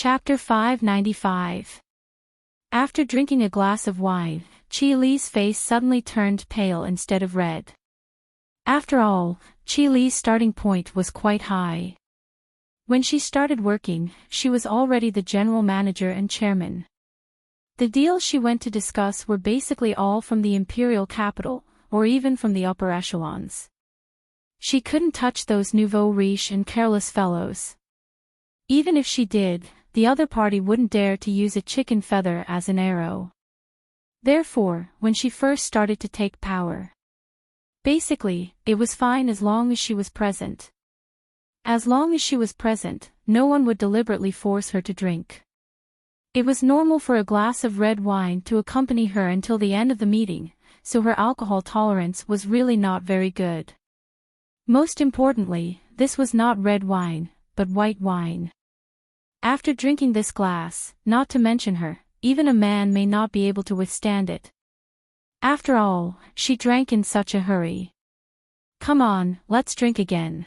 Chapter 595. After drinking a glass of wine, Chi Li's face suddenly turned pale instead of red. After all, Chi Li's starting point was quite high. When she started working, she was already the general manager and chairman. The deals she went to discuss were basically all from the imperial capital, or even from the upper echelons. She couldn't touch those nouveau riche and careless fellows. Even if she did, the other party wouldn't dare to use a chicken feather as an arrow. Therefore, when she first started to take power, basically, it was fine as long as she was present. As long as she was present, no one would deliberately force her to drink. It was normal for a glass of red wine to accompany her until the end of the meeting, so her alcohol tolerance was really not very good. Most importantly, this was not red wine, but white wine. After drinking this glass, not to mention her, even a man may not be able to withstand it. After all, she drank in such a hurry. Come on, let's drink again.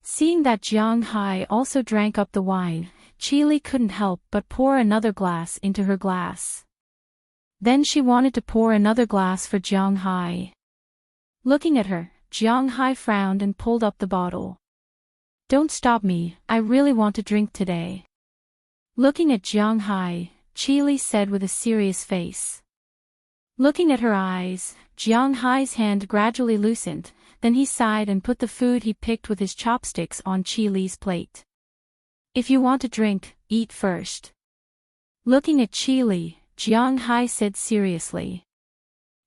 Seeing that Jiang Hai also drank up the wine, Chi Li couldn't help but pour another glass into her glass. Then she wanted to pour another glass for Jiang Hai. Looking at her, Jiang Hai frowned and pulled up the bottle. Don't stop me, I really want to drink today. Looking at Jiang Hai, Chi Li said with a serious face. Looking at her eyes, Jiang Hai's hand gradually loosened, then he sighed and put the food he picked with his chopsticks on Chi Li's plate. If you want to drink, eat first. Looking at Chi Li, Jiang Hai said seriously.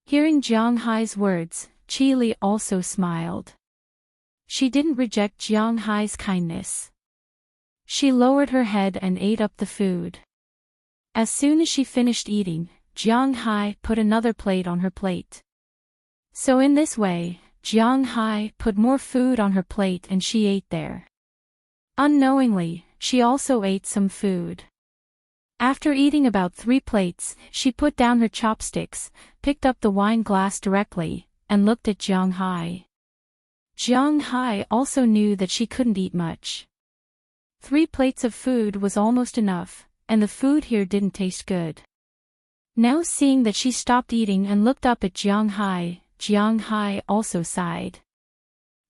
Hearing Jiang Hai's words, Chi Li also smiled. She didn't reject Jiang Hai's kindness. She lowered her head and ate up the food. As soon as she finished eating, Jiang Hai put another plate on her plate. So in this way, Jiang Hai put more food on her plate and she ate there. Unknowingly, she also ate some food. After eating about 3 plates, she put down her chopsticks, picked up the wine glass directly, and looked at Jiang Hai. Jiang Hai also knew that she couldn't eat much. 3 plates of food was almost enough, and the food here didn't taste good. Now seeing that she stopped eating and looked up at Jiang Hai also sighed.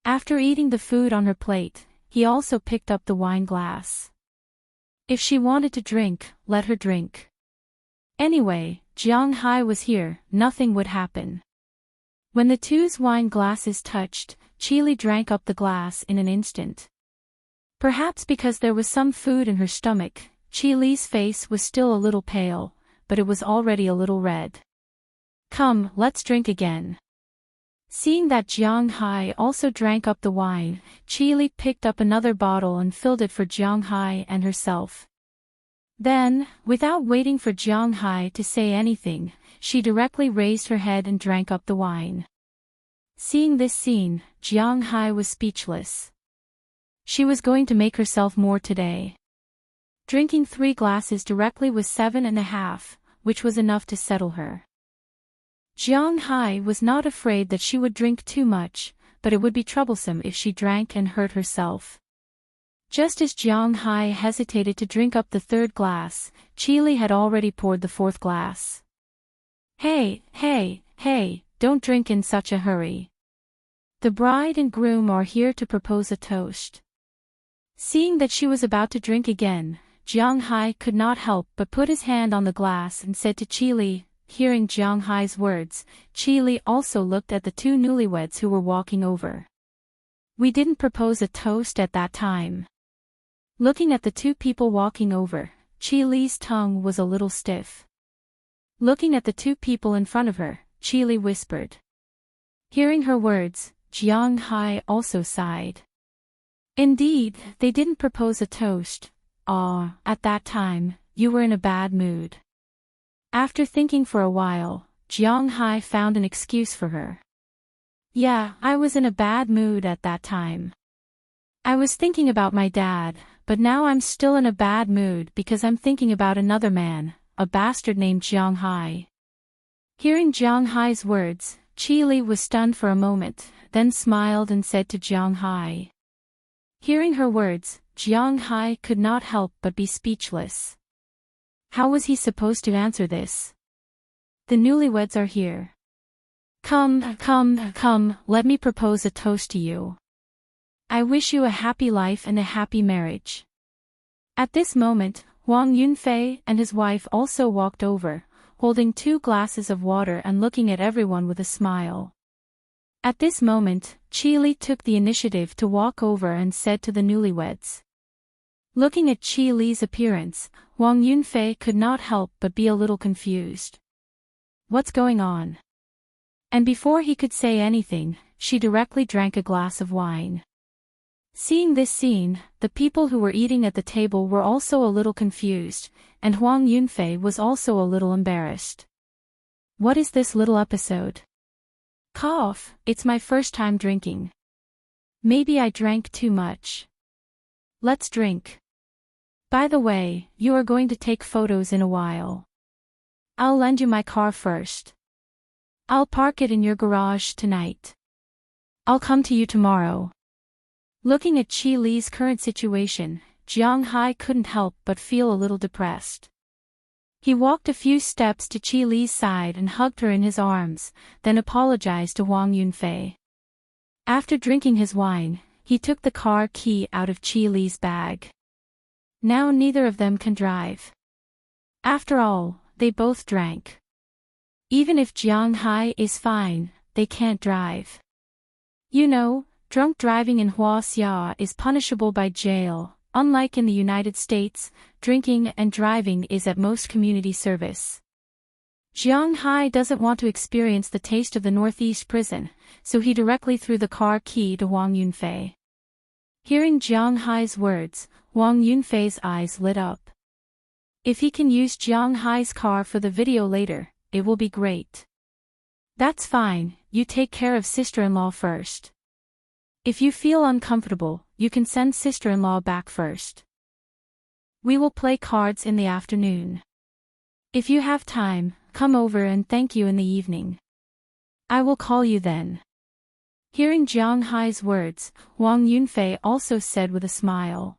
After eating the food on her plate, he also picked up the wine glass. If she wanted to drink, let her drink. Anyway, Jiang Hai was here, nothing would happen. When the two's wine glasses touched, Chi Li drank up the glass in an instant. Perhaps because there was some food in her stomach, Chi Li's face was still a little pale, but it was already a little red. Come, let's drink again. Seeing that Jiang Hai also drank up the wine, Chi Li picked up another bottle and filled it for Jiang Hai and herself. Then, without waiting for Jiang Hai to say anything, she directly raised her head and drank up the wine. Seeing this scene, Jiang Hai was speechless. She was going to make herself more today. Drinking 3 glasses directly was 7.5, which was enough to settle her. Jiang Hai was not afraid that she would drink too much, but it would be troublesome if she drank and hurt herself. Just as Jiang Hai hesitated to drink up the 3rd glass, Chi Li had already poured the 4th glass. Hey, don't drink in such a hurry. The bride and groom are here to propose a toast. Seeing that she was about to drink again, Jiang Hai could not help but put his hand on the glass and said to Chi Li. Hearing Jiang Hai's words, Chi Li also looked at the 2 newlyweds who were walking over. We didn't propose a toast at that time. Looking at the 2 people walking over, Chi Li's tongue was a little stiff. Looking at the 2 people in front of her, Chi Li whispered. Hearing her words, Jiang Hai also sighed. Indeed, they didn't propose a toast. At that time, you were in a bad mood. After thinking for a while, Jiang Hai found an excuse for her. Yeah, I was in a bad mood at that time. I was thinking about my dad, but now I'm still in a bad mood because I'm thinking about another man, a bastard named Jiang Hai. Hearing Jiang Hai's words, Chi Li was stunned for a moment, then smiled and said to Jiang Hai. Hearing her words, Jiang Hai could not help but be speechless. How was he supposed to answer this? The newlyweds are here. Come, come, come, let me propose a toast to you. I wish you a happy life and a happy marriage. At this moment, Wang Yunfei and his wife also walked over, holding 2 glasses of water and looking at everyone with a smile. At this moment, Qi Li took the initiative to walk over and said to the newlyweds. Looking at Qi Li's appearance, Wang Yunfei could not help but be a little confused. What's going on? And before he could say anything, she directly drank a glass of wine. Seeing this scene, the people who were eating at the table were also a little confused, and Wang Yunfei was also a little embarrassed. What is this little episode? Cough, it's my first time drinking. Maybe I drank too much. Let's drink. By the way, you are going to take photos in a while. I'll lend you my car first. I'll park it in your garage tonight. I'll come to you tomorrow. Looking at Qi Li's current situation, Jiang Hai couldn't help but feel a little depressed. He walked a few steps to Qi Li's side and hugged her in his arms, then apologized to Wang Yunfei. After drinking his wine, he took the car key out of Qi Li's bag. Now neither of them can drive. After all, they both drank. Even if Jiang Hai is fine, they can't drive. You know, drunk driving in Huaxia is punishable by jail. Unlike in the United States, drinking and driving is at most community service. Jiang Hai doesn't want to experience the taste of the Northeast prison, so he directly threw the car key to Wang Yunfei. Hearing Jiang Hai's words, Wang Yunfei's eyes lit up. If he can use Jiang Hai's car for the video later, it will be great. That's fine, you take care of sister-in-law first. If you feel uncomfortable, you can send sister-in-law back first. We will play cards in the afternoon. If you have time, come over and thank you in the evening. I will call you then. Hearing Jiang Hai's words, Wang Yunfei also said with a smile.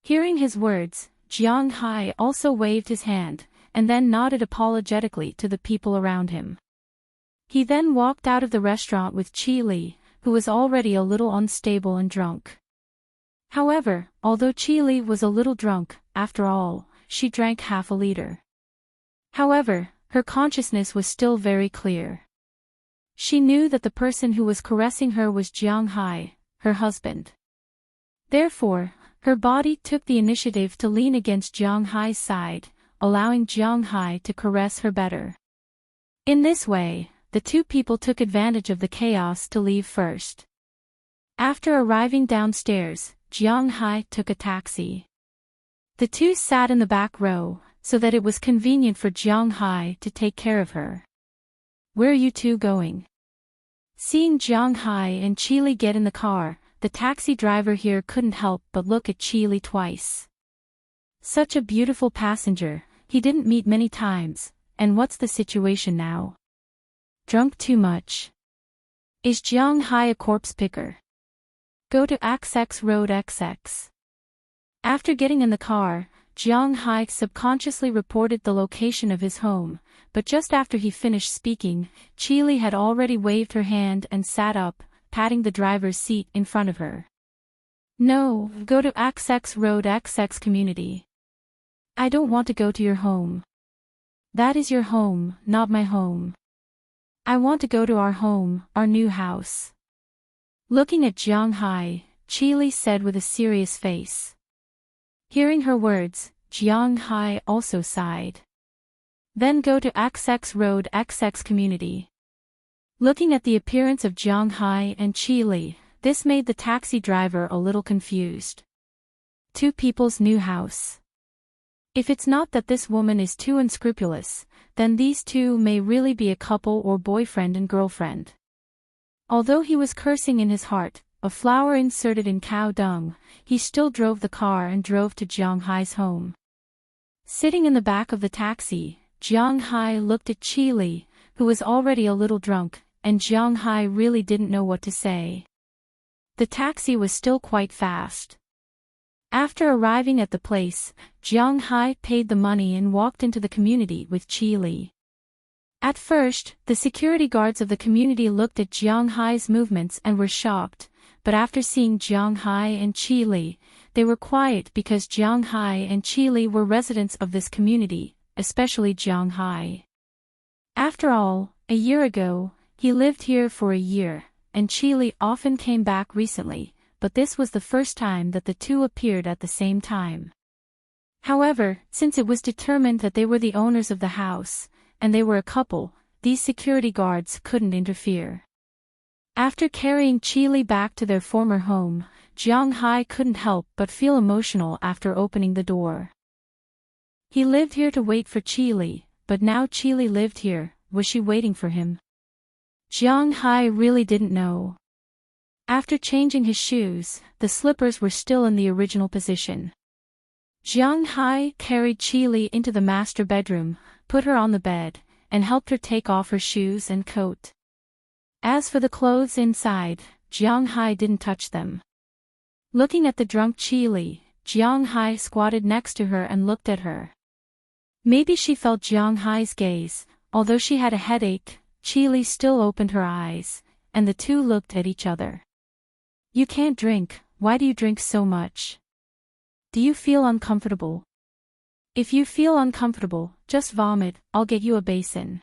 Hearing his words, Jiang Hai also waved his hand, and then nodded apologetically to the people around him. He then walked out of the restaurant with Qi Li, who was already a little unstable and drunk. However, although Qi Li was a little drunk, after all, she drank half a liter. However, her consciousness was still very clear. She knew that the person who was caressing her was Jiang Hai, her husband. Therefore, her body took the initiative to lean against Jiang Hai's side, allowing Jiang Hai to caress her better. In this way, the 2 people took advantage of the chaos to leave first. After arriving downstairs, Jiang Hai took a taxi. The 2 sat in the back row, so that it was convenient for Jiang Hai to take care of her. Where are you 2 going? Seeing Jiang Hai and Qi Li get in the car, the taxi driver here couldn't help but look at Qi Li twice. Such a beautiful passenger, he didn't meet many times, and what's the situation now? Drunk too much. Is Jiang Hai a corpse picker? Go to XX Road XX. After getting in the car, Jiang Hai subconsciously reported the location of his home, but just after he finished speaking, Qi Li had already waved her hand and sat up, patting the driver's seat in front of her. No, go to XX Road XX community. I don't want to go to your home. That is your home, not my home. I want to go to our home, our new house. Looking at Jiang Hai, Qi Li said with a serious face. Hearing her words, Jiang Hai also sighed. Then go to XX Road XX community. Looking at the appearance of Jiang Hai and Qi Li, this made the taxi driver a little confused. 2 people's new house. If it's not that this woman is too unscrupulous, then these 2 may really be a couple or boyfriend and girlfriend. Although he was cursing in his heart, a flower inserted in cow dung, he still drove the car and drove to Jiang Hai's home. Sitting in the back of the taxi, Jiang Hai looked at Qi Li, who was already a little drunk, and Jiang Hai really didn't know what to say. The taxi was still quite fast. After arriving at the place, Jiang Hai paid the money and walked into the community with Qi Li. At first, the security guards of the community looked at Jiang Hai's movements and were shocked, but after seeing Jiang Hai and Qi Li, they were quiet because Jiang Hai and Qi Li were residents of this community, especially Jiang Hai. After all, a year ago, he lived here for a year, and Qi Li often came back recently, but this was the first time that the two appeared at the same time. However, since it was determined that they were the owners of the house, and they were a couple, these security guards couldn't interfere. After carrying Qi Li back to their former home, Jiang Hai couldn't help but feel emotional after opening the door. He lived here to wait for Qi Li, but now Qi Li lived here. Was she waiting for him? Jiang Hai really didn't know. After changing his shoes, the slippers were still in the original position. Jiang Hai carried Qi Li into the master bedroom, put her on the bed, and helped her take off her shoes and coat. As for the clothes inside, Jiang Hai didn't touch them. Looking at the drunk Qi Li, Jiang Hai squatted next to her and looked at her. Maybe she felt Jiang Hai's gaze. Although she had a headache, Qi Li still opened her eyes, and the two looked at each other. You can't drink, why do you drink so much? Do you feel uncomfortable? If you feel uncomfortable, just vomit, I'll get you a basin.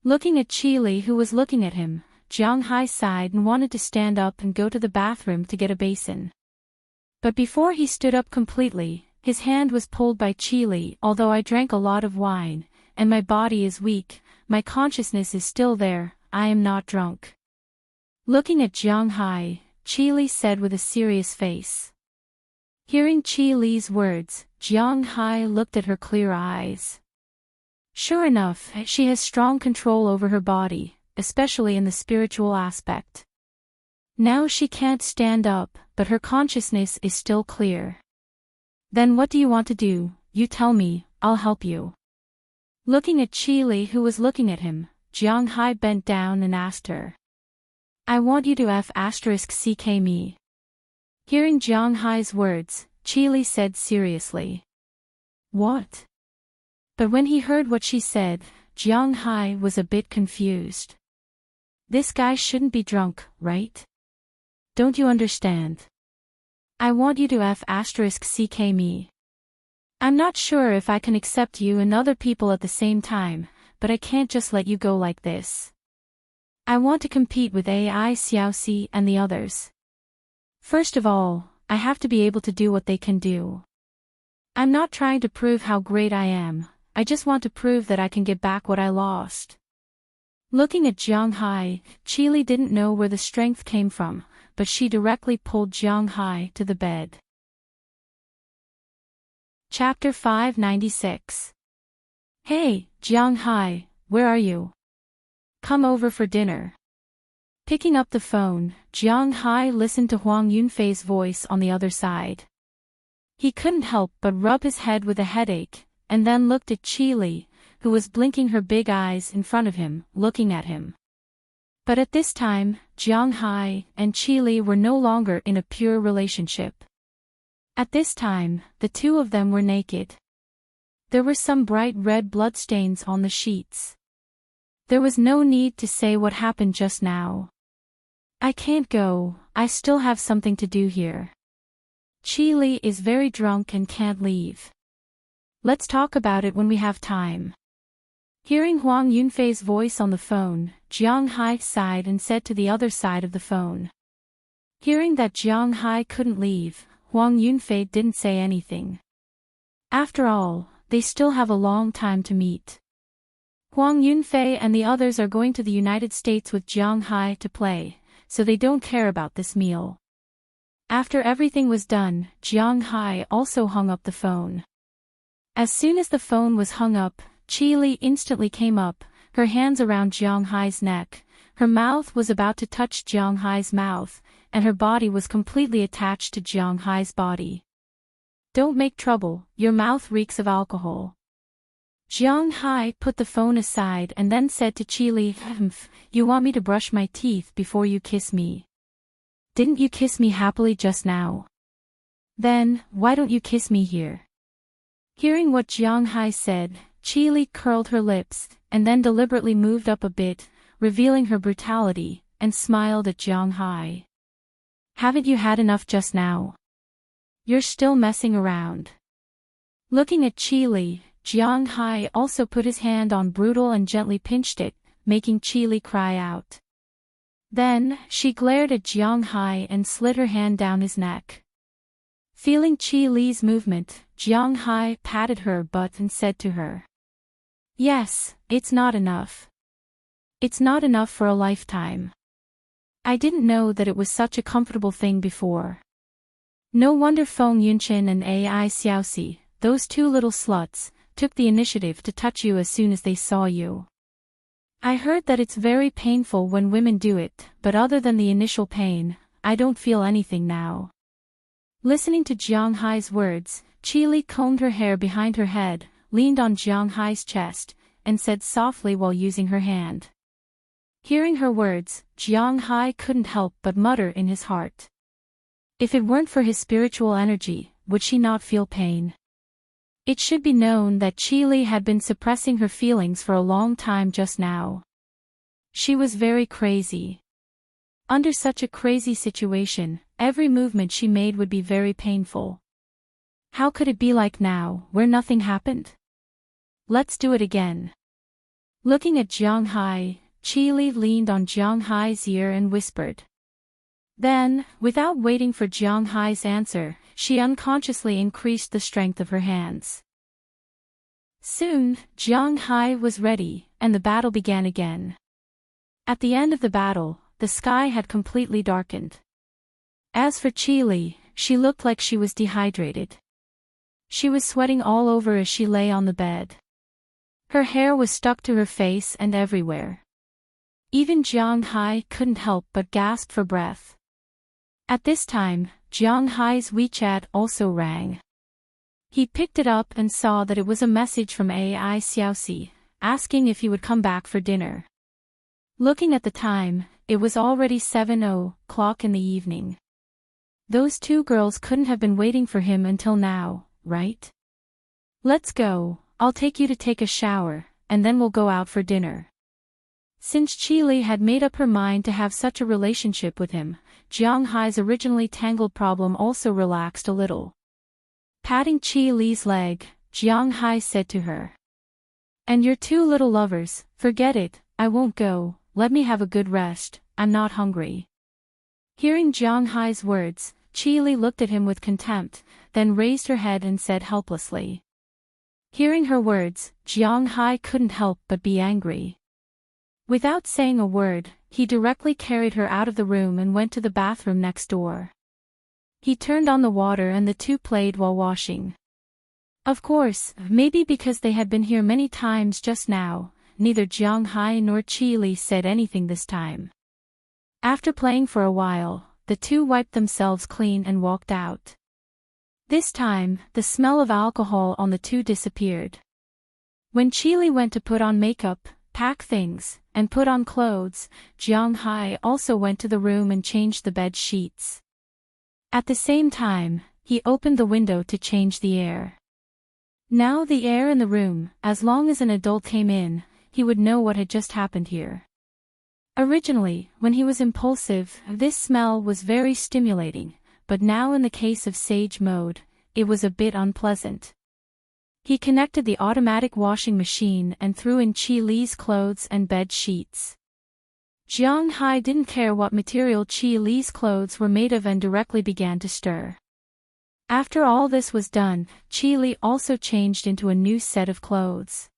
Looking at Qi Li who was looking at him, Jiang Hai sighed and wanted to stand up and go to the bathroom to get a basin. But before he stood up completely, his hand was pulled by Qi Li. Although I drank a lot of wine, and my body is weak, my consciousness is still there, I am not drunk. Looking at Jiang Hai, Qi Li said with a serious face. Hearing Qi Li's words, Jiang Hai looked at her clear eyes. Sure enough, she has strong control over her body, especially in the spiritual aspect. Now she can't stand up, but her consciousness is still clear. Then what do you want to do? You tell me, I'll help you. Looking at Qi Li who was looking at him, Jiang Hai bent down and asked her. I want you to **ck me. Hearing Jiang Hai's words, Qi Li said seriously. What? But when he heard what she said, Jiang Hai was a bit confused. This guy shouldn't be drunk, right? Don't you understand? I want you to **ck me. I'm not sure if I can accept you and other people at the same time, but I can't just let you go like this. I want to compete with AI Xiaoxi and the others. First of all, I have to be able to do what they can do. I'm not trying to prove how great I am, I just want to prove that I can get back what I lost. Looking at Jiang Hai, Qi Li didn't know where the strength came from, but she directly pulled Jiang Hai to the bed. Chapter 596. Hey, Jiang Hai, where are you? Come over for dinner. Picking up the phone, Jiang Hai listened to Huang Yunfei's voice on the other side. He couldn't help but rub his head with a headache, and then looked at Qi Li, who was blinking her big eyes in front of him, looking at him. But at this time, Jiang Hai and Qi Li were no longer in a pure relationship. At this time, the two of them were naked. There were some bright red bloodstains on the sheets. There was no need to say what happened just now. I can't go, I still have something to do here. Qi Li is very drunk and can't leave. Let's talk about it when we have time. Hearing Huang Yunfei's voice on the phone, Jiang Hai sighed and said to the other side of the phone. Hearing that Jiang Hai couldn't leave, Huang Yunfei didn't say anything. After all, they still have a long time to meet. Huang Yunfei and the others are going to the United States with Jiang Hai to play, so they don't care about this meal. After everything was done, Jiang Hai also hung up the phone. As soon as the phone was hung up, Qi Li instantly came up, her hands around Jiang Hai's neck. Her mouth was about to touch Jiang Hai's mouth, and her body was completely attached to Jiang Hai's body. Don't make trouble, your mouth reeks of alcohol. Jiang Hai put the phone aside and then said to Qi Li, You want me to brush my teeth before you kiss me? Didn't you kiss me happily just now? Then, why don't you kiss me here? Hearing what Jiang Hai said, Qi Li curled her lips, and then deliberately moved up a bit, revealing her brutality, and smiled at Jiang Hai. Haven't you had enough just now? You're still messing around. Looking at Qi Li, Jiang Hai also put his hand on Brutal and gently pinched it, making Qi Li cry out. Then, she glared at Jiang Hai and slid her hand down his neck. Feeling Qi Li's movement, Jiang Hai patted her butt and said to her. Yes, it's not enough. It's not enough for a lifetime. I didn't know that it was such a comfortable thing before. No wonder Feng Yunqin and Ai Xiaoxi, those two little sluts, took the initiative to touch you as soon as they saw you. I heard that it's very painful when women do it, but other than the initial pain, I don't feel anything now. Listening to Jiang Hai's words, Qi Li combed her hair behind her head, leaned on Jiang Hai's chest, and said softly while using her hand. Hearing her words, Jiang Hai couldn't help but mutter in his heart. If it weren't for his spiritual energy, would she not feel pain? It should be known that Qi Li had been suppressing her feelings for a long time just now. She was very crazy. Under such a crazy situation, every movement she made would be very painful. How could it be like now, where nothing happened? Let's do it again. Looking at Jiang Hai, Qi Li leaned on Jiang Hai's ear and whispered. Then, without waiting for Jiang Hai's answer, she unconsciously increased the strength of her hands. Soon, Jiang Hai was ready, and the battle began again. At the end of the battle, the sky had completely darkened. As for Qi Li, she looked like she was dehydrated. She was sweating all over as she lay on the bed. Her hair was stuck to her face and everywhere. Even Jiang Hai couldn't help but gasp for breath. At this time, Jiang Hai's WeChat also rang. He picked it up and saw that it was a message from Ai Xiaoxi, asking if he would come back for dinner. Looking at the time, it was already 7:00 in the evening. Those two girls couldn't have been waiting for him until now, right? Let's go, I'll take you to take a shower, and then we'll go out for dinner. Since Qi Li had made up her mind to have such a relationship with him, Jiang Hai's originally tangled problem also relaxed a little. Patting Qi Li's leg, Jiang Hai said to her. And your two little lovers, forget it, I won't go, let me have a good rest, I'm not hungry. Hearing Jiang Hai's words, Qi Li looked at him with contempt, then raised her head and said helplessly. Hearing her words, Jiang Hai couldn't help but be angry. Without saying a word, he directly carried her out of the room and went to the bathroom next door. He turned on the water and the two played while washing. Of course, maybe because they had been here many times just now, neither Jiang Hai nor Qi Li said anything this time. After playing for a while, the two wiped themselves clean and walked out. This time, the smell of alcohol on the two disappeared. When Qi Li went to put on makeup, pack things, and put on clothes, Jiang Hai also went to the room and changed the bed sheets. At the same time, he opened the window to change the air. Now the air in the room, as long as an adult came in, he would know what had just happened here. Originally, when he was impulsive, this smell was very stimulating, but now in the case of Sage mode, it was a bit unpleasant. He connected the automatic washing machine and threw in Qi Li's clothes and bed sheets. Jiang Hai didn't care what material Qi Li's clothes were made of and directly began to stir. After all this was done, Qi Li also changed into a new set of clothes.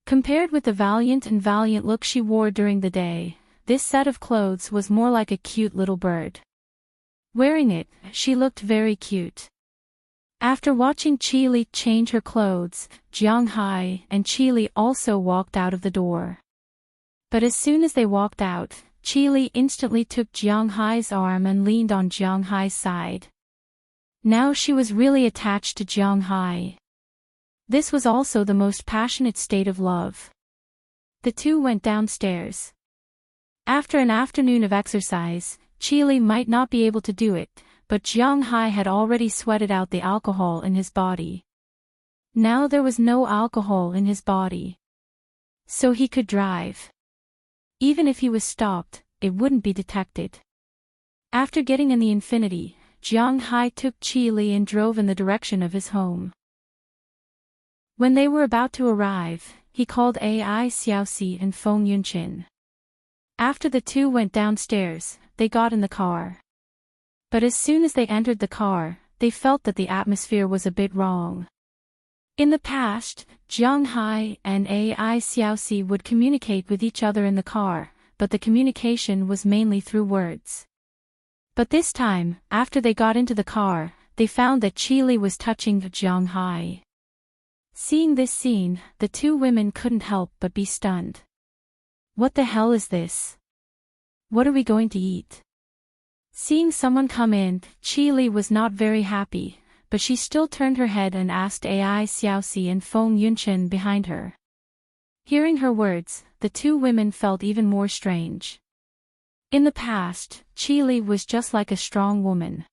Compared with the valiant look she wore during the day, this set of clothes was more like a cute little bird. Wearing it, she looked very cute. After watching Qi Li change her clothes, Jiang Hai and Qi Li also walked out of the door. But as soon as they walked out, Qi Li instantly took Jiang Hai's arm and leaned on Jiang Hai's side. Now she was really attached to Jiang Hai. This was also the most passionate state of love. The two went downstairs. After an afternoon of exercise, Qi Li might not be able to do it, but Jiang Hai had already sweated out the alcohol in his body. Now there was no alcohol in his body. So he could drive. Even if he was stopped, it wouldn't be detected. After getting in the Infinity, Jiang Hai took Qi Li and drove in the direction of his home. When they were about to arrive, he called Ai Xiaoxi and Feng Yunqin. After the two went downstairs, they got in the car. But as soon as they entered the car, they felt that the atmosphere was a bit wrong. In the past, Jiang Hai and Ai Xiaoxi would communicate with each other in the car, but the communication was mainly through words. But this time, after they got into the car, they found that Qi Li was touching Jiang Hai. Seeing this scene, the two women couldn't help but be stunned. What the hell is this? What are we going to eat? Seeing someone come in, Qi Li was not very happy, but she still turned her head and asked Ai Xiaoxi and Feng Yunqin behind her. Hearing her words, the two women felt even more strange. In the past, Qi Li was just like a strong woman.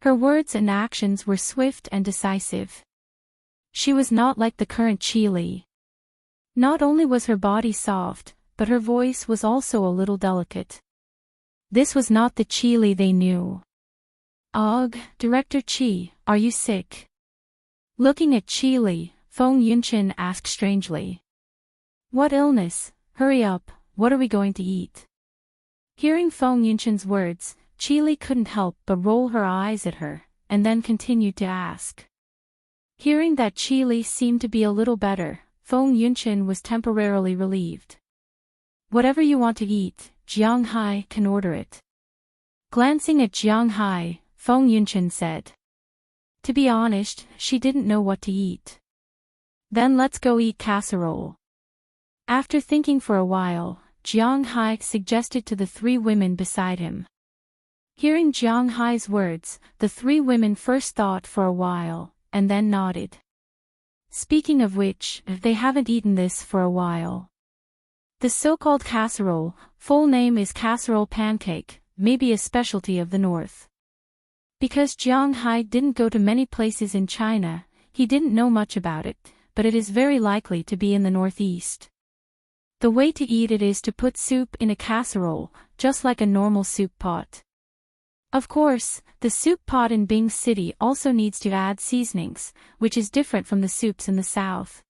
Her words and actions were swift and decisive. She was not like the current Qi Li. Not only was her body soft, but her voice was also a little delicate. This was not the Qi Li they knew. "Ugh, Director Qi, are you sick?" Looking at Qi Li, Feng Yunqin asked strangely. "What illness? Hurry up, what are we going to eat?" Hearing Feng Yunqin's words, Qi Li couldn't help but roll her eyes at her, and then continued to ask. Hearing that Qi Li seemed to be a little better, Feng Yunqin was temporarily relieved. "Whatever you want to eat, Jiang Hai can order it." Glancing at Jiang Hai, Feng Yunqin said. To be honest, she didn't know what to eat. "Then let's go eat casserole." After thinking for a while, Jiang Hai suggested to the three women beside him. Hearing Jiang Hai's words, the three women first thought for a while, and then nodded. Speaking of which, they haven't eaten this for a while. The so-called casserole, full name is casserole pancake, may be a specialty of the north. Because Jiang Hai didn't go to many places in China, he didn't know much about it, but it is very likely to be in the northeast. The way to eat it is to put soup in a casserole, just like a normal soup pot. Of course, the soup pot in Bing City also needs to add seasonings, which is different from the soups in the south.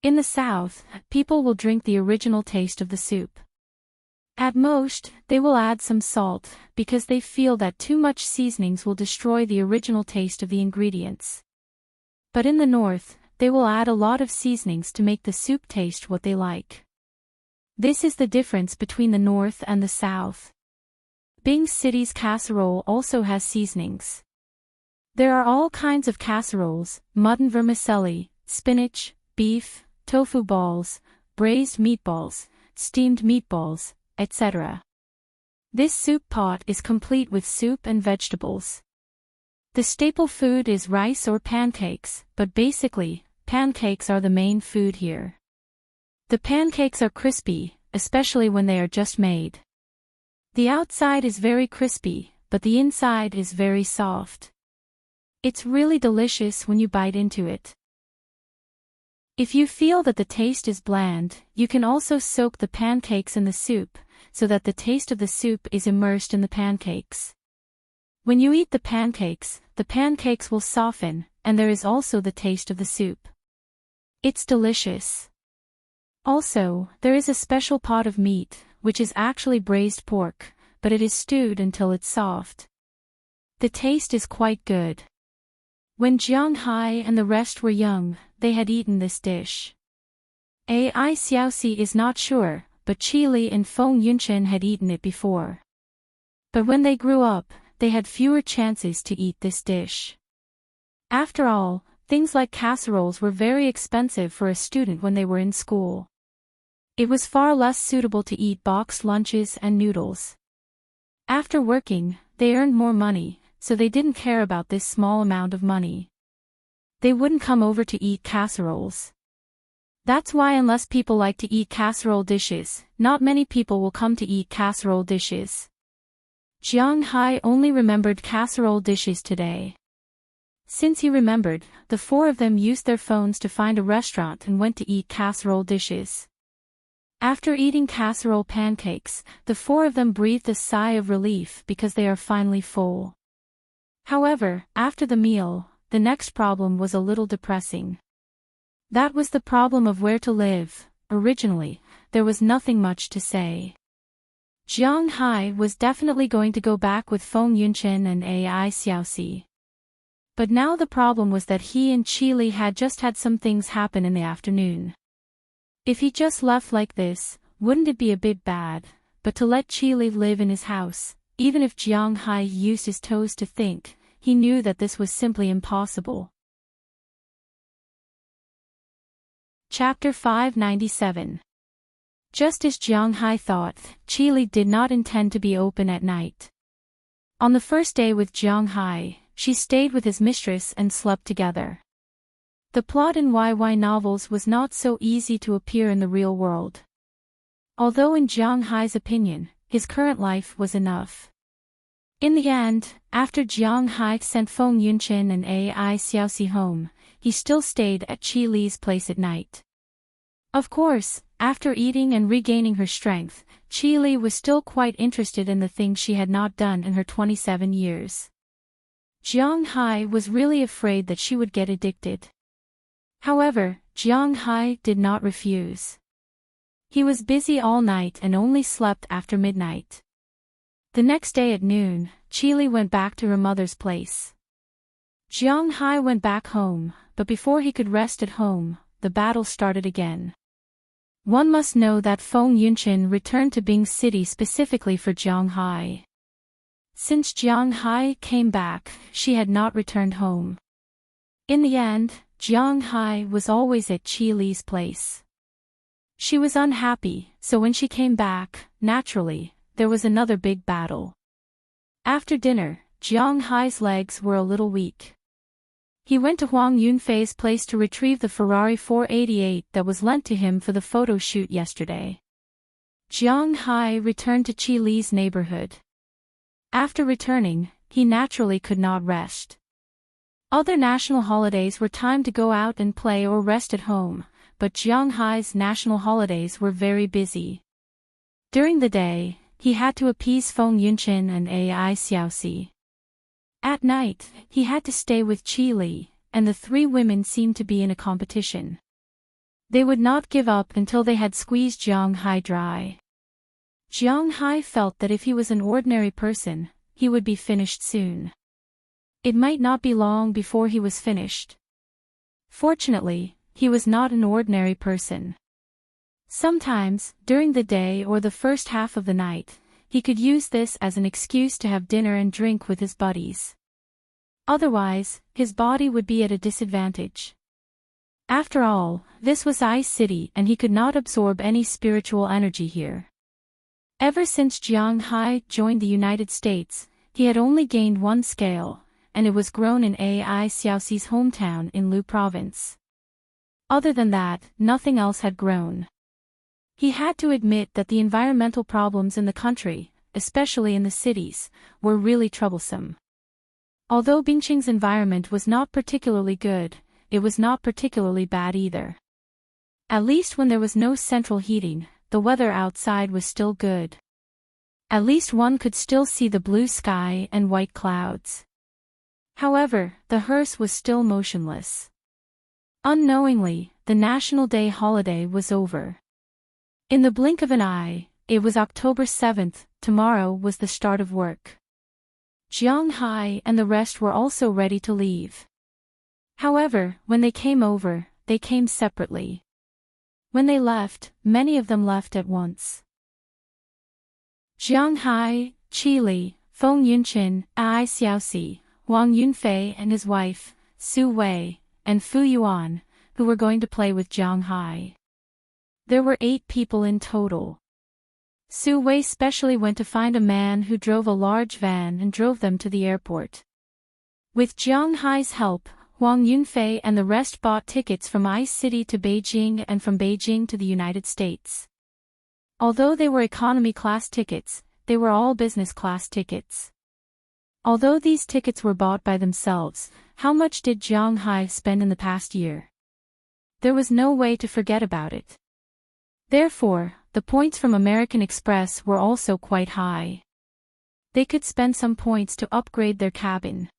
In the south, people will drink the original taste of the soup. At most, they will add some salt, because they feel that too much seasonings will destroy the original taste of the ingredients. But in the north, they will add a lot of seasonings to make the soup taste what they like. This is the difference between the north and the south. Bing City's casserole also has seasonings. There are all kinds of casseroles: mutton vermicelli, spinach, beef, tofu balls, braised meatballs, steamed meatballs, etc. This soup pot is complete with soup and vegetables. The staple food is rice or pancakes, but basically, pancakes are the main food here. The pancakes are crispy, especially when they are just made. The outside is very crispy, but the inside is very soft. It's really delicious when you bite into it. If you feel that the taste is bland, you can also soak the pancakes in the soup, so that the taste of the soup is immersed in the pancakes. When you eat the pancakes will soften, and there is also the taste of the soup. It's delicious. Also, there is a special pot of meat, which is actually braised pork, but it is stewed until it's soft. The taste is quite good. When Jiang Hai and the rest were young, they had eaten this dish. Ai Xiaoxi is not sure, but Qi Li and Feng Yunqin had eaten it before. But when they grew up, they had fewer chances to eat this dish. After all, things like casseroles were very expensive for a student when they were in school. It was far less suitable to eat boxed lunches and noodles. After working, they earned more money, so they didn't care about this small amount of money. They wouldn't come over to eat casseroles. That's why unless people like to eat casserole dishes, not many people will come to eat casserole dishes. Jiang Hai only remembered casserole dishes today. Since he remembered, the four of them used their phones to find a restaurant and went to eat casserole dishes. After eating casserole pancakes, the four of them breathed a sigh of relief because they are finally full. However, after the meal, the next problem was a little depressing. That was the problem of where to live. Originally, there was nothing much to say. Jiang Hai was definitely going to go back with Feng Yunqin and Ai Xiaoxi. But now the problem was that he and Qi Li had just had some things happen in the afternoon. If he just left like this, wouldn't it be a bit bad? But to let Qi Li live in his house, even if Jiang Hai used his toes to think, he knew that this was simply impossible. Chapter 597. Just as Jiang Hai thought, Qi Li did not intend to be open at night. On the first day with Jiang Hai, she stayed with his mistress and slept together. The plot in YY novels was not so easy to appear in the real world. Although in Jiang Hai's opinion, his current life was enough. In the end, after Jiang Hai sent Feng Yunqin and Ai Xiaoxi home, he still stayed at Qi Li's place at night. Of course, after eating and regaining her strength, Qi Li was still quite interested in the things she had not done in her 27 years. Jiang Hai was really afraid that she would get addicted. However, Jiang Hai did not refuse. He was busy all night and only slept after midnight. The next day at noon, Qi Li went back to her mother's place. Jiang Hai went back home, but before he could rest at home, the battle started again. One must know that Feng Yunqin returned to Bing City specifically for Jiang Hai. Since Jiang Hai came back, she had not returned home. In the end, Jiang Hai was always at Qi Li's place. She was unhappy, so when she came back, naturally, there was another big battle. After dinner, Jiang Hai's legs were a little weak. He went to Huang Yunfei's place to retrieve the Ferrari 488 that was lent to him for the photo shoot yesterday. Jiang Hai returned to Qi Li's neighborhood. After returning, he naturally could not rest. Other national holidays were time to go out and play or rest at home, but Jiang Hai's national holidays were very busy. During the day, he had to appease Feng Yunqin and Ai Xiaoxi. At night, he had to stay with Qi Li, and the three women seemed to be in a competition. They would not give up until they had squeezed Jiang Hai dry. Jiang Hai felt that if he was an ordinary person, he would be finished soon. It might not be long before he was finished. Fortunately, he was not an ordinary person. Sometimes, during the day or the first half of the night, he could use this as an excuse to have dinner and drink with his buddies. Otherwise, his body would be at a disadvantage. After all, this was Ice City and he could not absorb any spiritual energy here. Ever since Jiang Hai joined the United States, he had only gained one scale, and it was grown in Ai Xiaoxi's hometown in Lu Province. Other than that, nothing else had grown. He had to admit that the environmental problems in the country, especially in the cities, were really troublesome. Although Bingqing's environment was not particularly good, it was not particularly bad either. At least when there was no central heating, the weather outside was still good. At least one could still see the blue sky and white clouds. However, the hearse was still motionless. Unknowingly, the National Day holiday was over. In the blink of an eye, it was October 7th, tomorrow was the start of work. Jiang Hai and the rest were also ready to leave. However, when they came over, they came separately. When they left, many of them left at once. Jiang Hai, Qi Li, Feng Yunqin, Ai Xiaoxi, Wang Yunfei and his wife, Su Wei, and Fu Yuan, who were going to play with Jiang Hai. There were 8 people in total. Su Wei specially went to find a man who drove a large van and drove them to the airport. With Jiang Hai's help, Wang Yunfei and the rest bought tickets from Ice City to Beijing and from Beijing to the United States. Although they were economy class tickets, they were all business class tickets. Although these tickets were bought by themselves, how much did Jiang Hai spend in the past year? There was no way to forget about it. Therefore, the points from American Express were also quite high. They could spend some points to upgrade their cabin.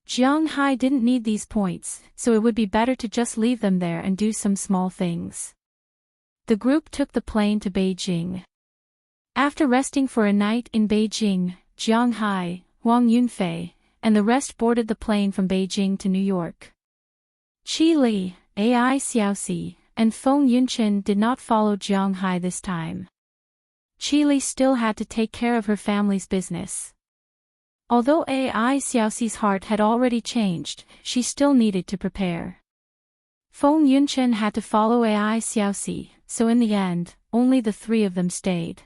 Jiang Hai didn't need these points, so it would be better to just leave them there and do some small things. The group took the plane to Beijing. After resting for a night in Beijing, Jiang Hai, Huang Yunfei, and the rest boarded the plane from Beijing to New York. Qi Li, Ai Xiaoxi, and Feng Yunchen did not follow Jiang Hai this time. Qi Li still had to take care of her family's business. Although Ai Xiaoxi's heart had already changed, she still needed to prepare. Feng Yunchen had to follow Ai Xiaoxi, so in the end, only the three of them stayed.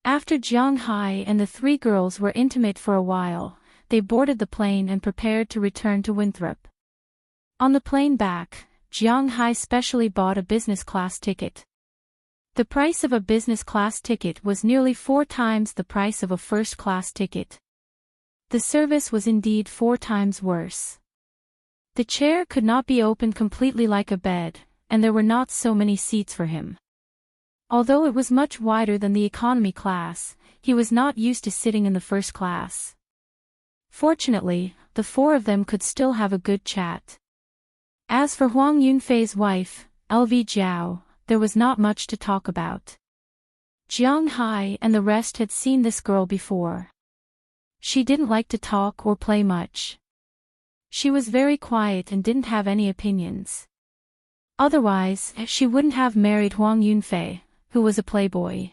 After Jiang Hai and the three girls were intimate for a while, they boarded the plane and prepared to return to Winthrop. On the plane back, Jiang Hai specially bought a business class ticket. The price of a business class ticket was nearly 4 times the price of a first class ticket. The service was indeed 4 times worse. The chair could not be opened completely like a bed, and there were not so many seats for him. Although it was much wider than the economy class, he was not used to sitting in the first class. Fortunately, the 4 of them could still have a good chat. As for Huang Yunfei's wife, LV Jiao, there was not much to talk about. Jiang Hai and the rest had seen this girl before. She didn't like to talk or play much. She was very quiet and didn't have any opinions. Otherwise, she wouldn't have married Huang Yunfei, who was a playboy.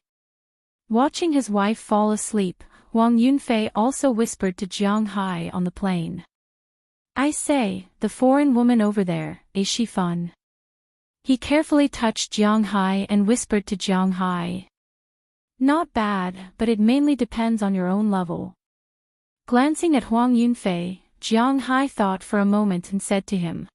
Watching his wife fall asleep, Huang Yunfei also whispered to Jiang Hai on the plane. "I say, the foreign woman over there, is she fun?" He carefully touched Jiang Hai and whispered to Jiang Hai. "Not bad, but it mainly depends on your own level." Glancing at Huang Yunfei, Jiang Hai thought for a moment and said to him.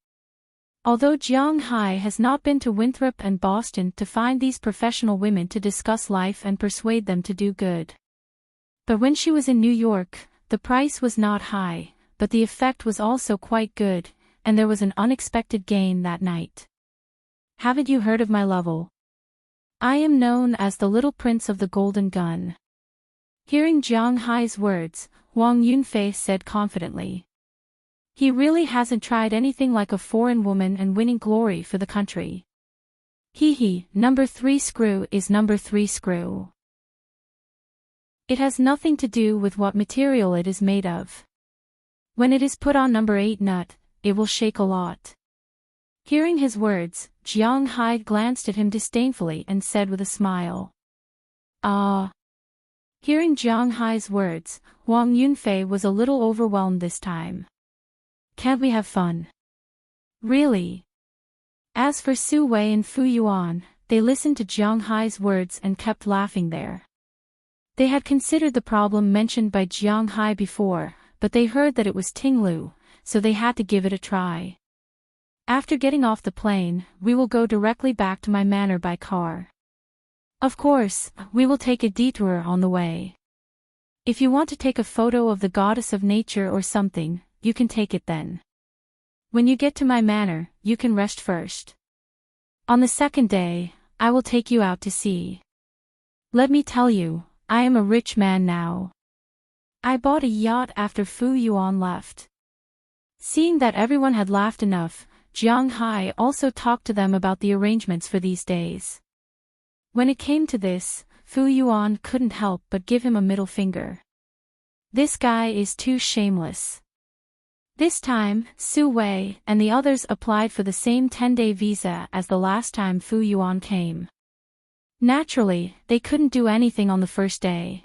Although Jiang Hai has not been to Winthrop and Boston to find these professional women to discuss life and persuade them to do good. But when she was in New York, the price was not high, but the effect was also quite good, and there was an unexpected gain that night. "Haven't you heard of my level? I am known as the Little Prince of the Golden Gun." Hearing Jiang Hai's words, Huang Yunfei said confidently. "He really hasn't tried anything like a foreign woman and winning glory for the country. Number 3 screw is number 3 screw. It has nothing to do with what material it is made of. When it is put on number 8 nut, it will shake a lot." Hearing his words, Jiang Hai glanced at him disdainfully and said with a smile. "Ah." Hearing Jiang Hai's words, Huang Yunfei was a little overwhelmed this time. "Can't we have fun? Really?" As for Su Wei and Fu Yuan, they listened to Jiang Hai's words and kept laughing there. They had considered the problem mentioned by Jiang Hai before, but they heard that it was Tinglu, so they had to give it a try. "After getting off the plane, we will go directly back to my manor by car. Of course, we will take a detour on the way. If you want to take a photo of the goddess of nature or something, you can take it then. When you get to my manor, you can rest first. On the second day, I will take you out to sea. Let me tell you, I am a rich man now. I bought a yacht after Fu Yuan left." Seeing that everyone had laughed enough, Jiang Hai also talked to them about the arrangements for these days. When it came to this, Fu Yuan couldn't help but give him a middle finger. "This guy is too shameless." This time, Su Wei and the others applied for the same 10-day visa as the last time Fu Yuan came. Naturally, they couldn't do anything on the first day.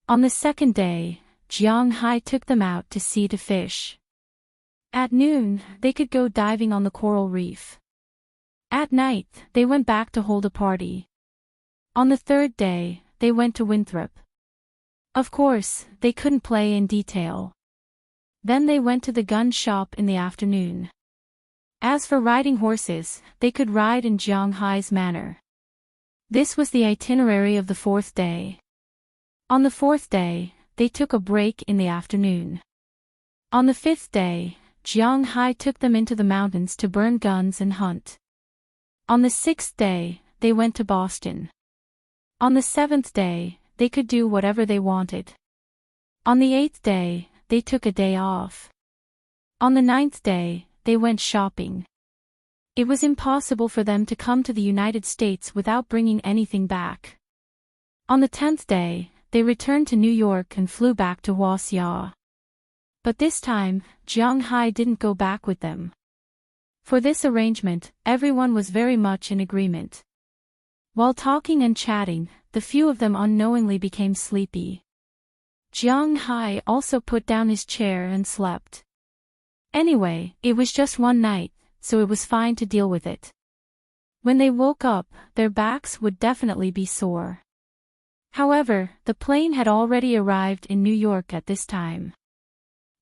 On the second day, Jiang Hai took them out to sea to fish. At noon, they could go diving on the coral reef. At night, they went back to hold a party. On the third day, they went to Winthrop. Of course, they couldn't play in detail. Then they went to the gun shop in the afternoon. As for riding horses, they could ride in Jiang Hai's manor. This was the itinerary of the fourth day. On the fourth day, they took a break in the afternoon. On the fifth day, Jiang Hai took them into the mountains to burn guns and hunt. On the sixth day, they went to Boston. On the seventh day, they could do whatever they wanted. On the eighth day, they took a day off. On the ninth day, they went shopping. It was impossible for them to come to the United States without bringing anything back. On the 10th day, they returned to New York and flew back to Huaxia. But this time, Jiang Hai didn't go back with them. For this arrangement, everyone was very much in agreement. While talking and chatting, the few of them unknowingly became sleepy. Jiang Hai also put down his chair and slept. Anyway, it was just one night, so it was fine to deal with it. When they woke up, their backs would definitely be sore. However, the plane had already arrived in New York at this time.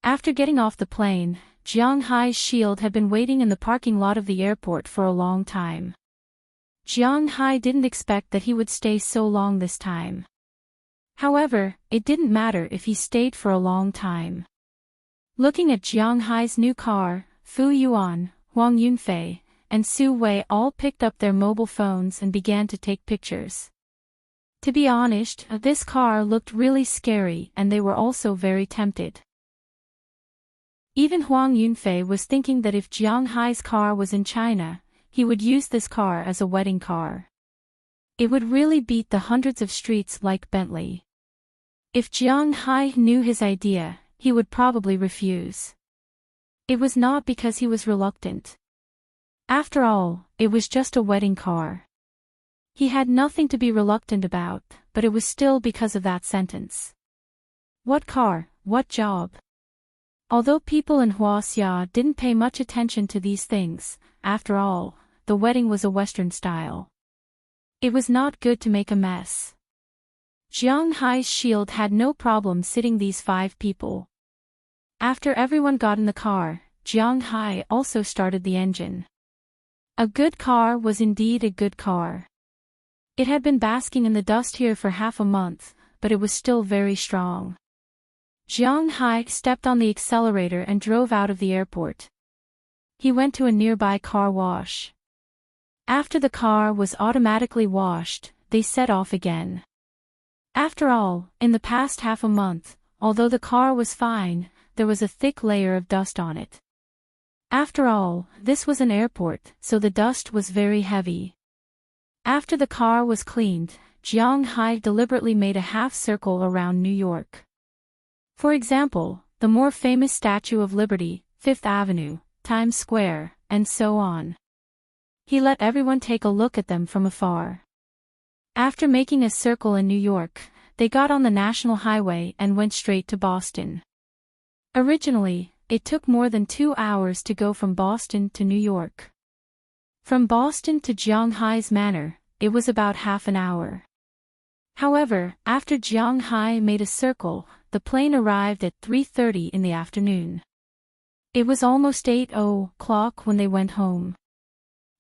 After getting off the plane, Jiang Hai's shield had been waiting in the parking lot of the airport for a long time. Jiang Hai didn't expect that he would stay so long this time. However, it didn't matter if he stayed for a long time. Looking at Jiang Hai's new car, Fu Yuan, Huang Yunfei, and Su Wei all picked up their mobile phones and began to take pictures. To be honest, this car looked really scary and they were also very tempted. Even Huang Yunfei was thinking that if Jiang Hai's car was in China, he would use this car as a wedding car. It would really beat the hundreds of streets like Bentley. If Jiang Hai knew his idea, he would probably refuse. It was not because he was reluctant. After all, it was just a wedding car. He had nothing to be reluctant about, but it was still because of that sentence. What car, what job? Although people in Huaxia didn't pay much attention to these things, after all, the wedding was a Western style. It was not good to make a mess. Jiang Hai's shield had no problem sitting these 5 people. After everyone got in the car, Jiang Hai also started the engine. A good car was indeed a good car. It had been basking in the dust here for half a month, but it was still very strong. Jiang Hai stepped on the accelerator and drove out of the airport. He went to a nearby car wash. After the car was automatically washed, they set off again. After all, in the past half a month, although the car was fine, there was a thick layer of dust on it. After all, this was an airport, so the dust was very heavy. After the car was cleaned, Jiang Hai deliberately made a half circle around New York. For example, the more famous Statue of Liberty, Fifth Avenue, Times Square, and so on. He let everyone take a look at them from afar. After making a circle in New York, they got on the National Highway and went straight to Boston. Originally, it took more than 2 hours to go from Boston to New York. From Boston to Jiang Hai's manor, it was about half an hour. However, after Jiang Hai made a circle, the plane arrived at 3:30 in the afternoon. It was almost 8:00 when they went home.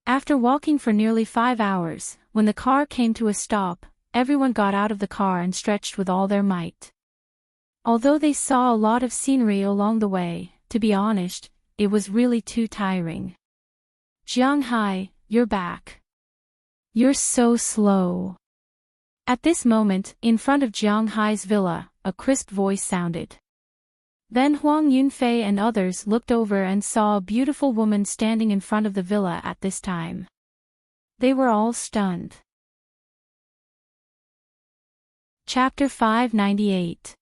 After walking for nearly 5 hours, when the car came to a stop, everyone got out of the car and stretched with all their might. Although they saw a lot of scenery along the way, to be honest, it was really too tiring. Jiang Hai, you're back. You're so slow. At this moment, in front of Jiang Hai's villa, a crisp voice sounded. Then Huang Yunfei and others looked over and saw a beautiful woman standing in front of the villa at this time. They were all stunned. Chapter 598.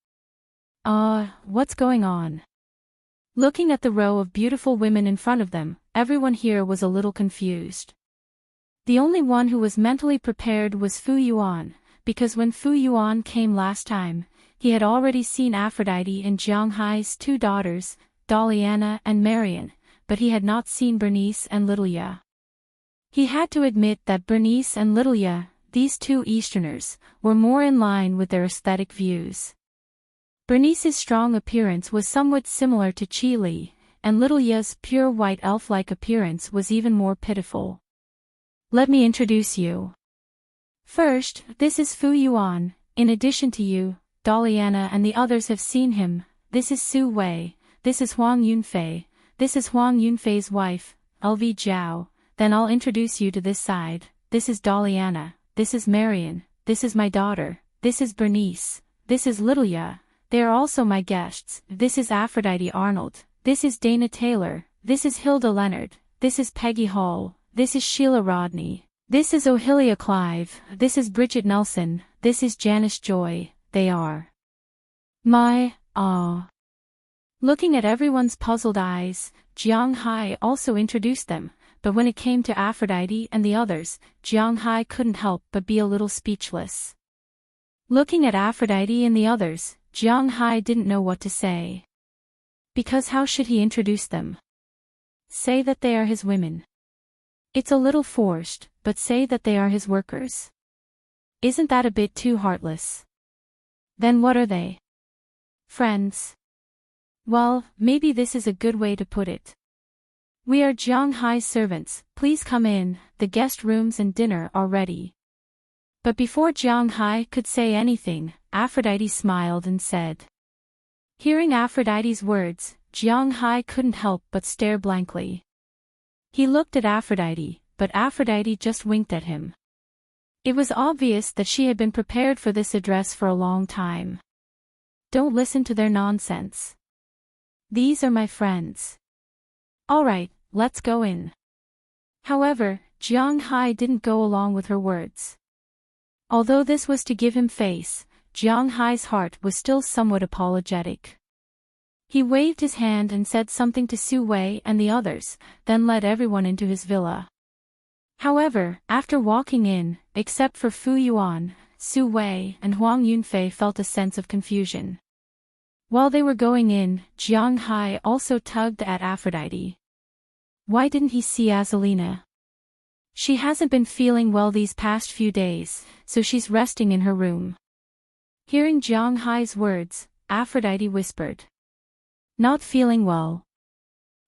What's going on? Looking at the row of beautiful women in front of them, everyone here was a little confused. The only one who was mentally prepared was Fu Yuan, because when Fu Yuan came last time, he had already seen Aphrodite and Jiang Hai's 2 daughters, Daliana and Marian, but he had not seen Bernice and Lilia. He had to admit that Bernice and Lilia, these 2 Easterners, were more in line with their aesthetic views. Bernice's strong appearance was somewhat similar to Qi Li, and Lilia's pure white elf-like appearance was even more pitiful. Let me introduce you. First, this is Fu Yuan, in addition to you, Daliana and the others have seen him. This is Su Wei, this is Huang Yunfei, this is Huang Yunfei's wife, LV Zhao, then I'll introduce you to this side, this is Daliana, this is Marian, this is my daughter, this is Bernice, this is Littleya, they are also my guests, this is Aphrodite Arnold, this is Dana Taylor, this is Hilda Leonard, this is Peggy Hall, this is Sheila Rodney, this is Ohilia Clive, this is Bridget Nelson, this is Janice Joy, they are my, Looking at everyone's puzzled eyes, Jiang Hai also introduced them, but when it came to Aphrodite and the others, Jiang Hai couldn't help but be a little speechless. Looking at Aphrodite and the others, Jiang Hai didn't know what to say. Because how should he introduce them? Say that they are his women. It's a little forced, but say that they are his workers. Isn't that a bit too heartless? Then what are they? Friends. Well, maybe this is a good way to put it. We are Jiang Hai's servants, please come in, the guest rooms and dinner are ready. But before Jiang Hai could say anything, Aphrodite smiled and said. Hearing Aphrodite's words, Jiang Hai couldn't help but stare blankly. He looked at Aphrodite, but Aphrodite just winked at him. It was obvious that she had been prepared for this address for a long time. Don't listen to their nonsense. These are my friends. Alright, let's go in. However, Jiang Hai didn't go along with her words. Although this was to give him face, Jiang Hai's heart was still somewhat apologetic. He waved his hand and said something to Su Wei and the others, then led everyone into his villa. However, after walking in, except for Fu Yuan, Su Wei and Huang Yunfei felt a sense of confusion. While they were going in, Jiang Hai also tugged at Aphrodite. Why didn't he see Azalina? She hasn't been feeling well these past few days, so she's resting in her room. Hearing Jiang Hai's words, Aphrodite whispered. Not feeling well.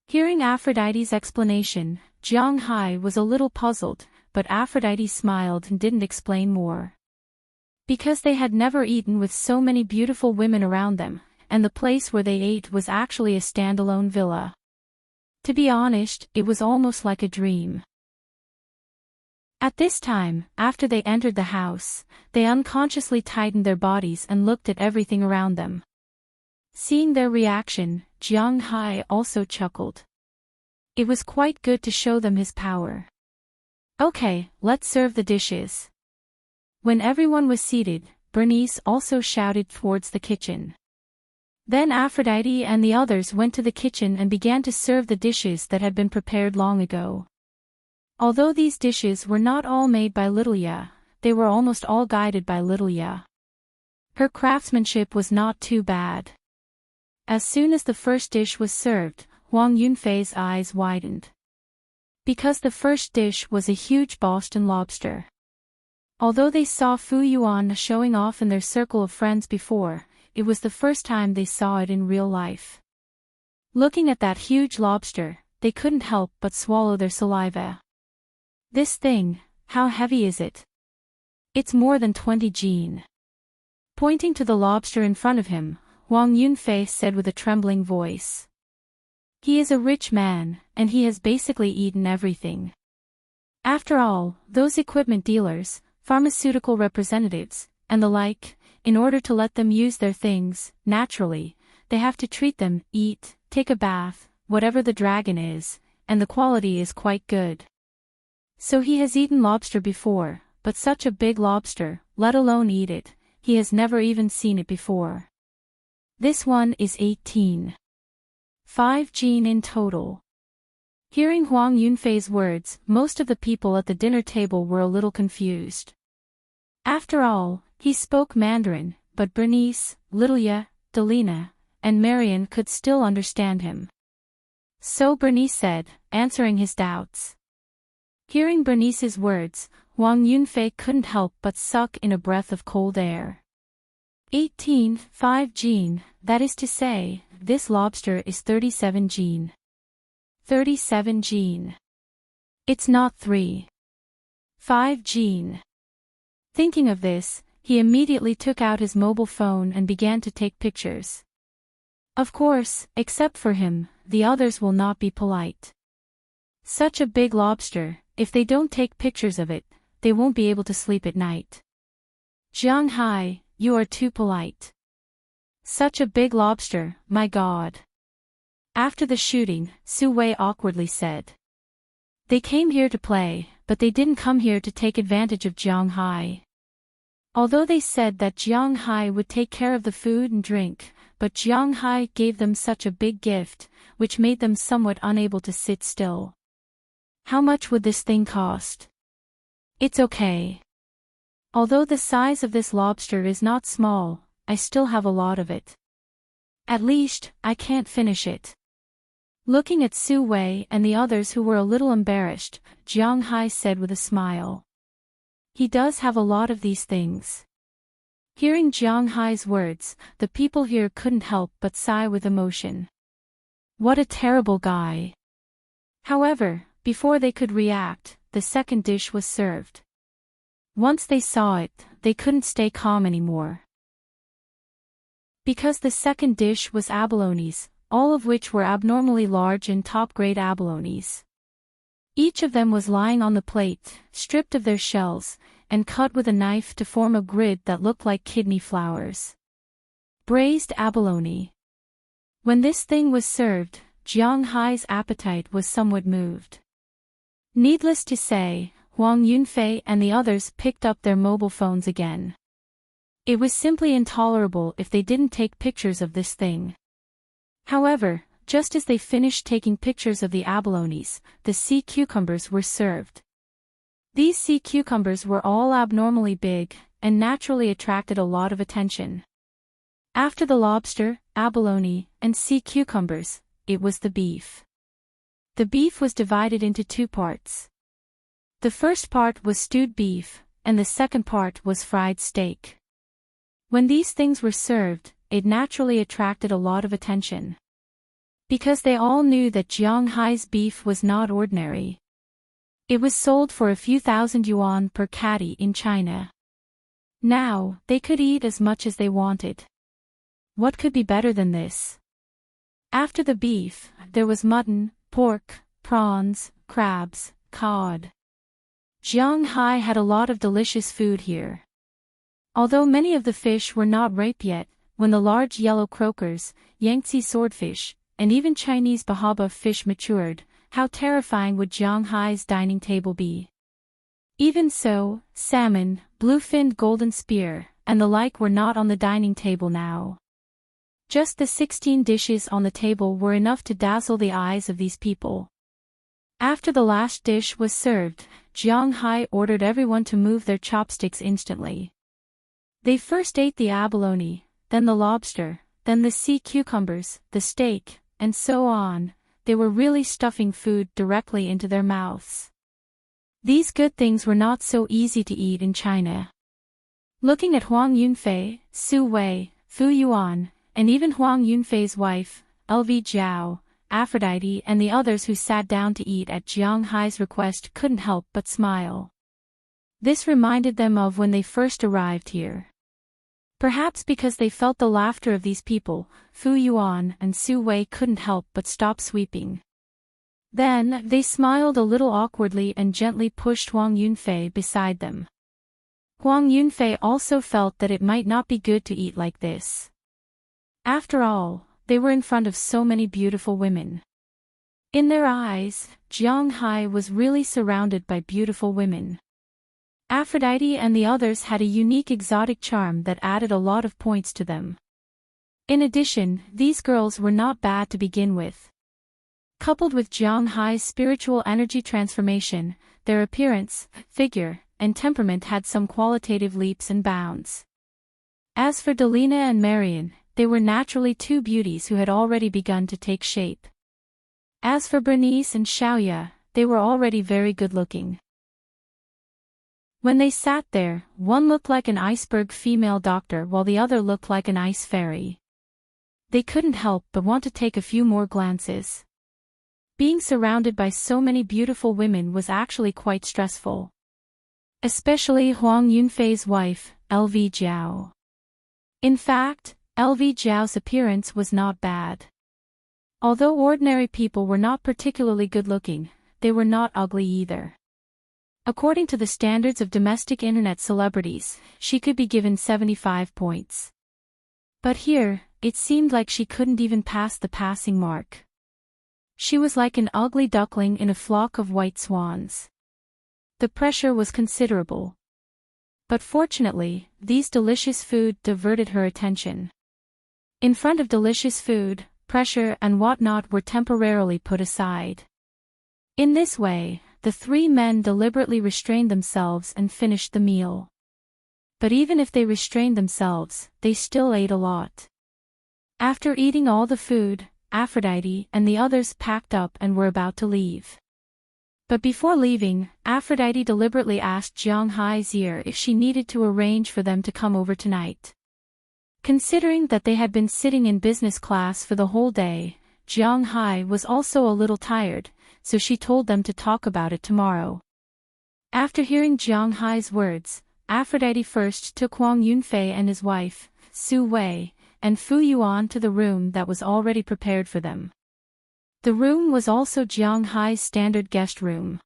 Hearing Aphrodite's explanation, Jiang Hai was a little puzzled, but Aphrodite smiled and didn't explain more. Because they had never eaten with so many beautiful women around them, and the place where they ate was actually a standalone villa. To be honest, it was almost like a dream. At this time, after they entered the house, they unconsciously tightened their bodies and looked at everything around them. Seeing their reaction, Jiang Hai also chuckled. It was quite good to show them his power. Okay, let's serve the dishes. When everyone was seated, Bernice also shouted towards the kitchen. Then Aphrodite and the others went to the kitchen and began to serve the dishes that had been prepared long ago. Although these dishes were not all made by Littleya, they were almost all guided by Littleya. Her craftsmanship was not too bad. As soon as the first dish was served, Huang Yunfei's eyes widened. Because the first dish was a huge Boston lobster. Although they saw Fu Yuan showing off in their circle of friends before, it was the first time they saw it in real life. Looking at that huge lobster, they couldn't help but swallow their saliva. This thing, how heavy is it? It's more than 20 jin. Pointing to the lobster in front of him, Huang Yunfei said with a trembling voice. He is a rich man, and he has basically eaten everything. After all, those equipment dealers, pharmaceutical representatives, and the like, in order to let them use their things, naturally, they have to treat them, eat, take a bath, whatever the dragon is, and the quality is quite good. So he has eaten lobster before, but such a big lobster, let alone eat it, he has never even seen it before. This one is 18. 5 jin in total. Hearing Huang Yunfei's words, most of the people at the dinner table were a little confused. After all, he spoke Mandarin, but Bernice, Littleya, Delina, and Marian could still understand him. So Bernice said, answering his doubts. Hearing Bernice's words, Huang Yunfei couldn't help but suck in a breath of cold air. 18, 5 jin, that is to say, this lobster is 37 jin. 37 jin. It's not 3. 5 jin. Thinking of this, he immediately took out his mobile phone and began to take pictures. Of course, except for him, the others will not be polite. Such a big lobster, if they don't take pictures of it, they won't be able to sleep at night. Jiang Hai, you are too polite. Such a big lobster, my God. After the shooting, Su Wei awkwardly said. They came here to play, but they didn't come here to take advantage of Jiang Hai. Although they said that Jiang Hai would take care of the food and drink, but Jiang Hai gave them such a big gift, which made them somewhat unable to sit still. How much would this thing cost? It's okay. Although the size of this lobster is not small, I still have a lot of it. At least, I can't finish it. Looking at Su Wei and the others who were a little embarrassed, Jiang Hai said with a smile. He does have a lot of these things. Hearing Jiang Hai's words, the people here couldn't help but sigh with emotion. What a terrible guy. However, before they could react, the second dish was served. Once they saw it, they couldn't stay calm anymore. Because the second dish was abalones, all of which were abnormally large and top-grade abalones. Each of them was lying on the plate, stripped of their shells, and cut with a knife to form a grid that looked like kidney flowers. Braised abalone. When this thing was served, Jiang Hai's appetite was somewhat moved. Needless to say, Huang Yunfei and the others picked up their mobile phones again. It was simply intolerable if they didn't take pictures of this thing. However, just as they finished taking pictures of the abalones, the sea cucumbers were served. These sea cucumbers were all abnormally big, and naturally attracted a lot of attention. After the lobster, abalone, and sea cucumbers, it was the beef. The beef was divided into two parts. The first part was stewed beef, and the second part was fried steak. When these things were served, it naturally attracted a lot of attention. Because they all knew that Jiang Hai's beef was not ordinary. It was sold for a few thousand yuan per catty in China. Now, they could eat as much as they wanted. What could be better than this? After the beef, there was mutton, pork, prawns, crabs, cod. Jiang Hai had a lot of delicious food here. Although many of the fish were not ripe yet, when the large yellow croakers, Yangtze swordfish, and even Chinese bahaba fish matured, how terrifying would Jiang Hai's dining table be? Even so, salmon, blue-finned golden spear, and the like were not on the dining table now. Just the 16 dishes on the table were enough to dazzle the eyes of these people. After the last dish was served, Jiang Hai ordered everyone to move their chopsticks instantly. They first ate the abalone, then the lobster, then the sea cucumbers, the steak, and so on. They were really stuffing food directly into their mouths. These good things were not so easy to eat in China. Looking at Huang Yunfei, Su Wei, Fu Yuan, and even Huang Yunfei's wife, LV Jiao, Aphrodite and the others who sat down to eat at Jiang Hai's request couldn't help but smile. This reminded them of when they first arrived here. Perhaps because they felt the laughter of these people, Fu Yuan and Su Wei couldn't help but stop sweeping. Then, they smiled a little awkwardly and gently pushed Huang Yunfei beside them. Huang Yunfei also felt that it might not be good to eat like this. After all, they were in front of so many beautiful women. In their eyes, Jiang Hai was really surrounded by beautiful women. Aphrodite and the others had a unique exotic charm that added a lot of points to them. In addition, these girls were not bad to begin with. Coupled with Jiang Hai's spiritual energy transformation, their appearance, figure, and temperament had some qualitative leaps and bounds. As for Delina and Marian, they were naturally two beauties who had already begun to take shape. As for Bernice and Xiaoya, they were already very good-looking. When they sat there, one looked like an iceberg female doctor while the other looked like an ice fairy. They couldn't help but want to take a few more glances. Being surrounded by so many beautiful women was actually quite stressful. Especially Huang Yunfei's wife, LV Jiao. In fact, LV Jiao's appearance was not bad. Although ordinary people were not particularly good-looking, they were not ugly either. According to the standards of domestic internet celebrities, she could be given 75 points. But here, it seemed like she couldn't even pass the passing mark. She was like an ugly duckling in a flock of white swans. The pressure was considerable. But fortunately, these delicious food diverted her attention. In front of delicious food, pressure and whatnot were temporarily put aside. In this way, the three men deliberately restrained themselves and finished the meal. But even if they restrained themselves, they still ate a lot. After eating all the food, Aphrodite and the others packed up and were about to leave. But before leaving, Aphrodite deliberately asked Jiang Hai's ear if she needed to arrange for them to come over tonight. Considering that they had been sitting in business class for the whole day, Jiang Hai was also a little tired, so she told them to talk about it tomorrow. After hearing Jiang Hai's words, Aphrodite first took Huang Yunfei and his wife, Su Wei, and Fu Yuan to the room that was already prepared for them. The room was also Jiang Hai's standard guest room.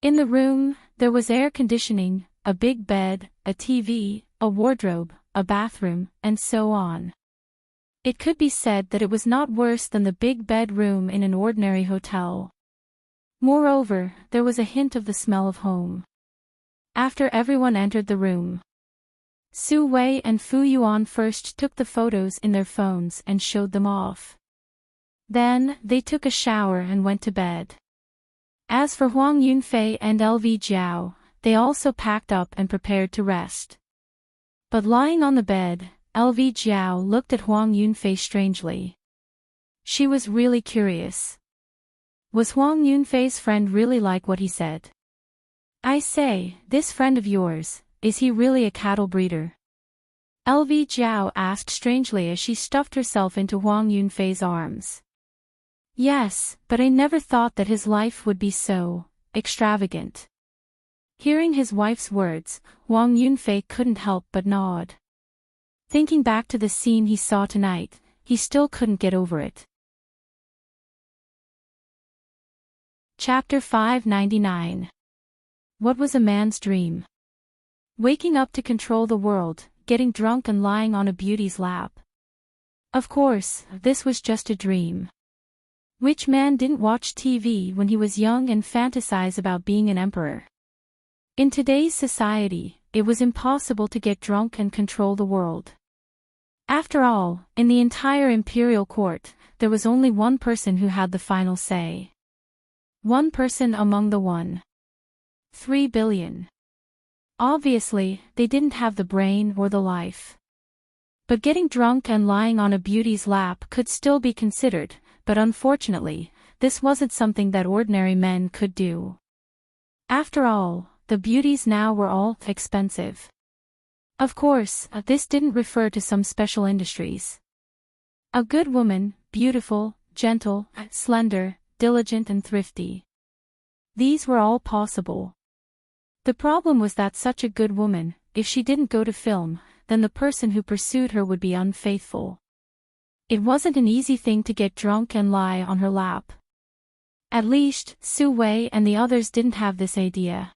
In the room, there was air conditioning, a big bed, a TV, a wardrobe, a bathroom, and so on. It could be said that it was not worse than the big bedroom in an ordinary hotel. Moreover, there was a hint of the smell of home. After everyone entered the room, Su Wei and Fu Yuan first took the photos in their phones and showed them off. Then, they took a shower and went to bed. As for Huang Yunfei and LV Jiao, they also packed up and prepared to rest. But lying on the bed, LV Jiao looked at Huang Yunfei strangely. She was really curious. Was Huang Yunfei's friend really like what he said? I say, this friend of yours, is he really a cattle breeder? LV Jiao asked strangely as she stuffed herself into Huang Yunfei's arms. Yes, but I never thought that his life would be so extravagant. Hearing his wife's words, Huang Yunfei couldn't help but nod. Thinking back to the scene he saw tonight, he still couldn't get over it. Chapter 599. What was a man's dream? Waking up to control the world, getting drunk and lying on a beauty's lap. Of course, this was just a dream. Which man didn't watch TV when he was young and fantasize about being an emperor? In today's society, it was impossible to get drunk and control the world. After all, in the entire imperial court, there was only one person who had the final say. One person among the 1.3 billion. Obviously, they didn't have the brain or the life. But getting drunk and lying on a beauty's lap could still be considered, but unfortunately, this wasn't something that ordinary men could do. After all, the beauties now were all expensive. Of course, this didn't refer to some special industries. A good woman, beautiful, gentle, slender, diligent and thrifty. These were all possible. The problem was that such a good woman, if she didn't go to film, then the person who pursued her would be unfaithful. It wasn't an easy thing to get drunk and lie on her lap. At least, Su Wei and the others didn't have this idea.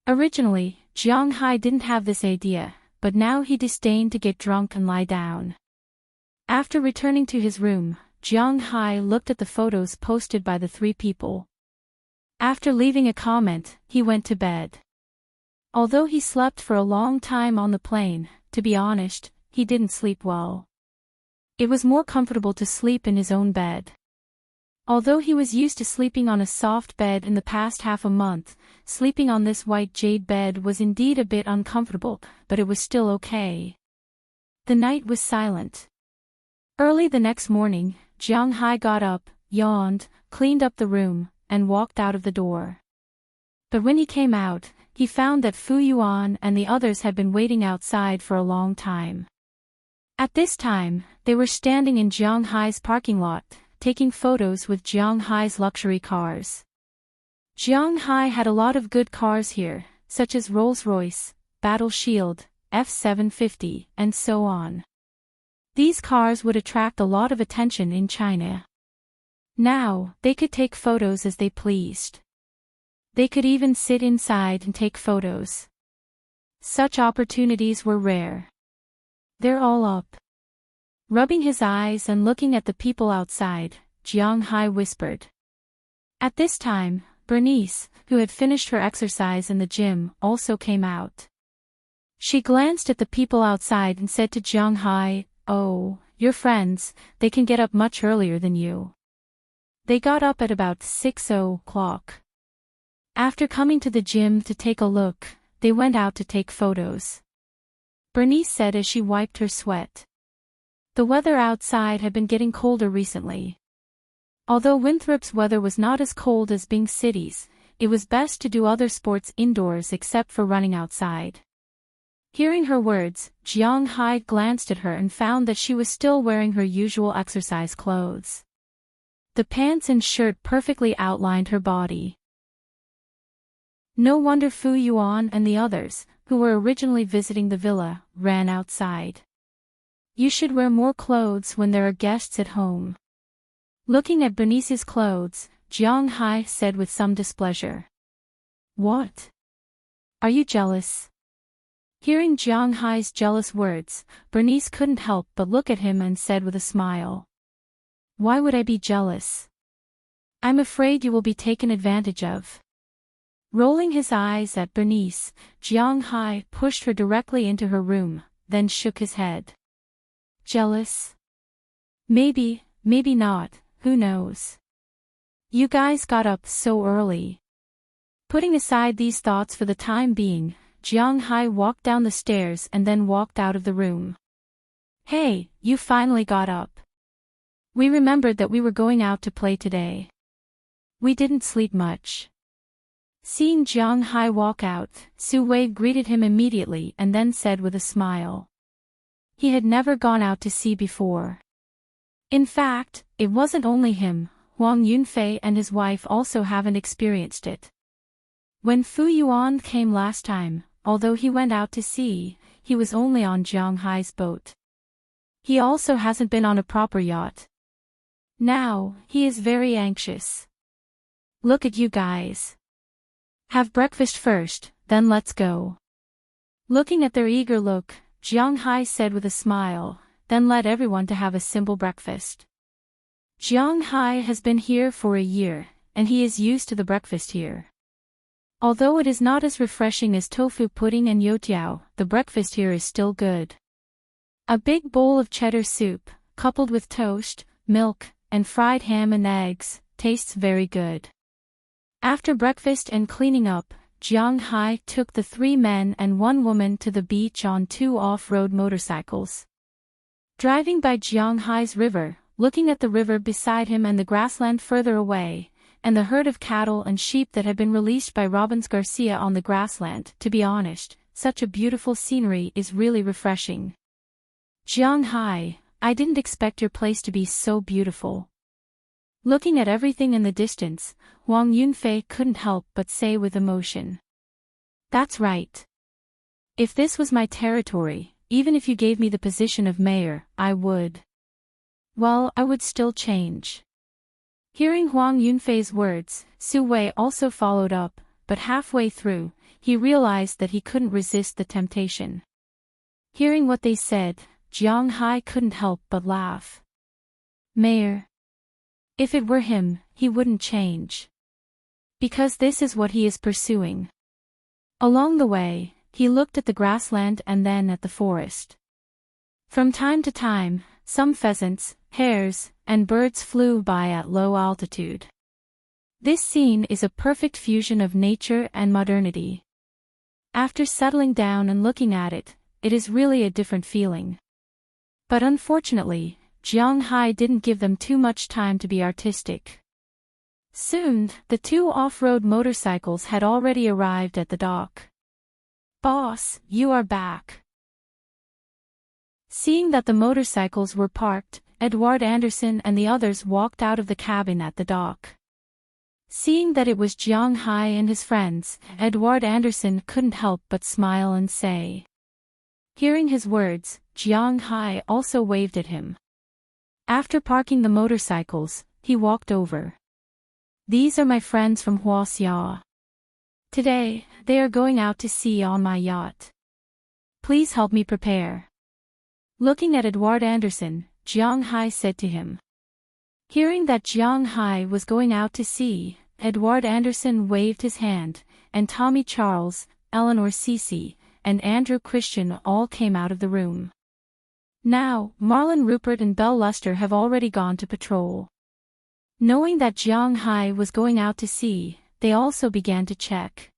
Originally, Jiang Hai didn't have this idea, but now he disdained to get drunk and lie down. After returning to his room, Jiang Hai looked at the photos posted by the three people. After leaving a comment, he went to bed. Although he slept for a long time on the plane, to be honest, he didn't sleep well. It was more comfortable to sleep in his own bed. Although he was used to sleeping on a soft bed in the past half a month, sleeping on this white jade bed was indeed a bit uncomfortable, but it was still okay. The night was silent. Early the next morning, Jiang Hai got up, yawned, cleaned up the room, and walked out of the door. But when he came out, he found that Fu Yuan and the others had been waiting outside for a long time. At this time, they were standing in Jiang Hai's parking lot, taking photos with Jiang Hai's luxury cars. Jiang Hai had a lot of good cars here, such as Rolls-Royce, Battle Shield, F750, and so on. These cars would attract a lot of attention in China. Now, they could take photos as they pleased. They could even sit inside and take photos. Such opportunities were rare. They're all up. Rubbing his eyes and looking at the people outside, Jiang Hai whispered. At this time, Bernice, who had finished her exercise in the gym, also came out. She glanced at the people outside and said to Jiang Hai, "Oh, your friends, they can get up much earlier than you." They got up at about 6 o'clock. After coming to the gym to take a look, they went out to take photos. Bernice said as she wiped her sweat. The weather outside had been getting colder recently. Although Winthrop's weather was not as cold as Bing City's, it was best to do other sports indoors except for running outside. Hearing her words, Jiang Hai glanced at her and found that she was still wearing her usual exercise clothes. The pants and shirt perfectly outlined her body. No wonder Fu Yuan and the others, who were originally visiting the villa, ran outside. You should wear more clothes when there are guests at home. Looking at Bernice's clothes, Jiang Hai said with some displeasure. What? Are you jealous? Hearing Jiang Hai's jealous words, Bernice couldn't help but look at him and said with a smile. Why would I be jealous? I'm afraid you will be taken advantage of. Rolling his eyes at Bernice, Jiang Hai pushed her directly into her room, then shook his head. Jealous? Maybe, maybe not, who knows? You guys got up so early. Putting aside these thoughts for the time being, Jiang Hai walked down the stairs and then walked out of the room. Hey, you finally got up. We remembered that we were going out to play today. We didn't sleep much. Seeing Jiang Hai walk out, Su Wei greeted him immediately and then said with a smile. He had never gone out to sea before. In fact, it wasn't only him, Huang Yunfei and his wife also haven't experienced it. When Fu Yuan came last time, although he went out to sea, he was only on Jiang Hai's boat. He also hasn't been on a proper yacht. Now, he is very anxious. Look at you guys. Have breakfast first, then let's go. Looking at their eager look, Jiang Hai said with a smile, then led everyone to have a simple breakfast. Jiang Hai has been here for a year, and he is used to the breakfast here. Although it is not as refreshing as tofu pudding and youtiao, the breakfast here is still good. A big bowl of cheddar soup, coupled with toast, milk, and fried ham and eggs, tastes very good. After breakfast and cleaning up, Jiang Hai took the 3 men and 1 woman to the beach on 2 off-road motorcycles. Driving by Jiang Hai's river, looking at the river beside him and the grassland further away, and the herd of cattle and sheep that had been released by Robbins Garcia on the grassland, to be honest, such a beautiful scenery is really refreshing. Jiang Hai, I didn't expect your place to be so beautiful. Looking at everything in the distance, Huang Yunfei couldn't help but say with emotion. That's right. If this was my territory, even if you gave me the position of mayor, I would. Well, I would still change. Hearing Huang Yunfei's words, Su Wei also followed up, but halfway through, he realized that he couldn't resist the temptation. Hearing what they said, Jiang Hai couldn't help but laugh. Mayor. If it were him, he wouldn't change. Because this is what he is pursuing. Along the way, he looked at the grassland and then at the forest. From time to time, some pheasants, hares, and birds flew by at low altitude. This scene is a perfect fusion of nature and modernity. After settling down and looking at it, it is really a different feeling. But unfortunately, Jiang Hai didn't give them too much time to be artistic. Soon, the 2 off-road motorcycles had already arrived at the dock. Boss, you are back. Seeing that the motorcycles were parked, Edward Anderson and the others walked out of the cabin at the dock. Seeing that it was Jiang Hai and his friends, Edward Anderson couldn't help but smile and say, Hearing his words, Jiang Hai also waved at him. After parking the motorcycles, he walked over. These are my friends from Huaxia. Today, they are going out to sea on my yacht. Please help me prepare. Looking at Edward Anderson, Jiang Hai said to him. Hearing that Jiang Hai was going out to sea, Edward Anderson waved his hand, and Tommy Charles, Eleanor Cece, and Andrew Christian all came out of the room. Now, Marlon Rupert and Belle Luster have already gone to patrol. Knowing that Jiang Hai was going out to sea, they also began to check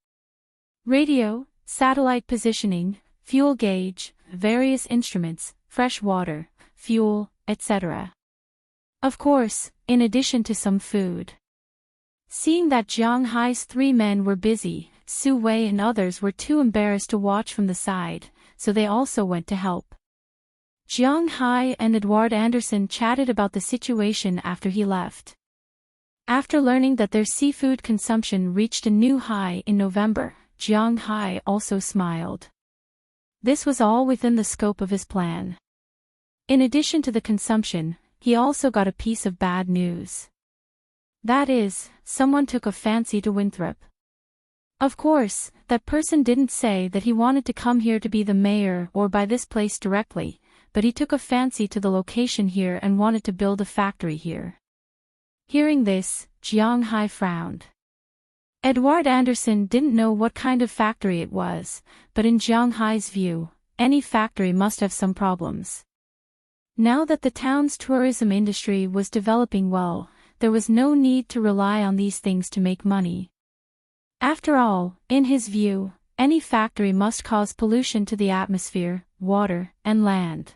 radio, satellite positioning, fuel gauge, various instruments, fresh water, fuel, etc. Of course, in addition to some food. Seeing that Jiang Hai's 3 men were busy, Su Wei and others were too embarrassed to watch from the side, so they also went to help. Jiang Hai and Edward Anderson chatted about the situation after he left. After learning that their seafood consumption reached a new high in November, Jiang Hai also smiled. This was all within the scope of his plan. In addition to the consumption, he also got a piece of bad news. That is, someone took a fancy to Winthrop. Of course, that person didn't say that he wanted to come here to be the mayor or buy this place directly, but he took a fancy to the location here and wanted to build a factory here. Hearing this, Jiang Hai frowned. Edward Anderson didn't know what kind of factory it was, but in Jiang Hai's view, any factory must have some problems. Now that the town's tourism industry was developing well, there was no need to rely on these things to make money. After all, in his view, any factory must cause pollution to the atmosphere, water, and land.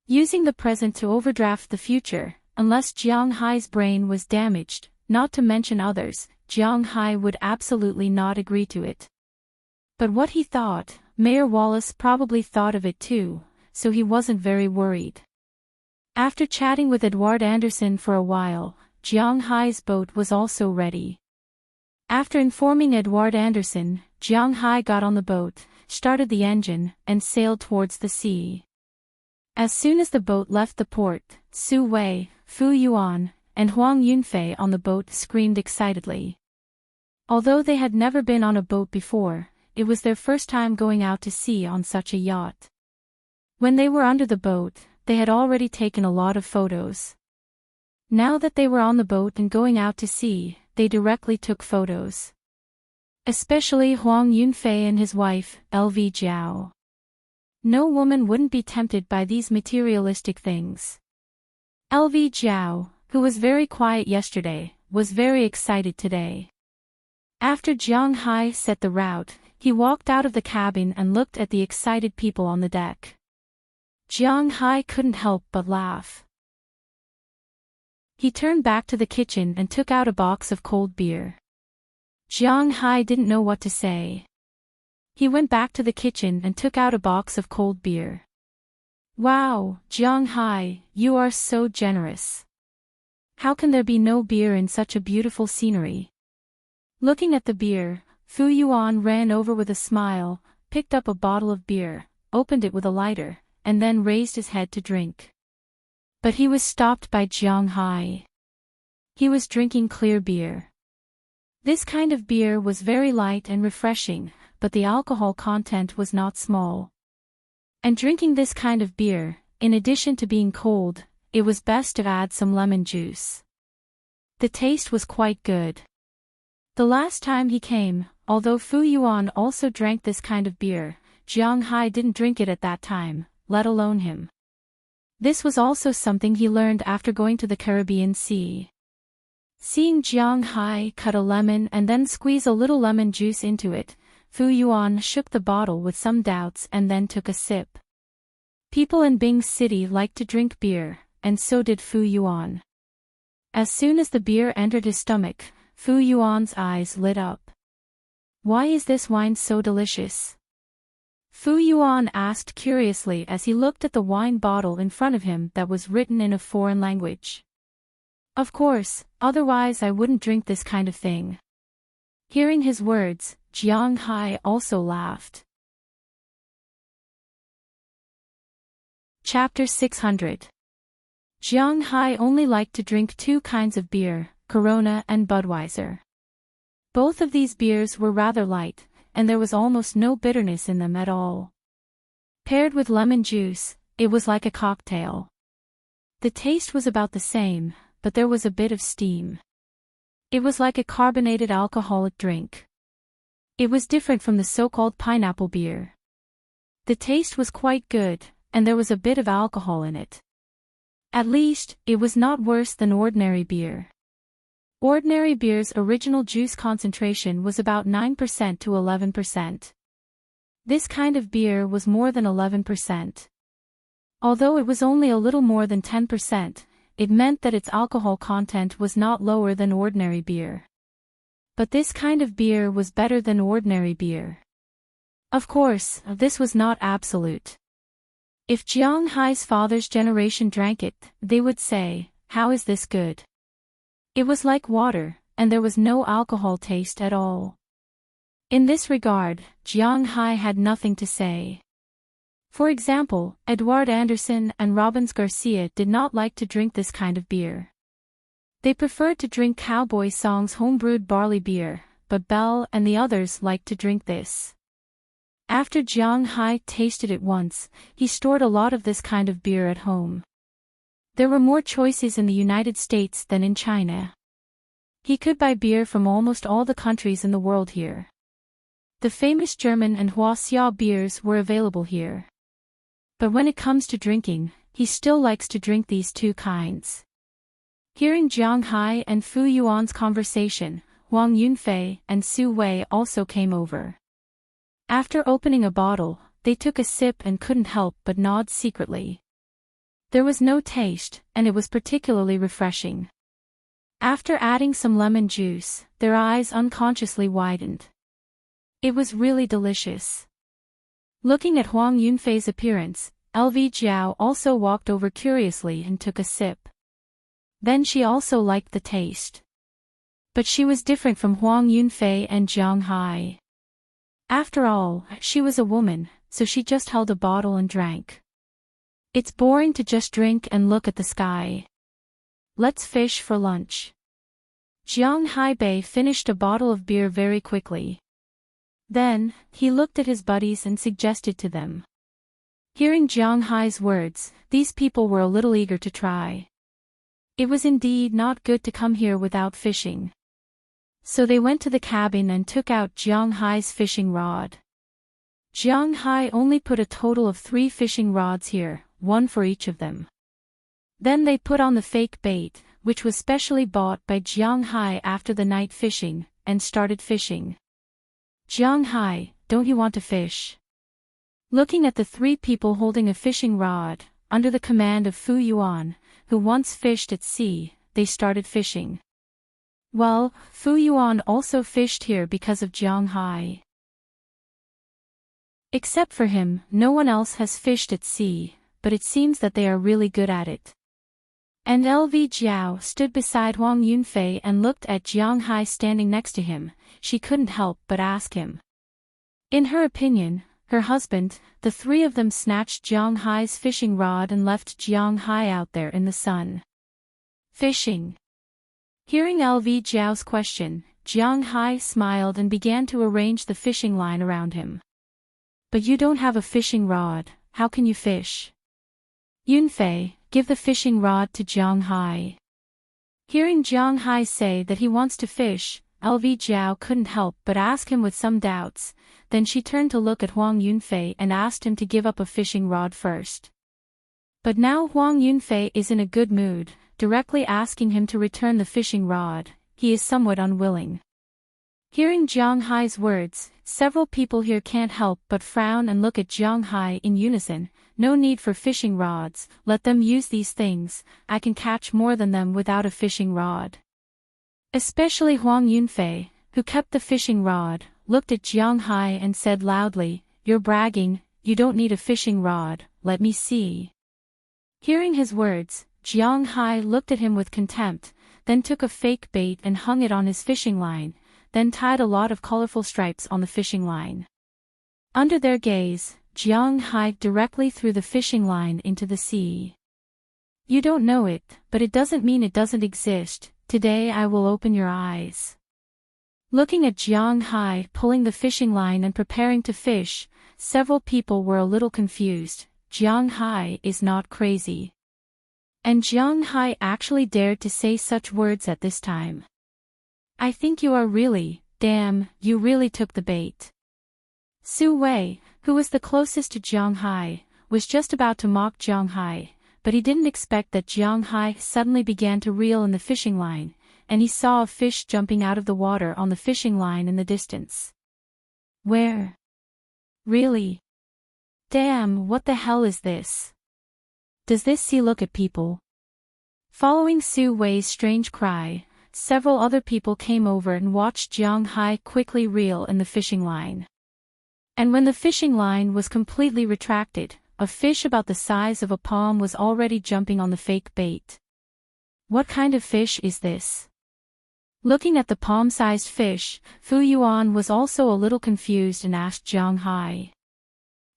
Using the present to overdraft the future, unless Jiang Hai's brain was damaged, not to mention others, Jiang Hai would absolutely not agree to it. But what he thought, Mayor Wallace probably thought of it too, so he wasn't very worried. After chatting with Edward Anderson for a while, Jiang Hai's boat was also ready. After informing Edward Anderson, Jiang Hai got on the boat, started the engine, and sailed towards the sea. As soon as the boat left the port, Su Wei, Fu Yuan, and Huang Yunfei on the boat screamed excitedly. Although they had never been on a boat before, it was their first time going out to sea on such a yacht. When they were under the boat, they had already taken a lot of photos. Now that they were on the boat and going out to sea, they directly took photos. Especially Huang Yunfei and his wife, LV Jiao. No woman wouldn't be tempted by these materialistic things. LV Jiao, who was very quiet yesterday, was very excited today. After Jiang Hai set the route, he walked out of the cabin and looked at the excited people on the deck. Jiang Hai couldn't help but laugh. He turned back to the kitchen and took out a box of cold beer. Jiang Hai didn't know what to say. He went back to the kitchen and took out a box of cold beer. Wow, Jiang Hai, you are so generous. How can there be no beer in such a beautiful scenery? Looking at the beer, Fu Yuan ran over with a smile, picked up a bottle of beer, opened it with a lighter, and then raised his head to drink. But he was stopped by Jiang Hai. He was drinking clear beer. This kind of beer was very light and refreshing, but the alcohol content was not small. And drinking this kind of beer, in addition to being cold, it was best to add some lemon juice. The taste was quite good. The last time he came, although Fu Yuan also drank this kind of beer, Jiang Hai didn't drink it at that time, let alone him. This was also something he learned after going to the Caribbean Sea. Seeing Jiang Hai cut a lemon and then squeeze a little lemon juice into it, Fu Yuan shook the bottle with some doubts and then took a sip. People in Bing City liked to drink beer, and so did Fu Yuan. As soon as the beer entered his stomach, Fu Yuan's eyes lit up. Why is this wine so delicious? Fu Yuan asked curiously as he looked at the wine bottle in front of him that was written in a foreign language. Of course, otherwise I wouldn't drink this kind of thing. Hearing his words, Jiang Hai also laughed. Chapter 600. Jiang Hai only liked to drink two kinds of beer, Corona and Budweiser. Both of these beers were rather light, and there was almost no bitterness in them at all. Paired with lemon juice, it was like a cocktail. The taste was about the same, but there was a bit of steam. It was like a carbonated alcoholic drink. It was different from the so-called pineapple beer. The taste was quite good, and there was a bit of alcohol in it. At least, it was not worse than ordinary beer. Ordinary beer's original juice concentration was about 9% to 11%. This kind of beer was more than 11%. Although it was only a little more than 10%, it meant that its alcohol content was not lower than ordinary beer. But this kind of beer was better than ordinary beer. Of course, this was not absolute. If Jiang Hai's father's generation drank it, they would say, "How is this good?" It was like water, and there was no alcohol taste at all. In this regard, Jiang Hai had nothing to say. For example, Edward Anderson and Robbins Garcia did not like to drink this kind of beer. They preferred to drink Cowboy Song's homebrewed barley beer, but Bell and the others liked to drink this. After Jiang Hai tasted it once, he stored a lot of this kind of beer at home. There were more choices in the United States than in China. He could buy beer from almost all the countries in the world here. The famous German and Huaxia beers were available here. But when it comes to drinking, he still likes to drink these two kinds. Hearing Jiang Hai and Fu Yuan's conversation, Huang Yunfei and Su Wei also came over. After opening a bottle, they took a sip and couldn't help but nod secretly. There was no taste, and it was particularly refreshing. After adding some lemon juice, their eyes unconsciously widened. It was really delicious. Looking at Huang Yunfei's appearance, LV Jiao also walked over curiously and took a sip. Then she also liked the taste. But she was different from Huang Yunfei and Jiang Hai. After all, she was a woman, so she just held a bottle and drank. It's boring to just drink and look at the sky. Let's fish for lunch. Jiang Haibei finished a bottle of beer very quickly. Then, he looked at his buddies and suggested to them. Hearing Jiang Hai's words, these people were a little eager to try. It was indeed not good to come here without fishing. So they went to the cabin and took out Jiang Hai's fishing rod. Jiang Hai only put a total of 3 fishing rods here, one for each of them. Then they put on the fake bait, which was specially bought by Jiang Hai after the night fishing, and started fishing. Jiang Hai, don't you want to fish? Looking at the 3 people holding a fishing rod, under the command of Fu Yuan, who once fished at sea, they started fishing. Well, Fu Yuan also fished here because of Jiang Hai. Except for him, no one else has fished at sea, but it seems that they are really good at it. And LV Jiao stood beside Huang Yunfei and looked at Jiang Hai standing next to him. She couldn't help but ask him. In her opinion, her husband, the 3 of them snatched Jiang Hai's fishing rod and left Jiang Hai out there in the sun. Fishing. Hearing LV Jiao's question, Jiang Hai smiled and began to arrange the fishing line around him. But you don't have a fishing rod, how can you fish? Yunfei, give the fishing rod to Jiang Hai. Hearing Jiang Hai say that he wants to fish, LV Jiao couldn't help but ask him with some doubts. Then she turned to look at Huang Yunfei and asked him to give up a fishing rod first. But now Huang Yunfei is in a good mood, directly asking him to return the fishing rod. He is somewhat unwilling. Hearing Jiang Hai's words, several people here can't help but frown and look at Jiang Hai in unison. No need for fishing rods, let them use these things, I can catch more than them without a fishing rod. Especially Huang Yunfei, who kept the fishing rod, looked at Jiang Hai and said loudly, "You're bragging, you don't need a fishing rod, let me see." Hearing his words, Jiang Hai looked at him with contempt, then took a fake bait and hung it on his fishing line, then tied a lot of colorful stripes on the fishing line. Under their gaze, Jiang Hai directly threw the fishing line into the sea. You don't know it, but it doesn't mean it doesn't exist. Today I will open your eyes. Looking at Jiang Hai pulling the fishing line and preparing to fish, several people were a little confused. Jiang Hai is not crazy. And Jiang Hai actually dared to say such words at this time. I think you are really, damn, you really took the bait. Su Wei, who was the closest to Jiang Hai, was just about to mock Jiang Hai, but he didn't expect that Jiang Hai suddenly began to reel in the fishing line, and he saw a fish jumping out of the water on the fishing line in the distance. Where? Really? Damn, what the hell is this? Does this sea look at people? Following Su Wei's strange cry, several other people came over and watched Jiang Hai quickly reel in the fishing line. And when the fishing line was completely retracted, a fish about the size of a palm was already jumping on the fake bait. What kind of fish is this? Looking at the palm-sized fish, Fu Yuan was also a little confused and asked Jiang Hai.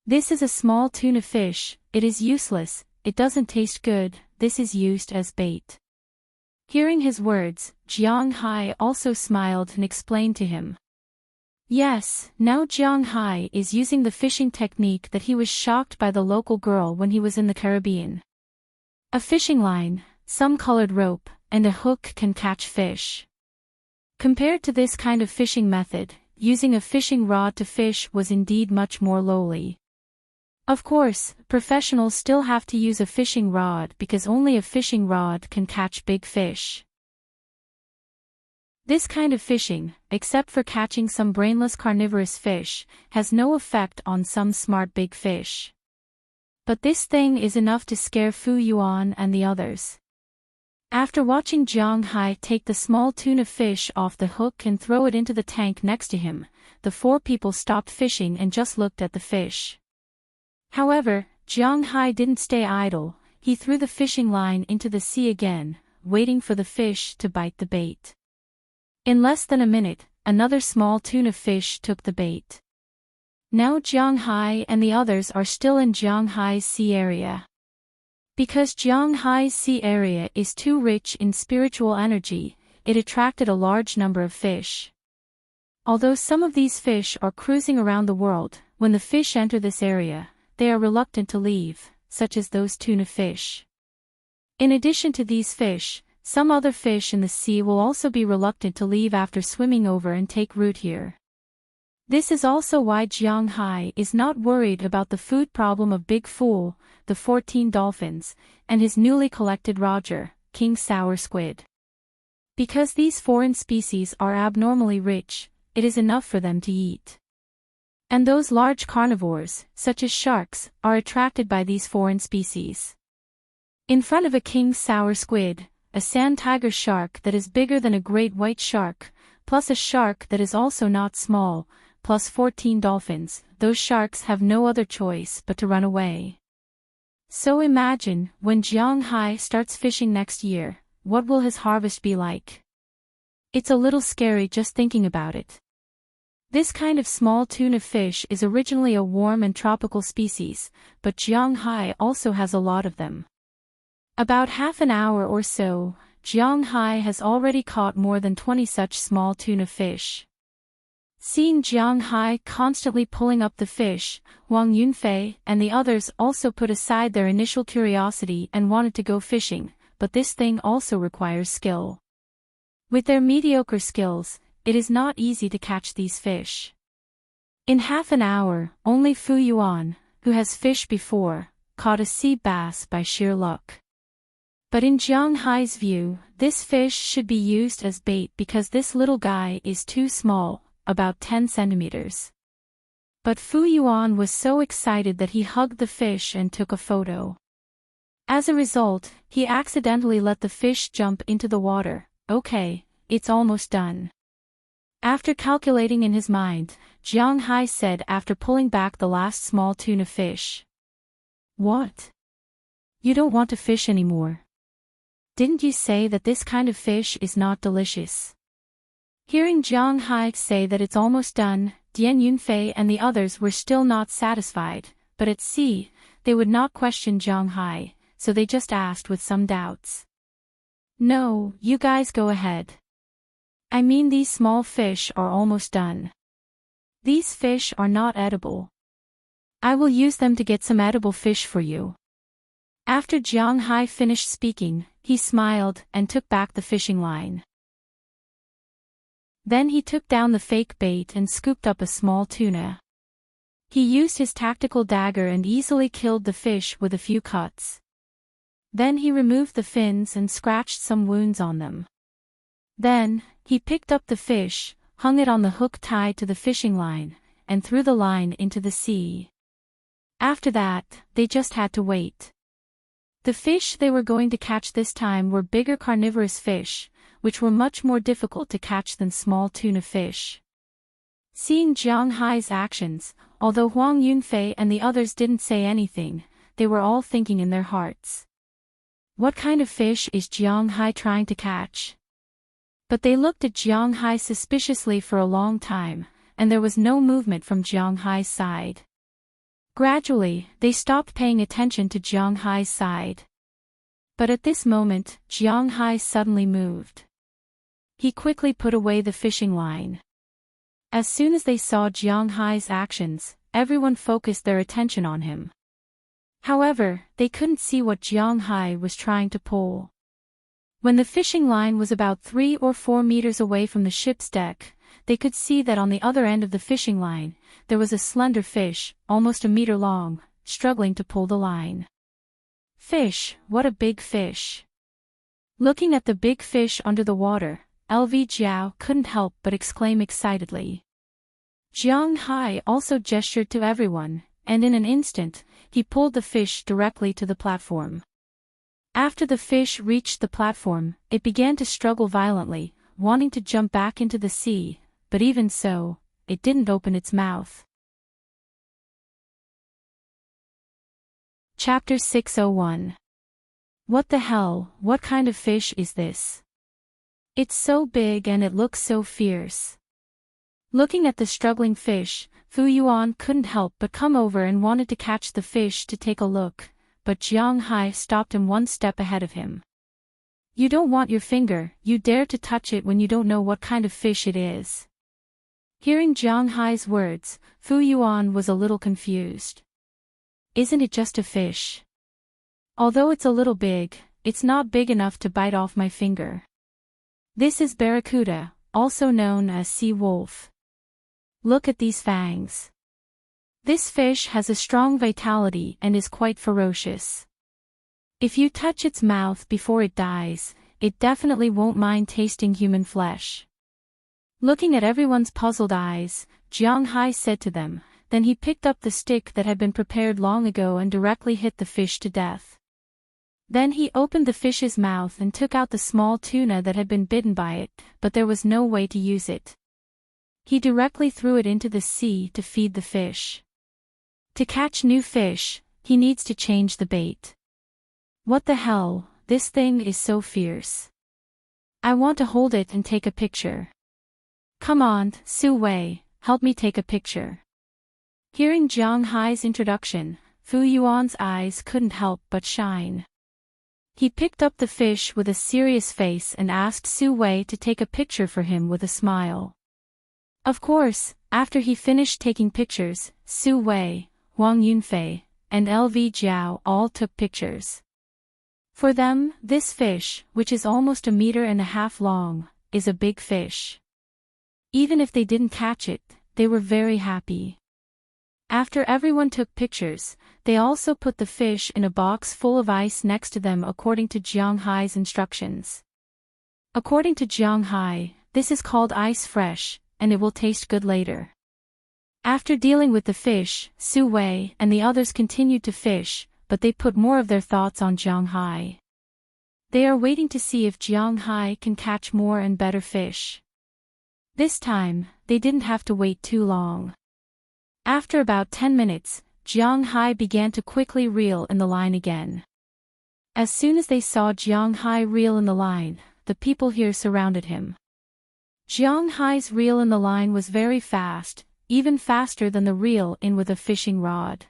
This is a small tuna fish, it is useless, it doesn't taste good, this is used as bait. Hearing his words, Jiang Hai also smiled and explained to him. Yes, now Jiang Hai is using the fishing technique that he was shocked by the local girl when he was in the Caribbean. A fishing line, some colored rope, and a hook can catch fish. Compared to this kind of fishing method, using a fishing rod to fish was indeed much more lowly. Of course, professionals still have to use a fishing rod because only a fishing rod can catch big fish. This kind of fishing, except for catching some brainless carnivorous fish, has no effect on some smart big fish. But this thing is enough to scare Fu Yuan and the others. After watching Jiang Hai take the small tuna fish off the hook and throw it into the tank next to him, the four people stopped fishing and just looked at the fish. However, Jiang Hai didn't stay idle, he threw the fishing line into the sea again, waiting for the fish to bite the bait. In less than a minute, another small tuna fish took the bait. Now Jiang Hai and the others are still in Jiang Hai's sea area. Because Jiang Hai's sea area is too rich in spiritual energy, it attracted a large number of fish. Although some of these fish are cruising around the world, when the fish enter this area, they are reluctant to leave, such as those tuna fish. In addition to these fish, some other fish in the sea will also be reluctant to leave after swimming over and take root here. This is also why Jiang Hai is not worried about the food problem of Big Fool, the 14 dolphins, and his newly collected Roger, king sour squid. Because these foreign species are abnormally rich, it is enough for them to eat. And those large carnivores, such as sharks, are attracted by these foreign species. In front of a king sour squid, a sand tiger shark that is bigger than a great white shark, plus a shark that is also not small, plus 14 dolphins, those sharks have no other choice but to run away. So imagine, when Jiang Hai starts fishing next year, what will his harvest be like? It's a little scary just thinking about it. This kind of small tuna fish is originally a warm and tropical species, but Jiang Hai also has a lot of them. About half an hour or so, Jiang Hai has already caught more than 20 such small tuna fish. Seeing Jiang Hai constantly pulling up the fish, Wang Yunfei and the others also put aside their initial curiosity and wanted to go fishing, but this thing also requires skill. With their mediocre skills, it is not easy to catch these fish. In half an hour, only Fu Yuan, who has fished before, caught a sea bass by sheer luck. But in Jiang Hai's view, this fish should be used as bait because this little guy is too small, about 10 centimeters. But Fu Yuan was so excited that he hugged the fish and took a photo. As a result, he accidentally let the fish jump into the water. Okay, it's almost done. After calculating in his mind, Jiang Hai said after pulling back the last small tuna fish. What? You don't want to fish anymore? Didn't you say that this kind of fish is not delicious? Hearing Jiang Hai say that it's almost done, Dian Yunfei and the others were still not satisfied, but at sea, they would not question Jiang Hai, so they just asked with some doubts. No, you guys go ahead. I mean, these small fish are almost done. These fish are not edible. I will use them to get some edible fish for you. After Jiang Hai finished speaking, he smiled and took back the fishing line. Then he took down the fake bait and scooped up a small tuna. He used his tactical dagger and easily killed the fish with a few cuts. Then he removed the fins and scratched some wounds on them. Then, he picked up the fish, hung it on the hook tied to the fishing line, and threw the line into the sea. After that, they just had to wait. The fish they were going to catch this time were bigger carnivorous fish, which were much more difficult to catch than small tuna fish. Seeing Jiang Hai's actions, although Huang Yunfei and the others didn't say anything, they were all thinking in their hearts. What kind of fish is Jiang Hai trying to catch? But they looked at Jiang Hai suspiciously for a long time, and there was no movement from Jiang Hai's side. Gradually, they stopped paying attention to Jiang Hai's side. But at this moment, Jiang Hai suddenly moved. He quickly put away the fishing line. As soon as they saw Jiang Hai's actions, everyone focused their attention on him. However, they couldn't see what Jiang Hai was trying to pull. When the fishing line was about 3 or 4 meters away from the ship's deck, they could see that on the other end of the fishing line, there was a slender fish, almost a meter long, struggling to pull the line. Fish, what a big fish! Looking at the big fish under the water, LV Jiao couldn't help but exclaim excitedly. Jiang Hai also gestured to everyone, and in an instant, he pulled the fish directly to the platform. After the fish reached the platform, it began to struggle violently, wanting to jump back into the sea, but even so, it didn't open its mouth. Chapter 601. What the hell, what kind of fish is this? It's so big and it looks so fierce. Looking at the struggling fish, Fu Yuan couldn't help but come over and wanted to catch the fish to take a look, but Jiang Hai stopped him one step ahead of him. You don't want your finger, you dare to touch it when you don't know what kind of fish it is. Hearing Jiang Hai's words, Fu Yuan was a little confused. Isn't it just a fish? Although it's a little big, it's not big enough to bite off my finger. This is barracuda, also known as sea wolf. Look at these fangs. This fish has a strong vitality and is quite ferocious. If you touch its mouth before it dies, it definitely won't mind tasting human flesh. Looking at everyone's puzzled eyes, Jiang Hai said to them, then he picked up the stick that had been prepared long ago and directly hit the fish to death. Then he opened the fish's mouth and took out the small tuna that had been bitten by it, but there was no way to use it. He directly threw it into the sea to feed the fish. To catch new fish, he needs to change the bait. What the hell, this thing is so fierce. I want to hold it and take a picture. Come on, Su Wei, help me take a picture. Hearing Jiang Hai's introduction, Fu Yuan's eyes couldn't help but shine. He picked up the fish with a serious face and asked Su Wei to take a picture for him with a smile. Of course, after he finished taking pictures, Su Wei, Huang Yunfei, and LV Jiao all took pictures. For them, this fish, which is almost 1.5 meters long, is a big fish. Even if they didn't catch it, they were very happy. After everyone took pictures, they also put the fish in a box full of ice next to them according to Jiang Hai's instructions. According to Jiang Hai, this is called ice fresh, and it will taste good later. After dealing with the fish, Su Wei and the others continued to fish, but they put more of their thoughts on Jiang Hai. They are waiting to see if Jiang Hai can catch more and better fish. This time, they didn't have to wait too long. After about 10 minutes, Jiang Hai began to quickly reel in the line again. As soon as they saw Jiang Hai reel in the line, the people here surrounded him. Jiang Hai's reel in the line was very fast, even faster than the reel in with a fishing rod.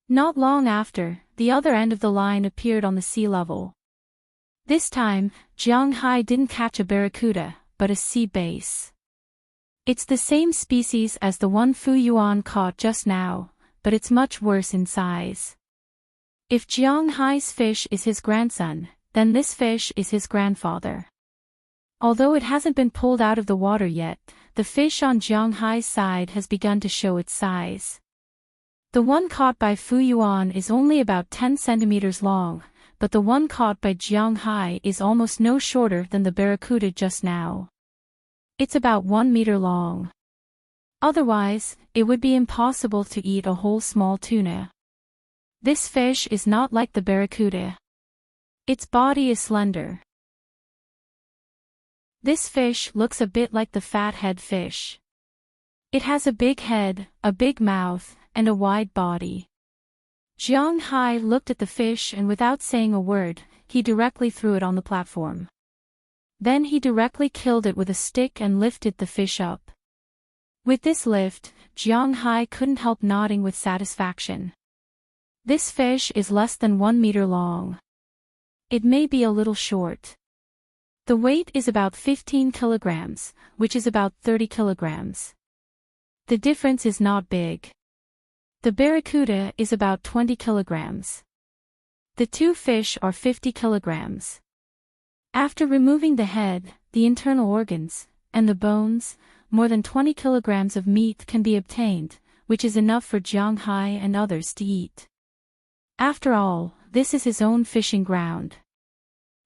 Not long after, the other end of the line appeared on the sea level. This time, Jiang Hai didn't catch a barracuda, but a sea bass. It's the same species as the one Fu Yuan caught just now, but it's much worse in size. If Jiang Hai's fish is his grandson, then this fish is his grandfather. Although it hasn't been pulled out of the water yet, the fish on Jiang Hai's side has begun to show its size. The one caught by Fu Yuan is only about 10 centimeters long, but the one caught by Jiang Hai is almost no shorter than the barracuda just now. It's about 1 meter long. Otherwise, it would be impossible to eat a whole small tuna. This fish is not like the barracuda. Its body is slender. This fish looks a bit like the fathead fish. It has a big head, a big mouth, and a wide body. Jiang Hai looked at the fish and without saying a word, he directly threw it on the platform. Then he directly killed it with a stick and lifted the fish up. With this lift, Jiang Hai couldn't help nodding with satisfaction. This fish is less than 1 meter long. It may be a little short. The weight is about 15 kilograms, which is about 30 kilograms. The difference is not big. The barracuda is about 20 kilograms. The two fish are 50 kilograms. After removing the head, the internal organs, and the bones, more than 20 kilograms of meat can be obtained, which is enough for Jiang Hai and others to eat. After all, this is his own fishing ground.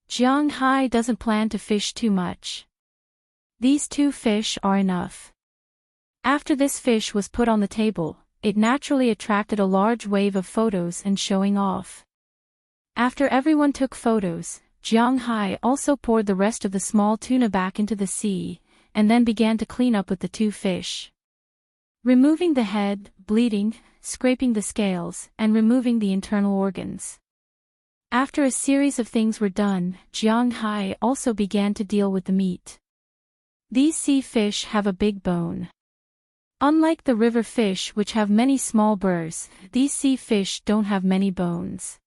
Jiang Hai doesn't plan to fish too much. These two fish are enough. After this fish was put on the table, it naturally attracted a large wave of photos and showing off. After everyone took photos, Jiang Hai also poured the rest of the small tuna back into the sea, and then began to clean up with the two fish. Removing the head, bleeding, scraping the scales, and removing the internal organs. After a series of things were done, Jiang Hai also began to deal with the meat. These sea fish have a big bone. Unlike the river fish which have many small burrs, these sea fish don't have many bones.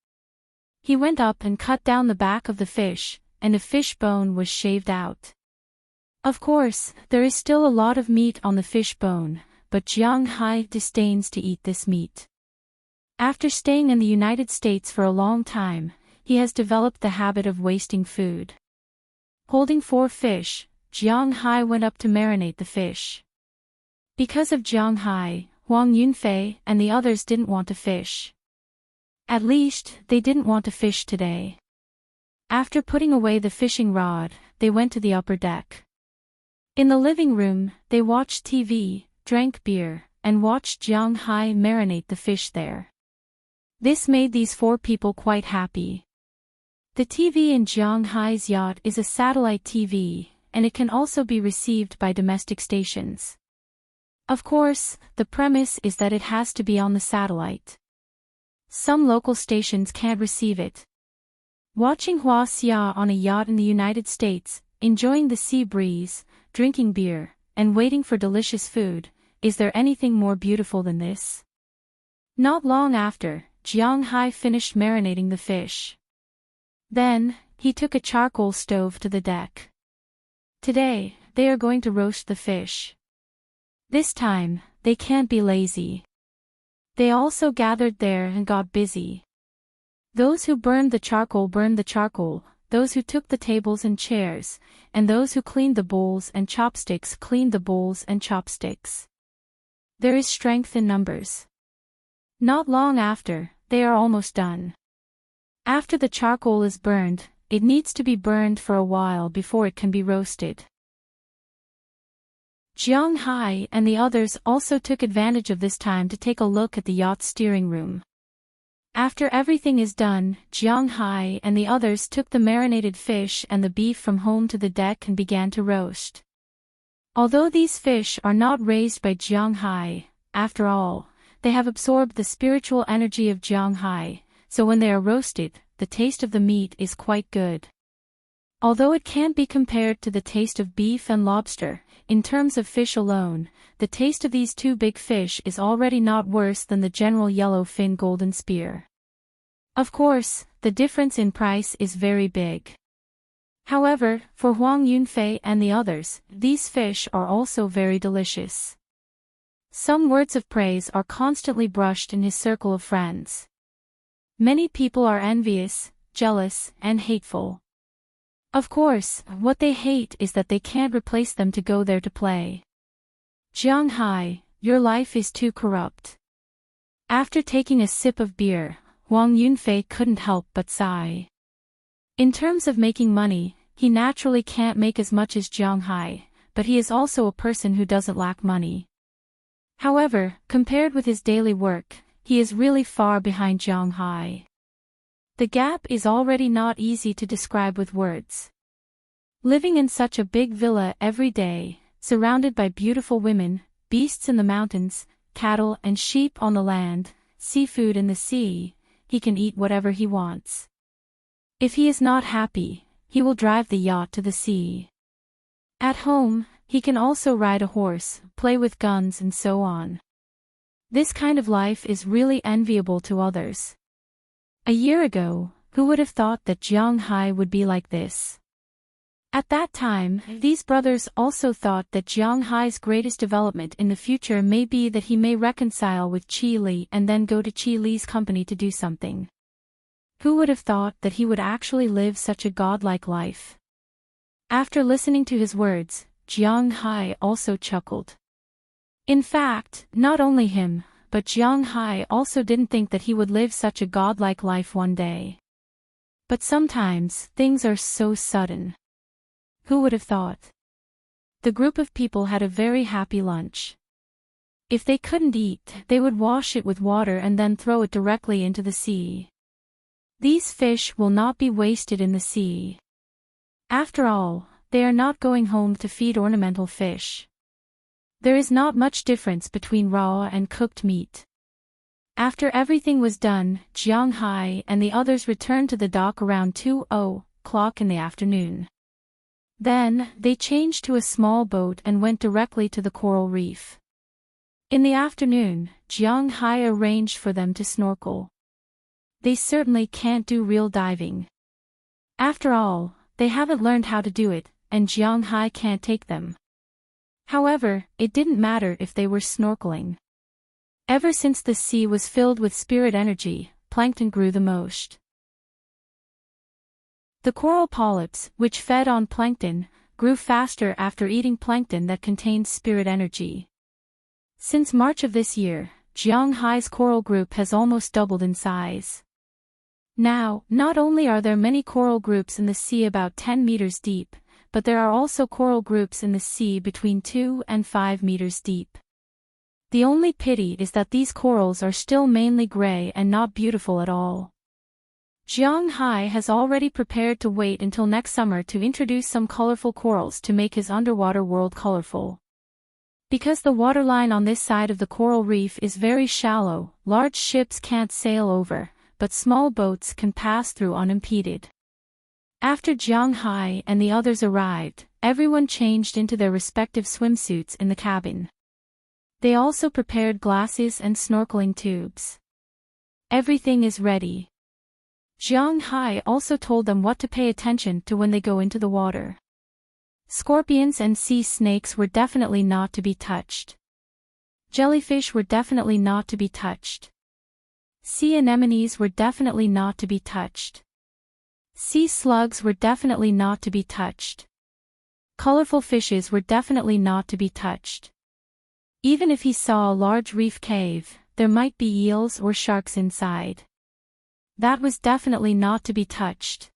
He went up and cut down the back of the fish, and a fish bone was shaved out. Of course, there is still a lot of meat on the fish bone, but Jiang Hai disdains to eat this meat. After staying in the United States for a long time, he has developed the habit of wasting food. Holding 4 fish, Jiang Hai went up to marinate the fish. Because of Jiang Hai, Huang Yunfei and the others didn't want to fish. At least, they didn't want to fish today. After putting away the fishing rod, they went to the upper deck. In the living room, they watched TV, drank beer, and watched Jiang Hai marinate the fish there. This made these 4 people quite happy. The TV in Jiang Hai's yacht is a satellite TV, and it can also be received by domestic stations. Of course, the premise is that it has to be on the satellite. Some local stations can't receive it. Watching Hua Xia on a yacht in the United States, enjoying the sea breeze, drinking beer, and waiting for delicious food, is there anything more beautiful than this? Not long after, Jiang Hai finished marinating the fish. Then, he took a charcoal stove to the deck. Today, they are going to roast the fish. This time, they can't be lazy. They also gathered there and got busy. Those who burned the charcoal, those who took the tables and chairs, and those who cleaned the bowls and chopsticks cleaned the bowls and chopsticks. There is strength in numbers. Not long after, they are almost done. After the charcoal is burned, it needs to be burned for a while before it can be roasted. Jiang Hai and the others also took advantage of this time to take a look at the yacht's steering room. After everything is done, Jiang Hai and the others took the marinated fish and the beef from home to the deck and began to roast. Although these fish are not raised by Jiang Hai, after all, they have absorbed the spiritual energy of Jiang Hai, so when they are roasted, the taste of the meat is quite good. Although it can't be compared to the taste of beef and lobster, in terms of fish alone, the taste of these two big fish is already not worse than the general yellowfin golden spear. Of course, the difference in price is very big. However, for Huang Yunfei and the others, these fish are also very delicious. Some words of praise are constantly brushed in his circle of friends. Many people are envious, jealous, and hateful. Of course, what they hate is that they can't replace them to go there to play. Jiang Hai, your life is too corrupt. After taking a sip of beer, Huang Yunfei couldn't help but sigh. In terms of making money, he naturally can't make as much as Jiang Hai, but he is also a person who doesn't lack money. However, compared with his daily work, he is really far behind Jiang Hai. The gap is already not easy to describe with words. Living in such a big villa every day, surrounded by beautiful women, beasts in the mountains, cattle and sheep on the land, seafood in the sea, he can eat whatever he wants. If he is not happy, he will drive the yacht to the sea. At home, he can also ride a horse, play with guns and so on. This kind of life is really enviable to others. A year ago, who would have thought that Jiang Hai would be like this? At that time, these brothers also thought that Jiang Hai's greatest development in the future may be that he may reconcile with Qi Li and then go to Qi Li's company to do something. Who would have thought that he would actually live such a godlike life? After listening to his words, Jiang Hai also chuckled. In fact, not only him, but Jiang Hai also didn't think that he would live such a godlike life one day. But sometimes, things are so sudden. Who would have thought? The group of people had a very happy lunch. If they couldn't eat, they would wash it with water and then throw it directly into the sea. These fish will not be wasted in the sea. After all, they are not going home to feed ornamental fish. There is not much difference between raw and cooked meat. After everything was done, Jiang Hai and the others returned to the dock around 2:00 in the afternoon. Then, they changed to a small boat and went directly to the coral reef. In the afternoon, Jiang Hai arranged for them to snorkel. They certainly can't do real diving. After all, they haven't learned how to do it, and Jiang Hai can't take them. However, it didn't matter if they were snorkeling. Ever since the sea was filled with spirit energy, plankton grew the most. The coral polyps, which fed on plankton, grew faster after eating plankton that contained spirit energy. Since March of this year, Jiang Hai's coral group has almost doubled in size. Now, not only are there many coral groups in the sea about 10 meters deep, but there are also coral groups in the sea between 2 and 5 meters deep. The only pity is that these corals are still mainly gray and not beautiful at all. Jiang Hai has already prepared to wait until next summer to introduce some colorful corals to make his underwater world colorful. Because the waterline on this side of the coral reef is very shallow, large ships can't sail over, but small boats can pass through unimpeded. After Jiang Hai and the others arrived, everyone changed into their respective swimsuits in the cabin. They also prepared glasses and snorkeling tubes. Everything is ready. Jiang Hai also told them what to pay attention to when they go into the water. Scorpions and sea snakes were definitely not to be touched. Jellyfish were definitely not to be touched. Sea anemones were definitely not to be touched. Sea slugs were definitely not to be touched. Colorful fishes were definitely not to be touched. Even if he saw a large reef cave, there might be eels or sharks inside. That was definitely not to be touched.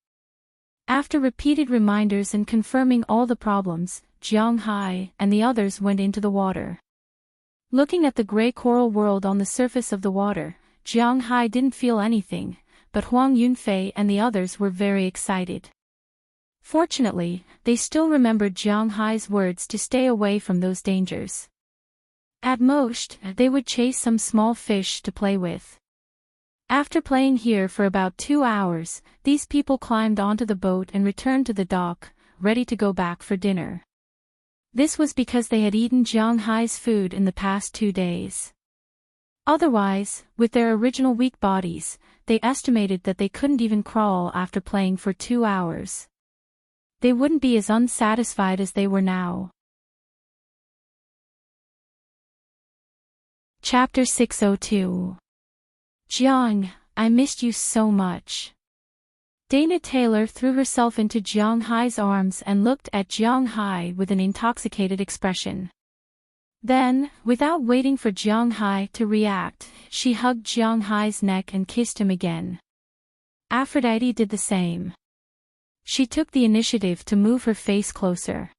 After repeated reminders and confirming all the problems, Jiang Hai and the others went into the water. Looking at the gray coral world on the surface of the water, Jiang Hai didn't feel anything, but Huang Yunfei and the others were very excited. Fortunately, they still remembered Jiang Hai's words to stay away from those dangers. At most, they would chase some small fish to play with. After playing here for about 2 hours, these people climbed onto the boat and returned to the dock, ready to go back for dinner. This was because they had eaten Jiang Hai's food in the past 2 days. Otherwise, with their original weak bodies, they estimated that they couldn't even crawl after playing for 2 hours. They wouldn't be as unsatisfied as they were now. Chapter 602. Jiang, I missed you so much. Dana Taylor threw herself into Jiang Hai's arms and looked at Jiang Hai with an intoxicated expression. Then, without waiting for Jiang Hai to react, she hugged Jiang Hai's neck and kissed him again. Aphrodite did the same. She took the initiative to move her face closer.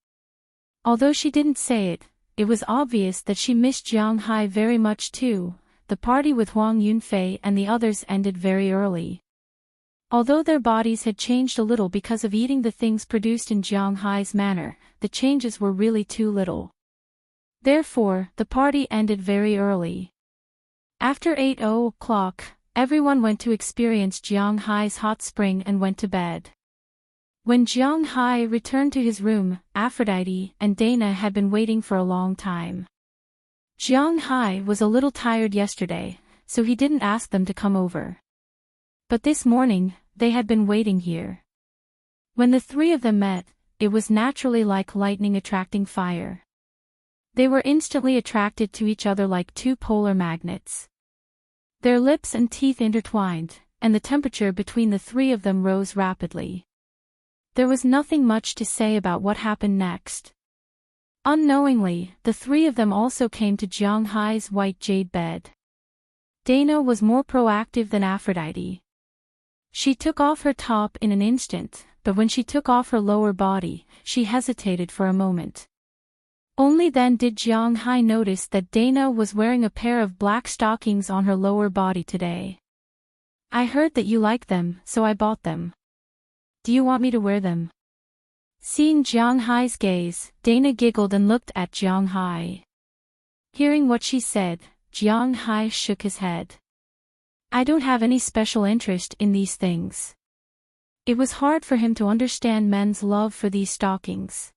Although she didn't say it, it was obvious that she missed Jiang Hai very much too. The party with Huang Yunfei and the others ended very early. Although their bodies had changed a little because of eating the things produced in Jiang Hai's manner, the changes were really too little. Therefore, the party ended very early. After 8:00, everyone went to experience Jiang Hai's hot spring and went to bed. When Jiang Hai returned to his room, Aphrodite and Dana had been waiting for a long time. Jiang Hai was a little tired yesterday, so he didn't ask them to come over. But this morning, they had been waiting here. When the three of them met, it was naturally like lightning attracting fire. They were instantly attracted to each other like two polar magnets. Their lips and teeth intertwined, and the temperature between the three of them rose rapidly. There was nothing much to say about what happened next. Unknowingly, the three of them also came to Jiang Hai's white jade bed. Dana was more proactive than Aphrodite. She took off her top in an instant, but when she took off her lower body, she hesitated for a moment. Only then did Jiang Hai notice that Dana was wearing a pair of black stockings on her lower body today. I heard that you like them, so I bought them. Do you want me to wear them? Seeing Jiang Hai's gaze, Dana giggled and looked at Jiang Hai. Hearing what she said, Jiang Hai shook his head. I don't have any special interest in these things. It was hard for him to understand men's love for these stockings.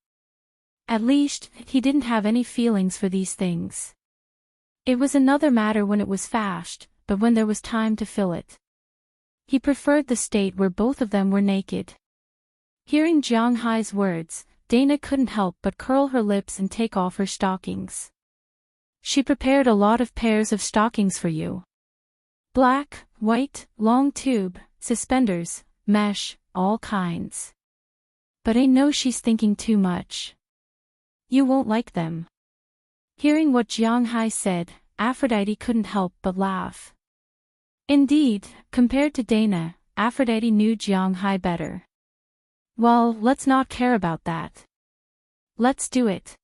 At least, he didn't have any feelings for these things. It was another matter when it was fast, but when there was time to fill it. He preferred the state where both of them were naked. Hearing Jiang Hai's words, Dana couldn't help but curl her lips and take off her stockings. She prepared a lot of pairs of stockings for you. Black, white, long tube, suspenders, mesh, all kinds. But I know she's thinking too much. You won't like them. Hearing what Jiang Hai said, Aphrodite couldn't help but laugh. Indeed, compared to Dana, Aphrodite knew Jiang Hai better. Well, let's not care about that. Let's do it.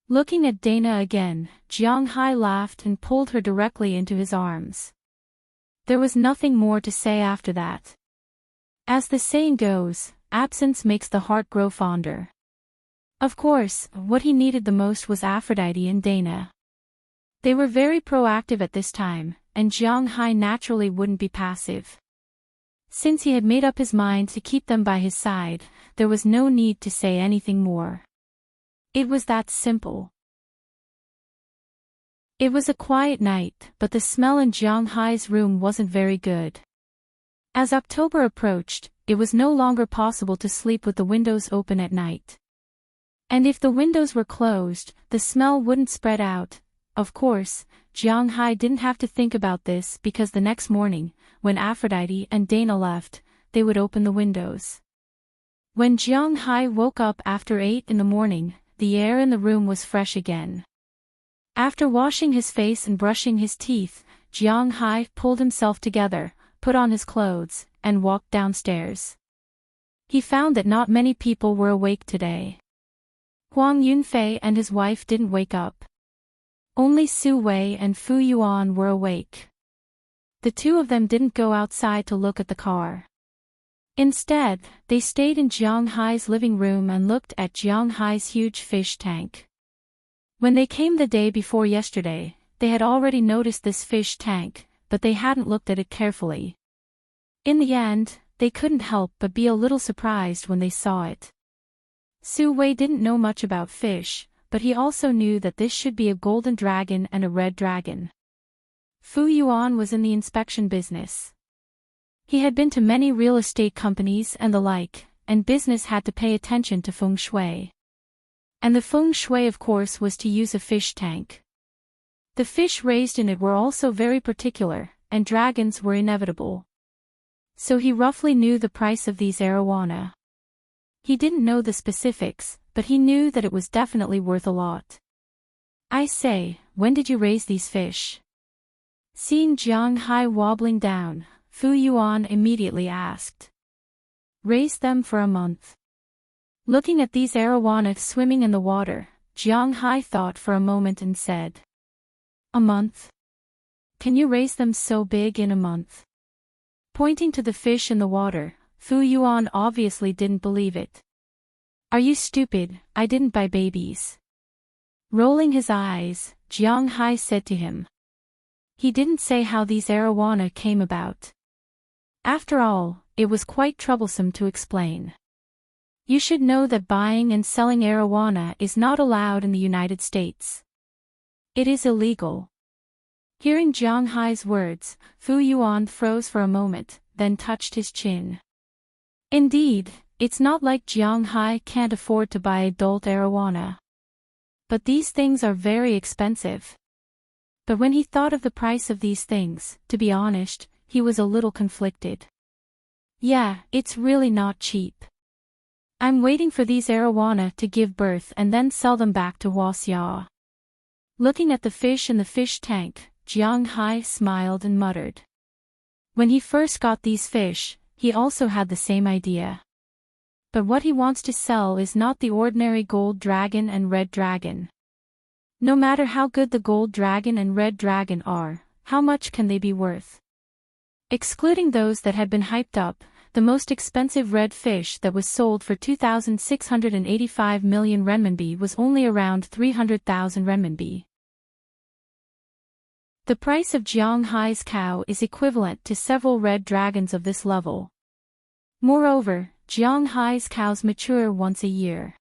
Looking at Dana again, Jiang Hai laughed and pulled her directly into his arms. There was nothing more to say after that. As the saying goes, absence makes the heart grow fonder. Of course, what he needed the most was Aphrodite and Dana. They were very proactive at this time, and Jiang Hai naturally wouldn't be passive. Since he had made up his mind to keep them by his side, there was no need to say anything more. It was that simple. It was a quiet night, but the smell in Jiang Hai's room wasn't very good. As October approached, it was no longer possible to sleep with the windows open at night. And if the windows were closed, the smell wouldn't spread out. Of course, Jiang Hai didn't have to think about this because the next morning, when Aphrodite and Dana left, they would open the windows. When Jiang Hai woke up after 8 in the morning, the air in the room was fresh again. After washing his face and brushing his teeth, Jiang Hai pulled himself together, put on his clothes, and walked downstairs. He found that not many people were awake today. Huang Yunfei and his wife didn't wake up. Only Su Wei and Fu Yuan were awake. The two of them didn't go outside to look at the car. Instead, they stayed in Jiang Hai's living room and looked at Jiang Hai's huge fish tank. When they came the day before yesterday, they had already noticed this fish tank, but they hadn't looked at it carefully. In the end, they couldn't help but be a little surprised when they saw it. Su Wei didn't know much about fish, but he also knew that this should be a golden dragon and a red dragon. Fu Yuan was in the inspection business. He had been to many real estate companies and the like, and business had to pay attention to feng shui. And the feng shui of course was to use a fish tank. The fish raised in it were also very particular, and dragons were inevitable. So he roughly knew the price of these arowana. He didn't know the specifics, but he knew that it was definitely worth a lot. I say, when did you raise these fish? Seeing Jiang Hai wobbling down, Fu Yuan immediately asked. Raised them for a month. Looking at these arowana swimming in the water, Jiang Hai thought for a moment and said. A month? Can you raise them so big in a month? Pointing to the fish in the water, Fu Yuan obviously didn't believe it. Are you stupid? I didn't buy babies. Rolling his eyes, Jiang Hai said to him. He didn't say how these arowana came about. After all, it was quite troublesome to explain. You should know that buying and selling arowana is not allowed in the United States. It is illegal. Hearing Jiang Hai's words, Fu Yuan froze for a moment, then touched his chin. Indeed, it's not like Jiang Hai can't afford to buy adult arowana. But these things are very expensive. But when he thought of the price of these things, to be honest, he was a little conflicted. Yeah, it's really not cheap. I'm waiting for these arowana to give birth and then sell them back to Huaxia. Looking at the fish in the fish tank, Jiang Hai smiled and muttered. When he first got these fish, he also had the same idea. But what he wants to sell is not the ordinary gold dragon and red dragon. No matter how good the gold dragon and red dragon are, how much can they be worth? Excluding those that had been hyped up, the most expensive red fish that was sold for 2,685 million renminbi was only around 300,000 renminbi. The price of Jiang Hai's cow is equivalent to several red dragons of this level. Moreover, Jiang Hai's cows mature once a year.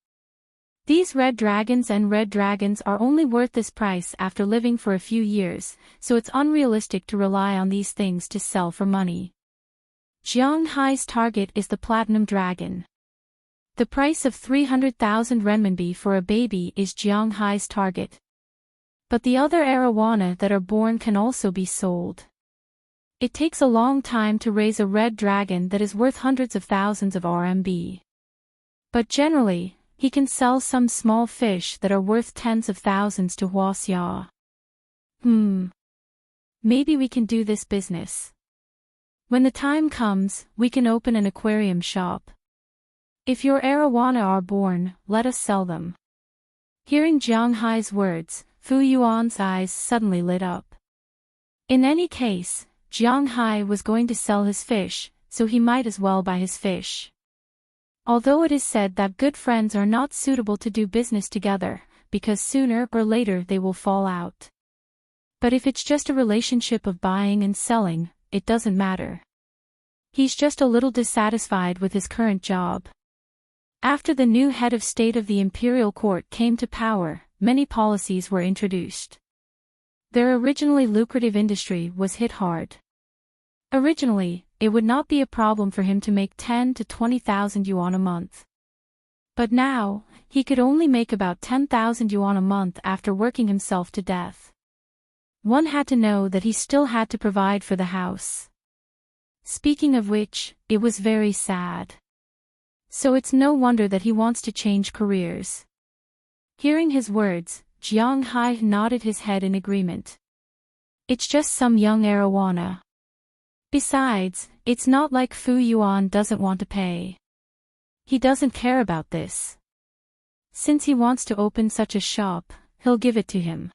These red dragons and red dragons are only worth this price after living for a few years, so it's unrealistic to rely on these things to sell for money. Jiang Hai's target is the platinum dragon. The price of 300,000 renminbi for a baby is Jiang Hai's target. But the other arowana that are born can also be sold. It takes a long time to raise a red dragon that is worth hundreds of thousands of RMB. But generally, he can sell some small fish that are worth tens of thousands to Huaxia. Maybe we can do this business. When the time comes, we can open an aquarium shop. If your arowana are born, let us sell them. Hearing Jiang Hai's words, Fu Yuan's eyes suddenly lit up. In any case, Jiang Hai was going to sell his fish, so he might as well buy his fish. Although it is said that good friends are not suitable to do business together, because sooner or later they will fall out. But if it's just a relationship of buying and selling, it doesn't matter. He's just a little dissatisfied with his current job. After the new head of state of the imperial court came to power, many policies were introduced. Their originally lucrative industry was hit hard. Originally, it would not be a problem for him to make 10 to 20,000 yuan a month. But now, he could only make about 10,000 yuan a month after working himself to death. One had to know that he still had to provide for the house. Speaking of which, it was very sad. So it's no wonder that he wants to change careers. Hearing his words, Jiang Hai nodded his head in agreement. It's just some young arowana. Besides, it's not like Fu Yuan doesn't want to pay. He doesn't care about this. Since he wants to open such a shop, he'll give it to him.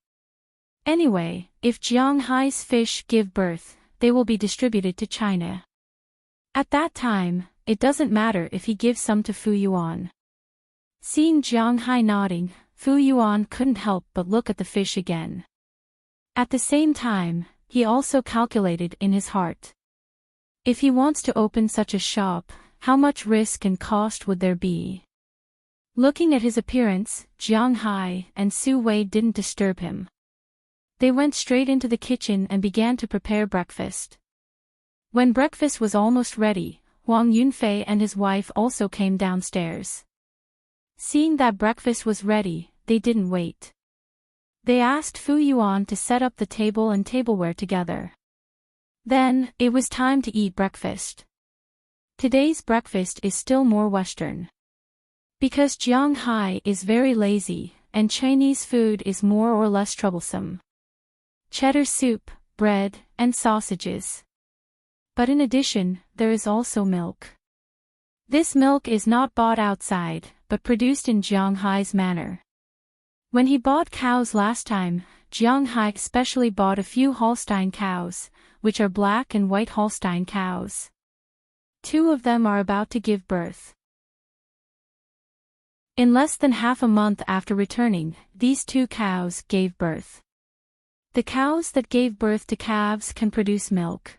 Anyway, if Jiang Hai's fish give birth, they will be distributed to China. At that time, it doesn't matter if he gives some to Fu Yuan. Seeing Jiang Hai nodding, Fu Yuan couldn't help but look at the fish again. At the same time, he also calculated in his heart. If he wants to open such a shop, how much risk and cost would there be? Looking at his appearance, Jiang Hai and Su Wei didn't disturb him. They went straight into the kitchen and began to prepare breakfast. When breakfast was almost ready, Huang Yunfei and his wife also came downstairs. Seeing that breakfast was ready, they didn't wait. They asked Fu Yuan to set up the table and tableware together. Then, it was time to eat breakfast. Today's breakfast is still more Western. Because Jiang Hai is very lazy, and Chinese food is more or less troublesome. Cheddar soup, bread, and sausages. But in addition, there is also milk. This milk is not bought outside, but produced in Jiang Hai's manor. When he bought cows last time, Jiang Hai specially bought a few Holstein cows, which are black and white Holstein cows. 2 of them are about to give birth. In less than half a month after returning, these 2 cows gave birth. The cows that gave birth to calves can produce milk.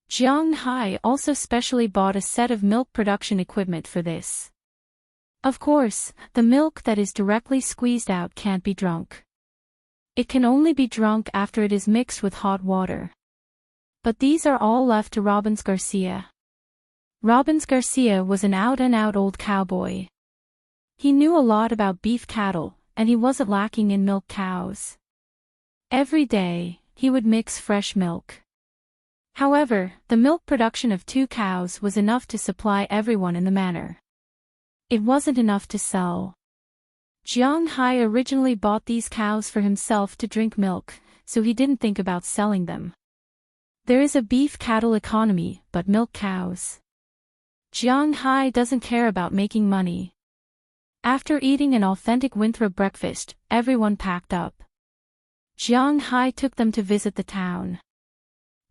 Jiang Hai also specially bought a set of milk production equipment for this. Of course, the milk that is directly squeezed out can't be drunk. It can only be drunk after it is mixed with hot water. But these are all left to Robbins Garcia. Robbins Garcia was an out-and-out old cowboy. He knew a lot about beef cattle, and he wasn't lacking in milk cows. Every day, he would mix fresh milk. However, the milk production of 2 cows was enough to supply everyone in the manor. It wasn't enough to sell. Jiang Hai originally bought these cows for himself to drink milk, so he didn't think about selling them. There is a beef cattle economy, but milk cows. Jiang Hai doesn't care about making money. After eating an authentic Winthrop breakfast, everyone packed up. Jiang Hai took them to visit the town.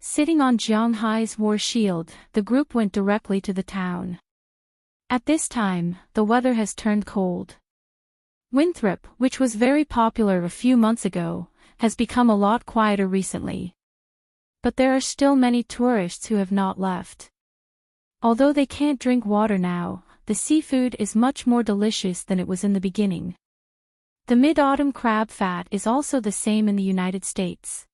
Sitting on Jiang Hai's war shield, the group went directly to the town. At this time, the weather has turned cold. Winthrop, which was very popular a few months ago, has become a lot quieter recently. But there are still many tourists who have not left. Although they can't drink water now, the seafood is much more delicious than it was in the beginning. The mid-autumn crab fat is also the same in the United States.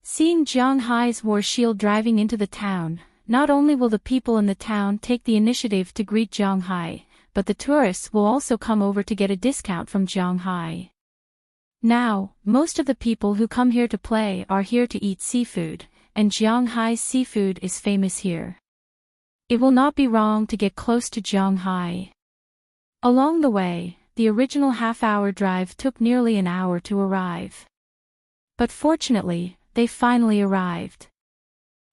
Seeing Jiang Hai's war shield driving into the town, not only will the people in the town take the initiative to greet Jiang Hai, but the tourists will also come over to get a discount from Jiang Hai. Now, most of the people who come here to play are here to eat seafood, and Jiang Hai's seafood is famous here. It will not be wrong to get close to Jiang Hai. Along the way, the original half-hour drive took nearly an hour to arrive. But fortunately, they finally arrived.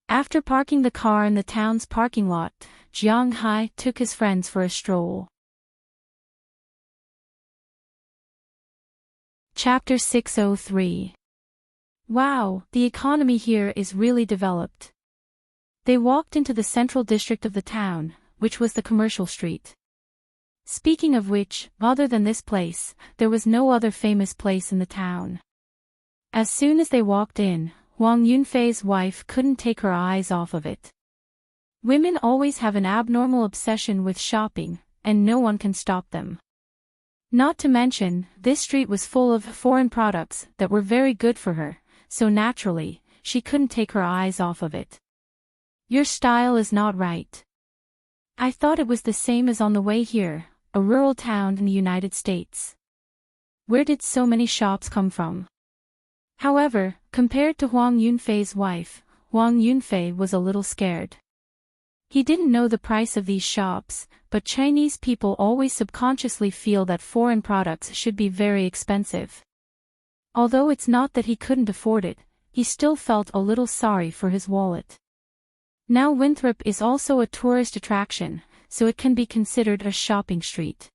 After parking the car in the town's parking lot, Jiang Hai took his friends for a stroll. Chapter 603. Wow, the economy here is really developed. They walked into the central district of the town, which was the commercial street. Speaking of which, other than this place, there was no other famous place in the town. As soon as they walked in, Huang Yunfei's wife couldn't take her eyes off of it. Women always have an abnormal obsession with shopping, and no one can stop them. Not to mention, this street was full of foreign products that were very good for her, so naturally, she couldn't take her eyes off of it. Your style is not right. I thought it was the same as on the way here, a rural town in the United States. Where did so many shops come from? However, compared to Huang Yunfei's wife, Huang Yunfei was a little scared. He didn't know the price of these shops, but Chinese people always subconsciously feel that foreign products should be very expensive. Although it's not that he couldn't afford it, he still felt a little sorry for his wallet. Now Winthrop is also a tourist attraction, so it can be considered a shopping street.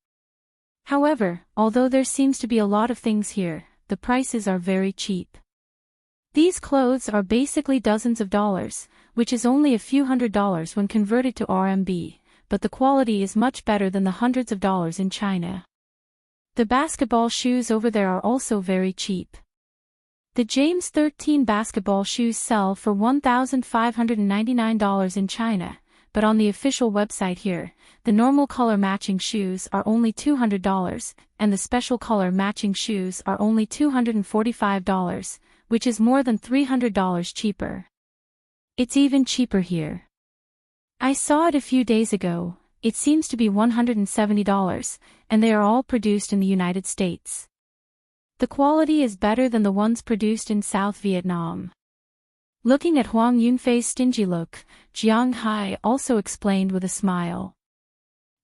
However, although there seems to be a lot of things here, the prices are very cheap. These clothes are basically dozens of dollars, which is only a few $100s when converted to RMB, but the quality is much better than the hundreds of dollars in China. The basketball shoes over there are also very cheap. The James 13 basketball shoes sell for $1,599 in China, but on the official website here, the normal color matching shoes are only $200, and the special color matching shoes are only $245, which is more than $300 cheaper. It's even cheaper here. I saw it a few days ago. It seems to be $170, and they are all produced in the United States. The quality is better than the ones produced in South Vietnam. Looking at Huang Yunfei's stingy look, Jiang Hai also explained with a smile.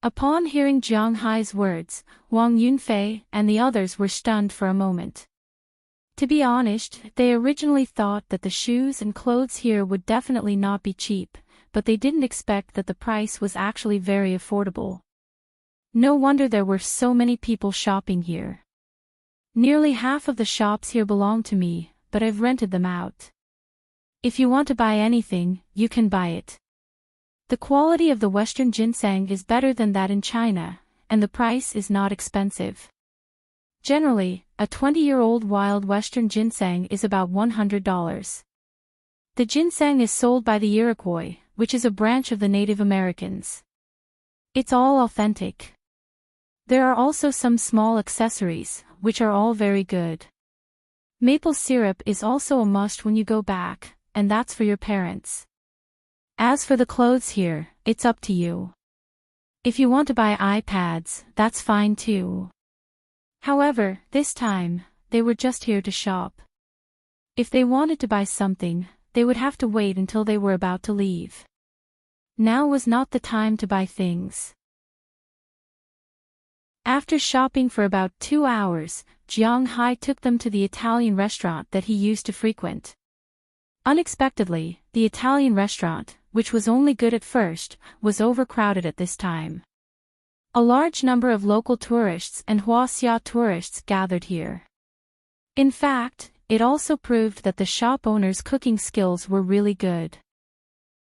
Upon hearing Jiang Hai's words, Huang Yunfei and the others were stunned for a moment. To be honest, they originally thought that the shoes and clothes here would definitely not be cheap, but they didn't expect that the price was actually very affordable. No wonder there were so many people shopping here. Nearly half of the shops here belong to me, but I've rented them out. If you want to buy anything, you can buy it. The quality of the Western ginseng is better than that in China, and the price is not expensive. Generally, a 20-year-old wild Western ginseng is about $100. The ginseng is sold by the Iroquois, which is a branch of the Native Americans. It's all authentic. There are also some small accessories, which are all very good. Maple syrup is also a must when you go back, and that's for your parents. As for the clothes here, it's up to you. If you want to buy iPads, that's fine too. However, this time, they were just here to shop. If they wanted to buy something, they would have to wait until they were about to leave. Now was not the time to buy things. After shopping for about 2 hours, Jiang Hai took them to the Italian restaurant that he used to frequent. Unexpectedly, the Italian restaurant, which was only good at first, was overcrowded at this time. A large number of local tourists and Huaxia tourists gathered here. In fact, it also proved that the shop owner's cooking skills were really good.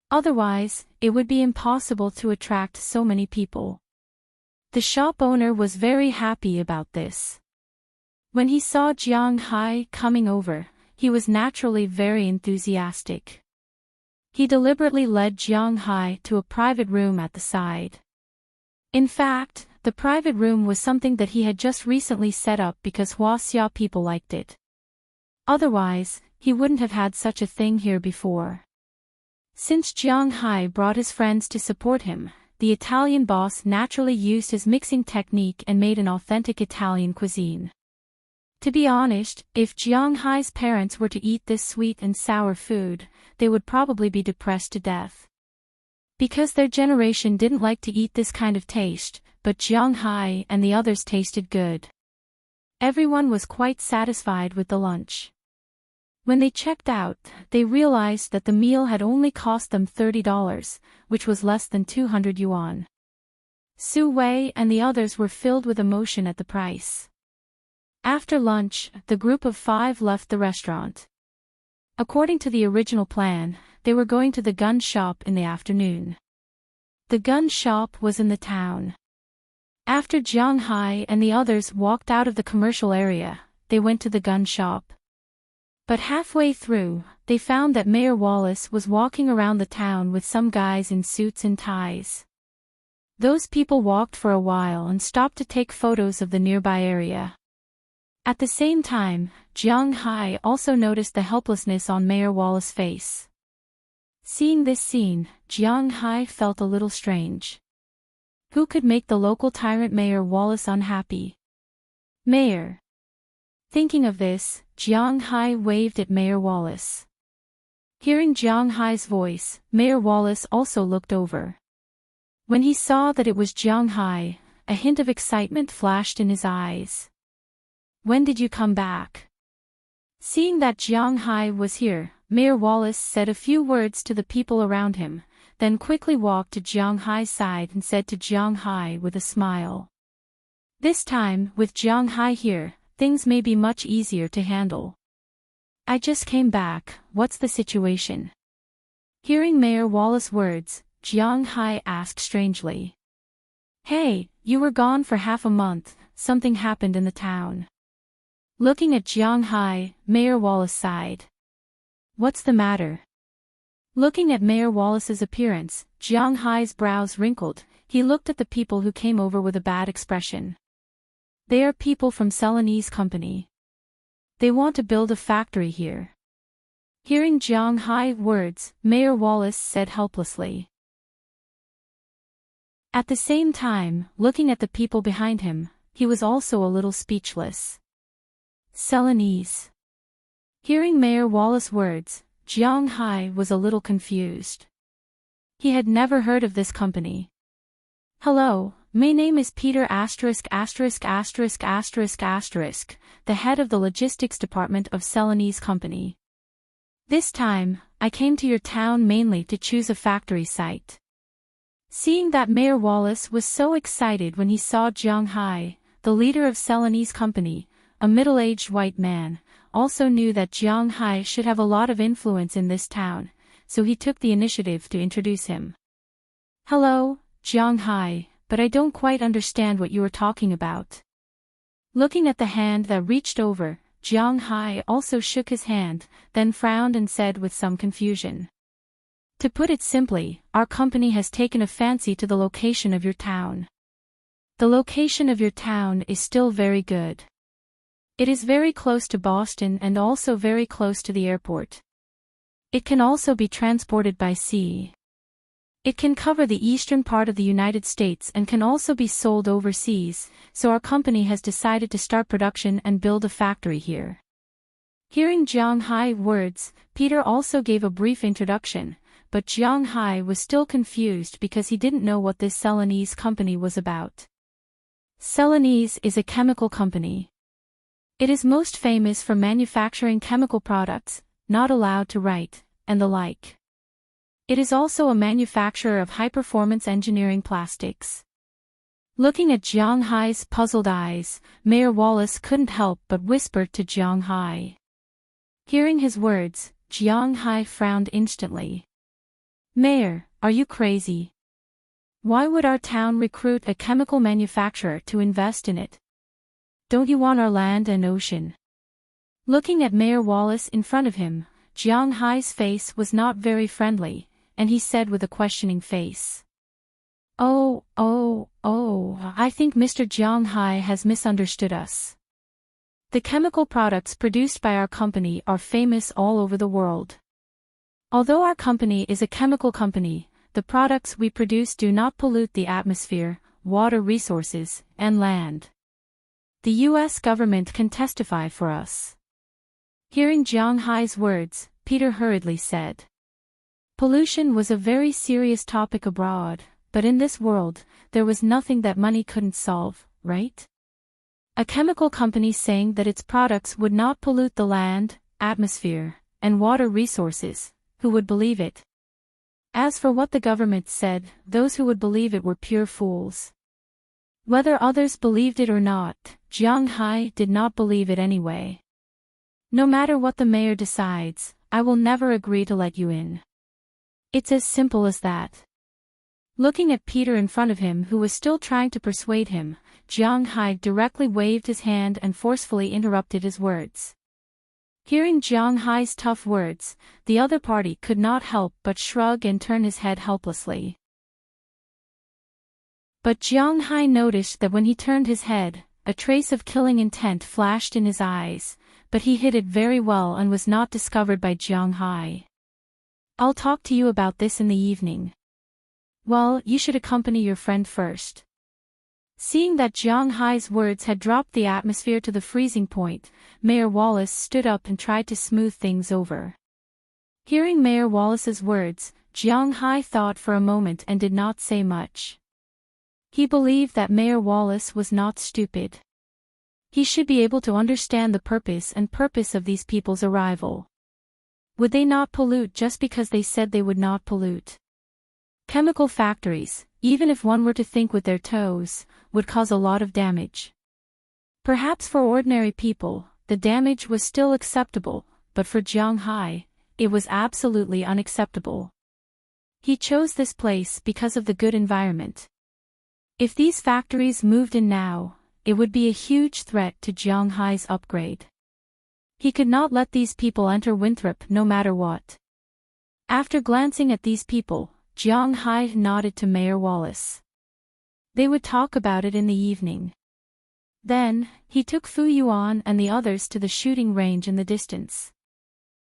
Otherwise, it would be impossible to attract so many people. The shop owner was very happy about this. When he saw Jiang Hai coming over, he was naturally very enthusiastic. He deliberately led Jiang Hai to a private room at the side. In fact, the private room was something that he had just recently set up because Huaxia people liked it. Otherwise, he wouldn't have had such a thing here before. Since Jiang Hai brought his friends to support him, the Italian boss naturally used his mixing technique and made an authentic Italian cuisine. To be honest, if Jiang Hai's parents were to eat this sweet and sour food, they would probably be depressed to death. Because their generation didn't like to eat this kind of taste, but Jiang Hai and the others tasted good. Everyone was quite satisfied with the lunch. When they checked out, they realized that the meal had only cost them $30, which was less than 200 yuan. Su Wei and the others were filled with emotion at the price. After lunch, the group of 5 left the restaurant. According to the original plan, they were going to the gun shop in the afternoon. The gun shop was in the town. After Jiang Hai and the others walked out of the commercial area, they went to the gun shop. But halfway through, they found that Mayor Wallace was walking around the town with some guys in suits and ties. Those people walked for a while and stopped to take photos of the nearby area. At the same time, Jiang Hai also noticed the helplessness on Mayor Wallace's face. Seeing this scene, Jiang Hai felt a little strange. Who could make the local tyrant Mayor Wallace unhappy? Mayor. Thinking of this, Jiang Hai waved at Mayor Wallace. Hearing Jiang Hai's voice, Mayor Wallace also looked over. When he saw that it was Jiang Hai, a hint of excitement flashed in his eyes. When did you come back? Seeing that Jiang Hai was here, Mayor Wallace said a few words to the people around him, then quickly walked to Jiang Hai's side and said to Jiang Hai with a smile. This time, with Jiang Hai here, things may be much easier to handle. I just came back, what's the situation? Hearing Mayor Wallace's words, Jiang Hai asked strangely. Hey, you were gone for half a month, something happened in the town. Looking at Jiang Hai, Mayor Wallace sighed. What's the matter? Looking at Mayor Wallace's appearance, Jiang Hai's brows wrinkled. He looked at the people who came over with a bad expression. They are people from Serenade's company. They want to build a factory here. Hearing Jiang Hai's words, Mayor Wallace said helplessly. At the same time, looking at the people behind him, he was also a little speechless. Serenade. Hearing Mayor Wallace's words, Jiang Hai was a little confused. He had never heard of this company. Hello, my name is Peter *********, the head of the logistics department of Serenade's company. This time, I came to your town mainly to choose a factory site. Seeing that Mayor Wallace was so excited when he saw Jiang Hai, the leader of Serenade's company, a middle-aged white man, also knew that Jiang Hai should have a lot of influence in this town, so he took the initiative to introduce him. Hello, Jiang Hai, but I don't quite understand what you were talking about. Looking at the hand that reached over, Jiang Hai also shook his hand, then frowned and said with some confusion. To put it simply, our company has taken a fancy to the location of your town. The location of your town is still very good. It is very close to Boston and also very close to the airport. It can also be transported by sea. It can cover the eastern part of the United States and can also be sold overseas, so our company has decided to start production and build a factory here. Hearing Jiang Hai's words, Peter also gave a brief introduction, but Jiang Hai was still confused because he didn't know what this Serenade's company was about. Serenade is a chemical company. It is most famous for manufacturing chemical products, not allowed to write, and the like. It is also a manufacturer of high-performance engineering plastics. Looking at Jiang Hai's puzzled eyes, Mayor Wallace couldn't help but whisper to Jiang Hai. Hearing his words, Jiang Hai frowned instantly. Mayor, are you crazy? Why would our town recruit a chemical manufacturer to invest in it? Don't you want our land and ocean? Looking at Mayor Wallace in front of him, Jiang Hai's face was not very friendly, and he said with a questioning face. I think Mr. Jiang Hai has misunderstood us. The chemical products produced by our company are famous all over the world. Although our company is a chemical company, the products we produce do not pollute the atmosphere, water resources, and land. The U.S. government can testify for us. Hearing Jiang Hai's words, Peter hurriedly said. Pollution was a very serious topic abroad, but in this world, there was nothing that money couldn't solve, right? A chemical company saying that its products would not pollute the land, atmosphere, and water resources, who would believe it? As for what the government said, those who would believe it were pure fools. Whether others believed it or not, Jiang Hai did not believe it anyway. No matter what the mayor decides, I will never agree to let you in. It's as simple as that. Looking at Peter in front of him who was still trying to persuade him, Jiang Hai directly waved his hand and forcefully interrupted his words. Hearing Jiang Hai's tough words, the other party could not help but shrug and turn his head helplessly. But Jiang Hai noticed that when he turned his head, a trace of killing intent flashed in his eyes, but he hid it very well and was not discovered by Jiang Hai. I'll talk to you about this in the evening. Well, you should accompany your friend first. Seeing that Jiang Hai's words had dropped the atmosphere to the freezing point, Mayor Wallace stood up and tried to smooth things over. Hearing Mayor Wallace's words, Jiang Hai thought for a moment and did not say much. He believed that Mayor Wallace was not stupid. He should be able to understand the purpose of these people's arrival. Would they not pollute just because they said they would not pollute? Chemical factories, even if one were to think with their toes, would cause a lot of damage. Perhaps for ordinary people, the damage was still acceptable, but for Jiang Hai, it was absolutely unacceptable. He chose this place because of the good environment. If these factories moved in now, it would be a huge threat to Jiang Hai's upgrade. He could not let these people enter Winthrop no matter what. After glancing at these people, Jiang Hai nodded to Mayor Wallace. They would talk about it in the evening. Then, he took Fu Yuan and the others to the shooting range in the distance.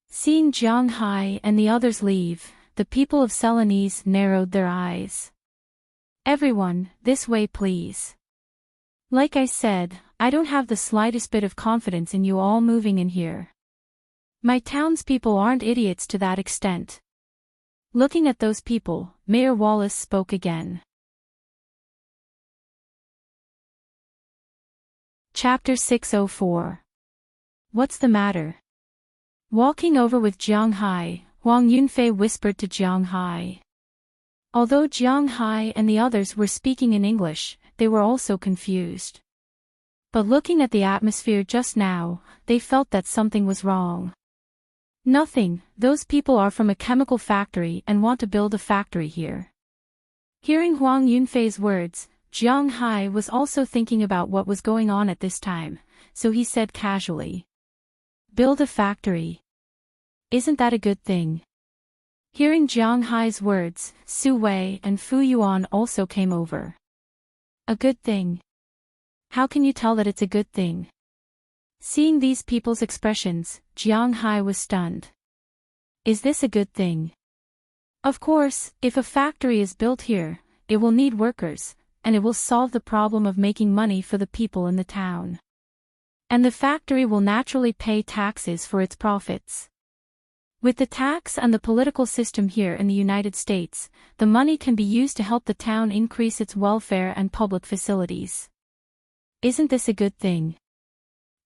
Seeing Jiang Hai and the others leave, the people of Serenade narrowed their eyes. Everyone, this way please. Like I said, I don't have the slightest bit of confidence in you all moving in here. My townspeople aren't idiots to that extent. Looking at those people, Mayor Wallace spoke again. Chapter 604. What's the matter? Walking over with Jiang Hai, Huang Yunfei whispered to Jiang Hai. Although Jiang Hai and the others were speaking in English, they were also confused. But looking at the atmosphere just now, they felt that something was wrong. Nothing, those people are from a chemical factory and want to build a factory here. Hearing Huang Yunfei's words, Jiang Hai was also thinking about what was going on at this time, so he said casually. Build a factory. Isn't that a good thing? Hearing Jiang Hai's words, Su Wei and Fu Yuan also came over. A good thing? How can you tell that it's a good thing? Seeing these people's expressions, Jiang Hai was stunned. Is this a good thing? Of course, if a factory is built here, it will need workers, and it will solve the problem of making money for the people in the town. And the factory will naturally pay taxes for its profits. With the tax and the political system here in the United States, the money can be used to help the town increase its welfare and public facilities. Isn't this a good thing?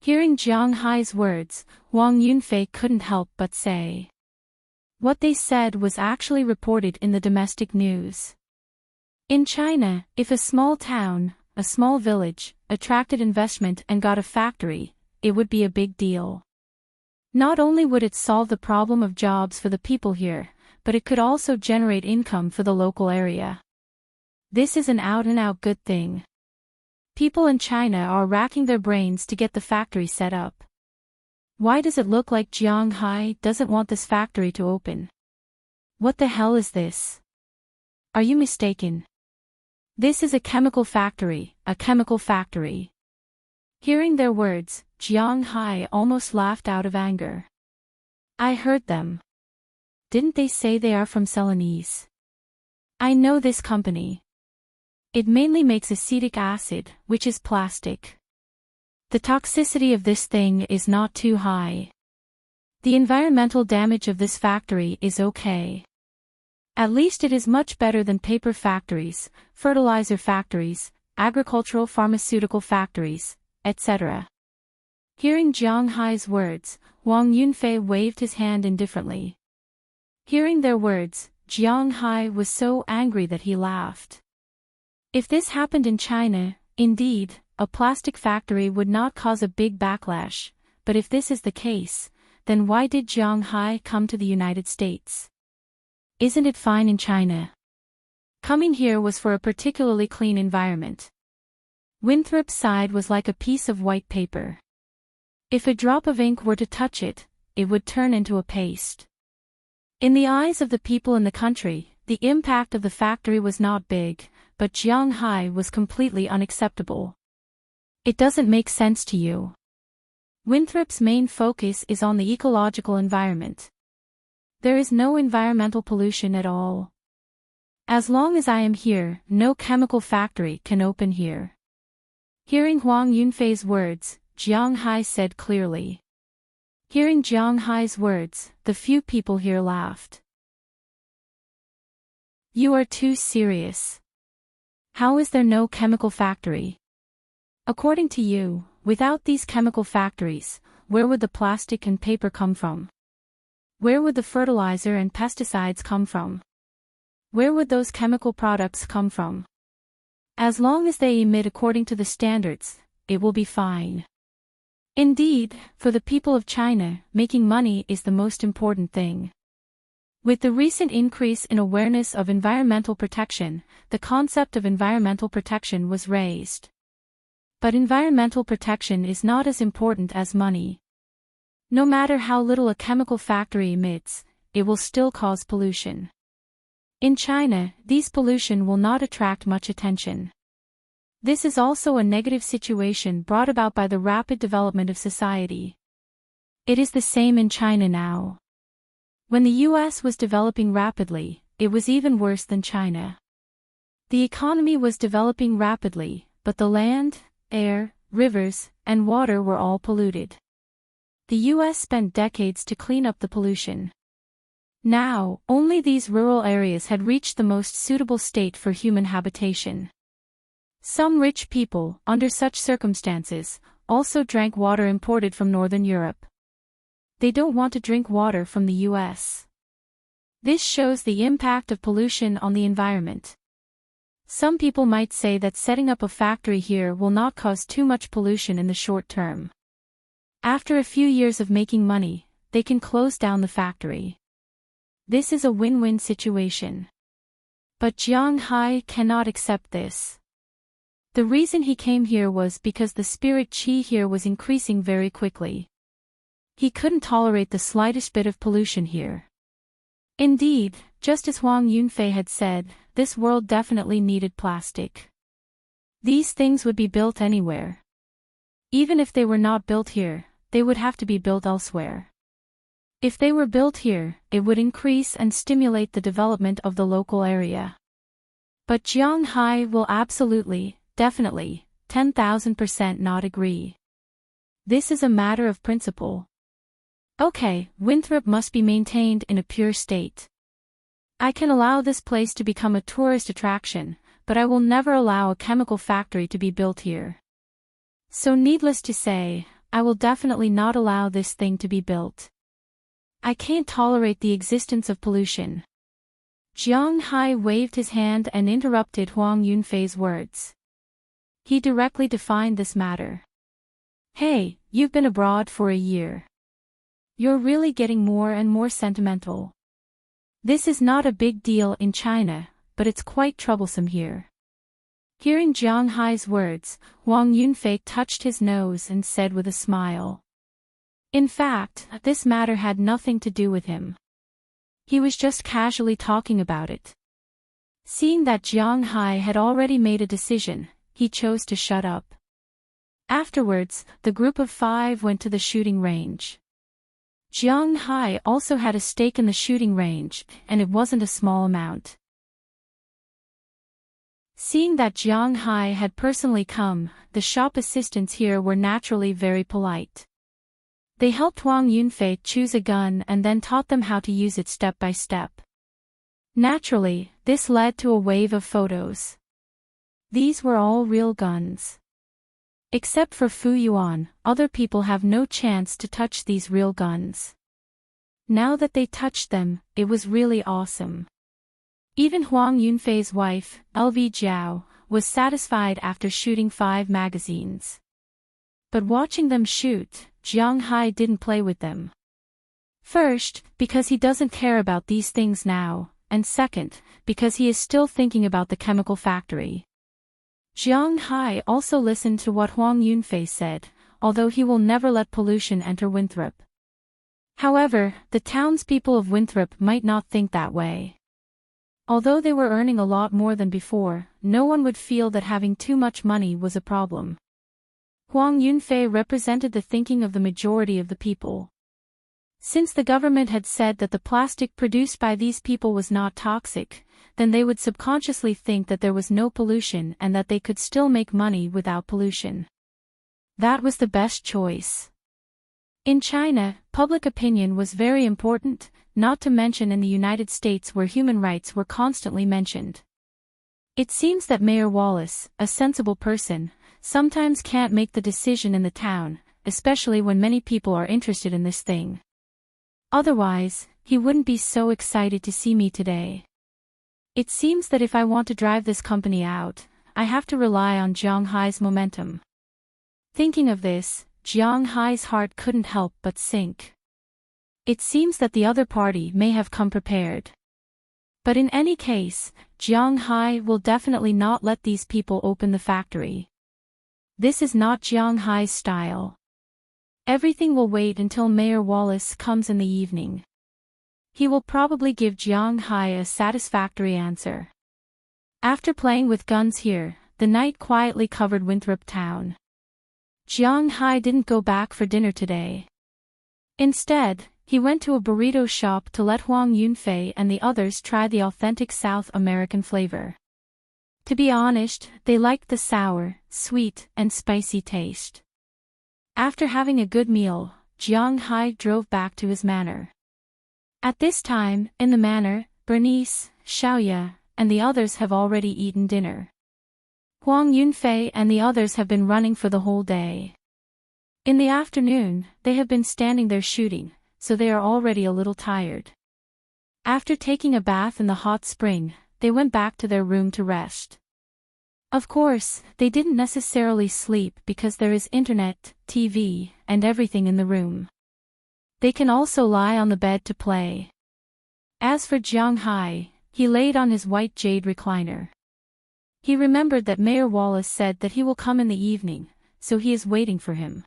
Hearing Jiang Hai's words, Huang Yunfei couldn't help but say. What they said was actually reported in the domestic news. In China, if a small town, a small village, attracted investment and got a factory, it would be a big deal. Not only would it solve the problem of jobs for the people here, but it could also generate income for the local area. This is an out-and-out good thing. People in China are racking their brains to get the factory set up. Why does it look like Jiang Hai doesn't want this factory to open? What the hell is this? Are you mistaken? This is a chemical factory, a chemical factory. Hearing their words, Jiang Hai almost laughed out of anger. I heard them. Didn't they say they are from Serenade? I know this company. It mainly makes acetic acid, which is plastic. The toxicity of this thing is not too high. The environmental damage of this factory is okay. At least it is much better than paper factories, fertilizer factories, agricultural pharmaceutical factories, etc. Hearing Jiang Hai's words, Huang Yunfei waved his hand indifferently. Hearing their words, Jiang Hai was so angry that he laughed. If this happened in China, indeed, a plastic factory would not cause a big backlash, but if this is the case, then why did Jiang Hai come to the United States? Isn't it fine in China? Coming here was for a particularly clean environment. Winthrop's side was like a piece of white paper. If a drop of ink were to touch it, it would turn into a paste. In the eyes of the people in the country, the impact of the factory was not big, but Jiang Hai was completely unacceptable. It doesn't make sense to you. Winthrop's main focus is on the ecological environment. There is no environmental pollution at all. As long as I am here, no chemical factory can open here. Hearing Huang Yunfei's words, Jiang Hai said clearly. Hearing Jiang Hai's words, the few people here laughed. You are too serious. How is there no chemical factory? According to you, without these chemical factories, where would the plastic and paper come from? Where would the fertilizer and pesticides come from? Where would those chemical products come from? As long as they emit according to the standards, it will be fine. Indeed, for the people of China, making money is the most important thing. With the recent increase in awareness of environmental protection, the concept of environmental protection was raised. But environmental protection is not as important as money. No matter how little a chemical factory emits, it will still cause pollution. In China, these pollution will not attract much attention. This is also a negative situation brought about by the rapid development of society. It is the same in China now. When the US was developing rapidly, it was even worse than China. The economy was developing rapidly, but the land, air, rivers, and water were all polluted. The US spent decades to clean up the pollution. Now, only these rural areas had reached the most suitable state for human habitation. Some rich people, under such circumstances, also drank water imported from Northern Europe. They don't want to drink water from the US. This shows the impact of pollution on the environment. Some people might say that setting up a factory here will not cause too much pollution in the short term. After a few years of making money, they can close down the factory. This is a win-win situation. But Jiang Hai cannot accept this. The reason he came here was because the spirit qi here was increasing very quickly. He couldn't tolerate the slightest bit of pollution here. Indeed, just as Huang Yunfei had said, this world definitely needed plastic. These things would be built anywhere. Even if they were not built here, they would have to be built elsewhere. If they were built here, it would increase and stimulate the development of the local area. But Jiang Hai will absolutely, definitely, 10,000% not agree. This is a matter of principle. Okay, Winthrop must be maintained in a pure state. I can allow this place to become a tourist attraction, but I will never allow a chemical factory to be built here. So needless to say, I will definitely not allow this thing to be built. I can't tolerate the existence of pollution. Jiang Hai waved his hand and interrupted Huang Yunfei's words. He directly defined this matter. Hey, you've been abroad for a year. You're really getting more and more sentimental. This is not a big deal in China, but it's quite troublesome here. Hearing Jiang Hai's words, Huang Yunfei touched his nose and said with a smile. In fact, this matter had nothing to do with him. He was just casually talking about it. Seeing that Jiang Hai had already made a decision, he chose to shut up. Afterwards, the group of 5 went to the shooting range. Jiang Hai also had a stake in the shooting range, and it wasn't a small amount. Seeing that Jiang Hai had personally come, the shop assistants here were naturally very polite. They helped Huang Yunfei choose a gun and then taught them how to use it step by step. Naturally, this led to a wave of photos. These were all real guns. Except for Fu Yuan, other people have no chance to touch these real guns. Now that they touched them, it was really awesome. Even Huang Yunfei's wife, LV Jiao, was satisfied after shooting 5 magazines. But watching them shoot, Jiang Hai didn't play with them. First, because he doesn't care about these things now, and second, because he is still thinking about the chemical factory. Jiang Hai also listened to what Huang Yunfei said, although he will never let pollution enter Winthrop. However, the townspeople of Winthrop might not think that way. Although they were earning a lot more than before, no one would feel that having too much money was a problem. Huang Yunfei represented the thinking of the majority of the people. Since the government had said that the plastic produced by these people was not toxic, then they would subconsciously think that there was no pollution and that they could still make money without pollution. That was the best choice. In China, public opinion was very important, not to mention in the United States where human rights were constantly mentioned. It seems that Mayor Wallace, a sensible person, sometimes can't make the decision in the town, especially when many people are interested in this thing. Otherwise, he wouldn't be so excited to see me today. It seems that if I want to drive this company out, I have to rely on Jiang Hai's momentum. Thinking of this, Jiang Hai's heart couldn't help but sink. It seems that the other party may have come prepared. But in any case, Jiang Hai will definitely not let these people open the factory. This is not Jiang Hai's style. Everything will wait until Mayor Wallace comes in the evening. He will probably give Jiang Hai a satisfactory answer. After playing with guns here, the night quietly covered Winthrop Town. Jiang Hai didn't go back for dinner today. Instead, he went to a burrito shop to let Huang Yunfei and the others try the authentic South American flavor. To be honest, they liked the sour, sweet, and spicy taste. After having a good meal, Jiang Hai drove back to his manor. At this time, in the manor, Bernice, Xiaoya, and the others have already eaten dinner. Huang Yunfei and the others have been running for the whole day. In the afternoon, they have been standing there shooting, so they are already a little tired. After taking a bath in the hot spring, they went back to their room to rest. Of course, they didn't necessarily sleep because there is internet, TV, and everything in the room. They can also lie on the bed to play. As for Jiang Hai, he laid on his white jade recliner. He remembered that Mayor Wallace said that he will come in the evening, so he is waiting for him.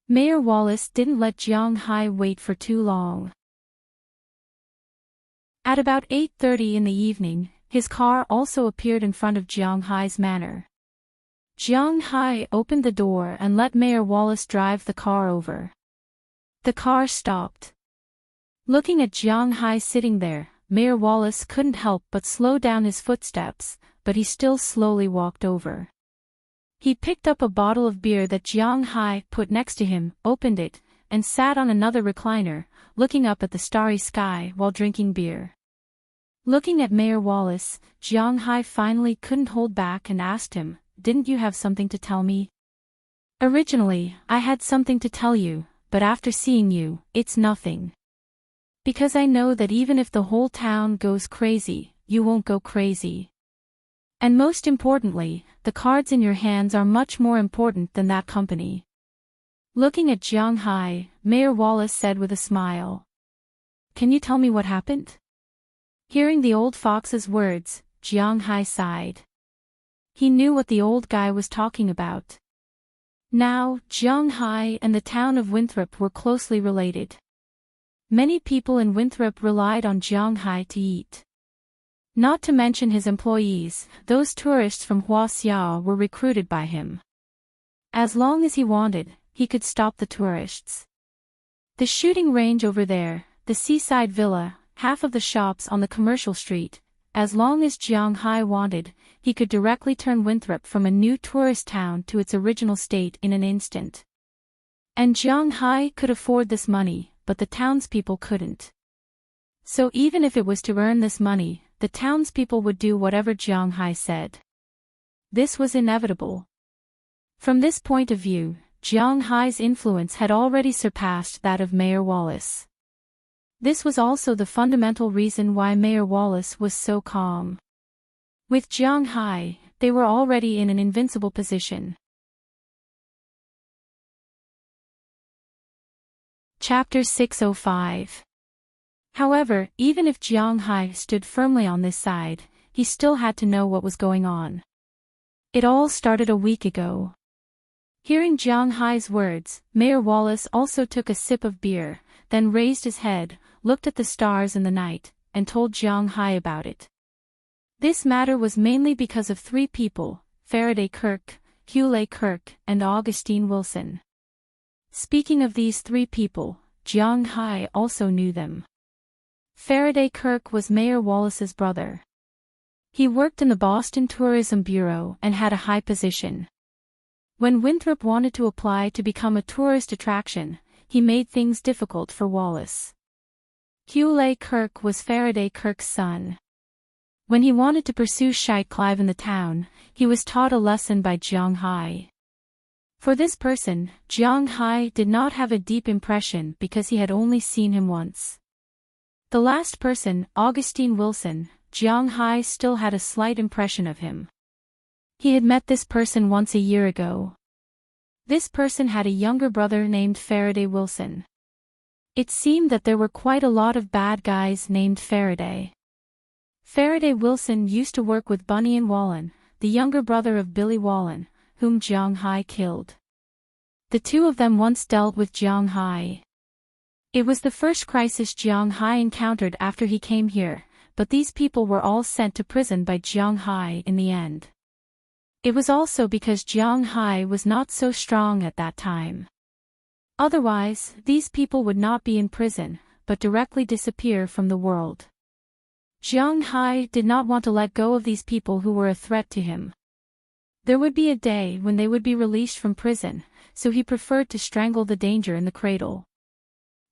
Mayor Wallace didn't let Jiang Hai wait for too long. At about 8:30 in the evening, his car also appeared in front of Jiang Hai's manor. Jiang Hai opened the door and let Mayor Wallace drive the car over. The car stopped. Looking at Jiang Hai sitting there, Mayor Wallace couldn't help but slow down his footsteps, but he still slowly walked over. He picked up a bottle of beer that Jiang Hai put next to him, opened it, and sat on another recliner, looking up at the starry sky while drinking beer. Looking at Mayor Wallace, Jiang Hai finally couldn't hold back and asked him, "Didn't you have something to tell me?" "Originally, I had something to tell you, but after seeing you, it's nothing. Because I know that even if the whole town goes crazy, you won't go crazy. And most importantly, the cards in your hands are much more important than that company." Looking at Jiang Hai, Mayor Wallace said with a smile, "Can you tell me what happened?" Hearing the old fox's words, Jiang Hai sighed. He knew what the old guy was talking about. Now, Jiang Hai and the town of Winthrop were closely related. Many people in Winthrop relied on Jiang Hai to eat. Not to mention his employees, those tourists from Huaxia were recruited by him. As long as he wanted, he could stop the tourists. The shooting range over there, the seaside villa, half of the shops on the commercial street, as long as Jiang Hai wanted, he could directly turn Winthrop from a new tourist town to its original state in an instant. And Jiang Hai could afford this money, but the townspeople couldn't. So even if it was to earn this money, the townspeople would do whatever Jiang Hai said. This was inevitable. From this point of view, Jiang Hai's influence had already surpassed that of Mayor Wallace. This was also the fundamental reason why Mayor Wallace was so calm. With Jiang Hai, they were already in an invincible position. Chapter 605. However, even if Jiang Hai stood firmly on this side, he still had to know what was going on. It all started a week ago. Hearing Jiang Hai's words, Mayor Wallace also took a sip of beer, then raised his head, looked at the stars in the night, and told Jiang Hai about it. This matter was mainly because of three people, Faraday Kirk, Hewlett Kirk, and Augustine Wilson. Speaking of these three people, Jiang Hai also knew them. Faraday Kirk was Mayor Wallace's brother. He worked in the Boston Tourism Bureau and had a high position. When Winthrop wanted to apply to become a tourist attraction, he made things difficult for Wallace. Hewlett Kirk was Faraday Kirk's son. When he wanted to pursue Clive in the town, he was taught a lesson by Jiang Hai. For this person, Jiang Hai did not have a deep impression because he had only seen him once. The last person, Augustine Wilson, Jiang Hai still had a slight impression of him. He had met this person once a year ago. This person had a younger brother named Faraday Wilson. It seemed that there were quite a lot of bad guys named Faraday. Faraday Wilson used to work with Bunyan Wallen, the younger brother of Billy Wallen, whom Jiang Hai killed. The two of them once dealt with Jiang Hai. It was the first crisis Jiang Hai encountered after he came here, but these people were all sent to prison by Jiang Hai in the end. It was also because Jiang Hai was not so strong at that time. Otherwise, these people would not be in prison, but directly disappear from the world. Jiang Hai did not want to let go of these people who were a threat to him. There would be a day when they would be released from prison, so he preferred to strangle the danger in the cradle.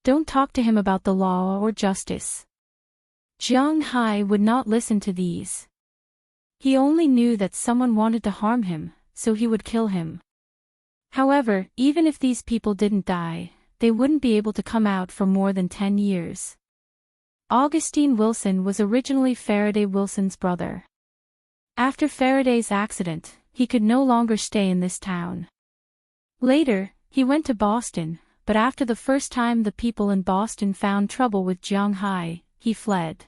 Don't talk to him about the law or justice. Jiang Hai would not listen to these. He only knew that someone wanted to harm him, so he would kill him. However, even if these people didn't die, they wouldn't be able to come out for more than 10 years. Augustine Wilson was originally Faraday Wilson's brother. After Faraday's accident, he could no longer stay in this town. Later, he went to Boston, but after the first time the people in Boston found trouble with Jiang Hai, he fled.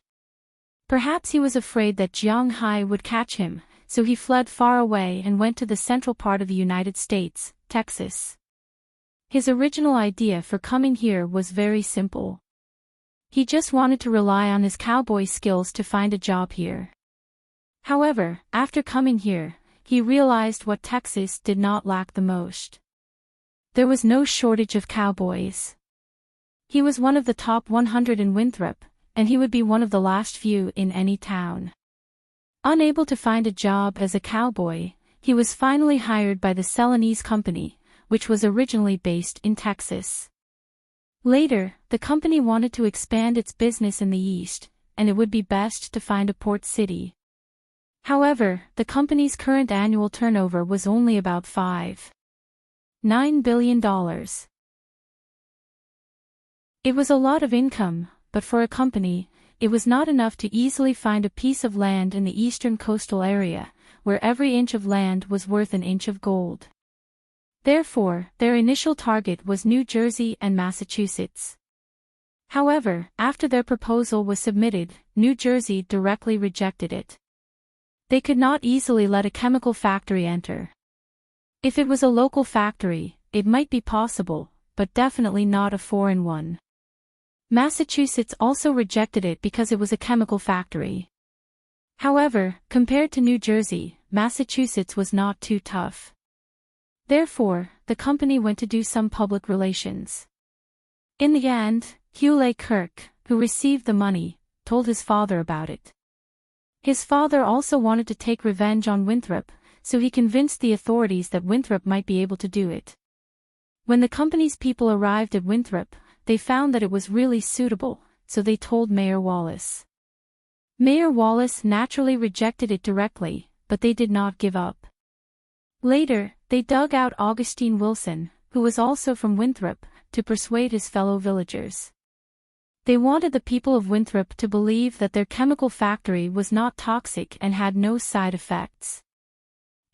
Perhaps he was afraid that Jiang Hai would catch him, so he fled far away and went to the central part of the United States, Texas. His original idea for coming here was very simple. He just wanted to rely on his cowboy skills to find a job here. However, after coming here, he realized what Texas did not lack the most. There was no shortage of cowboys. He was one of the top 100 in Winthrop, and he would be one of the last few in any town. Unable to find a job as a cowboy, he was finally hired by the Celanese Company, which was originally based in Texas. Later, the company wanted to expand its business in the East, and it would be best to find a port city. However, the company's current annual turnover was only about $5.9 billion. It was a lot of income, but for a company, it was not enough to easily find a piece of land in the eastern coastal area, where every inch of land was worth an inch of gold. Therefore, their initial target was New Jersey and Massachusetts. However, after their proposal was submitted, New Jersey directly rejected it. They could not easily let a chemical factory enter. If it was a local factory, it might be possible, but definitely not a foreign one. Massachusetts also rejected it because it was a chemical factory. However, compared to New Jersey, Massachusetts was not too tough. Therefore, the company went to do some public relations. In the end, Hewlett Kirk, who received the money, told his father about it. His father also wanted to take revenge on Winthrop, so he convinced the authorities that Winthrop might be able to do it. When the company's people arrived at Winthrop, they found that it was really suitable, so they told Mayor Wallace. Mayor Wallace naturally rejected it directly, but they did not give up. Later, they dug out Augustine Wilson, who was also from Winthrop, to persuade his fellow villagers. They wanted the people of Winthrop to believe that their chemical factory was not toxic and had no side effects.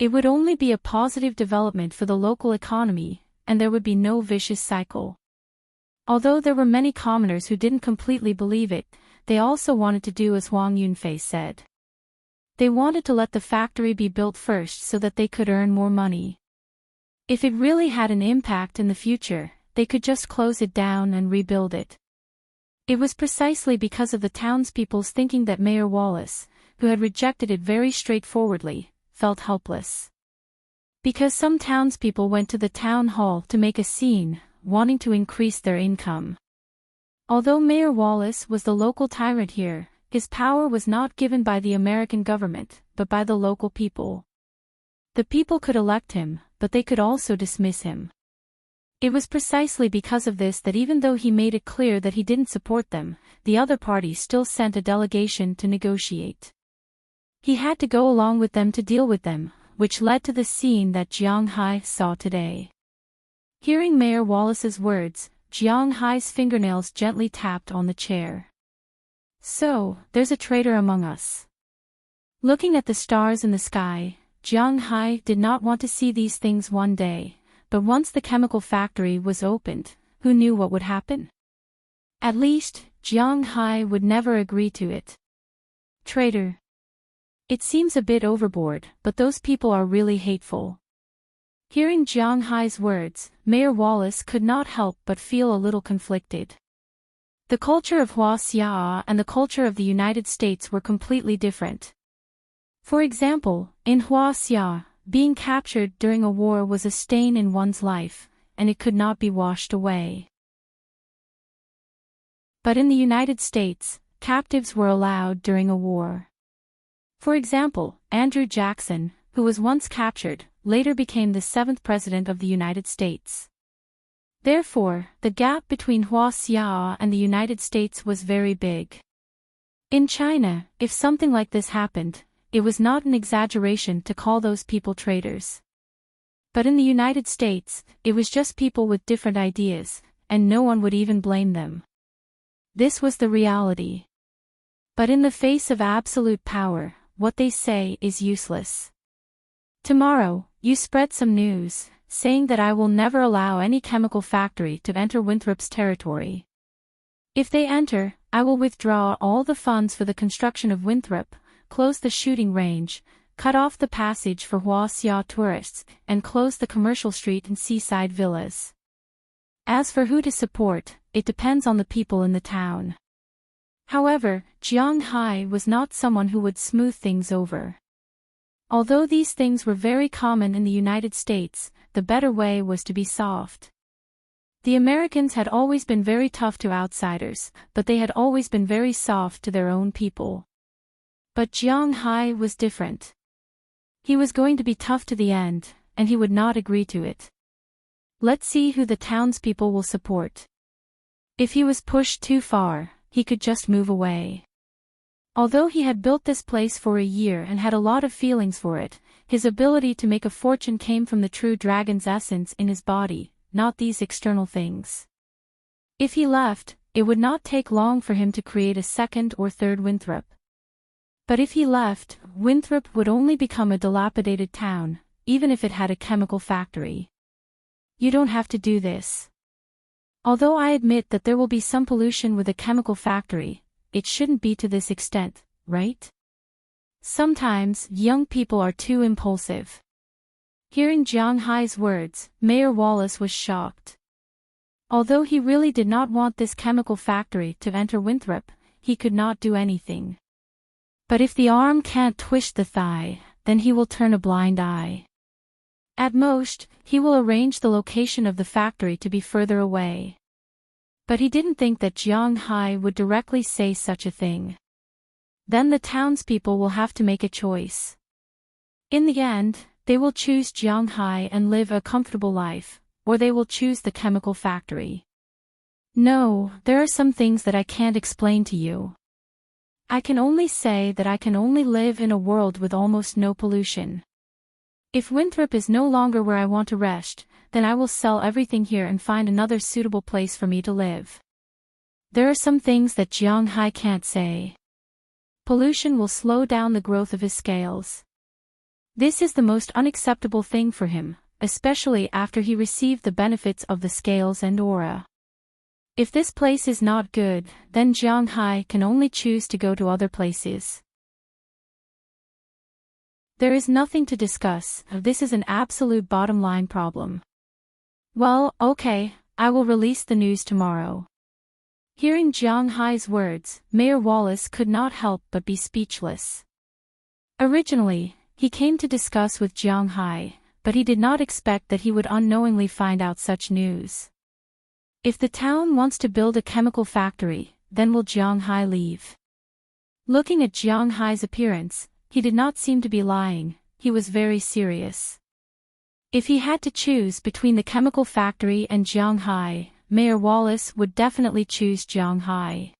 It would only be a positive development for the local economy, and there would be no vicious cycle. Although there were many commoners who didn't completely believe it, they also wanted to do as Huang Yunfei said. They wanted to let the factory be built first so that they could earn more money. If it really had an impact in the future, they could just close it down and rebuild it. It was precisely because of the townspeople's thinking that Mayor Wallace, who had rejected it very straightforwardly, felt helpless. Because some townspeople went to the town hall to make a scene, wanting to increase their income. Although Mayor Wallace was the local tyrant here, his power was not given by the American government, but by the local people. The people could elect him, but they could also dismiss him. It was precisely because of this that even though he made it clear that he didn't support them, the other party still sent a delegation to negotiate. He had to go along with them to deal with them, which led to the scene that Jiang Hai saw today. Hearing Mayor Wallace's words, Jiang Hai's fingernails gently tapped on the chair. So, there's a traitor among us. Looking at the stars in the sky, Jiang Hai did not want to see these things one day, but once the chemical factory was opened, who knew what would happen? At least, Jiang Hai would never agree to it. Traitor. It seems a bit overboard, but those people are really hateful. Hearing Jiang Hai's words, Mayor Wallace could not help but feel a little conflicted. The culture of Huaxia and the culture of the United States were completely different. For example, in Huaxia, being captured during a war was a stain in one's life, and it could not be washed away. But in the United States, captives were allowed during a war. For example, Andrew Jackson, who was once captured, later became the 7th President of the United States. Therefore, the gap between Huaxia and the United States was very big. In China, if something like this happened, it was not an exaggeration to call those people traitors. But in the United States, it was just people with different ideas, and no one would even blame them. This was the reality. But in the face of absolute power, what they say is useless. Tomorrow, you spread some news, saying that I will never allow any chemical factory to enter Winthrop's territory. If they enter, I will withdraw all the funds for the construction of Winthrop, close the shooting range, cut off the passage for Huaxia tourists, and close the commercial street and seaside villas. As for who to support, it depends on the people in the town. However, Jiang Hai was not someone who would smooth things over. Although these things were very common in the United States, the better way was to be soft. The Americans had always been very tough to outsiders, but they had always been very soft to their own people. But Jiang Hai was different. He was going to be tough to the end, and he would not agree to it. Let's see who the townspeople will support. If he was pushed too far, he could just move away. Although he had built this place for a year and had a lot of feelings for it, his ability to make a fortune came from the true dragon's essence in his body, not these external things. If he left, it would not take long for him to create a second or third Winthrop. But if he left, Winthrop would only become a dilapidated town, even if it had a chemical factory. You don't have to do this. Although I admit that there will be some pollution with a chemical factory, it shouldn't be to this extent, right? Sometimes, young people are too impulsive. Hearing Jiang Hai's words, Mayor Wallace was shocked. Although he really did not want this chemical factory to enter Winthrop, he could not do anything. But if the arm can't twist the thigh, then he will turn a blind eye. At most, he will arrange the location of the factory to be further away. But he didn't think that Jiang Hai would directly say such a thing. Then the townspeople will have to make a choice. In the end, they will choose Jiang Hai and live a comfortable life, or they will choose the chemical factory. No, there are some things that I can't explain to you. I can only say that I can only live in a world with almost no pollution. If Winthrop is no longer where I want to rest, then I will sell everything here and find another suitable place for me to live. There are some things that Jiang Hai can't say. Pollution will slow down the growth of his scales. This is the most unacceptable thing for him, especially after he received the benefits of the scales and aura. If this place is not good, then Jiang Hai can only choose to go to other places. There is nothing to discuss, this is an absolute bottom line problem. Well, okay, I will release the news tomorrow. Hearing Jiang Hai's words, Mayor Wallace could not help but be speechless. Originally, he came to discuss with Jiang Hai, but he did not expect that he would unknowingly find out such news. If the town wants to build a chemical factory, then will Jiang Hai leave? Looking at Jiang Hai's appearance, he did not seem to be lying, he was very serious. If he had to choose between the chemical factory and Jiang Hai, Mayor Wallace would definitely choose Jiang Hai.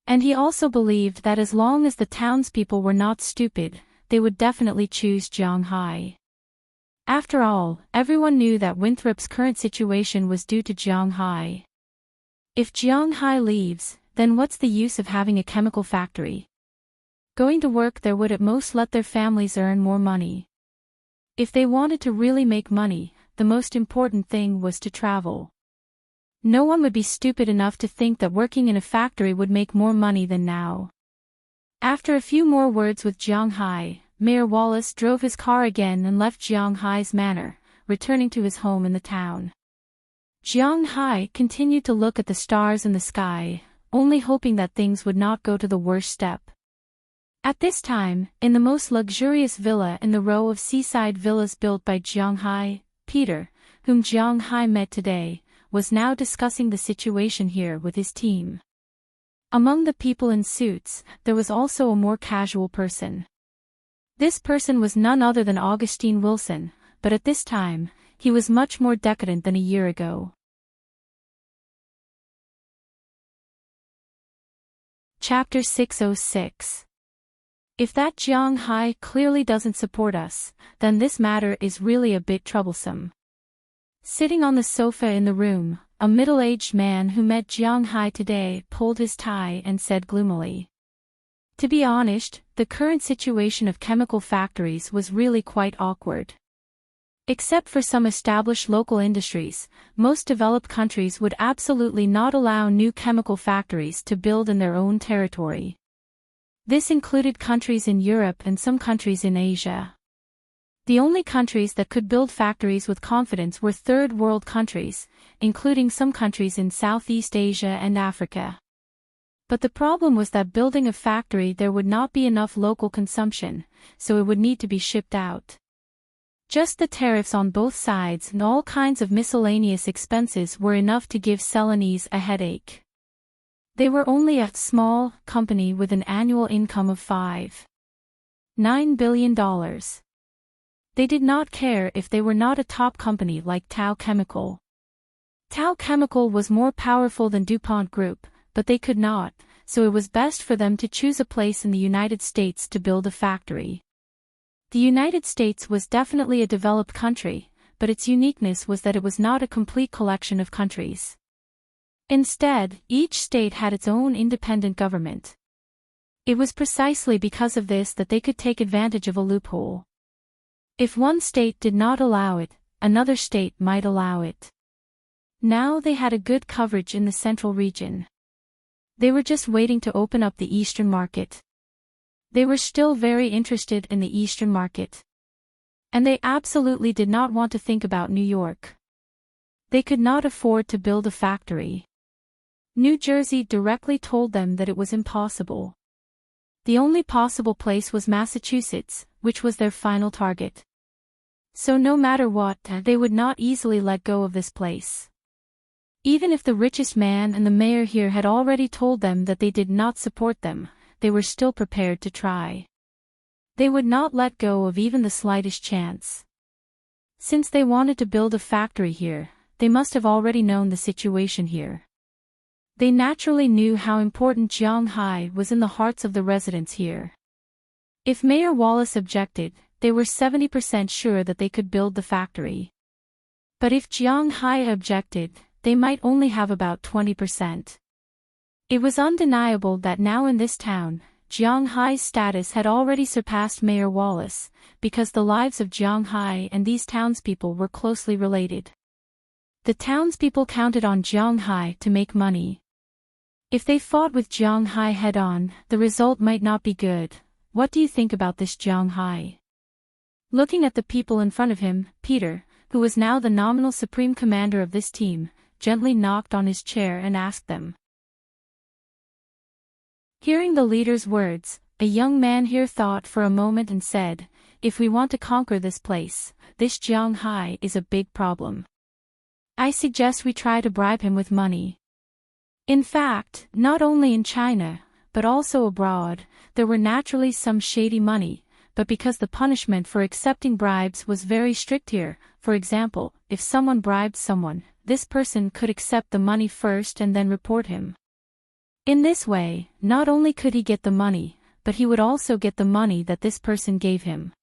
And he also believed that as long as the townspeople were not stupid, they would definitely choose Jiang Hai. After all, everyone knew that Winthrop's current situation was due to Jiang Hai. If Jiang Hai leaves, then what's the use of having a chemical factory? Going to work there would at most let their families earn more money. If they wanted to really make money, the most important thing was to travel. No one would be stupid enough to think that working in a factory would make more money than now. After a few more words with Jiang Hai, Mayor Wallace drove his car again and left Jiang Hai's manor, returning to his home in the town. Jiang Hai continued to look at the stars in the sky, only hoping that things would not go to the worst step. At this time, in the most luxurious villa in the row of seaside villas built by Jiang Hai, Peter, whom Jiang Hai met today, was now discussing the situation here with his team. Among the people in suits, there was also a more casual person. This person was none other than Augustine Wilson, but at this time, he was much more decadent than a year ago. Chapter 606. If that Jiang Hai clearly doesn't support us, then this matter is really a bit troublesome. Sitting on the sofa in the room, a middle-aged man who met Jiang Hai today pulled his tie and said gloomily. To be honest, the current situation of chemical factories was really quite awkward. Except for some established local industries, most developed countries would absolutely not allow new chemical factories to build in their own territory. This included countries in Europe and some countries in Asia. The only countries that could build factories with confidence were third world countries, including some countries in Southeast Asia and Africa. But the problem was that building a factory there would not be enough local consumption, so it would need to be shipped out. Just the tariffs on both sides and all kinds of miscellaneous expenses were enough to give Ceylonese a headache. They were only a small company with an annual income of $5.9 billion. They did not care if they were not a top company like Dow Chemical. Dow Chemical was more powerful than DuPont Group, but they could not, so it was best for them to choose a place in the United States to build a factory. The United States was definitely a developed country, but its uniqueness was that it was not a complete collection of countries. Instead, each state had its own independent government. It was precisely because of this that they could take advantage of a loophole. If one state did not allow it, another state might allow it. Now they had a good coverage in the central region. They were just waiting to open up the eastern market. They were still very interested in the eastern market. And they absolutely did not want to think about New York. They could not afford to build a factory. New Jersey directly told them that it was impossible. The only possible place was Massachusetts, which was their final target. So no matter what, they would not easily let go of this place. Even if the richest man and the mayor here had already told them that they did not support them, they were still prepared to try. They would not let go of even the slightest chance. Since they wanted to build a factory here, they must have already known the situation here. They naturally knew how important Jiang Hai was in the hearts of the residents here. If Mayor Wallace objected, they were 70% sure that they could build the factory. But if Jiang Hai objected, they might only have about 20%. It was undeniable that now in this town, Jiang Hai's status had already surpassed Mayor Wallace, because the lives of Jiang Hai and these townspeople were closely related. The townspeople counted on Jiang Hai to make money. If they fought with Jiang Hai head-on, the result might not be good. What do you think about this Jiang Hai? Looking at the people in front of him, Peter, who was now the nominal supreme commander of this team, gently knocked on his chair and asked them. Hearing the leader's words, a young man here thought for a moment and said, "If we want to conquer this place, this Jiang Hai is a big problem. I suggest we try to bribe him with money." In fact, not only in China, but also abroad, there were naturally some shady money, but because the punishment for accepting bribes was very strict here, for example, if someone bribed someone, this person could accept the money first and then report him. In this way, not only could he get the money, but he would also get the money that this person gave him.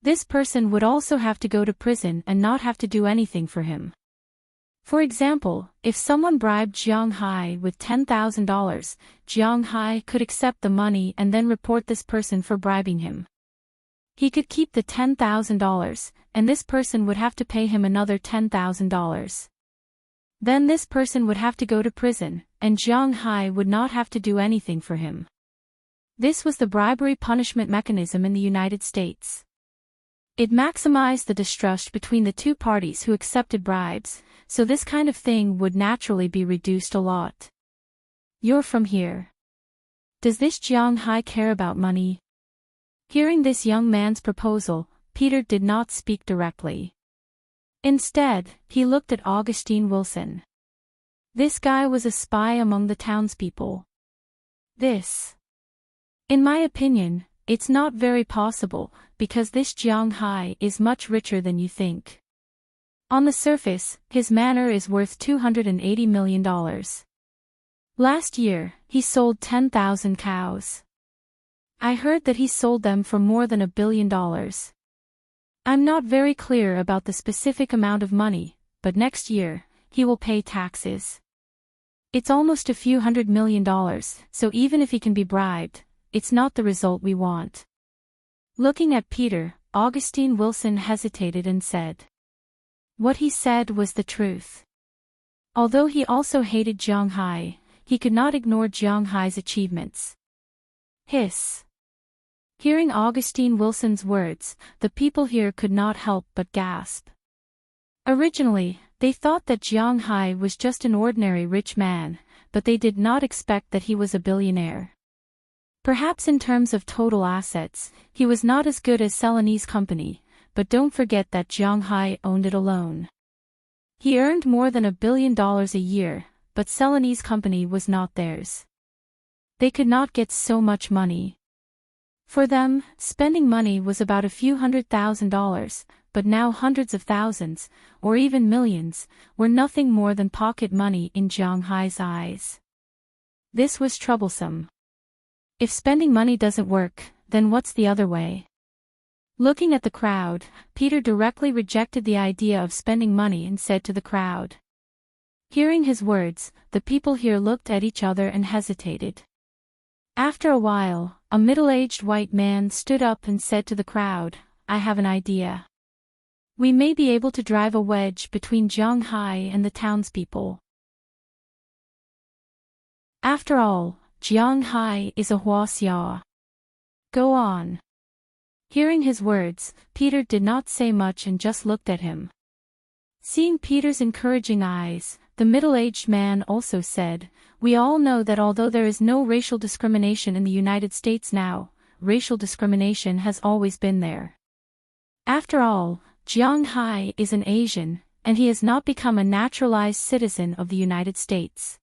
This person would also have to go to prison and not have to do anything for him. For example, if someone bribed Jiang Hai with $10,000, Jiang Hai could accept the money and then report this person for bribing him. He could keep the $10,000, and this person would have to pay him another $10,000. Then this person would have to go to prison, and Jiang Hai would not have to do anything for him. This was the bribery punishment mechanism in the United States. It maximized the distrust between the two parties who accepted bribes, so this kind of thing would naturally be reduced a lot. You're from here. Does this Jiang Hai care about money? Hearing this young man's proposal, Peter did not speak directly. Instead, he looked at Augustine Wilson. This guy was a spy among the townspeople. In my opinion, it's not very possible, because this Jiang Hai is much richer than you think. On the surface, his manor is worth $280 million. Last year, he sold 10,000 cows. I heard that he sold them for more than $1 billion. I'm not very clear about the specific amount of money, but next year, he will pay taxes. It's almost a few $100 million, so even if he can be bribed, it's not the result we want. Looking at Peter, Augustine Wilson hesitated and said. What he said was the truth. Although he also hated Jiang Hai, he could not ignore Jiang Hai's achievements. Hiss. Hearing Augustine Wilson's words, the people here could not help but gasp. Originally, they thought that Jiang Hai was just an ordinary rich man, but they did not expect that he was a billionaire. Perhaps in terms of total assets, he was not as good as Serenade's company, but don't forget that Jiang Hai owned it alone. He earned more than $1 billion a year, but Serenade's company was not theirs. They could not get so much money. For them, spending money was about a few $100,000, but now hundreds of thousands, or even millions, were nothing more than pocket money in Jiang Hai's eyes. This was troublesome. If spending money doesn't work, then what's the other way? Looking at the crowd, Peter directly rejected the idea of spending money and said to the crowd. Hearing his words, the people here looked at each other and hesitated. After a while, a middle-aged white man stood up and said to the crowd, I have an idea. We may be able to drive a wedge between Jiang Hai and the townspeople. After all, Jiang Hai is a huaxia. Go on. Hearing his words, Peter did not say much and just looked at him. Seeing Peter's encouraging eyes, the middle-aged man also said, We all know that although there is no racial discrimination in the United States now, racial discrimination has always been there. After all, Jiang Hai is an Asian, and he has not become a naturalized citizen of the United States.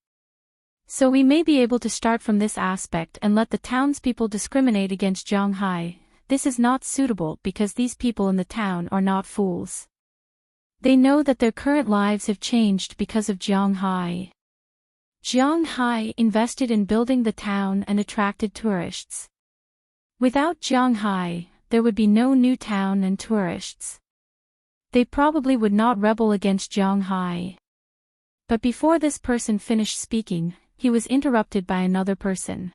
So we may be able to start from this aspect and let the townspeople discriminate against Jiang Hai. This is not suitable because these people in the town are not fools. They know that their current lives have changed because of Jiang Hai. Jiang Hai invested in building the town and attracted tourists. Without Jiang Hai, there would be no new town and tourists. They probably would not rebel against Jiang Hai. But before this person finished speaking, he was interrupted by another person.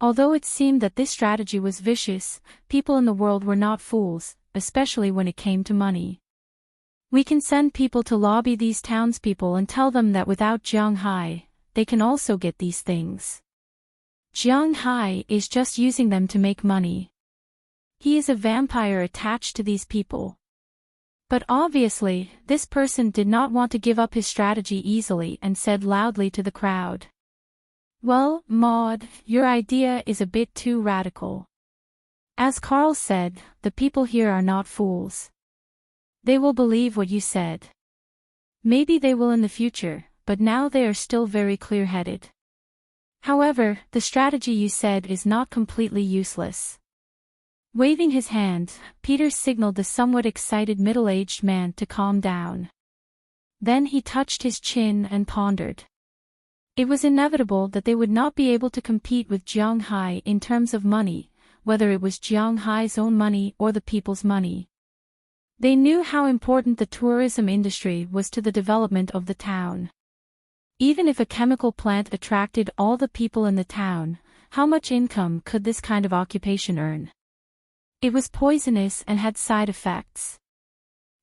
Although it seemed that this strategy was vicious, people in the world were not fools, especially when it came to money. We can send people to lobby these townspeople and tell them that without Jiang Hai, they can also get these things. Jiang Hai is just using them to make money. He is a vampire attached to these people. But obviously, this person did not want to give up his strategy easily and said loudly to the crowd. Well, Maud, your idea is a bit too radical. As Carl said, the people here are not fools. They will believe what you said. Maybe they will in the future, but now they are still very clear-headed. However, the strategy you said is not completely useless. Waving his hand, Peter signaled the somewhat excited middle-aged man to calm down. Then he touched his chin and pondered. It was inevitable that they would not be able to compete with Jiang Hai in terms of money, whether it was Jiang Hai's own money or the people's money. They knew how important the tourism industry was to the development of the town. Even if a chemical plant attracted all the people in the town, how much income could this kind of occupation earn? It was poisonous and had side effects.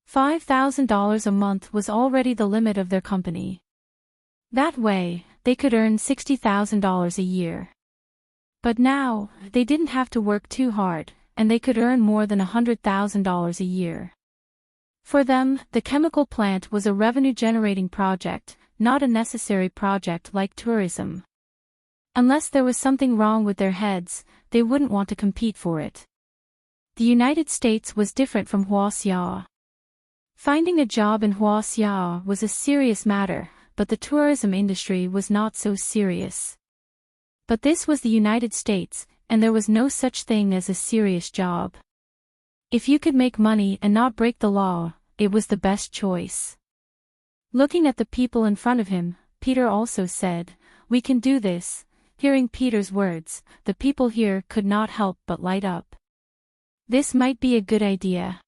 $5,000 a month was already the limit of their company. That way, they could earn $60,000 a year. But now, they didn't have to work too hard, and they could earn more than $100,000 a year. For them, the chemical plant was a revenue-generating project, not a necessary project like tourism. Unless there was something wrong with their heads, they wouldn't want to compete for it. The United States was different from Huaxia. Finding a job in Huaxia was a serious matter, but the tourism industry was not so serious. But this was the United States, and there was no such thing as a serious job. If you could make money and not break the law, it was the best choice. Looking at the people in front of him, Peter also said, "We can do this." Hearing Peter's words, the people here could not help but light up. This might be a good idea.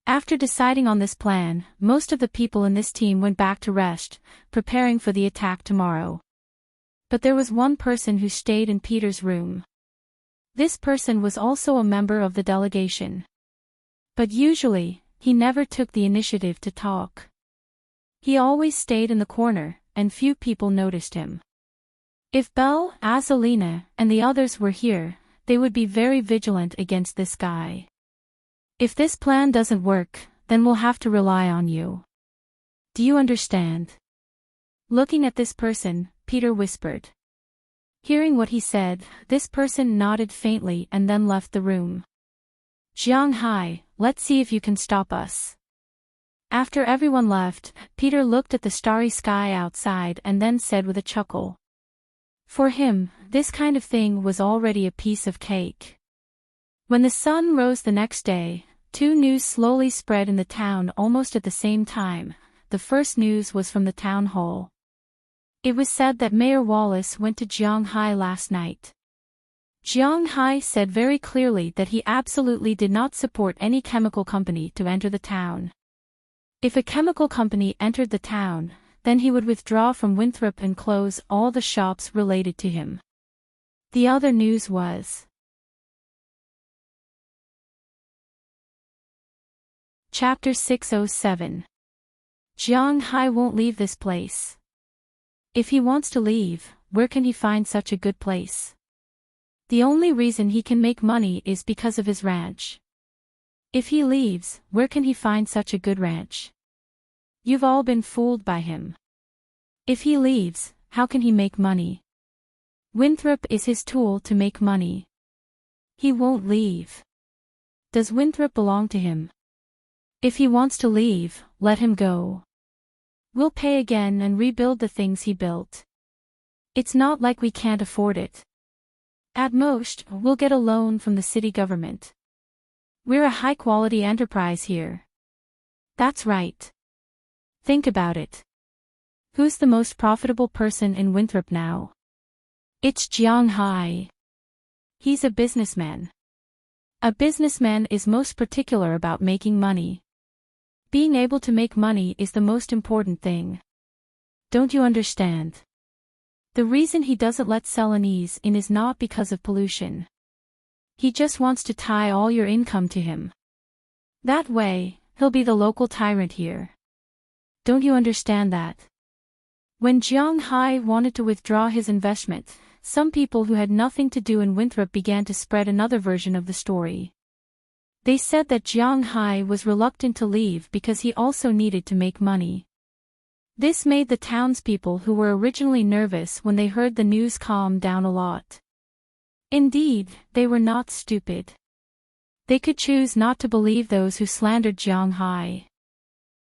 After deciding on this plan, most of the people in this team went back to rest, preparing for the attack tomorrow. But there was one person who stayed in Peter's room. This person was also a member of the delegation. But usually, he never took the initiative to talk. He always stayed in the corner, and few people noticed him. If Belle, Azalina, and the others were here, they would be very vigilant against this guy. If this plan doesn't work, then we'll have to rely on you. Do you understand? Looking at this person, Peter whispered. Hearing what he said, this person nodded faintly and then left the room. Jiang Hai, let's see if you can stop us. After everyone left, Peter looked at the starry sky outside and then said with a chuckle. For him, this kind of thing was already a piece of cake. When the sun rose the next day, two news slowly spread in the town almost at the same time. The first news was from the town hall. It was said that Mayor Wallace went to Jiang Hai last night. Jiang Hai said very clearly that he absolutely did not support any chemical company to enter the town. If a chemical company entered the town, then he would withdraw from Winthrop and close all the shops related to him. The other news was Chapter 607. Jiang Hai won't leave this place. If he wants to leave, where can he find such a good place? The only reason he can make money is because of his ranch. If he leaves, where can he find such a good ranch? You've all been fooled by him. If he leaves, how can he make money? Winthrop is his tool to make money. He won't leave. Does Winthrop belong to him? If he wants to leave, let him go. We'll pay again and rebuild the things he built. It's not like we can't afford it. At most, we'll get a loan from the city government. We're a high-quality enterprise here. That's right. Think about it. Who's the most profitable person in Winthrop now? It's Jiang Hai. He's a businessman. A businessman is most particular about making money. Being able to make money is the most important thing. Don't you understand? The reason he doesn't let Selenese in is not because of pollution. He just wants to tie all your income to him. That way, he'll be the local tyrant here. Don't you understand that? When Jiang Hai wanted to withdraw his investment, some people who had nothing to do in Winthrop began to spread another version of the story. They said that Jiang Hai was reluctant to leave because he also needed to make money. This made the townspeople who were originally nervous when they heard the news calm down a lot. Indeed, they were not stupid. They could choose not to believe those who slandered Jiang Hai.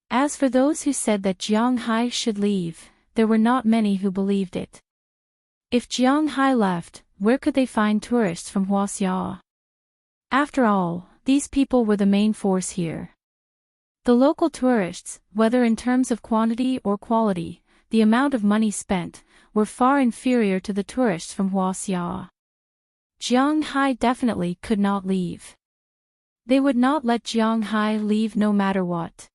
As for those who said that Jiang Hai should leave, there were not many who believed it. If Jiang Hai left, where could they find tourists from Huaxia? After all, these people were the main force here. The local tourists, whether in terms of quantity or quality, the amount of money spent, were far inferior to the tourists from Huaxia. Jiang Hai definitely could not leave. They would not let Jiang Hai leave no matter what.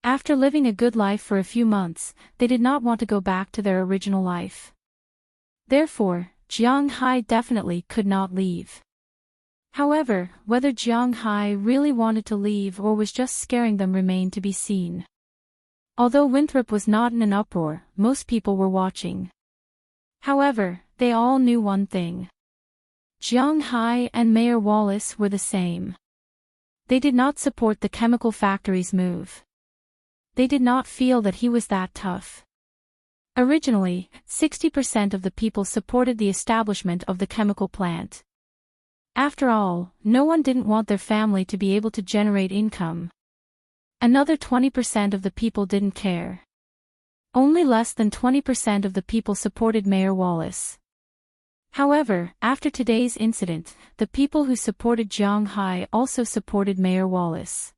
After living a good life for a few months, they did not want to go back to their original life. Therefore, Jiang Hai definitely could not leave. However, whether Jiang Hai really wanted to leave or was just scaring them remained to be seen. Although Winthrop was not in an uproar, most people were watching. However, they all knew one thing. Jiang Hai and Mayor Wallace were the same. They did not support the chemical factory's move. They did not feel that he was that tough. Originally, 60% of the people supported the establishment of the chemical plant. After all, no one didn't want their family to be able to generate income. Another 20% of the people didn't care. Only less than 20% of the people supported Mayor Wallace. However, after today's incident, the people who supported Jiang Hai also supported Mayor Wallace.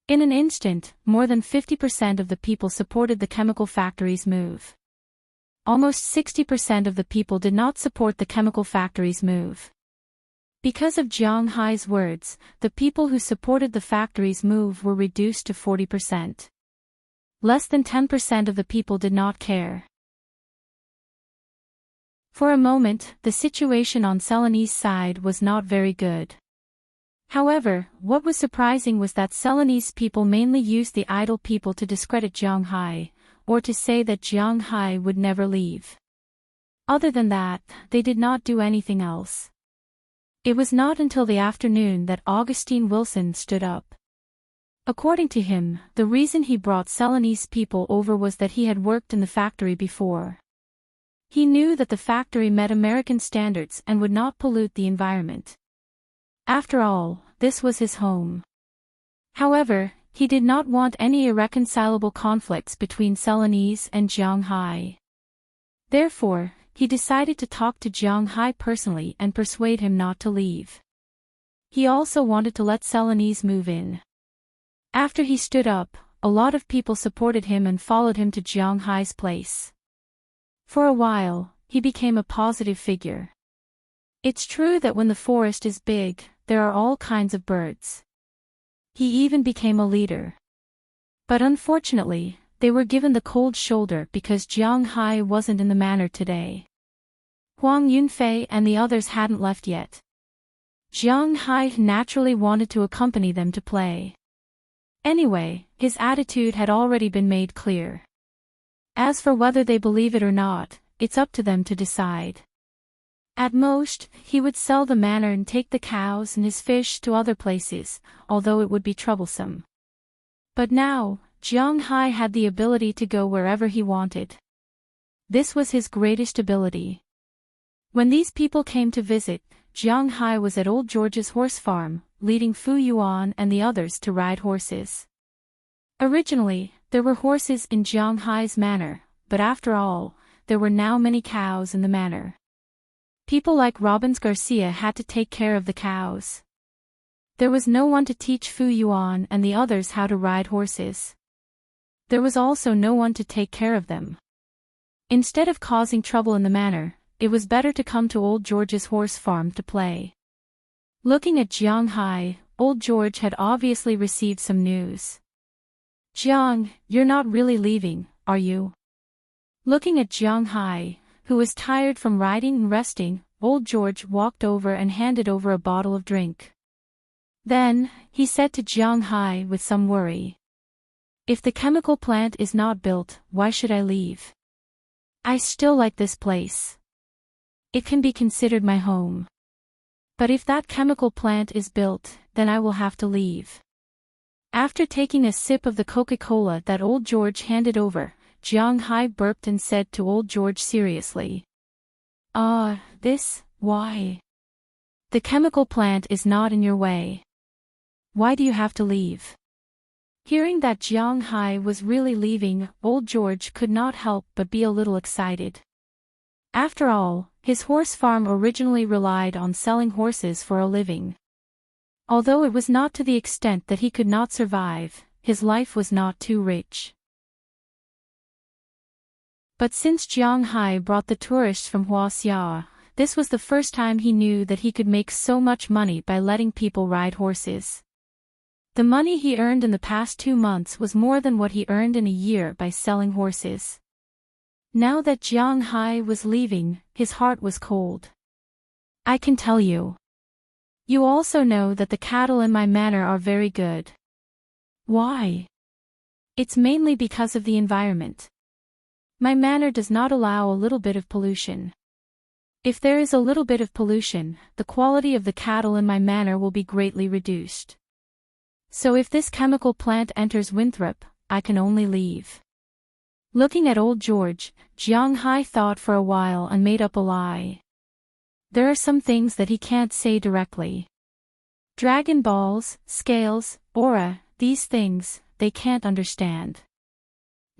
In an instant, more than 50% of the people supported the chemical factory's move. Almost 60% of the people did not support the chemical factory's move. Because of Jiang Hai's words, the people who supported the factory's move were reduced to 40%. Less than 10% of the people did not care. For a moment, the situation on Selene's side was not very good. However, what was surprising was that Selene's people mainly used the idle people to discredit Jiang Hai, or to say that Jiang Hai would never leave. Other than that, they did not do anything else. It was not until the afternoon that Augustine Wilson stood up. According to him, the reason he brought Selene's people over was that he had worked in the factory before. He knew that the factory met American standards and would not pollute the environment. After all, this was his home. However, he did not want any irreconcilable conflicts between Selene and Jiang Hai. Therefore, he decided to talk to Jiang Hai personally and persuade him not to leave. He also wanted to let Selene move in. After he stood up, a lot of people supported him and followed him to Jiang Hai's place. For a while, he became a positive figure. It's true that when the forest is big, there are all kinds of birds. He even became a leader. But unfortunately, they were given the cold shoulder because Jiang Hai wasn't in the manor today. Huang Yunfei and the others hadn't left yet. Jiang Hai naturally wanted to accompany them to play. Anyway, his attitude had already been made clear. As for whether they believe it or not, it's up to them to decide. At most, he would sell the manor and take the cows and his fish to other places, although it would be troublesome. But now, Jiang Hai had the ability to go wherever he wanted. This was his greatest ability. When these people came to visit, Jiang Hai was at Old George's horse farm, leading Fu Yuan and the others to ride horses. Originally, there were horses in Jiang Hai's manor, but after all, there were now many cows in the manor. People like Robbins Garcia had to take care of the cows. There was no one to teach Fu Yuan and the others how to ride horses. There was also no one to take care of them. Instead of causing trouble in the manor, it was better to come to Old George's horse farm to play. Looking at Jiang Hai, Old George had obviously received some news. Jiang, you're not really leaving, are you? Looking at Jiang Hai, who was tired from riding and resting, Old George walked over and handed over a bottle of drink. Then, he said to Jiang Hai with some worry. If the chemical plant is not built, why should I leave? I still like this place. It can be considered my home. But if that chemical plant is built, then I will have to leave. After taking a sip of the Coca-Cola that Old George handed over, Jiang Hai burped and said to Old George seriously. Why? The chemical plant is not in your way. Why do you have to leave? Hearing that Jiang Hai was really leaving, Old George could not help but be a little excited. After all, his horse farm originally relied on selling horses for a living. Although it was not to the extent that he could not survive, his life was not too rich. But since Jiang Hai brought the tourists from Huaxia, this was the first time he knew that he could make so much money by letting people ride horses. The money he earned in the past 2 months was more than what he earned in a year by selling horses. Now that Jiang Hai was leaving, his heart was cold. I can tell you. You also know that the cattle in my manor are very good. Why? It's mainly because of the environment. My manor does not allow a little bit of pollution. If there is a little bit of pollution, the quality of the cattle in my manor will be greatly reduced. So if this chemical plant enters Winthrop, I can only leave. Looking at old George, Jiang Hai thought for a while and made up a lie. There are some things that he can't say directly. Dragon balls, scales, aura, these things, they can't understand.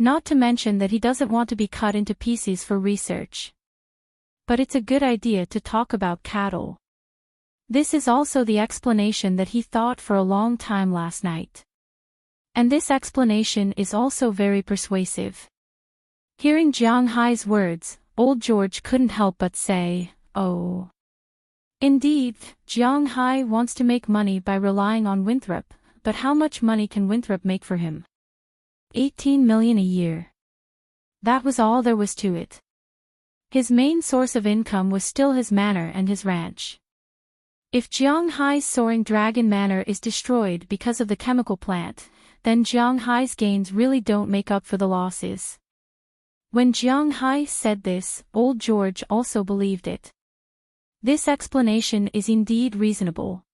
Not to mention that he doesn't want to be cut into pieces for research. But it's a good idea to talk about cattle. This is also the explanation that he thought for a long time last night. And this explanation is also very persuasive. Hearing Jiang Hai's words, old George couldn't help but say, "Oh. Indeed, Jiang Hai wants to make money by relying on Winthrop, but how much money can Winthrop make for him? 18 million a year. That was all there was to it. His main source of income was still his manor and his ranch. If Jiang Hai's soaring dragon manor is destroyed because of the chemical plant, then Jiang Hai's gains really don't make up for the losses." When Jiang Hai said this, old George also believed it. This explanation is indeed reasonable.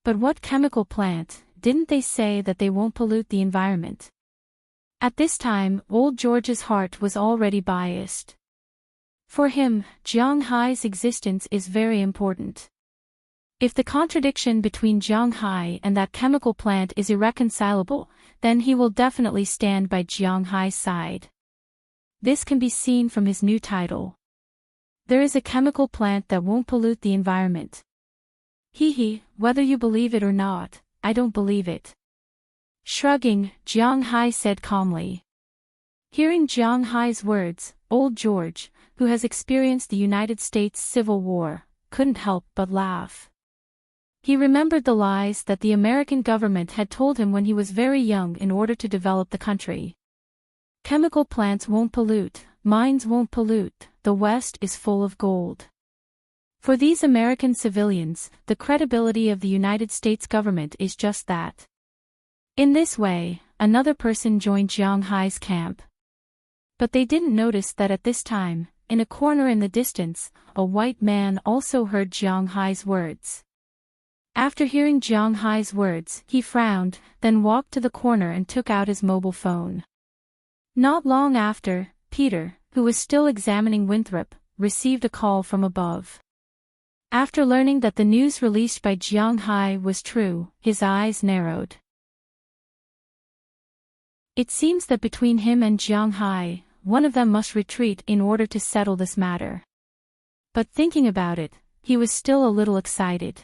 But what chemical plant? Didn't they say that they won't pollute the environment? At this time, old George's heart was already biased. For him, Jiang Hai's existence is very important. If the contradiction between Jiang Hai and that chemical plant is irreconcilable, then he will definitely stand by Jiang Hai's side. This can be seen from his new title. There is a chemical plant that won't pollute the environment. Whether you believe it or not, I don't believe it. Shrugging, Jiang Hai said calmly. Hearing Jiang Hai's words, old George, who has experienced the United States Civil War, couldn't help but laugh. He remembered the lies that the American government had told him when he was very young in order to develop the country. Chemical plants won't pollute, mines won't pollute, the West is full of gold. For these American civilians, the credibility of the United States government is just that. In this way, another person joined Jiang Hai's camp. But they didn't notice that at this time, in a corner in the distance, a white man also heard Jiang Hai's words. After hearing Jiang Hai's words, he frowned, then walked to the corner and took out his mobile phone. Not long after, Peter, who was still examining Winthrop, received a call from above. After learning that the news released by Jiang Hai was true, his eyes narrowed. It seems that between him and Jiang Hai, one of them must retreat in order to settle this matter. But thinking about it, he was still a little excited.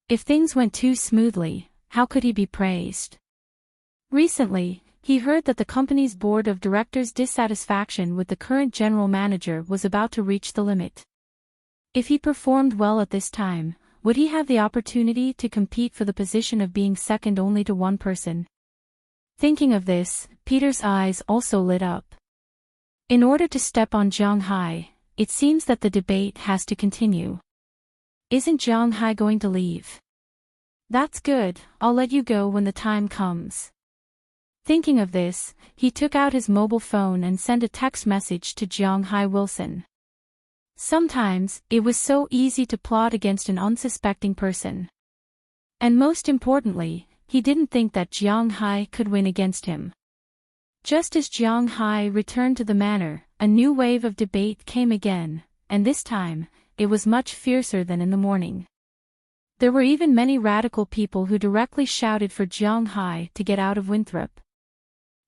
If things went too smoothly, how could he be praised? Recently, he heard that the company's board of directors' dissatisfaction with the current general manager was about to reach the limit. If he performed well at this time, would he have the opportunity to compete for the position of being second only to one person? Thinking of this, Peter's eyes also lit up. In order to step on Jiang Hai, it seems that the debate has to continue. Isn't Jiang Hai going to leave? That's good, I'll let you go when the time comes. Thinking of this, he took out his mobile phone and sent a text message to Jiang Hai Wilson. Sometimes, it was so easy to plot against an unsuspecting person. And most importantly, he didn't think that Jiang Hai could win against him. Just as Jiang Hai returned to the manor, a new wave of debate came again, and this time, it was much fiercer than in the morning. There were even many radical people who directly shouted for Jiang Hai to get out of Winthrop.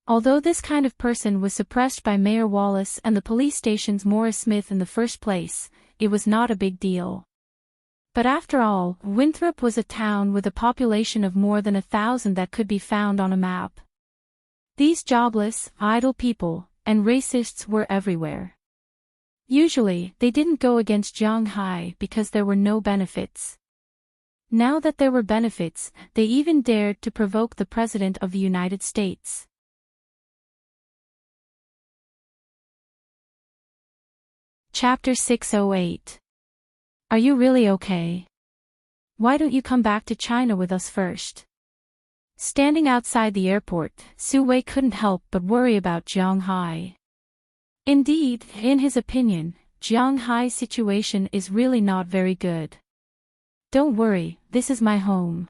Although this kind of person was suppressed by Mayor Wallace and the police station's Morris Smith in the first place, it was not a big deal. But after all, Winthrop was a town with a population of more than 1,000 that could be found on a map. These jobless, idle people, and racists were everywhere. Usually, they didn't go against Jiang Hai because there were no benefits. Now that there were benefits, they even dared to provoke the President of the United States. Chapter 608. Are you really okay? Why don't you come back to China with us first? Standing outside the airport, Su Wei couldn't help but worry about Jiang Hai. Indeed, in his opinion, Jiang Hai's situation is really not very good. Don't worry, this is my home.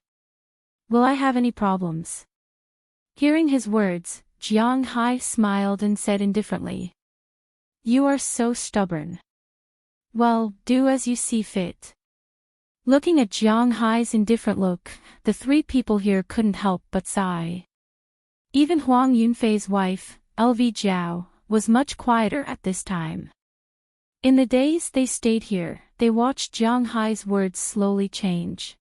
Will I have any problems? Hearing his words, Jiang Hai smiled and said indifferently. You are so stubborn. Well, do as you see fit. Looking at Jiang Hai's indifferent look, the three people here couldn't help but sigh. Even Huang Yunfei's wife, LV Zhao, was much quieter at this time. In the days they stayed here, they watched Jiang Hai's words slowly change.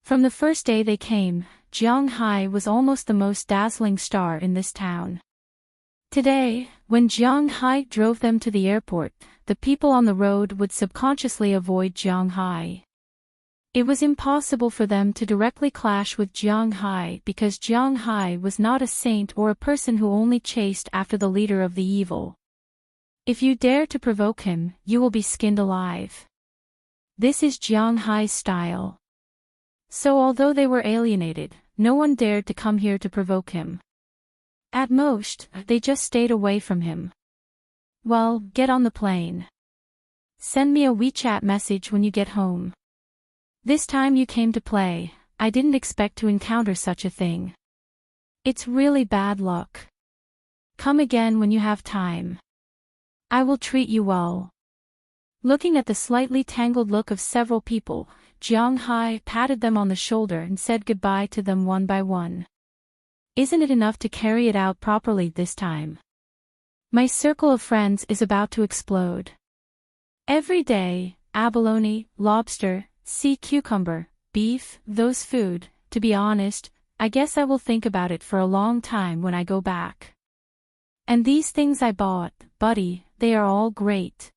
From the first day they came, Jiang Hai was almost the most dazzling star in this town. Today, when Jiang Hai drove them to the airport, the people on the road would subconsciously avoid Jiang Hai. It was impossible for them to directly clash with Jiang Hai because Jiang Hai was not a saint or a person who only chased after the leader of the evil. If you dare to provoke him, you will be skinned alive. This is Jiang Hai's style. So although they were alienated, no one dared to come here to provoke him. At most, they just stayed away from him. Well, get on the plane. Send me a WeChat message when you get home. This time you came to play, I didn't expect to encounter such a thing. It's really bad luck. Come again when you have time. I will treat you well. Looking at the slightly tangled look of several people, Jiang Hai patted them on the shoulder and said goodbye to them one by one. Isn't it enough to carry it out properly this time? My circle of friends is about to explode. Every day, abalone, lobster, sea cucumber, beef, those food, to be honest, I guess I will think about it for a long time when I go back. And these things I bought, buddy, they are all great.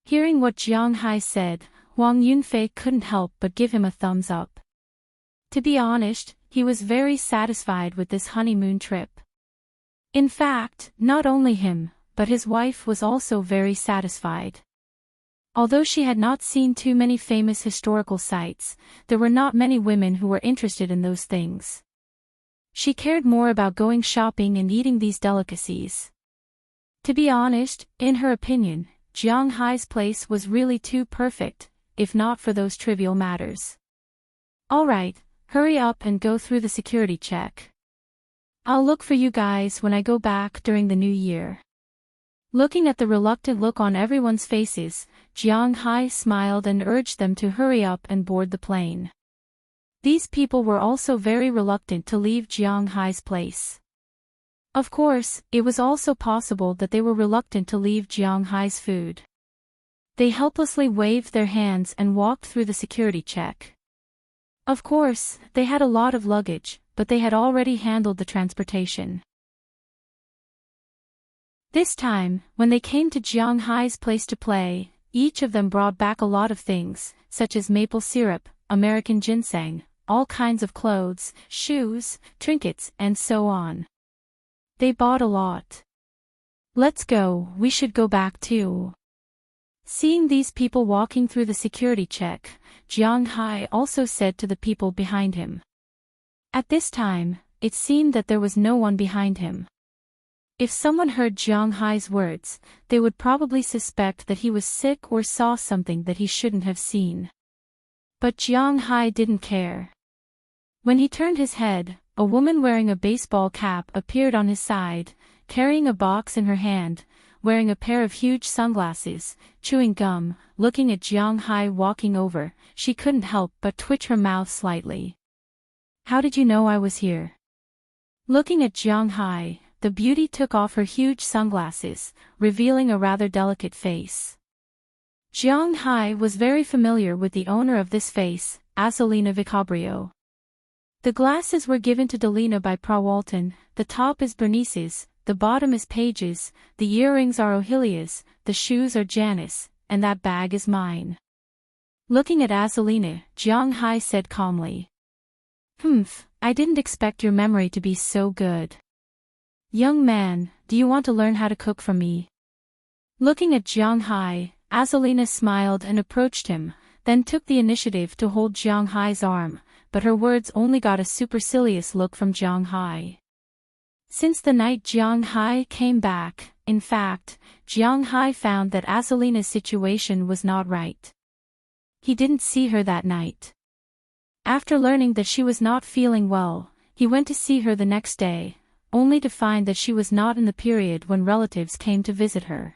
Hearing what Jiang Hai said, Huang Yunfei couldn't help but give him a thumbs up. To be honest, he was very satisfied with this honeymoon trip. In fact, not only him, but his wife was also very satisfied. Although she had not seen too many famous historical sites, there were not many women who were interested in those things. She cared more about going shopping and eating these delicacies. To be honest, in her opinion, Jiang Hai's place was really too perfect, if not for those trivial matters. Alright, hurry up and go through the security check. I'll look for you guys when I go back during the new year. Looking at the reluctant look on everyone's faces, Jiang Hai smiled and urged them to hurry up and board the plane. These people were also very reluctant to leave Jiang Hai's place. Of course, it was also possible that they were reluctant to leave Jiang Hai's food. They helplessly waved their hands and walked through the security check. Of course, they had a lot of luggage, but they had already handled the transportation. This time, when they came to Jiang Hai's place to play, each of them brought back a lot of things, such as maple syrup, American ginseng, all kinds of clothes, shoes, trinkets, and so on. They bought a lot. Let's go, we should go back too. Seeing these people walking through the security check, Jiang Hai also said to the people behind him. At this time, it seemed that there was no one behind him. If someone heard Jiang Hai's words, they would probably suspect that he was sick or saw something that he shouldn't have seen. But Jiang Hai didn't care. When he turned his head, a woman wearing a baseball cap appeared on his side, carrying a box in her hand, wearing a pair of huge sunglasses, chewing gum. Looking at Jiang Hai walking over, she couldn't help but twitch her mouth slightly. How did you know I was here? Looking at Jiang Hai, the beauty took off her huge sunglasses, revealing a rather delicate face. Jiang Hai was very familiar with the owner of this face, Azzolina Vicabrio. The glasses were given to Delina by Prawalton, the top is Bernice's, the bottom is Paige's, the earrings are Ohilia's, the shoes are Janice, and that bag is mine. Looking at Azzolina, Jiang Hai said calmly. I didn't expect your memory to be so good. Young man, do you want to learn how to cook from me? Looking at Jiang Hai, Azzolina smiled and approached him, then took the initiative to hold Jiang Hai's arm, but her words only got a supercilious look from Jiang Hai. Since the night Jiang Hai came back, In fact, Jiang Hai found that Azalina's situation was not right. He didn't see her that night. After learning that she was not feeling well, he went to see her the next day, only to find that she was not in the period when relatives came to visit her.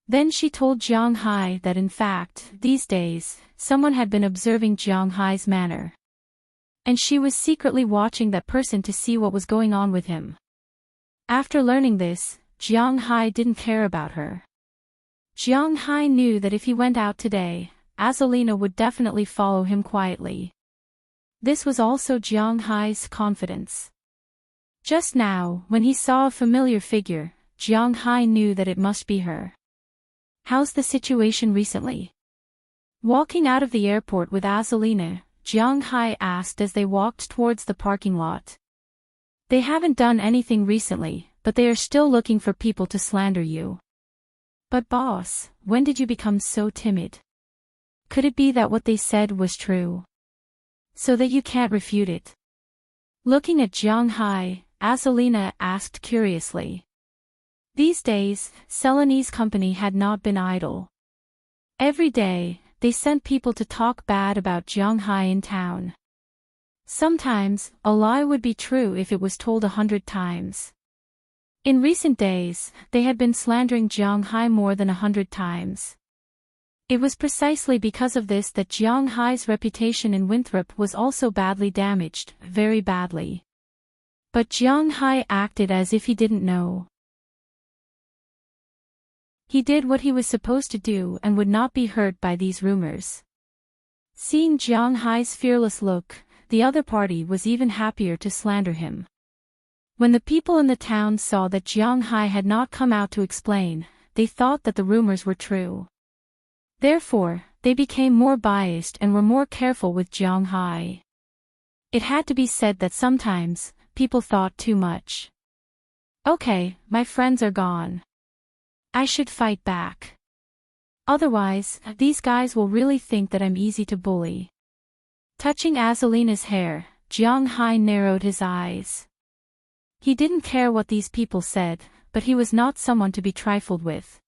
Then she told Jiang Hai that in fact, these days, someone had been observing Jiang Hai's manner. And she was secretly watching that person to see what was going on with him. After learning this, Jiang Hai didn't care about her. Jiang Hai knew that if he went out today, Azalina would definitely follow him quietly. This was also Jiang Hai's confidence. Just now, when he saw a familiar figure, Jiang Hai knew that it must be her. How's the situation recently? Walking out of the airport with Azalina, Jiang Hai asked as they walked towards the parking lot. They haven't done anything recently, but they are still looking for people to slander you. But boss, when did you become so timid? Could it be that what they said was true? So that you can't refute it? Looking at Jiang Hai, Azalina asked curiously. These days, Selene's company had not been idle. Every day, they sent people to talk bad about Jiang Hai in town. Sometimes, a lie would be true if it was told 100 times. In recent days, they had been slandering Jiang Hai more than 100 times. It was precisely because of this that Jiang Hai's reputation in Winthrop was also badly damaged, very badly. But Jiang Hai acted as if he didn't know. He did what he was supposed to do and would not be hurt by these rumors. Seeing Jiang Hai's fearless look, the other party was even happier to slander him. When the people in the town saw that Jiang Hai had not come out to explain, they thought that the rumors were true. Therefore, they became more biased and were more careful with Jiang Hai. It had to be said that sometimes, people thought too much. Okay, my friends are gone. I should fight back. Otherwise, these guys will really think that I'm easy to bully. Touching Azalina's hair, Jiang Hai narrowed his eyes. He didn't care what these people said, but he was not someone to be trifled with.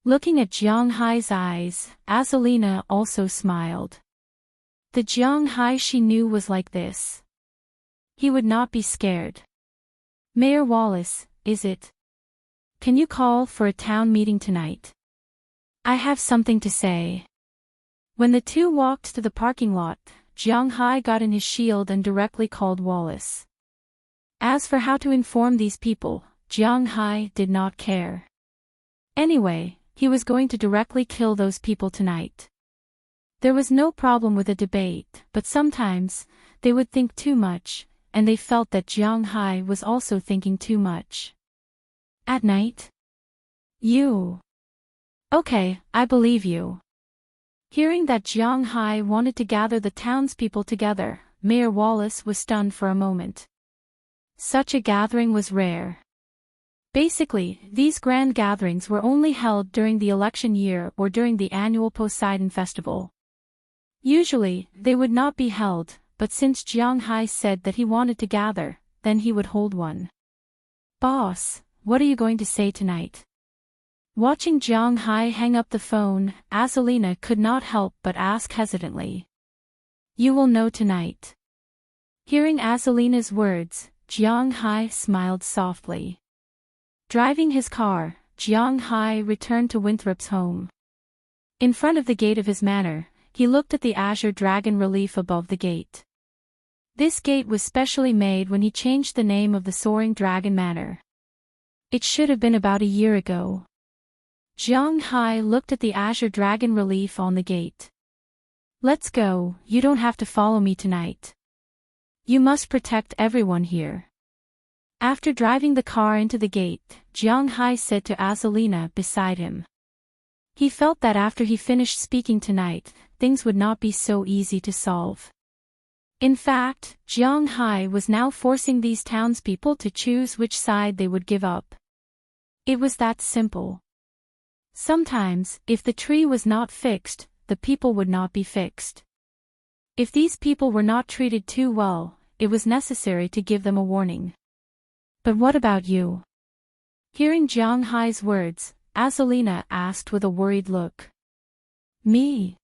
Looking at Jiang Hai's eyes, Azalina also smiled. The Jiang Hai she knew was like this. He would not be scared. Mayor Wallace, is it? Can you call for a town meeting tonight? I have something to say. When the two walked to the parking lot, Jiang Hai got in his shield and directly called Wallace. As for how to inform these people, Jiang Hai did not care. Anyway, he was going to directly kill those people tonight. There was no problem with a debate, but sometimes, they would think too much, and they felt that Jiang Hai was also thinking too much. At night? You. Okay, I believe you. Hearing that Jiang Hai wanted to gather the townspeople together, Mayor Wallace was stunned for a moment. Such a gathering was rare. Basically, these grand gatherings were only held during the election year or during the annual Poseidon Festival. Usually, they would not be held, but since Jiang Hai said that he wanted to gather, then he would hold one. Boss, what are you going to say tonight? Watching Jiang Hai hang up the phone, Azalina could not help but ask hesitantly. You will know tonight. Hearing Azalina's words, Jiang Hai smiled softly. Driving his car, Jiang Hai returned to Winthrop's home. In front of the gate of his manor, he looked at the azure dragon relief above the gate. This gate was specially made when he changed the name of the Soaring Dragon Manor. It should have been about a year ago. Jiang Hai looked at the azure dragon relief on the gate. Let's go, you don't have to follow me tonight. You must protect everyone here. After driving the car into the gate, Jiang Hai said to Azalina beside him. He felt that after he finished speaking tonight, things would not be so easy to solve. In fact, Jiang Hai was now forcing these townspeople to choose which side they would give up. It was that simple. Sometimes, if the tree was not fixed, the people would not be fixed. If these people were not treated too well, it was necessary to give them a warning. But what about you? Hearing Jiang Hai's words, Azalina asked with a worried look. Me?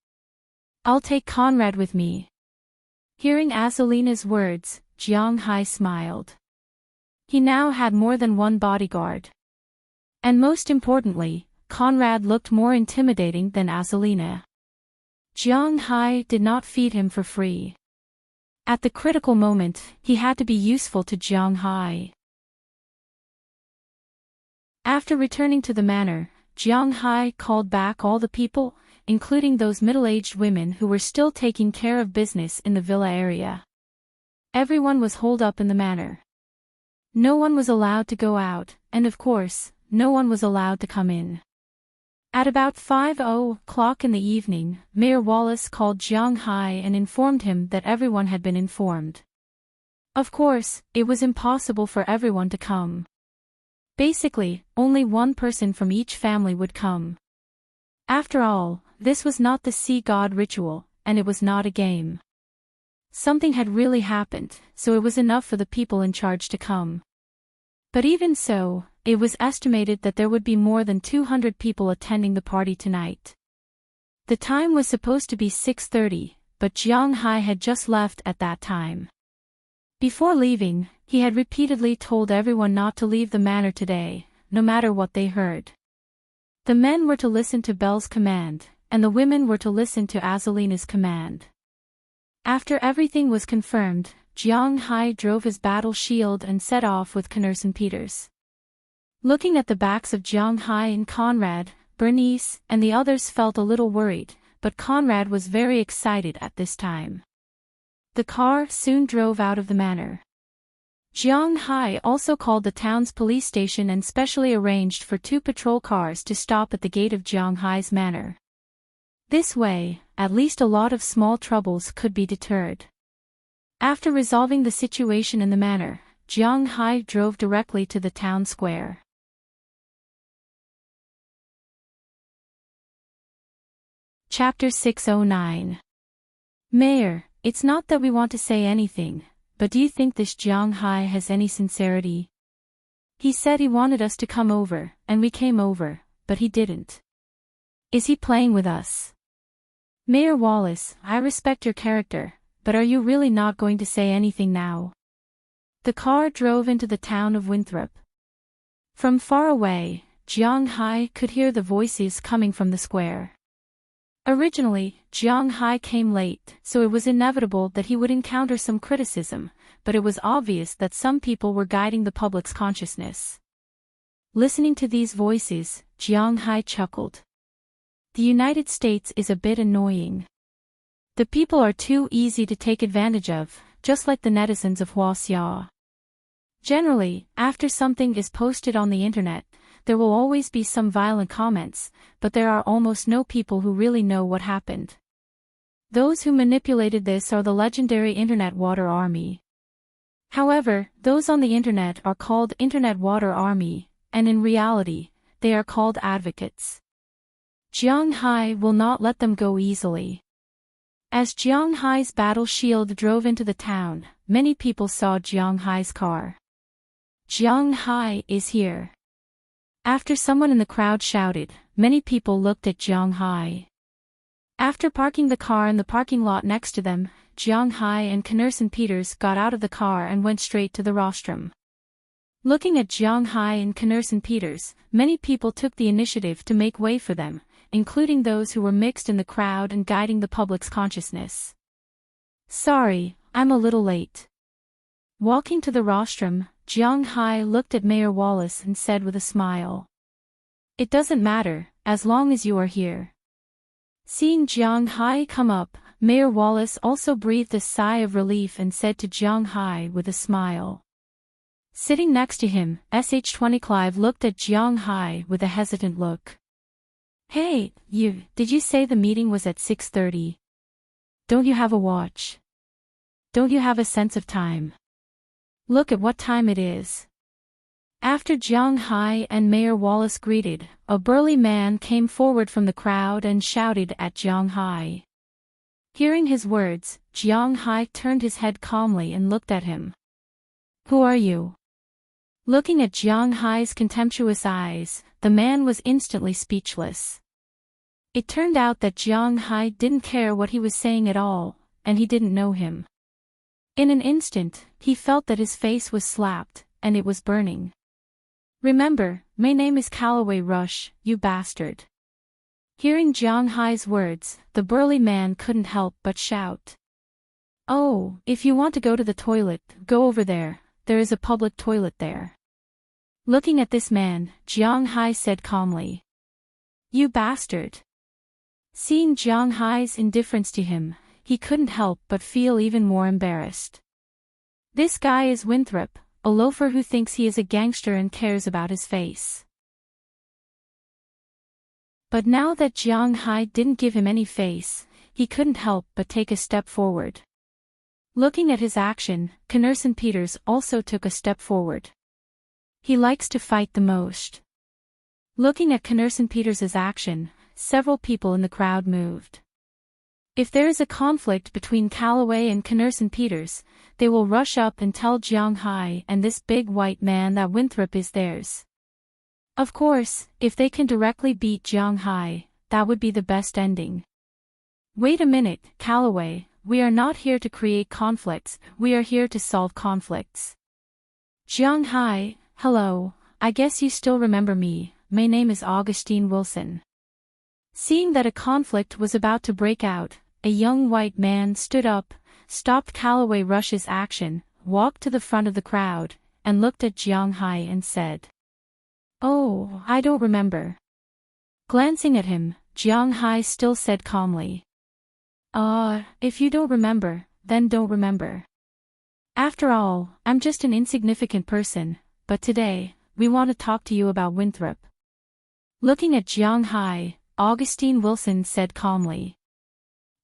I'll take Conrad with me. Hearing Azalina's words, Jiang Hai smiled. He now had more than one bodyguard. And most importantly, Conrad looked more intimidating than Azalina. Jiang Hai did not feed him for free. At the critical moment, he had to be useful to Jiang Hai. After returning to the manor, Jiang Hai called back all the people, including those middle-aged women who were still taking care of business in the villa area. Everyone was holed up in the manor. No one was allowed to go out, and of course, no one was allowed to come in. At about 5:00 in the evening, Mayor Wallace called Jiang Hai and informed him that everyone had been informed. Of course, it was impossible for everyone to come. Basically, only one person from each family would come. After all, this was not the sea god ritual, and it was not a game. Something had really happened, so it was enough for the people in charge to come. But even so, it was estimated that there would be more than 200 people attending the party tonight. The time was supposed to be 6:30, but Jiang Hai had just left at that time. Before leaving, he had repeatedly told everyone not to leave the manor today, no matter what they heard. The men were to listen to Belle's command, and the women were to listen to Azalina's command. After everything was confirmed, Jiang Hai drove his battle shield and set off with Knerson Peters. Looking at the backs of Jiang Hai and Conrad, Bernice and the others felt a little worried, but Conrad was very excited at this time. The car soon drove out of the manor. Jiang Hai also called the town's police station and specially arranged for 2 patrol cars to stop at the gate of Jiang Hai's manor. This way, at least a lot of small troubles could be deterred. After resolving the situation in the manor, Jiang Hai drove directly to the town square. Chapter 609. Mayor, it's not that we want to say anything, but do you think this Jiang Hai has any sincerity? He said he wanted us to come over, and we came over, but he didn't. Is he playing with us? Mayor Wallace, I respect your character, but are you really not going to say anything now? The car drove into the town of Winthrop. From far away, Jiang Hai could hear the voices coming from the square. Originally, Jiang Hai came late, so it was inevitable that he would encounter some criticism, but it was obvious that some people were guiding the public's consciousness. Listening to these voices, Jiang Hai chuckled. The United States is a bit annoying. The people are too easy to take advantage of, just like the netizens of Huaxia. Generally, after something is posted on the internet, there will always be some violent comments, but there are almost no people who really know what happened. Those who manipulated this are the legendary Internet Water Army. However, those on the internet are called Internet Water Army, and in reality, they are called advocates. Jiang Hai will not let them go easily. As Jiang Hai's battle shield drove into the town, many people saw Jiang Hai's car. Jiang Hai is here. After someone in the crowd shouted, many people looked at Jiang Hai. After parking the car in the parking lot next to them, Jiang Hai and Knerson Peters got out of the car and went straight to the rostrum. Looking at Jiang Hai and Knerson Peters, many people took the initiative to make way for them, including those who were mixed in the crowd and guiding the public's consciousness. Sorry, I'm a little late. Walking to the rostrum, Jiang Hai looked at Mayor Wallace and said with a smile. It doesn't matter, as long as you are here. Seeing Jiang Hai come up, Mayor Wallace also breathed a sigh of relief and said to Jiang Hai with a smile. Sitting next to him, SH-20 Clive looked at Jiang Hai with a hesitant look. Hey, did you say the meeting was at 6:30? Don't you have a watch? Don't you have a sense of time? Look at what time it is. After Jiang Hai and Mayor Wallace greeted, a burly man came forward from the crowd and shouted at Jiang Hai. Hearing his words, Jiang Hai turned his head calmly and looked at him. Who are you? Looking at Jiang Hai's contemptuous eyes, the man was instantly speechless. It turned out that Jiang Hai didn't care what he was saying at all, and he didn't know him. In an instant, he felt that his face was slapped, and it was burning. "Remember, my name is Callaway Rush, you bastard." Hearing Jiang Hai's words, the burly man couldn't help but shout. "Oh, if you want to go to the toilet, go over there, there is a public toilet there." Looking at this man, Jiang Hai said calmly. "You bastard." Seeing Jiang Hai's indifference to him, he couldn't help but feel even more embarrassed. This guy is Winthrop, a loafer who thinks he is a gangster and cares about his face. But now that Jiang Hai didn't give him any face, he couldn't help but take a step forward. Looking at his action, Connerson Peters also took a step forward. He likes to fight the most. Looking at Connerson Peters' action, several people in the crowd moved. If there is a conflict between Callaway and Connerson Peters, they will rush up and tell Jiang Hai and this big white man that Winthrop is theirs. Of course, if they can directly beat Jiang Hai, that would be the best ending. "Wait a minute, Callaway, we are not here to create conflicts, we are here to solve conflicts." "Jiang Hai, hello, I guess you still remember me, my name is Augustine Wilson." Seeing that a conflict was about to break out, a young white man stood up, stopped Callaway Rush's action, walked to the front of the crowd, and looked at Jiang Hai and said, "Oh, I don't remember." Glancing at him, Jiang Hai still said calmly, If you don't remember, then don't remember. After all, I'm just an insignificant person, but today, we want to talk to you about Winthrop." Looking at Jiang Hai, Augustine Wilson said calmly.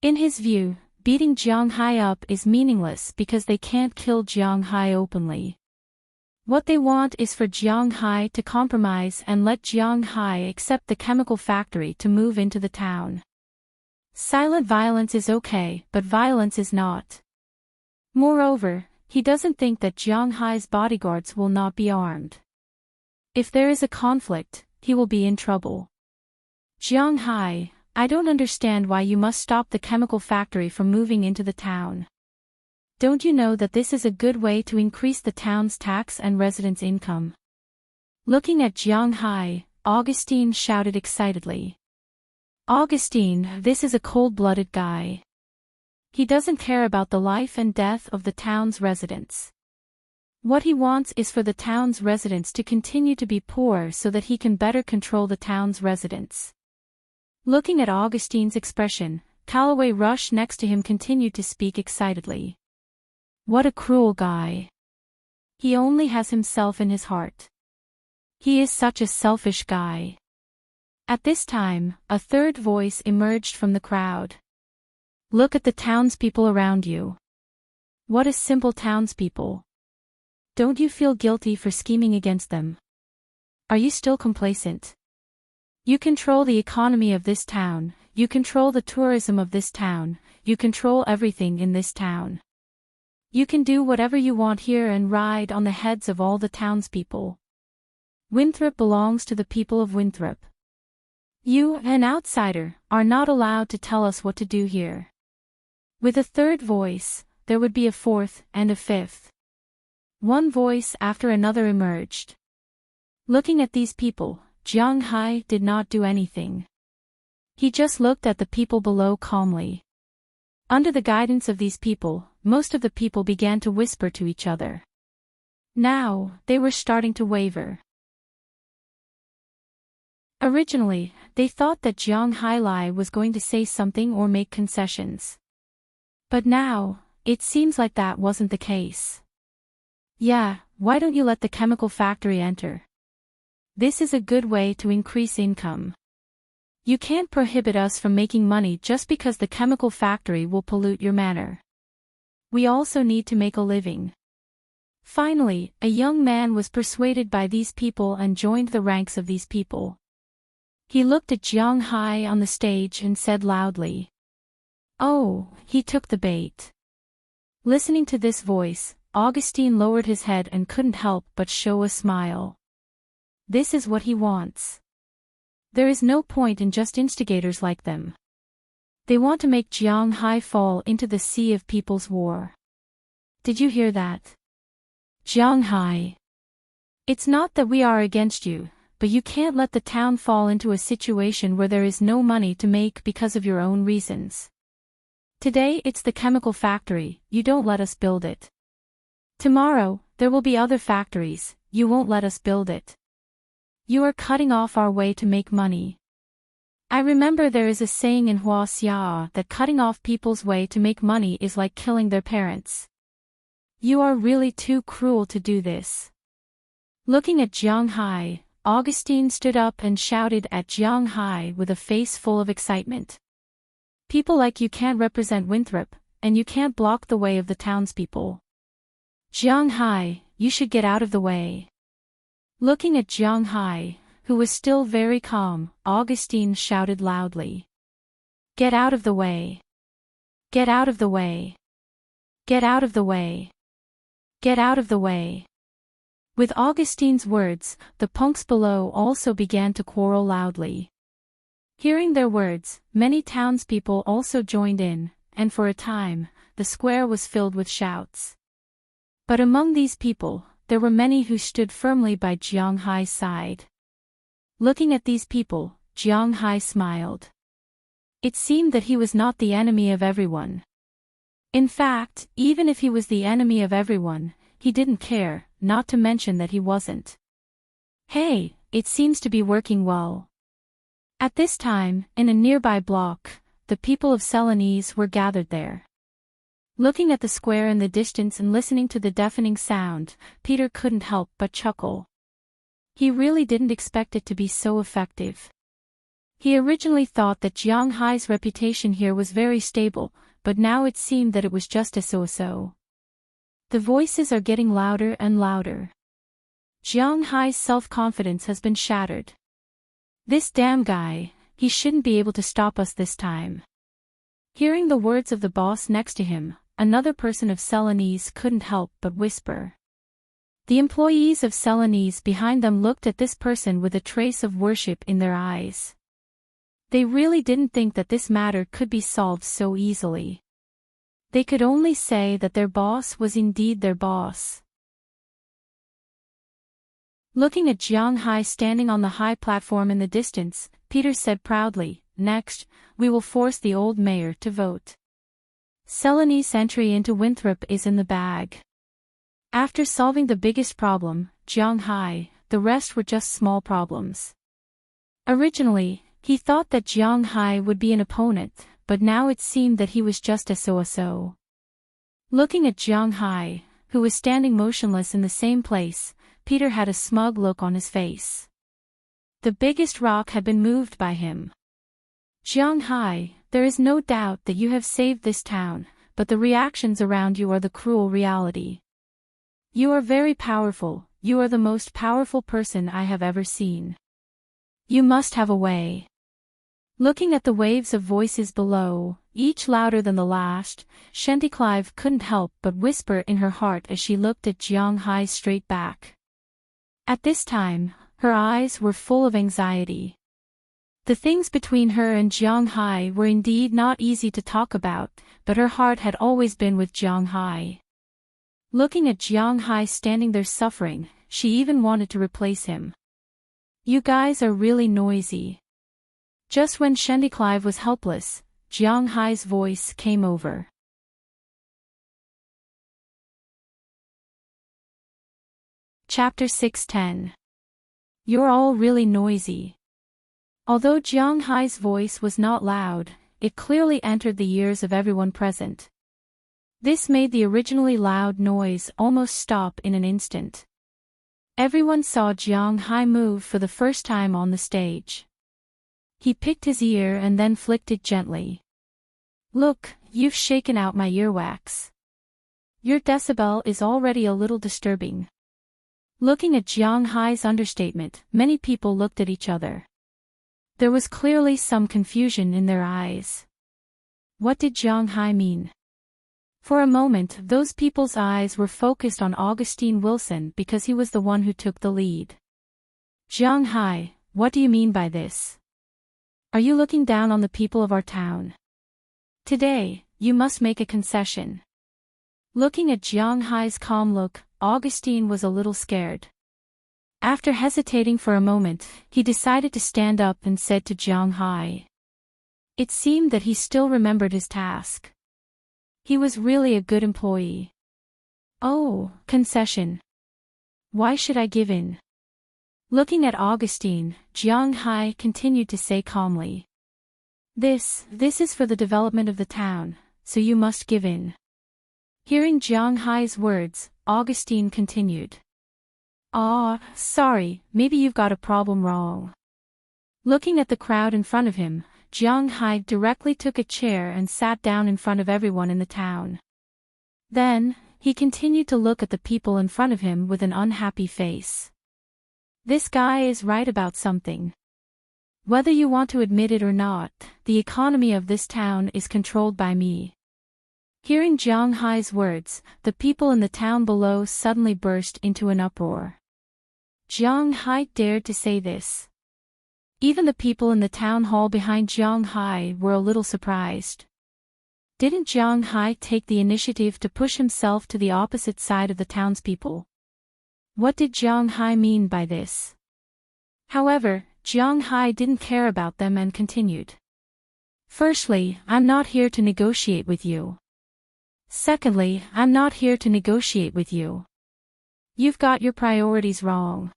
In his view, beating Jiang Hai up is meaningless because they can't kill Jiang Hai openly. What they want is for Jiang Hai to compromise and let Jiang Hai accept the chemical factory to move into the town. Silent violence is okay, but violence is not. Moreover, he doesn't think that Jiang Hai's bodyguards will not be armed. If there is a conflict, he will be in trouble. "Jiang Hai, I don't understand why you must stop the chemical factory from moving into the town. Don't you know that this is a good way to increase the town's tax and residents' income?" Looking at Jiang Hai, Augustine shouted excitedly. "Augustine, this is a cold-blooded guy. He doesn't care about the life and death of the town's residents. What he wants is for the town's residents to continue to be poor so that he can better control the town's residents." Looking at Augustine's expression, Callaway Rush next to him continued to speak excitedly. "What a cruel guy. He only has himself in his heart. He is such a selfish guy." At this time, a third voice emerged from the crowd. "Look at the townspeople around you. What a simple townspeople. Don't you feel guilty for scheming against them? Are you still complacent? You control the economy of this town, you control the tourism of this town, you control everything in this town. You can do whatever you want here and ride on the heads of all the townspeople. Winthrop belongs to the people of Winthrop. You, an outsider, are not allowed to tell us what to do here." With a third voice, there would be a fourth and a fifth. One voice after another emerged. Looking at these people, Jiang Hai did not do anything. He just looked at the people below calmly. Under the guidance of these people, most of the people began to whisper to each other. Now, they were starting to waver. Originally, they thought that Jiang Hai was going to say something or make concessions. But now, it seems like that wasn't the case. "Yeah, why don't you let the chemical factory enter? This is a good way to increase income. You can't prohibit us from making money just because the chemical factory will pollute your manor. We also need to make a living." Finally, a young man was persuaded by these people and joined the ranks of these people. He looked at Jiang Hai on the stage and said loudly, "Oh, he took the bait." Listening to this voice, Augustine lowered his head and couldn't help but show a smile. This is what he wants. There is no point in just instigators like them. They want to make Jianghai fall into the sea of people's war. Did you hear that? Jianghai. It's not that we are against you, but you can't let the town fall into a situation where there is no money to make because of your own reasons. Today it's the chemical factory, you don't let us build it. Tomorrow, there will be other factories, you won't let us build it. You are cutting off our way to make money. I remember there is a saying in Huaxia that cutting off people's way to make money is like killing their parents. You are really too cruel to do this. Looking at Jianghai, Augustine stood up and shouted at Jianghai with a face full of excitement. People like you can't represent Winthrop, and you can't block the way of the townspeople. Jianghai, you should get out of the way. Looking at Jianghai, who was still very calm, Augustine shouted loudly. Get out of the way. Get out of the way. Get out of the way. Get out of the way. With Augustine's words, the punks below also began to quarrel loudly. Hearing their words, many townspeople also joined in, and for a time, the square was filled with shouts. But among these people, there were many who stood firmly by Jianghai's side. Looking at these people, Jianghai smiled. It seemed that he was not the enemy of everyone. In fact, even if he was the enemy of everyone, he didn't care, not to mention that he wasn't. Hey, it seems to be working well. At this time, in a nearby block, the people of Serenade were gathered there. Looking at the square in the distance and listening to the deafening sound, Peter couldn't help but chuckle. He really didn't expect it to be so effective. He originally thought that Jianghai's reputation here was very stable, but now it seemed that it was just a so-so. The voices are getting louder and louder. Jianghai's self-confidence has been shattered. This damn guy, he shouldn't be able to stop us this time. Hearing the words of the boss next to him, another person of Serenade couldn't help but whisper. The employees of Serenade behind them looked at this person with a trace of worship in their eyes. They really didn't think that this matter could be solved so easily. They could only say that their boss was indeed their boss. Looking at Jianghai standing on the high platform in the distance, Peter said proudly, "Next, we will force the old mayor to vote. Selene's entry into Winthrop is in the bag." After solving the biggest problem, Jianghai, the rest were just small problems. Originally, he thought that Jianghai would be an opponent, but now it seemed that he was just a so-so. Looking at Jianghai, who was standing motionless in the same place, Peter had a smug look on his face. The biggest rock had been moved by him. Jianghai, there is no doubt that you have saved this town, but the reactions around you are the cruel reality. You are very powerful, you are the most powerful person I have ever seen. You must have a way. Looking at the waves of voices below, each louder than the last, Chanticleer couldn't help but whisper in her heart as she looked at Jianghai's straight back. At this time, her eyes were full of anxiety. The things between her and Jianghai were indeed not easy to talk about, but her heart had always been with Jianghai. Looking at Jianghai standing there suffering, she even wanted to replace him. You guys are really noisy. Just when Chanticleer was helpless, Jianghai's voice came over. Chapter 610. You're all really noisy. Although Jianghai's voice was not loud, it clearly entered the ears of everyone present. This made the originally loud noise almost stop in an instant. Everyone saw Jianghai move for the first time on the stage. He picked his ear and then flicked it gently. Look, you've shaken out my earwax. Your decibel is already a little disturbing. Looking at Jianghai's understatement, many people looked at each other. There was clearly some confusion in their eyes. What did Jianghai mean? For a moment, those people's eyes were focused on Augustine Wilson because he was the one who took the lead. Jiang Hai, what do you mean by this? Are you looking down on the people of our town? Today, you must make a concession. Looking at Jiang Hai's calm look, Augustine was a little scared. After hesitating for a moment, he decided to stand up and said to Jiang Hai. It seemed that he still remembered his task. He was really a good employee. Oh, concession. Why should I give in? Looking at Augustine, Jiang Hai continued to say calmly. This is for the development of the town, so you must give in. Hearing Jiang Hai's words, Augustine continued. Sorry, maybe you've got a problem wrong. Looking at the crowd in front of him, Jiang Hai directly took a chair and sat down in front of everyone in the town. Then, he continued to look at the people in front of him with an unhappy face. This guy is right about something. Whether you want to admit it or not, the economy of this town is controlled by me. Hearing Jiang Hai's words, the people in the town below suddenly burst into an uproar. Jiang Hai dared to say this. Even the people in the town hall behind Jiang Hai were a little surprised. Didn't Jiang Hai take the initiative to push himself to the opposite side of the townspeople? What did Jiang Hai mean by this? However, Jiang Hai didn't care about them and continued. Firstly, I'm not here to negotiate with you. Secondly, I'm not here to negotiate with you. You've got your priorities wrong.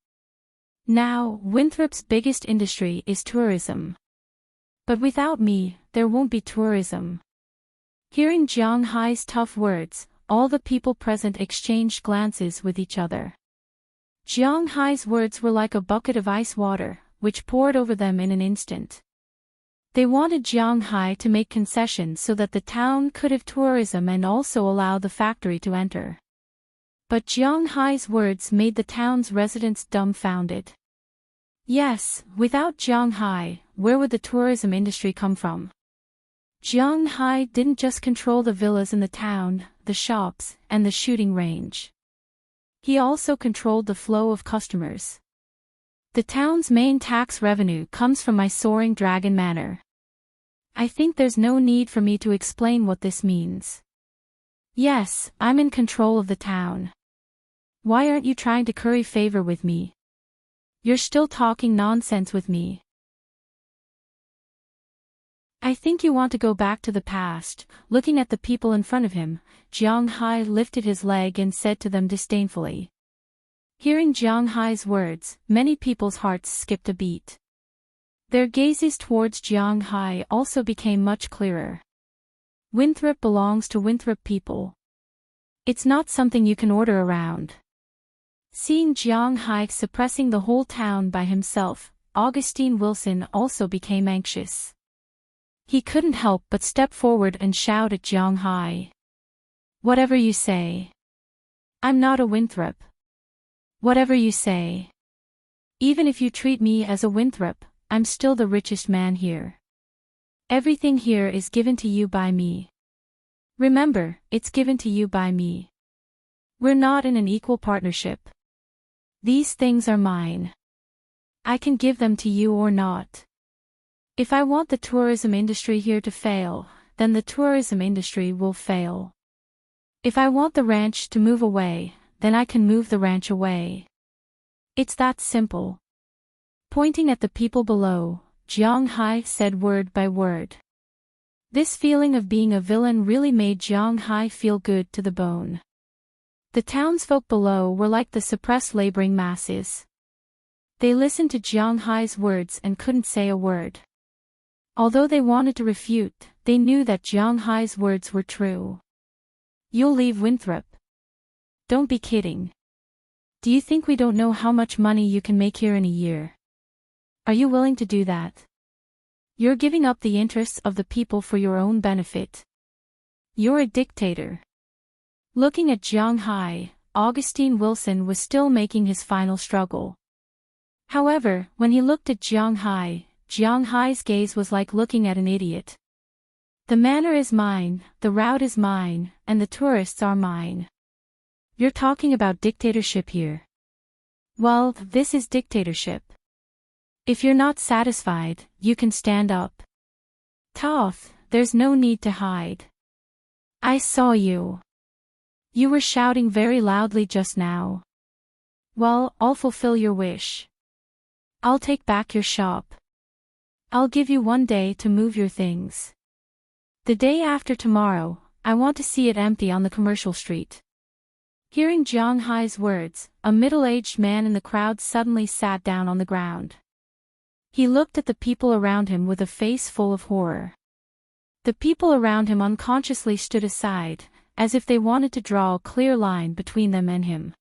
Now, Winthrop's biggest industry is tourism. But without me, there won't be tourism. Hearing Jiang Hai's tough words, all the people present exchanged glances with each other. Jiang Hai's words were like a bucket of ice water, which poured over them in an instant. They wanted Jiang Hai to make concessions so that the town could have tourism and also allow the factory to enter. But Jiang Hai's words made the town's residents dumbfounded. Yes, without Jiang Hai, where would the tourism industry come from? Jiang Hai didn't just control the villas in the town, the shops, and the shooting range. He also controlled the flow of customers. The town's main tax revenue comes from my soaring dragon manor. I think there's no need for me to explain what this means. Yes, I'm in control of the town. Why aren't you trying to curry favor with me? You're still talking nonsense with me. I think you want to go back to the past. Looking at the people in front of him, Jiang Hai lifted his leg and said to them disdainfully. Hearing Jiang Hai's words, many people's hearts skipped a beat. Their gazes towards Jiang Hai also became much clearer. Winthrop belongs to Winthrop people. It's not something you can order around. Seeing Jiang Hai suppressing the whole town by himself, Augustine Wilson also became anxious. He couldn't help but step forward and shout at Jiang Hai. Whatever you say. I'm not a Winthrop. Whatever you say. Even if you treat me as a Winthrop, I'm still the richest man here. Everything here is given to you by me. Remember, it's given to you by me. We're not in an equal partnership. These things are mine. I can give them to you or not. If I want the tourism industry here to fail, then the tourism industry will fail. If I want the ranch to move away, then I can move the ranch away. It's that simple. Pointing at the people below, Jiang Hai said word by word. This feeling of being a villain really made Jiang Hai feel good to the bone. The townsfolk below were like the suppressed laboring masses. They listened to Jiang Hai's words and couldn't say a word. Although they wanted to refute, they knew that Jiang Hai's words were true. You'll leave Winthrop? Don't be kidding. Do you think we don't know how much money you can make here in a year? Are you willing to do that? You're giving up the interests of the people for your own benefit. You're a dictator. Looking at Jiang Hai, Augustine Wilson was still making his final struggle. However, when he looked at Jiang Hai's gaze was like looking at an idiot. The manor is mine, the route is mine, and the tourists are mine. You're talking about dictatorship here. Well, this is dictatorship. If you're not satisfied, you can stand up. Toth, there's no need to hide. I saw you. You were shouting very loudly just now. Well, I'll fulfill your wish. I'll take back your shop. I'll give you 1 day to move your things. The day after tomorrow, I want to see it empty on the commercial street. Hearing Jiang Hai's words, a middle-aged man in the crowd suddenly sat down on the ground. He looked at the people around him with a face full of horror. The people around him unconsciously stood aside, as if they wanted to draw a clear line between them and him.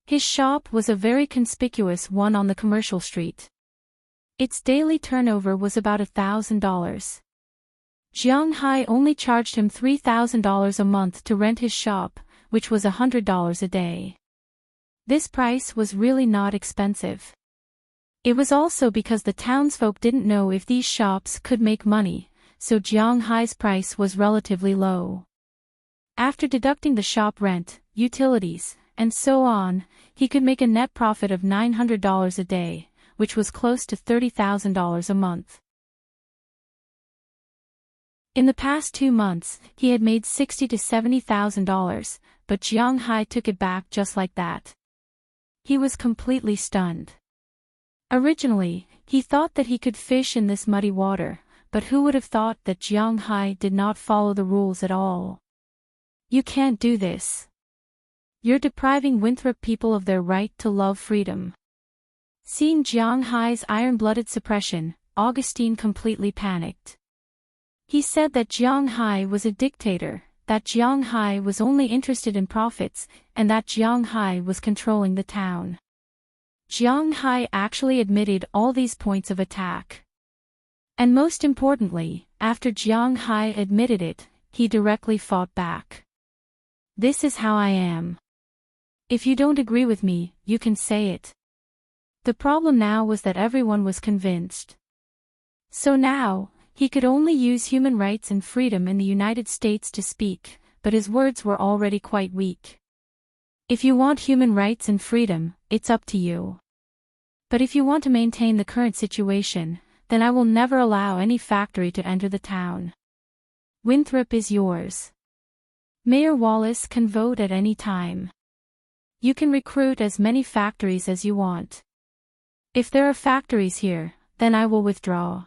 His shop was a very conspicuous one on the commercial street. Its daily turnover was about $1,000. Jiang Hai only charged him $3,000 a month to rent his shop, which was $100 a day. This price was really not expensive. It was also because the townsfolk didn't know if these shops could make money, so Jiang Hai's price was relatively low. After deducting the shop rent, utilities, and so on, he could make a net profit of $900 a day, which was close to $30,000 a month. In the past 2 months, he had made $60,000 to $70,000, but Jiang Hai took it back just like that. He was completely stunned. Originally, he thought that he could fish in this muddy water, but who would have thought that Jiang Hai did not follow the rules at all? You can't do this. You're depriving Winthrop people of their right to love freedom. Seeing Jiang Hai's iron-blooded suppression, Augustine completely panicked. He said that Jiang Hai was a dictator, that Jiang Hai was only interested in profits, and that Jiang Hai was controlling the town. Jiang Hai actually admitted all these points of attack. And most importantly, after Jiang Hai admitted it, he directly fought back. This is how I am. If you don't agree with me, you can say it. The problem now was that everyone was convinced. So now, he could only use human rights and freedom in the United States to speak, but his words were already quite weak. If you want human rights and freedom, it's up to you. But if you want to maintain the current situation, then I will never allow any factory to enter the town. Winthrop is yours. Mayor Wallace can vote at any time. You can recruit as many factories as you want. If there are factories here, then I will withdraw.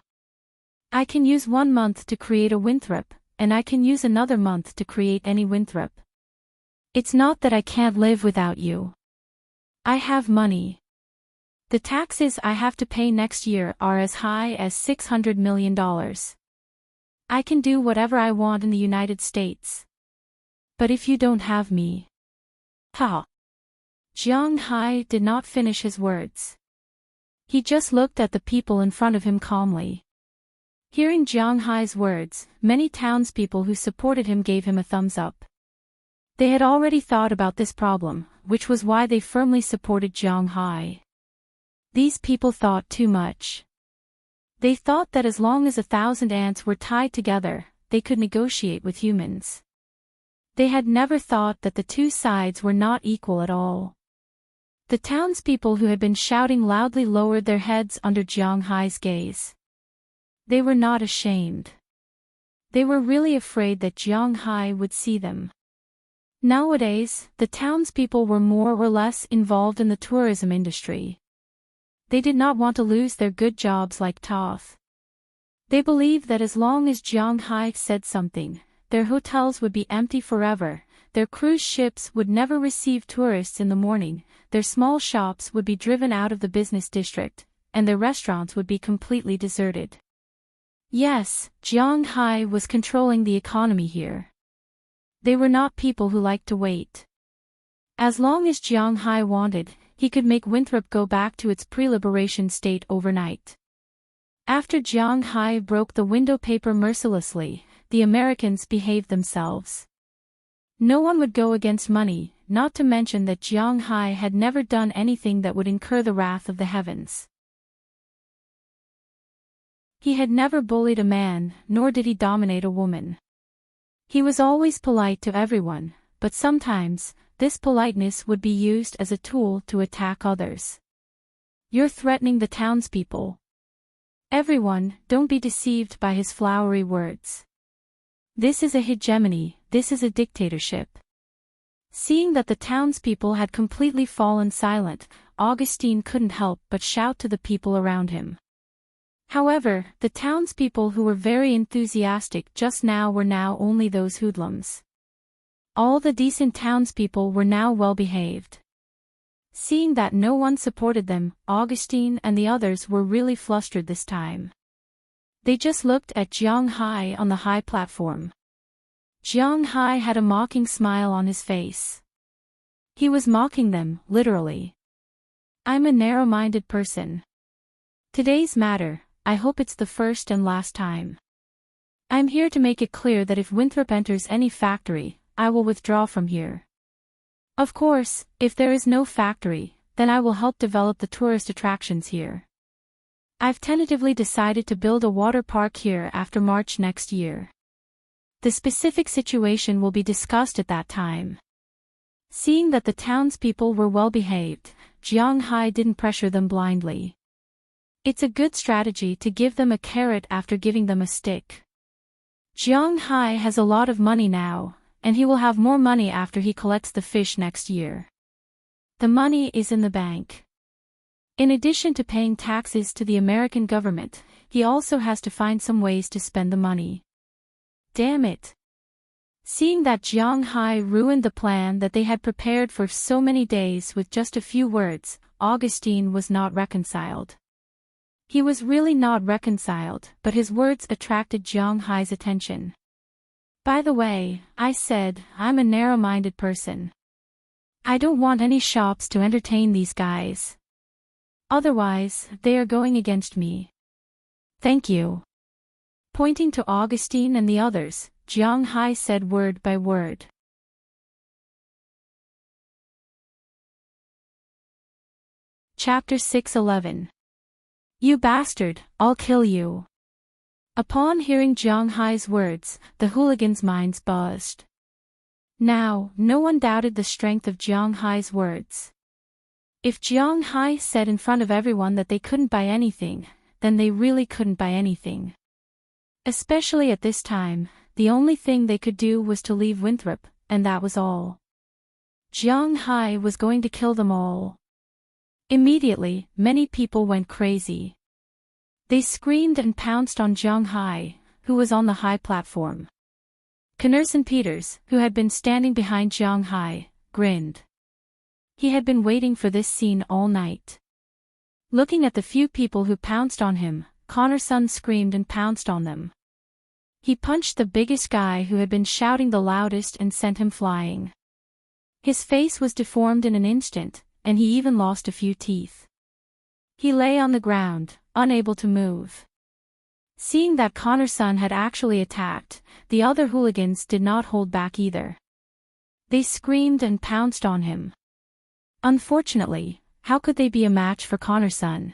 I can use 1 month to create a Winthrop, and I can use another month to create any Winthrop. It's not that I can't live without you. I have money. The taxes I have to pay next year are as high as $600 million. I can do whatever I want in the United States. But if you don't have me... Ha! Jiang Hai did not finish his words. He just looked at the people in front of him calmly. Hearing Jiang Hai's words, many townspeople who supported him gave him a thumbs up. They had already thought about this problem, which was why they firmly supported Jiang Hai. These people thought too much. They thought that as long as 1,000 ants were tied together, they could negotiate with humans. They had never thought that the two sides were not equal at all. The townspeople who had been shouting loudly lowered their heads under Jiang Hai's gaze. They were not ashamed. They were really afraid that Jiang Hai would see them. Nowadays, the townspeople were more or less involved in the tourism industry. They did not want to lose their good jobs like Toth. They believed that as long as Jiang Hai said something, their hotels would be empty forever, their cruise ships would never receive tourists in the morning, their small shops would be driven out of the business district, and their restaurants would be completely deserted. Yes, Jiang Hai was controlling the economy here. They were not people who liked to wait. As long as Jiang Hai wanted, he could make Winthrop go back to its pre-liberation state overnight. After Jiang Hai broke the window paper mercilessly, the Americans behaved themselves. No one would go against money, not to mention that Jiang Hai had never done anything that would incur the wrath of the heavens. He had never bullied a man, nor did he dominate a woman. He was always polite to everyone, but sometimes, this politeness would be used as a tool to attack others. You're threatening the townspeople. Everyone, don't be deceived by his flowery words. This is a hegemony, this is a dictatorship. Seeing that the townspeople had completely fallen silent, Augustine couldn't help but shout to the people around him. However, the townspeople who were very enthusiastic just now were now only those hoodlums. All the decent townspeople were now well behaved. Seeing that no one supported them, Augustine and the others were really flustered this time. They just looked at Jiang Hai on the high platform. Jiang Hai had a mocking smile on his face. He was mocking them, literally. I'm a narrow-minded person. Today's matter, I hope it's the first and last time. I'm here to make it clear that if Winthrop enters any factory, I will withdraw from here. Of course, if there is no factory, then I will help develop the tourist attractions here. I've tentatively decided to build a water park here after March next year. The specific situation will be discussed at that time. Seeing that the townspeople were well behaved, Jiang Hai didn't pressure them blindly. It's a good strategy to give them a carrot after giving them a stick. Jiang Hai has a lot of money now, and he will have more money after he collects the fish next year. The money is in the bank. In addition to paying taxes to the American government, he also has to find some ways to spend the money. Damn it! Seeing that Jiang Hai ruined the plan that they had prepared for so many days with just a few words, Augustine was not reconciled. He was really not reconciled, but his words attracted Jiang Hai's attention. By the way, I said, I'm a narrow-minded person. I don't want any shops to entertain these guys. Otherwise, they are going against me. Thank you. Pointing to Augustine and the others, Jiang Hai said word by word. Chapter 6:11. You bastard, I'll kill you. Upon hearing Jiang Hai's words, the hooligans' minds buzzed. Now, no one doubted the strength of Jiang Hai's words. If Jiang Hai said in front of everyone that they couldn't buy anything, then they really couldn't buy anything. Especially at this time, the only thing they could do was to leave Winthrop, and that was all. Jiang Hai was going to kill them all. Immediately, many people went crazy. They screamed and pounced on Jiang Hai, who was on the high platform. Connerson Peters, who had been standing behind Jiang Hai, grinned. He had been waiting for this scene all night. Looking at the few people who pounced on him, Connerson screamed and pounced on them. He punched the biggest guy who had been shouting the loudest and sent him flying. His face was deformed in an instant, and he even lost a few teeth. He lay on the ground, unable to move. Seeing that Connerson had actually attacked, the other hooligans did not hold back either. They screamed and pounced on him. Unfortunately, how could they be a match for Connerson?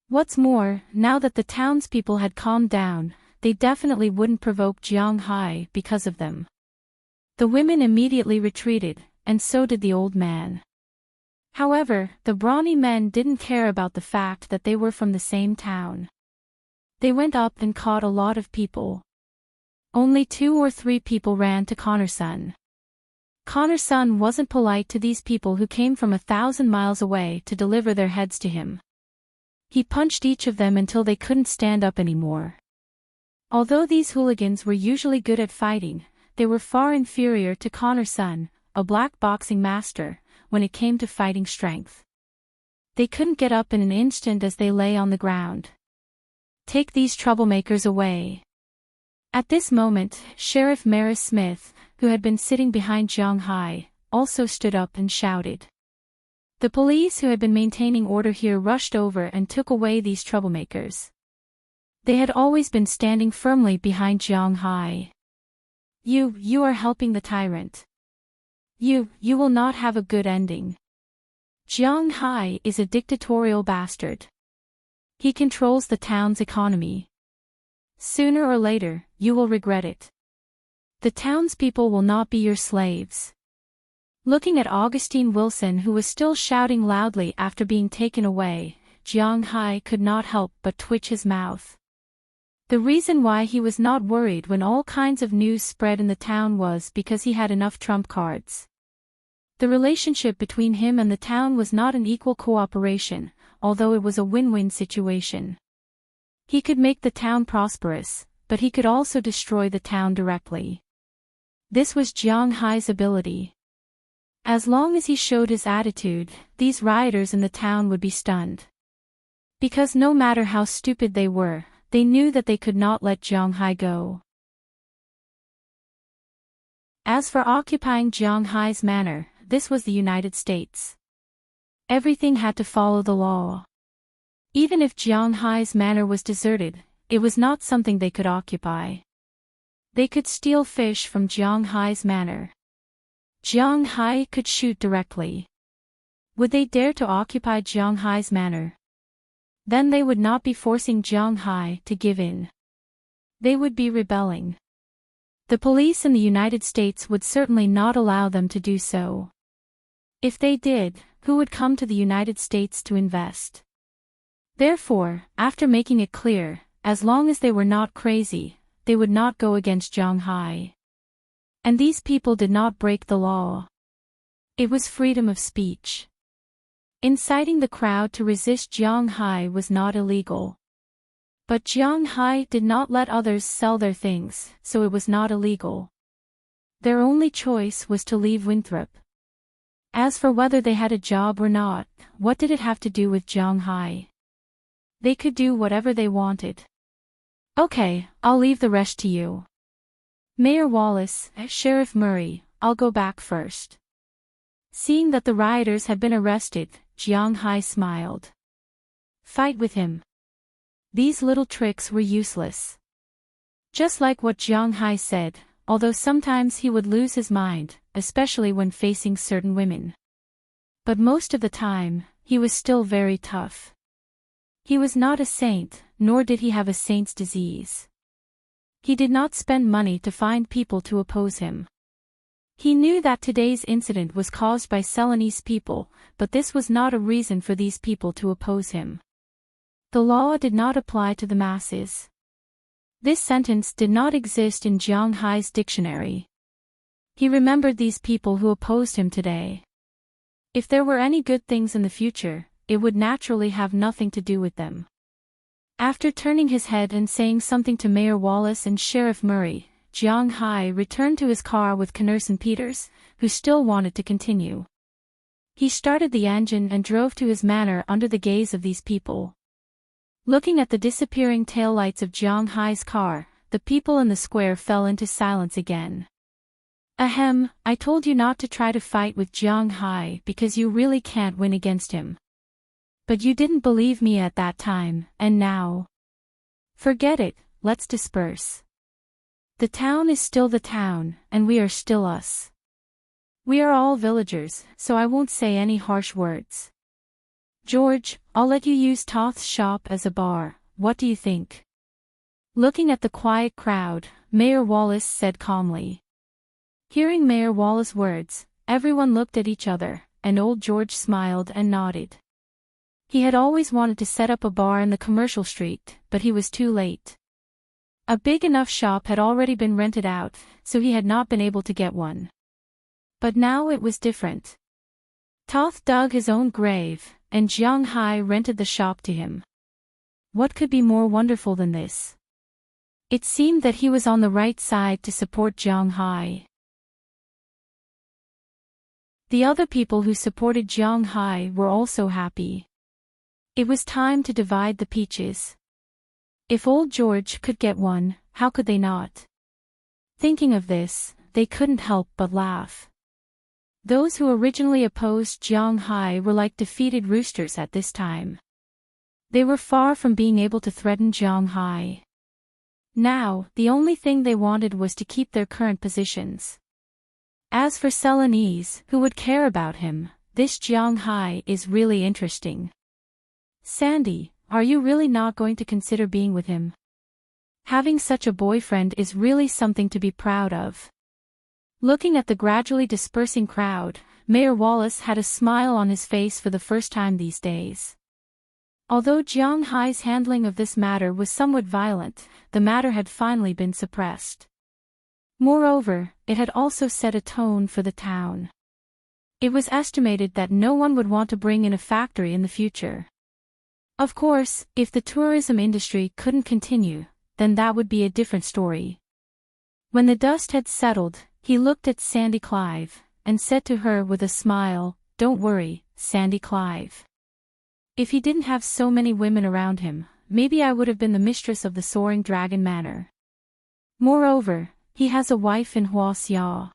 What's more, now that the townspeople had calmed down, they definitely wouldn't provoke Jiang Hai because of them. The women immediately retreated, and so did the old man. However, the brawny men didn't care about the fact that they were from the same town. They went up and caught a lot of people. Only 2 or 3 people ran to Connerson. Connerson wasn't polite to these people who came from 1,000 miles away to deliver their heads to him. He punched each of them until they couldn't stand up anymore. Although these hooligans were usually good at fighting, they were far inferior to Connerson, a black boxing master, when it came to fighting strength. They couldn't get up in an instant as they lay on the ground. Take these troublemakers away. At this moment, Sheriff Maris Smith, who had been sitting behind Jiang Hai, also stood up and shouted. The police who had been maintaining order here rushed over and took away these troublemakers. They had always been standing firmly behind Jiang Hai. You are helping the tyrant. You will not have a good ending. Jiang Hai is a dictatorial bastard. He controls the town's economy. Sooner or later, you will regret it. The townspeople will not be your slaves. Looking at Augustine Wilson, who was still shouting loudly after being taken away, Jiang Hai could not help but twitch his mouth. The reason why he was not worried when all kinds of news spread in the town was because he had enough trump cards. The relationship between him and the town was not an equal cooperation, although it was a win-win situation. He could make the town prosperous, but he could also destroy the town directly. This was Jiang Hai's ability. As long as he showed his attitude, these rioters in the town would be stunned. Because no matter how stupid they were, they knew that they could not let Jiang Hai go. As for occupying Jiang Hai's manor, this was the United States. Everything had to follow the law. Even if Jiang Hai's manor was deserted, it was not something they could occupy. They could steal fish from Jiang Hai's manor. Jiang Hai could shoot directly. Would they dare to occupy Jiang Hai's manor? Then they would not be forcing Jiang Hai to give in. They would be rebelling. The police in the United States would certainly not allow them to do so. If they did, who would come to the United States to invest? Therefore, after making it clear, as long as they were not crazy, they would not go against Jiang Hai. And these people did not break the law. It was freedom of speech. Inciting the crowd to resist Jiang Hai was not illegal. But Jiang Hai did not let others sell their things, so it was not illegal. Their only choice was to leave Winthrop. As for whether they had a job or not, what did it have to do with Jiang Hai? They could do whatever they wanted. Okay, I'll leave the rest to you. Mayor Wallace, Sheriff Murray, I'll go back first. Seeing that the rioters had been arrested, Jiang Hai smiled. Fight with him. These little tricks were useless. Just like what Jiang Hai said, although sometimes he would lose his mind, especially when facing certain women. But most of the time, he was still very tough. He was not a saint, nor did he have a saint's disease. He did not spend money to find people to oppose him. He knew that today's incident was caused by Celanese people, but this was not a reason for these people to oppose him. The law did not apply to the masses. This sentence did not exist in Jiang Hai's dictionary. He remembered these people who opposed him today. If there were any good things in the future, it would naturally have nothing to do with them. After turning his head and saying something to Mayor Wallace and Sheriff Murray, Jiang Hai returned to his car with Connerson Peters, who still wanted to continue. He started the engine and drove to his manor under the gaze of these people. Looking at the disappearing taillights of Jiang Hai's car, the people in the square fell into silence again. Ahem, I told you not to try to fight with Jiang Hai because you really can't win against him. But you didn't believe me at that time, and now? Forget it, let's disperse. The town is still the town, and we are still us. We are all villagers, so I won't say any harsh words. George, I'll let you use Toth's shop as a bar, what do you think? Looking at the quiet crowd, Mayor Wallace said calmly. Hearing Mayor Wallace's words, everyone looked at each other, and old George smiled and nodded. He had always wanted to set up a bar in the commercial street, but he was too late. A big enough shop had already been rented out, so he had not been able to get one. But now it was different. Toth dug his own grave, and Jiang Hai rented the shop to him. What could be more wonderful than this? It seemed that he was on the right side to support Jiang Hai. The other people who supported Jiang Hai were also happy. It was time to divide the peaches. If old George could get one, how could they not? Thinking of this, they couldn't help but laugh. Those who originally opposed Jiang Hai were like defeated roosters at this time. They were far from being able to threaten Jiang Hai. Now, the only thing they wanted was to keep their current positions. As for Celanese, who would care about him, this Jiang Hai is really interesting. Sandy, are you really not going to consider being with him? Having such a boyfriend is really something to be proud of. Looking at the gradually dispersing crowd, Mayor Wallace had a smile on his face for the first time these days. Although Jiang Hai's handling of this matter was somewhat violent, the matter had finally been suppressed. Moreover, it had also set a tone for the town. It was estimated that no one would want to bring in a factory in the future. Of course, if the tourism industry couldn't continue, then that would be a different story. When the dust had settled, he looked at Sandy Clive, and said to her with a smile, "Don't worry, Sandy Clive. If he didn't have so many women around him, maybe I would have been the mistress of the Soaring Dragon Manor. Moreover, he has a wife in Hua Xia."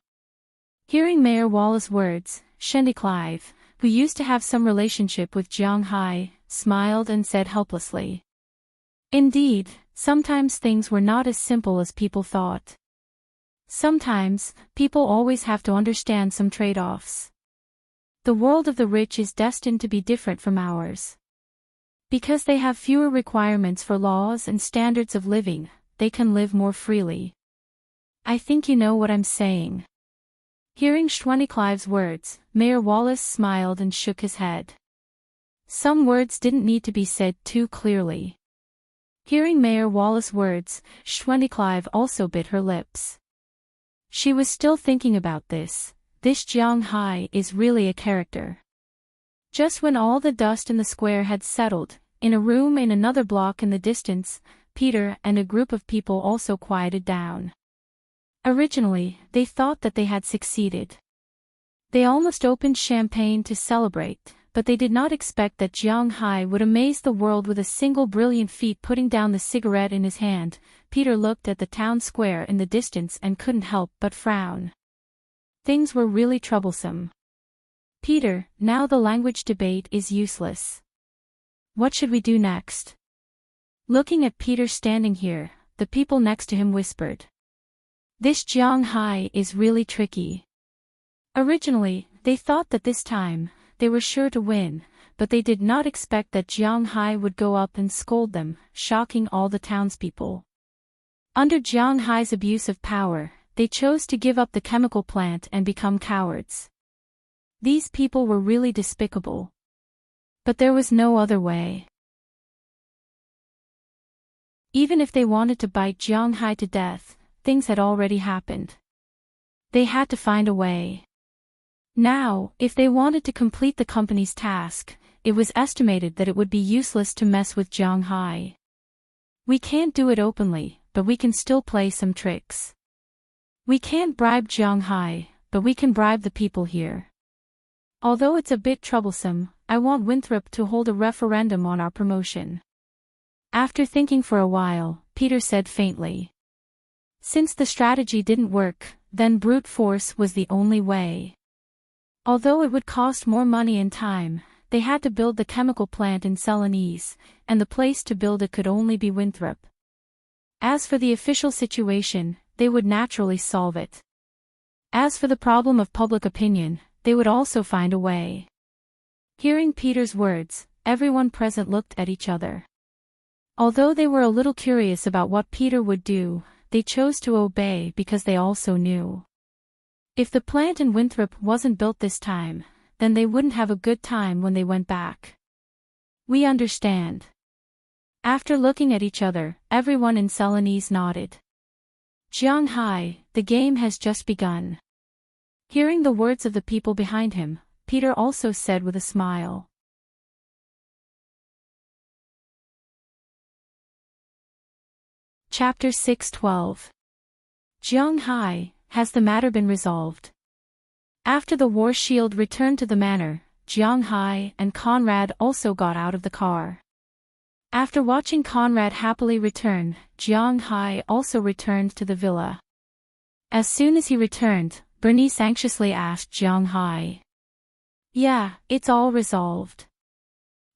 Hearing Mayor Wallace's words, Sandy Clive, who used to have some relationship with Jiang Hai, smiled and said helplessly, "Indeed, sometimes things were not as simple as people thought. Sometimes, people always have to understand some trade-offs. The world of the rich is destined to be different from ours. Because they have fewer requirements for laws and standards of living, they can live more freely. I think you know what I'm saying." Hearing Shwani Clive's words, Mayor Wallace smiled and shook his head. Some words didn't need to be said too clearly. Hearing Mayor Wallace's words, Shwani Clive also bit her lips. She was still thinking about this. This Jiang Hai is really a character. Just when all the dust in the square had settled, in a room in another block in the distance, Peter and a group of people also quieted down. Originally, they thought that they had succeeded. They almost opened champagne to celebrate, but they did not expect that Jiang Hai would amaze the world with a single brilliant feat. Putting down the cigarette in his hand, Peter looked at the town square in the distance and couldn't help but frown. Things were really troublesome. "Peter, now the language debate is useless. What should we do next?" Looking at Peter standing here, the people next to him whispered. "This Jiang Hai is really tricky." Originally, they thought that this time, they were sure to win, but they did not expect that Jiang Hai would go up and scold them, shocking all the townspeople. Under Jiang Hai's abuse of power, they chose to give up the chemical plant and become cowards. These people were really despicable. But there was no other way. Even if they wanted to bite Jiang Hai to death, things had already happened. They had to find a way. Now, if they wanted to complete the company's task, it was estimated that it would be useless to mess with Jiang Hai. "We can't do it openly, but we can still play some tricks. We can't bribe Jiang Hai, but we can bribe the people here. Although it's a bit troublesome, I want Winthrop to hold a referendum on our promotion." After thinking for a while, Peter said faintly, "Since the strategy didn't work, then brute force was the only way. Although it would cost more money and time, they had to build the chemical plant in Serenade, and the place to build it could only be Winthrop. As for the official situation, they would naturally solve it. As for the problem of public opinion, they would also find a way." Hearing Peter's words, everyone present looked at each other. Although they were a little curious about what Peter would do, they chose to obey because they also knew. If the plant in Winthrop wasn't built this time, then they wouldn't have a good time when they went back. "We understand." After looking at each other, everyone in Serenade nodded. "Jiang Hai, the game has just begun." Hearing the words of the people behind him, Peter also said with a smile. Chapter 6:12. Jiang Hai, has the matter been resolved? After the war shield returned to the manor, Jiang Hai and Conrad also got out of the car. After watching Conrad happily return, Jiang Hai also returned to the villa. As soon as he returned, Bernice anxiously asked Jiang Hai. "Yeah, it's all resolved."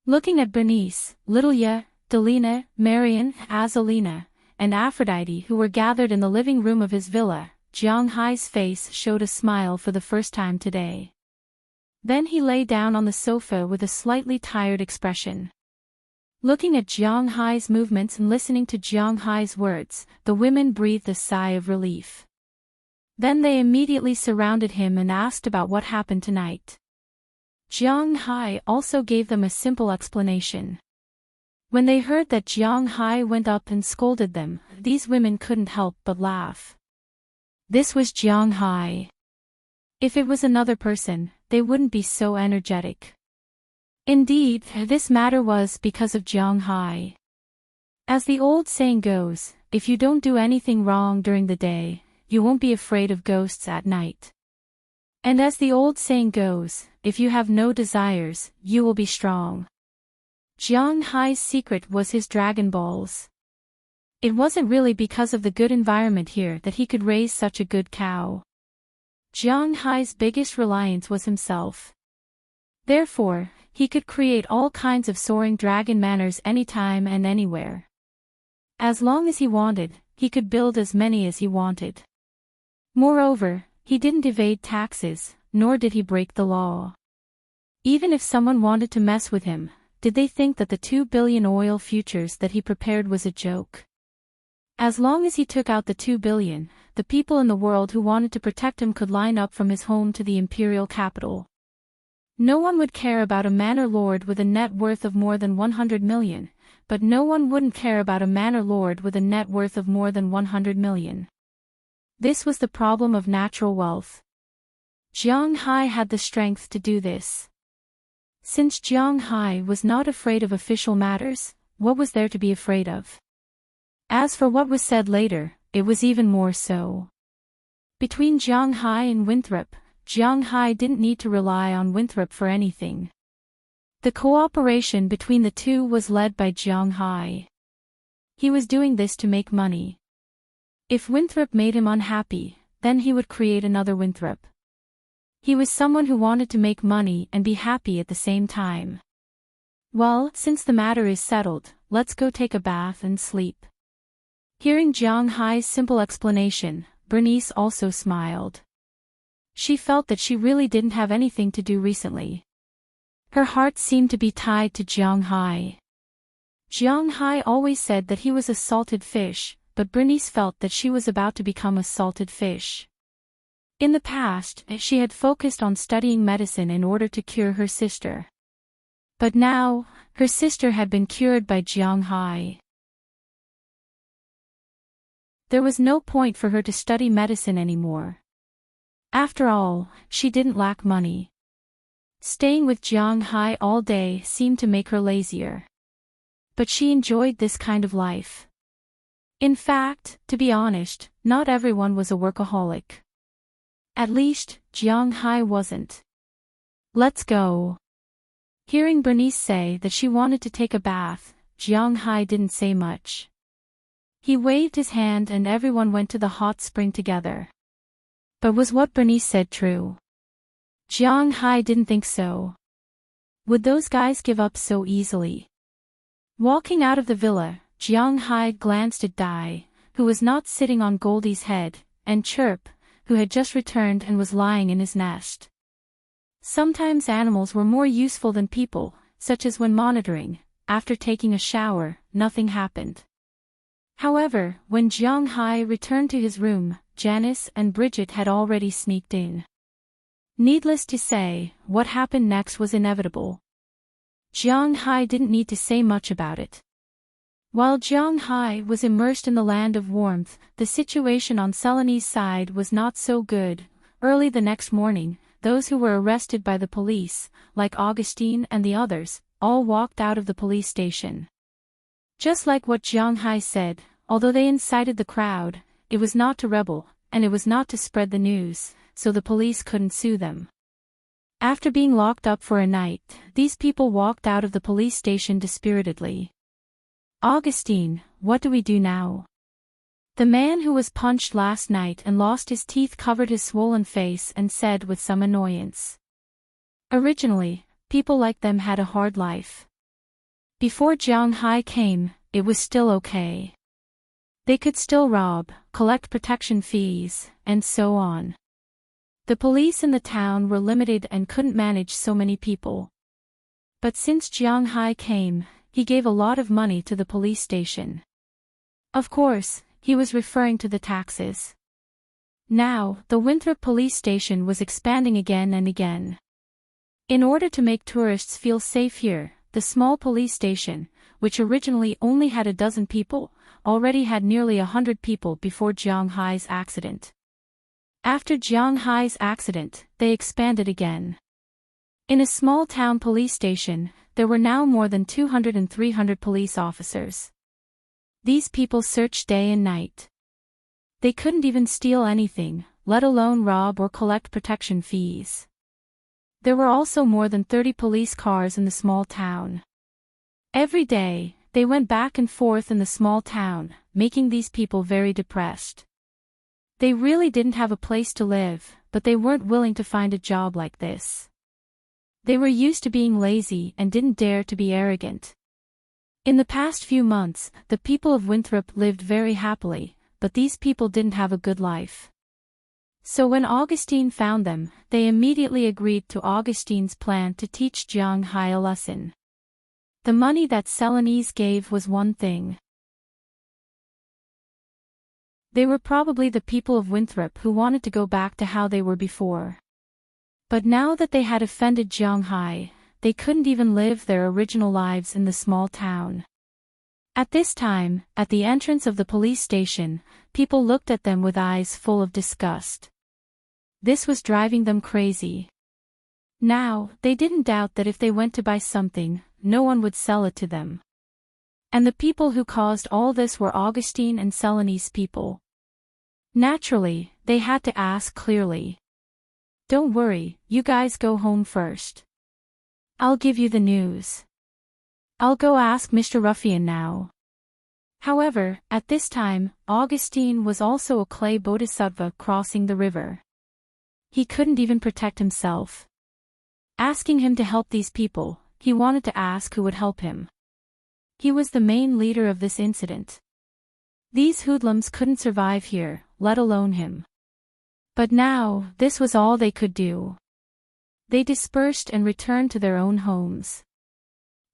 Looking at Bernice, Lilia, Delina, Marian, Azalina, and Aphrodite who were gathered in the living room of his villa, Jiang Hai's face showed a smile for the first time today. Then he lay down on the sofa with a slightly tired expression. Looking at Jiang Hai's movements and listening to Jiang Hai's words, the women breathed a sigh of relief. Then they immediately surrounded him and asked about what happened tonight. Jiang Hai also gave them a simple explanation. When they heard that Jiang Hai went up and scolded them, these women couldn't help but laugh. This was Jiang Hai. If it was another person, they wouldn't be so energetic. Indeed, this matter was because of Jiang Hai. As the old saying goes, if you don't do anything wrong during the day, you won't be afraid of ghosts at night. And as the old saying goes, if you have no desires, you will be strong. Jiang Hai's secret was his Dragon Balls. It wasn't really because of the good environment here that he could raise such a good cow. Jiang Hai's biggest reliance was himself. Therefore, he could create all kinds of soaring dragon manners anytime and anywhere. As long as he wanted, he could build as many as he wanted. Moreover, he didn't evade taxes, nor did he break the law. Even if someone wanted to mess with him, did they think that the 2 billion oil futures that he prepared was a joke? As long as he took out the 2 billion, the people in the world who wanted to protect him could line up from his home to the imperial capital. No one would care about a manor lord with a net worth of more than 100 million, but no one wouldn't care about a manor lord with a net worth of more than 100 million. This was the problem of natural wealth. Jiang Hai had the strength to do this. Since Jiang Hai was not afraid of official matters, what was there to be afraid of? As for what was said later, it was even more so. Between Jiang Hai and Winthrop, Jiang Hai didn't need to rely on Winthrop for anything. The cooperation between the two was led by Jiang Hai. He was doing this to make money. If Winthrop made him unhappy, then he would create another Winthrop. He was someone who wanted to make money and be happy at the same time. Well, since the matter is settled, let's go take a bath and sleep. Hearing Jiang Hai's simple explanation, Bernice also smiled. She felt that she really didn't have anything to do recently. Her heart seemed to be tied to Jiang Hai. Jiang Hai always said that he was a salted fish, but Bernice felt that she was about to become a salted fish. In the past, she had focused on studying medicine in order to cure her sister. But now, her sister had been cured by Jiang Hai. There was no point for her to study medicine anymore. After all, she didn't lack money. Staying with Jiang Hai all day seemed to make her lazier. But she enjoyed this kind of life. In fact, to be honest, not everyone was a workaholic. At least, Jiang Hai wasn't. Let's go. Hearing Bernice say that she wanted to take a bath, Jiang Hai didn't say much. He waved his hand and everyone went to the hot spring together. But was what Bernice said true? Jiang Hai didn't think so. Would those guys give up so easily? Walking out of the villa, Jiang Hai glanced at Dai, who was not sitting on Goldie's head, and Chirp, who had just returned and was lying in his nest. Sometimes animals were more useful than people, such as when monitoring. After taking a shower, nothing happened. However, when Jiang Hai returned to his room, Janice and Bridget had already sneaked in. Needless to say, what happened next was inevitable. Jiang Hai didn't need to say much about it. While Jiang Hai was immersed in the land of warmth, the situation on Selene's side was not so good. Early the next morning, those who were arrested by the police, like Augustine and the others, all walked out of the police station. Just like what Jiang Hai said, although they incited the crowd, it was not to rebel, and it was not to spread the news, so the police couldn't sue them. After being locked up for a night, these people walked out of the police station dispiritedly. Augustine, what do we do now? The man who was punched last night and lost his teeth covered his swollen face and said with some annoyance. Originally, people like them had a hard life. Before Jiang Hai came, it was still okay. They could still rob, collect protection fees, and so on. The police in the town were limited and couldn't manage so many people. But since Jiang Hai came, he gave a lot of money to the police station. Of course, he was referring to the taxes. Now, the Winthrop police station was expanding again and again. In order to make tourists feel safe here, the small police station, which originally only had a dozen people, already had nearly 100 people before Jiang Hai's accident. After Jiang Hai's accident, they expanded again. In a small town police station, there were now more than 200 and 300 police officers. These people searched day and night. They couldn't even steal anything, let alone rob or collect protection fees. There were also more than 30 police cars in the small town. Every day, they went back and forth in the small town, making these people very depressed. They really didn't have a place to live, but they weren't willing to find a job like this. They were used to being lazy and didn't dare to be arrogant. In the past few months, the people of Winthrop lived very happily, but these people didn't have a good life. So when Augustine found them, they immediately agreed to Augustine's plan to teach Jiang Hai a lesson. The money that Serenade gave was one thing. They were probably the people of Winthrop who wanted to go back to how they were before. But now that they had offended Jiang Hai, they couldn't even live their original lives in the small town. At this time, at the entrance of the police station, people looked at them with eyes full of disgust. This was driving them crazy. Now, they didn't doubt that if they went to buy something, no one would sell it to them. And the people who caused all this were Augustine and Selene's people. Naturally, they had to ask clearly. Don't worry, you guys go home first. I'll give you the news. I'll go ask Mr. Ruffian now. However, at this time, Augustine was also a clay bodhisattva crossing the river. He couldn't even protect himself. Asking him to help these people, he wanted to ask who would help him. He was the main leader of this incident. These hoodlums couldn't survive here, let alone him. But now, this was all they could do. They dispersed and returned to their own homes.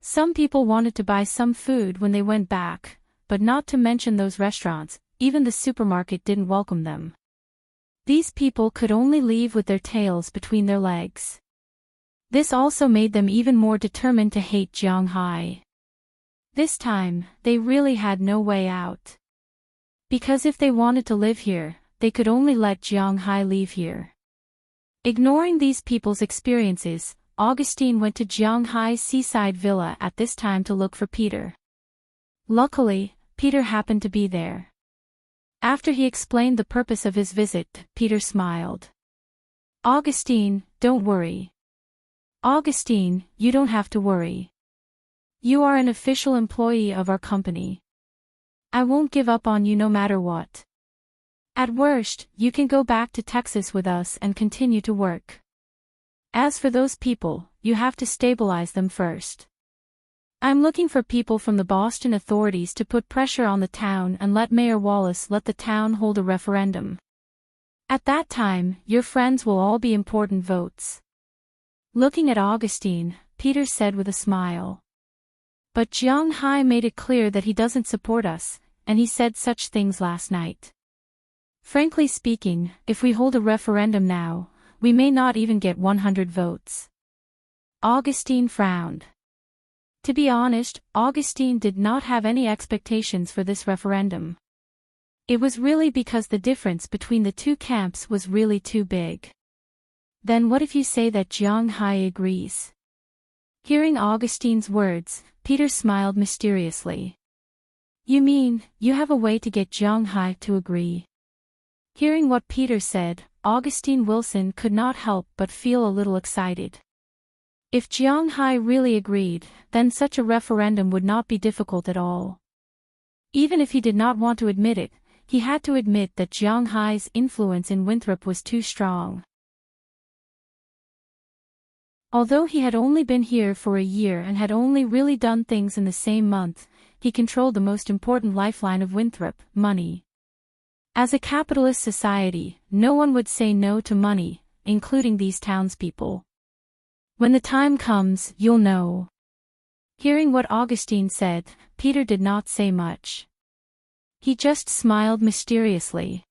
Some people wanted to buy some food when they went back, but not to mention those restaurants, even the supermarket didn't welcome them. These people could only leave with their tails between their legs. This also made them even more determined to hate Jiang Hai. This time, they really had no way out. Because if they wanted to live here, they could only let Jiang Hai leave here. Ignoring these people's experiences, Augustine went to Jiang Hai's seaside villa at this time to look for Peter. Luckily, Peter happened to be there. After he explained the purpose of his visit, Peter smiled. Augustine, don't worry. Augustine, you don't have to worry. You are an official employee of our company. I won't give up on you no matter what. At worst, you can go back to Texas with us and continue to work. As for those people, you have to stabilize them first. I'm looking for people from the Boston authorities to put pressure on the town and let Mayor Wallace let the town hold a referendum. At that time, your friends will all be important votes. Looking at Augustine, Peter said with a smile. But Jiang Hai made it clear that he doesn't support us, and he said such things last night. Frankly speaking, if we hold a referendum now, we may not even get 100 votes. Augustine frowned. To be honest, Augustine did not have any expectations for this referendum. It was really because the difference between the two camps was really too big. Then what if you say that Jiang Hai agrees? Hearing Augustine's words, Peter smiled mysteriously. You mean, you have a way to get Jiang Hai to agree? Hearing what Peter said, Augustine Wilson could not help but feel a little excited. If Jiang Hai really agreed, then such a referendum would not be difficult at all. Even if he did not want to admit it, he had to admit that Jiang Hai's influence in Winthrop was too strong. Although he had only been here for a year and had only really done things in the same month, he controlled the most important lifeline of Winthrop, money. As a capitalist society, no one would say no to money, including these townspeople. When the time comes, you'll know. Hearing what Augustine said, Peter did not say much. He just smiled mysteriously.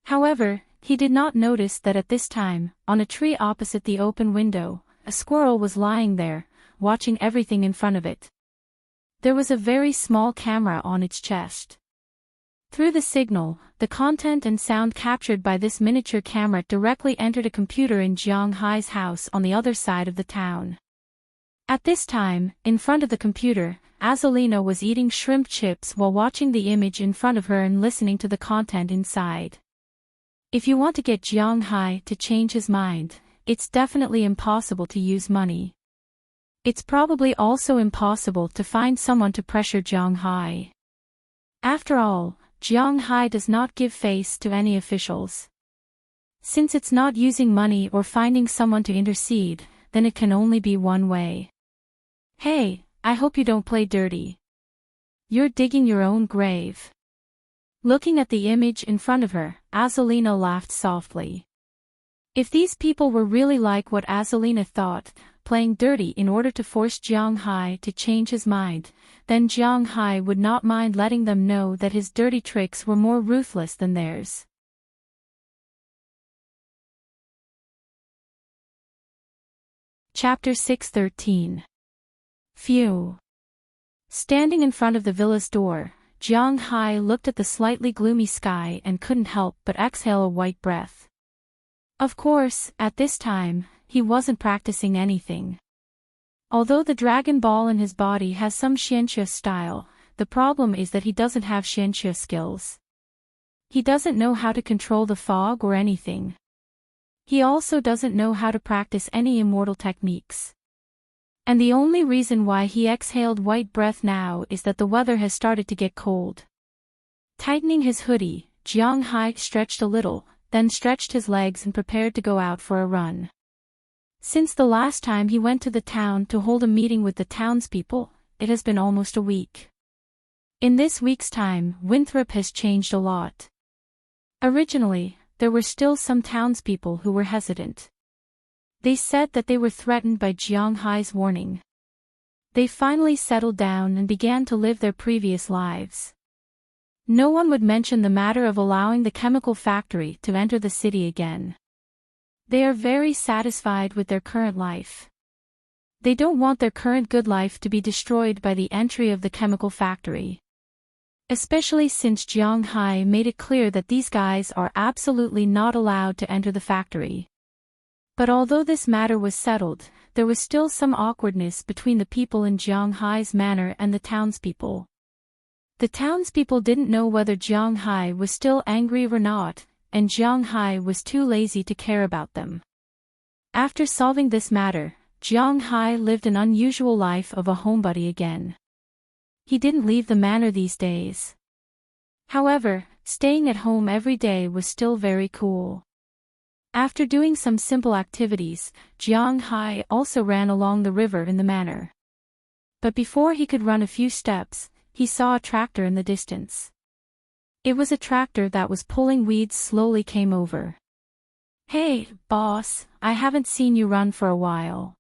However, he did not notice that at this time, on a tree opposite the open window, a squirrel was lying there, watching everything in front of it. There was a very small camera on its chest. Through the signal, the content and sound captured by this miniature camera directly entered a computer in Jiang Hai's house on the other side of the town. At this time, in front of the computer, Azalina was eating shrimp chips while watching the image in front of her and listening to the content inside. If you want to get Jiang Hai to change his mind, it's definitely impossible to use money. It's probably also impossible to find someone to pressure Jiang Hai. After all, Jiang Hai does not give face to any officials. Since it's not using money or finding someone to intercede, then it can only be one way. Hey, I hope you don't play dirty. You're digging your own grave. Looking at the image in front of her, Azalina laughed softly. If these people were really like what Azalina thought, playing dirty in order to force Jiang Hai to change his mind, then Jiang Hai would not mind letting them know that his dirty tricks were more ruthless than theirs. Chapter 6:13. Phew. Standing in front of the villa's door, Jiang Hai looked at the slightly gloomy sky and couldn't help but exhale a white breath. Of course, at this time, he wasn't practicing anything. Although the Dragon Ball in his body has some Xianxia style, the problem is that he doesn't have Xianxia skills. He doesn't know how to control the fog or anything. He also doesn't know how to practice any immortal techniques. And the only reason why he exhaled white breath now is that the weather has started to get cold. Tightening his hoodie, Jiang Hai stretched a little, then stretched his legs and prepared to go out for a run. Since the last time he went to the town to hold a meeting with the townspeople, it has been almost a week. In this week's time, Winthrop has changed a lot. Originally, there were still some townspeople who were hesitant. They said that they were threatened by Jiang Hai's warning. They finally settled down and began to live their previous lives. No one would mention the matter of allowing the chemical factory to enter the city again. They are very satisfied with their current life. They don't want their current good life to be destroyed by the entry of the chemical factory. Especially since Jiang Hai made it clear that these guys are absolutely not allowed to enter the factory. But although this matter was settled, there was still some awkwardness between the people in Jiang Hai's manor and the townspeople. The townspeople didn't know whether Jiang Hai was still angry or not, and Jiang Hai was too lazy to care about them. After solving this matter, Jiang Hai lived an unusual life of a homebody again. He didn't leave the manor these days. However, staying at home every day was still very cool. After doing some simple activities, Jiang Hai also ran along the river in the manor. But before he could run a few steps, he saw a tractor in the distance. It was a tractor that was pulling weeds slowly came over. Hey, boss, I haven't seen you run for a while.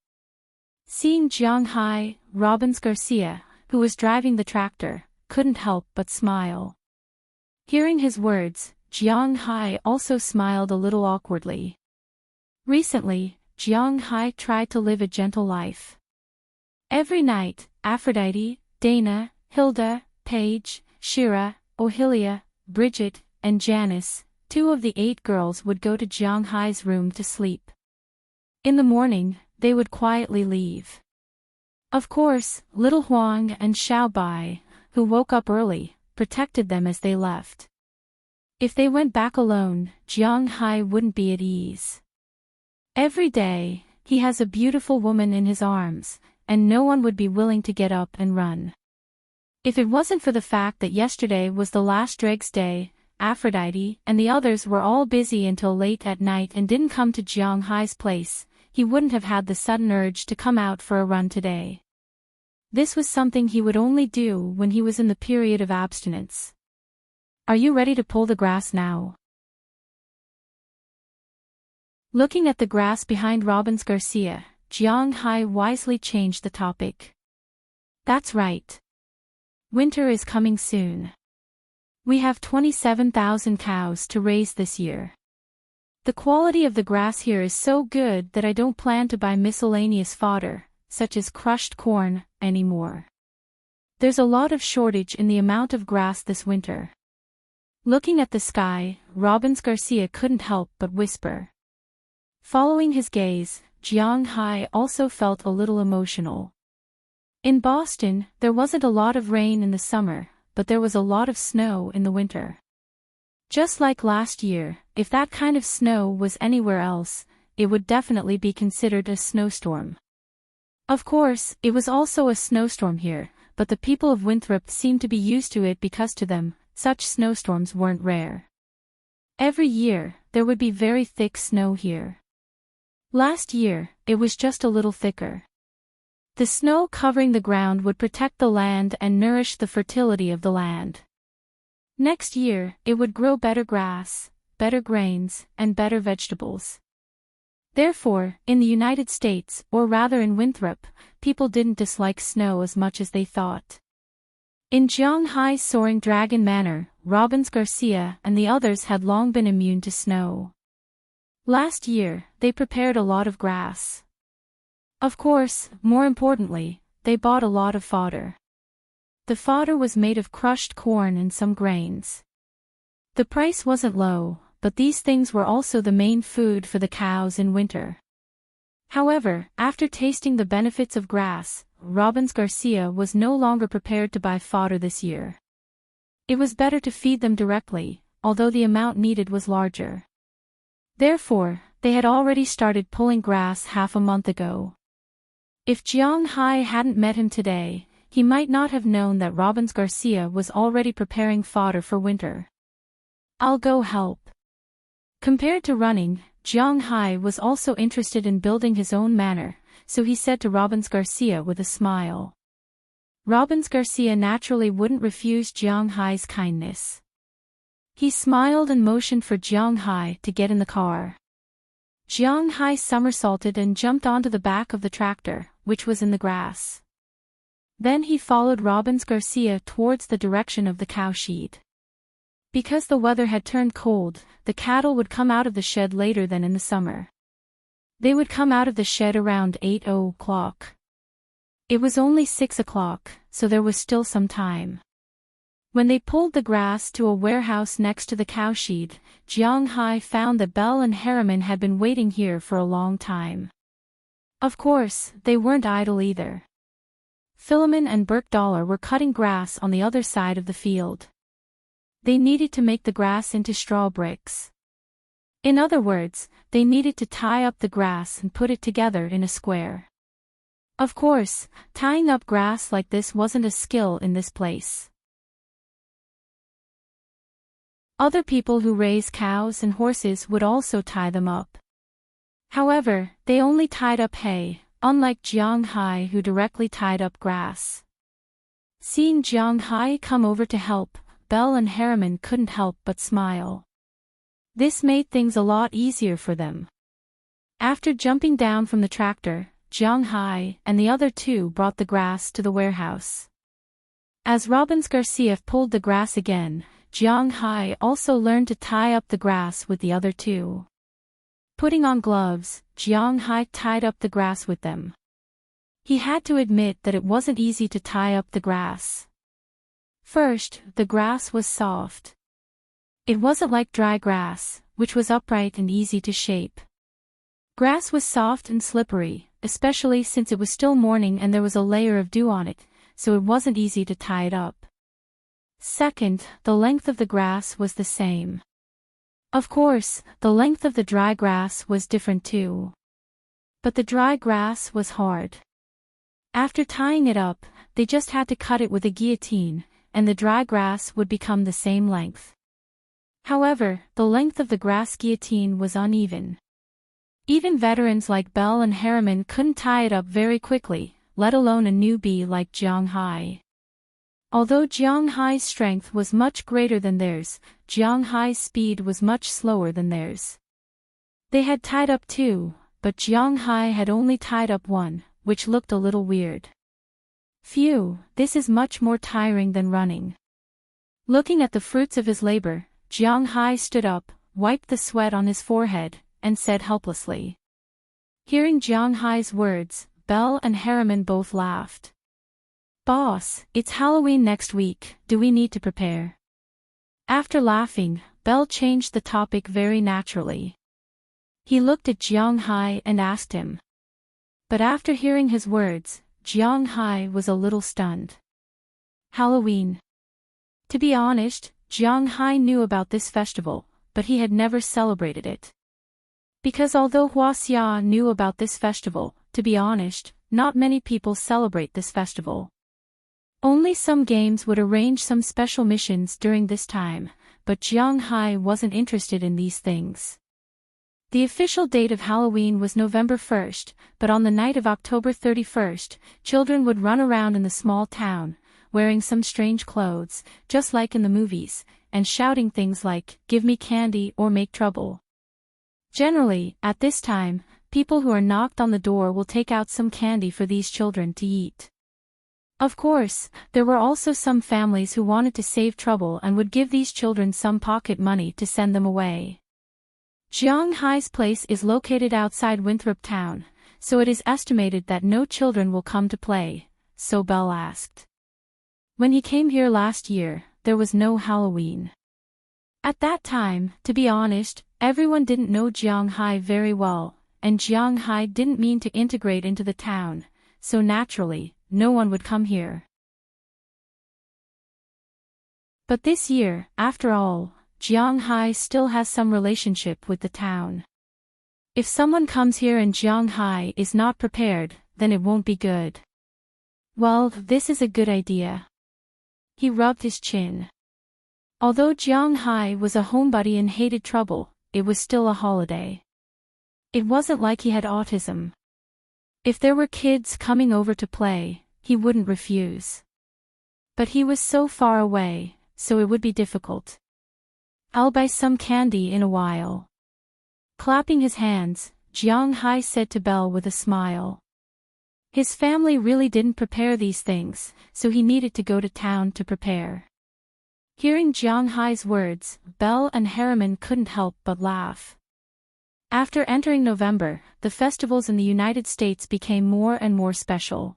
Seeing Jiang Hai, Robbins Garcia, who was driving the tractor, couldn't help but smile. Hearing his words, Jiang Hai also smiled a little awkwardly. Recently, Jiang Hai tried to live a gentle life. Every night, Aphrodite, Dana, Hilda, Paige, Shira, Ohilia, Bridget, and Janice, 2 of the 8 girls would go to Jiang Hai's room to sleep. In the morning, they would quietly leave. Of course, Little Huang and Xiao Bai, who woke up early, protected them as they left. If they went back alone, Jiang Hai wouldn't be at ease. Every day, he has a beautiful woman in his arms, and no one would be willing to get up and run. If it wasn't for the fact that yesterday was the last Dregs day, Aphrodite and the others were all busy until late at night and didn't come to Jiang Hai's place, he wouldn't have had the sudden urge to come out for a run today. This was something he would only do when he was in the period of abstinence. Are you ready to pull the grass now? Looking at the grass behind Robbins Garcia, Jiang Hai wisely changed the topic. That's right. Winter is coming soon. We have 27,000 cows to raise this year. The quality of the grass here is so good that I don't plan to buy miscellaneous fodder, such as crushed corn, anymore. There's a lot of shortage in the amount of grass this winter. Looking at the sky, Robbins Garcia couldn't help but whisper. Following his gaze, Jiang Hai also felt a little emotional. In Boston, there wasn't a lot of rain in the summer, but there was a lot of snow in the winter. Just like last year, if that kind of snow was anywhere else, it would definitely be considered a snowstorm. Of course, it was also a snowstorm here, but the people of Winthrop seemed to be used to it because to them, such snowstorms weren't rare. Every year, there would be very thick snow here. Last year, it was just a little thicker. The snow covering the ground would protect the land and nourish the fertility of the land. Next year, it would grow better grass, better grains, and better vegetables. Therefore, in the United States, or rather in Winthrop, people didn't dislike snow as much as they thought. In Jiang Hai's Soaring Dragon Manor, Robbins Garcia and the others had long been immune to snow. Last year, they prepared a lot of grass. Of course, more importantly, they bought a lot of fodder. The fodder was made of crushed corn and some grains. The price wasn't low, but these things were also the main food for the cows in winter. However, after tasting the benefits of grass, Robbins Garcia was no longer prepared to buy fodder this year. It was better to feed them directly, although the amount needed was larger. Therefore, they had already started pulling grass half a month ago. If Jiang Hai hadn't met him today, he might not have known that Robbins Garcia was already preparing fodder for winter. I'll go help. Compared to running, Jiang Hai was also interested in building his own manor, so he said to Robbins Garcia with a smile. Robbins Garcia naturally wouldn't refuse Jiang Hai's kindness. He smiled and motioned for Jiang Hai to get in the car. Jiang Hai somersaulted and jumped onto the back of the tractor, which was in the grass. Then he followed Robbins Garcia towards the direction of the cowshed. Because the weather had turned cold, the cattle would come out of the shed later than in the summer. They would come out of the shed around 8 o'clock. It was only 6 o'clock, so there was still some time. When they pulled the grass to a warehouse next to the cowshed, Jiang Hai found that Belle and Harriman had been waiting here for a long time. Of course, they weren't idle either. Philemon and Burke Dollar were cutting grass on the other side of the field. They needed to make the grass into straw bricks. In other words, they needed to tie up the grass and put it together in a square. Of course, tying up grass like this wasn't a skill in this place. Other people who raise cows and horses would also tie them up. However, they only tied up hay, unlike Jiang Hai who directly tied up grass. Seeing Jiang Hai come over to help, Belle and Harriman couldn't help but smile. This made things a lot easier for them. After jumping down from the tractor, Jiang Hai and the other two brought the grass to the warehouse. As Robbins Garcia pulled the grass again, Jiang Hai also learned to tie up the grass with the other two. Putting on gloves, Jiang Hai tied up the grass with them. He had to admit that it wasn't easy to tie up the grass. First, the grass was soft. It wasn't like dry grass, which was upright and easy to shape. Grass was soft and slippery, especially since it was still morning and there was a layer of dew on it, so it wasn't easy to tie it up. Second, the length of the grass was the same. Of course, the length of the dry grass was different too. But the dry grass was hard. After tying it up, they just had to cut it with a guillotine, and the dry grass would become the same length. However, the length of the grass guillotine was uneven. Even veterans like Belle and Harriman couldn't tie it up very quickly, let alone a newbie like Jiang Hai. Although Jiang Hai's strength was much greater than theirs, Jiang Hai's speed was much slower than theirs. They had tied up two, but Jiang Hai had only tied up one, which looked a little weird. Phew, this is much more tiring than running. Looking at the fruits of his labor, Jiang Hai stood up, wiped the sweat on his forehead, and said helplessly. Hearing Jiang Hai's words, Belle and Harriman both laughed. Boss, it's Halloween next week, do we need to prepare? After laughing, Belle changed the topic very naturally. He looked at Jiang Hai and asked him. But after hearing his words, Jiang Hai was a little stunned. Halloween. To be honest, Jiang Hai knew about this festival, but he had never celebrated it. Because although Huaxia knew about this festival, to be honest, not many people celebrate this festival. Only some games would arrange some special missions during this time, but Jiang Hai wasn't interested in these things. The official date of Halloween was November 1st, but on the night of October 31st, children would run around in the small town, wearing some strange clothes, just like in the movies, and shouting things like, "Give me candy" or "Make trouble." Generally, at this time, people who are knocked on the door will take out some candy for these children to eat. Of course, there were also some families who wanted to save trouble and would give these children some pocket money to send them away. Jiang Hai's place is located outside Winthrop Town, so it is estimated that no children will come to play, so Belle asked. When he came here last year, there was no Halloween. At that time, to be honest, everyone didn't know Jiang Hai very well, and Jiang Hai didn't mean to integrate into the town, so naturally, no one would come here. But this year, after all, Jiang Hai still has some relationship with the town. If someone comes here and Jiang Hai is not prepared, then it won't be good. Well, this is a good idea. He rubbed his chin. Although Jiang Hai was a homebody and hated trouble, it was still a holiday. It wasn't like he had autism. If there were kids coming over to play, he wouldn't refuse. But he was so far away, so it would be difficult. I'll buy some candy in a while. Clapping his hands, Jiang Hai said to Belle with a smile. His family really didn't prepare these things, so he needed to go to town to prepare. Hearing Jiang Hai's words, Belle and Harriman couldn't help but laugh. After entering November, the festivals in the United States became more and more special.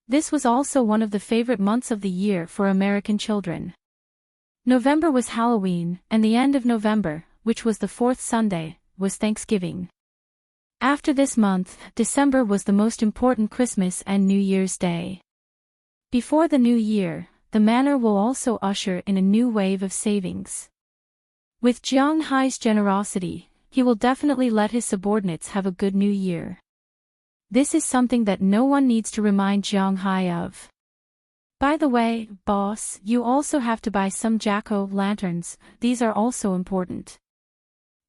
This was also one of the favorite months of the year for American children. November was Halloween, and the end of November, which was the fourth Sunday, was Thanksgiving. After this month, December was the most important Christmas and New Year's Day. Before the new year, the manor will also usher in a new wave of savings. With Jiang Hai's generosity, he will definitely let his subordinates have a good new year. This is something that no one needs to remind Jiang Hai of. By the way, boss, you also have to buy some jack-o'-lanterns, these are also important.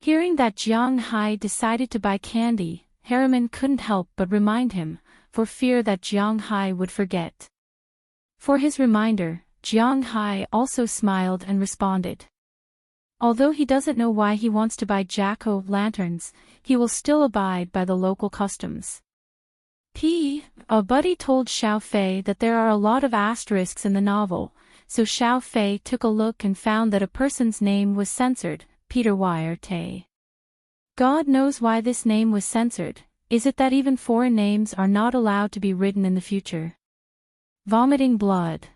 Hearing that Jiang Hai decided to buy candy, Harriman couldn't help but remind him, for fear that Jiang Hai would forget. For his reminder, Jiang Hai also smiled and responded. Although he doesn't know why he wants to buy jack-o'-lanterns, he will still abide by the local customs. A buddy told Xiao Fei that there are a lot of asterisks in the novel, so Xiao Fei took a look and found that a person's name was censored, Peter Wire-te. God knows why this name was censored. Is it that even foreign names are not allowed to be written in the future? Vomiting blood.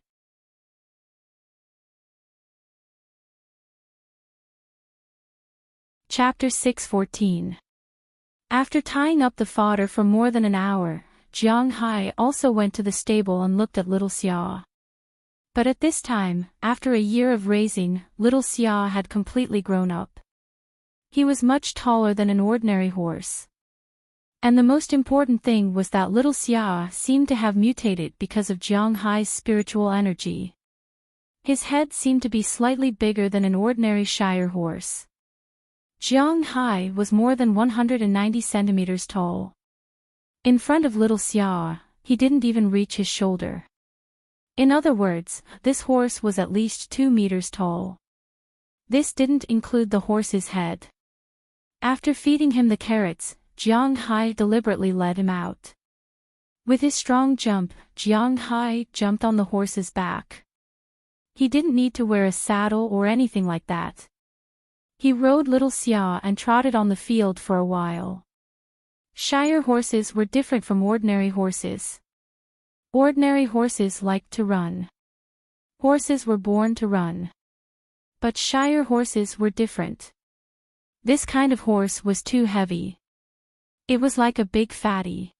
Chapter 6:14. After tying up the fodder for more than an hour, Jiang Hai also went to the stable and looked at little Xia. But at this time, after a year of raising, little Xia had completely grown up. He was much taller than an ordinary horse. And the most important thing was that little Xia seemed to have mutated because of Jiang Hai's spiritual energy. His head seemed to be slightly bigger than an ordinary shire horse. Jiang Hai was more than 190 centimeters tall. In front of little Xia, he didn't even reach his shoulder. In other words, this horse was at least 2 meters tall. This didn't include the horse's head. After feeding him the carrots, Jiang Hai deliberately led him out. With his strong jump, Jiang Hai jumped on the horse's back. He didn't need to wear a saddle or anything like that. He rode little Xia and trotted on the field for a while. Shire horses were different from ordinary horses. Ordinary horses liked to run. Horses were born to run. But Shire horses were different. This kind of horse was too heavy. It was like a big fatty.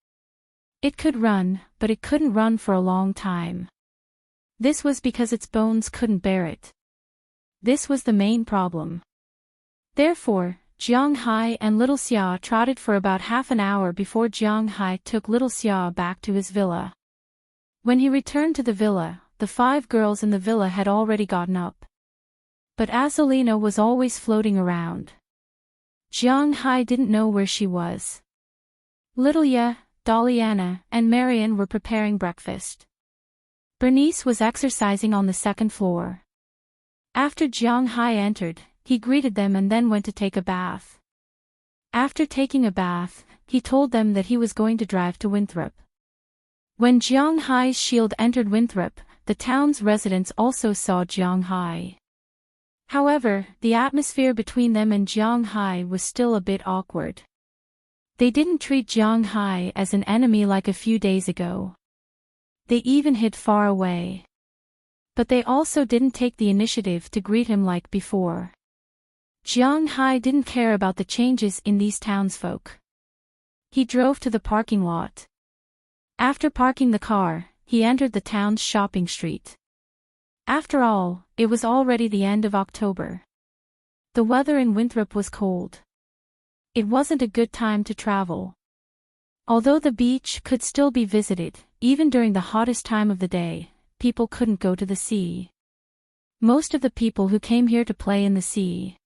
It could run, but it couldn't run for a long time. This was because its bones couldn't bear it. This was the main problem. Therefore, Jiang Hai and little Xia trotted for about half an hour before Jiang Hai took little Xia back to his villa. When he returned to the villa, the 5 girls in the villa had already gotten up. But Azulina was always floating around. Jiang Hai didn't know where she was. Little Ye, Doliana, and Marian were preparing breakfast. Bernice was exercising on the 2nd floor. After Jiang Hai entered, he greeted them and then went to take a bath. After taking a bath, he told them that he was going to drive to Winthrop. When Jiang Hai's shield entered Winthrop, the town's residents also saw Jiang Hai. However, the atmosphere between them and Jiang Hai was still a bit awkward. They didn't treat Jiang Hai as an enemy like a few days ago. They even hid far away. But they also didn't take the initiative to greet him like before. Jiang Hai didn't care about the changes in these townsfolk. He drove to the parking lot. After parking the car, he entered the town's shopping street. After all, it was already the end of October. The weather in Winthrop was cold. It wasn't a good time to travel. Although the beach could still be visited, even during the hottest time of the day, people couldn't go to the sea. Most of the people who came here to play in the sea.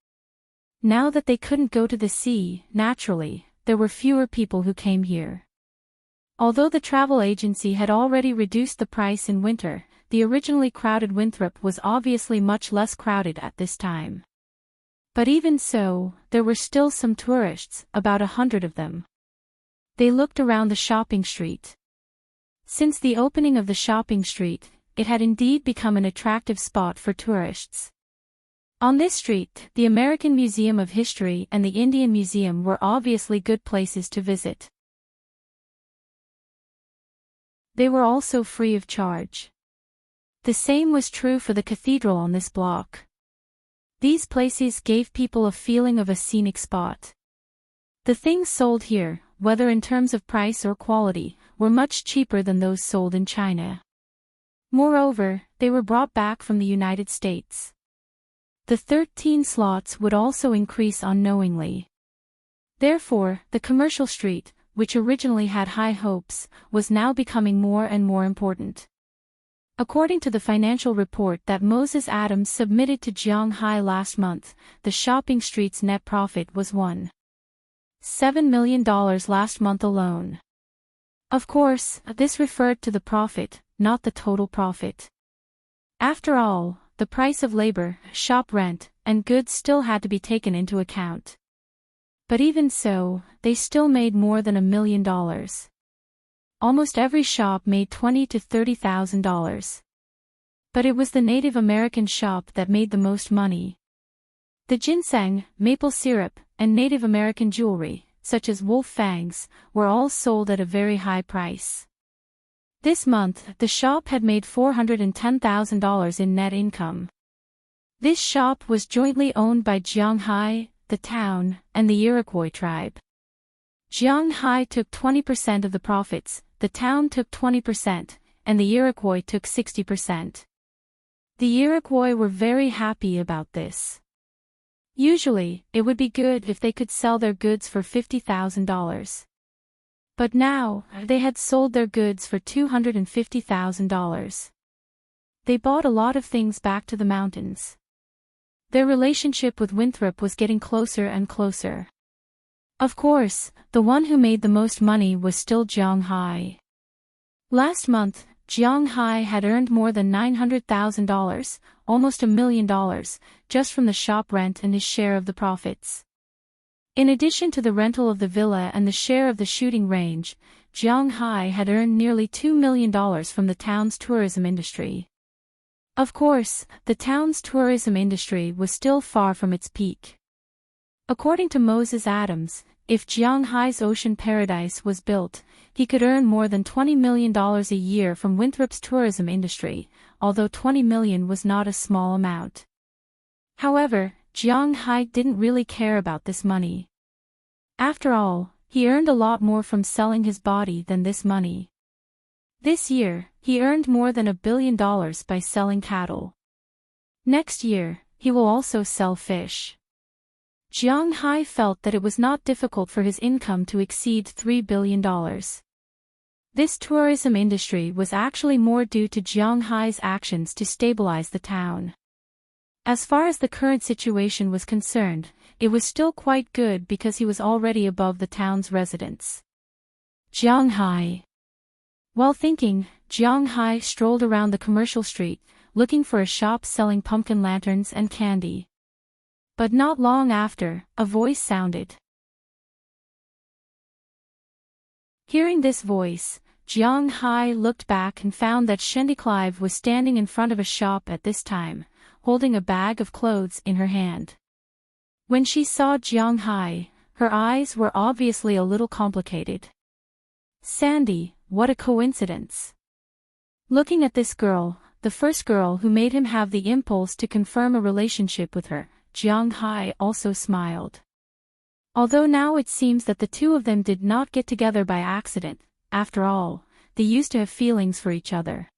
Now that they couldn't go to the sea, naturally, there were fewer people who came here. Although the travel agency had already reduced the price in winter, the originally crowded Winthrop was obviously much less crowded at this time. But even so, there were still some tourists, about 100 of them. They looked around the shopping street. Since the opening of the shopping street, it had indeed become an attractive spot for tourists. On this street, the American Museum of History and the Indian Museum were obviously good places to visit. They were also free of charge. The same was true for the cathedral on this block. These places gave people a feeling of a scenic spot. The things sold here, whether in terms of price or quality, were much cheaper than those sold in China. Moreover, they were brought back from the United States. The 13 slots would also increase unknowingly. Therefore, the commercial street, which originally had high hopes, was now becoming more and more important. According to the financial report that Moses Adams submitted to Jiang Hai last month, the shopping street's net profit was $1.7 million last month alone. Of course, this referred to the profit, not the total profit. After all, the price of labor, shop rent, and goods still had to be taken into account. But even so, they still made more than $1 million. Almost every shop made $20,000 to $30,000. But it was the Native American shop that made the most money. The ginseng, maple syrup, and Native American jewelry, such as wolf fangs, were all sold at a very high price. This month, the shop had made $410,000 in net income. This shop was jointly owned by Jiang Hai, the town, and the Iroquois tribe. Jiang Hai took 20% of the profits, the town took 20%, and the Iroquois took 60%. The Iroquois were very happy about this. Usually, it would be good if they could sell their goods for $50,000. But now, they had sold their goods for $250,000. They bought a lot of things back to the mountains. Their relationship with Winthrop was getting closer and closer. Of course, the one who made the most money was still Jiang Hai. Last month, Jiang Hai had earned more than $900,000, almost $1 million, just from the shop rent and his share of the profits. In addition to the rental of the villa and the share of the shooting range, Jiang Hai had earned nearly $2 million from the town's tourism industry. Of course, the town's tourism industry was still far from its peak. According to Moses Adams, if Jiang Hai's ocean paradise was built, he could earn more than $20 million a year from Winthrop's tourism industry, although $20 million was not a small amount. However, Jiang Hai didn't really care about this money. After all, he earned a lot more from selling his body than this money. This year, he earned more than $1 billion by selling cattle. Next year, he will also sell fish. Jiang Hai felt that it was not difficult for his income to exceed $3 billion. This tourism industry was actually more due to Jiang Hai's actions to stabilize the town. As far as the current situation was concerned, it was still quite good because he was already above the town's residents. Jiang Hai. While thinking, Jiang Hai strolled around the commercial street, looking for a shop selling pumpkin lanterns and candy. But not long after, a voice sounded. Hearing this voice, Jiang Hai looked back and found that Shendy Clive was standing in front of a shop at this time, holding a bag of clothes in her hand. When she saw Jiang Hai, her eyes were obviously a little complicated. Sandy, what a coincidence. Looking at this girl, the first girl who made him have the impulse to confirm a relationship with her, Jiang Hai also smiled. Although now it seems that the two of them did not get together by accident, after all, they used to have feelings for each other.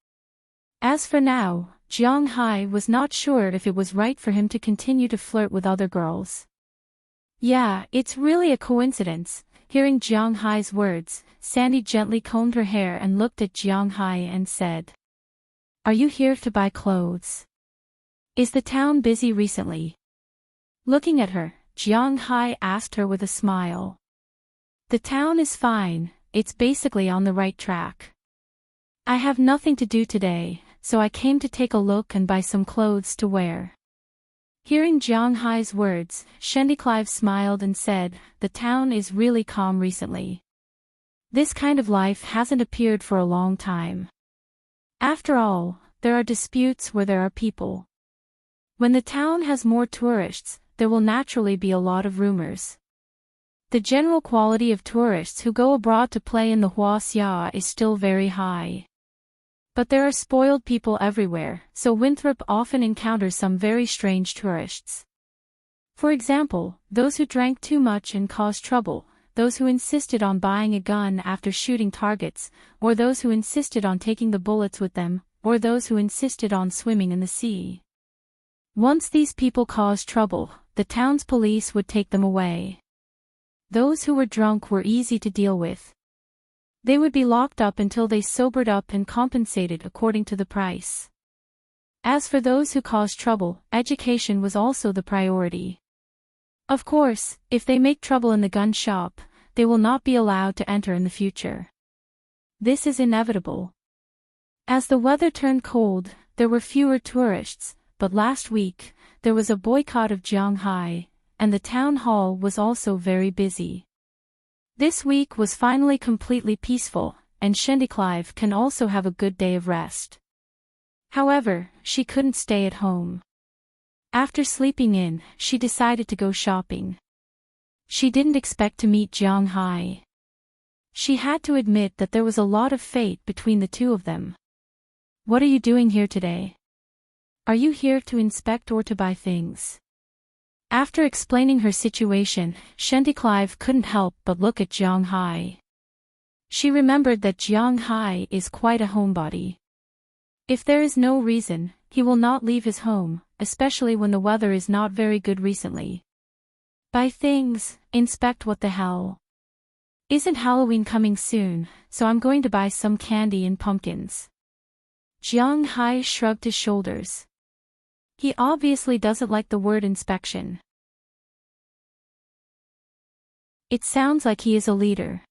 As for now, Jiang Hai was not sure if it was right for him to continue to flirt with other girls. Yeah, it's really a coincidence. Hearing Jiang Hai's words, Sandy gently combed her hair and looked at Jiang Hai and said, "Are you here to buy clothes? Is the town busy recently?" Looking at her, Jiang Hai asked her with a smile. "The town is fine, it's basically on the right track. I have nothing to do today, so I came to take a look and buy some clothes to wear." Hearing Jiang Hai's words, Shendy Clive smiled and said, "The town is really calm recently. This kind of life hasn't appeared for a long time. After all, there are disputes where there are people. When the town has more tourists, there will naturally be a lot of rumors. The general quality of tourists who go abroad to play in the Huaxia is still very high. But there are spoiled people everywhere, so Winthrop often encounters some very strange tourists. For example, those who drank too much and caused trouble, those who insisted on buying a gun after shooting targets, or those who insisted on taking the bullets with them, or those who insisted on swimming in the sea. Once these people caused trouble, the town's police would take them away. Those who were drunk were easy to deal with. They would be locked up until they sobered up and compensated according to the price. As for those who caused trouble, education was also the priority. Of course, if they make trouble in the gun shop, they will not be allowed to enter in the future. This is inevitable. As the weather turned cold, there were fewer tourists, but last week, there was a boycott of Jiang Hai, and the town hall was also very busy. This week was finally completely peaceful, and Shendy Clive can also have a good day of rest. However, she couldn't stay at home. After sleeping in, she decided to go shopping. She didn't expect to meet Jiang Hai. She had to admit that there was a lot of fate between the two of them. "What are you doing here today? Are you here to inspect or to buy things?" After explaining her situation, Shendy Clive couldn't help but look at Jiang Hai. She remembered that Jiang Hai is quite a homebody. If there is no reason, he will not leave his home, especially when the weather is not very good recently. Buy things, inspect, what the hell? Isn't Halloween coming soon, so I'm going to buy some candy and pumpkins. Jiang Hai shrugged his shoulders. He obviously doesn't like the word inspection. It sounds like he is a leader.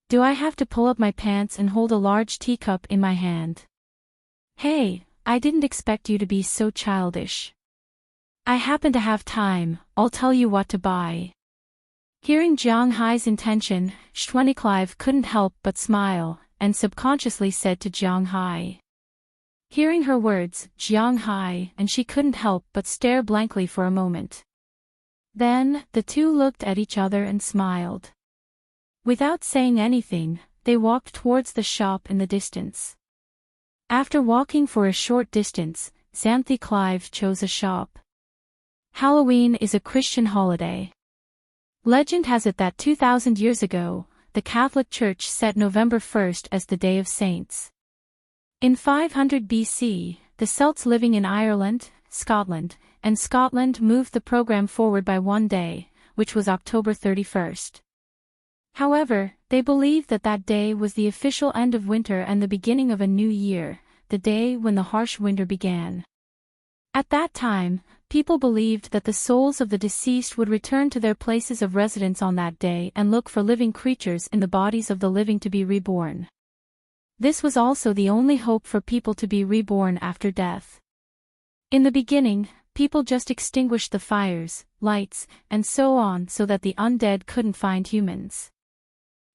Do I have to pull up my pants and hold a large teacup in my hand? Hey, I didn't expect you to be so childish. I happen to have time, I'll tell you what to buy. Hearing Jiang Hai's intention, Clive couldn't help but smile, and subconsciously said to Jiang Hai. Hearing her words, Jiang Hai and she couldn't help but stare blankly for a moment. Then, the two looked at each other and smiled. Without saying anything, they walked towards the shop in the distance. After walking for a short distance, Clive chose a shop. Halloween is a Christian holiday. Legend has it that 2,000 years ago, the Catholic Church set November 1st as the Day of Saints. In 500 BC, the Celts living in Ireland, Scotland, and Scotland moved the program forward by one day, which was October 31st. However, they believed that that day was the official end of winter and the beginning of a new year, the day when the harsh winter began. At that time, people believed that the souls of the deceased would return to their places of residence on that day and look for living creatures in the bodies of the living to be reborn. This was also the only hope for people to be reborn after death. In the beginning, people just extinguished the fires, lights, and so on so that the undead couldn't find humans.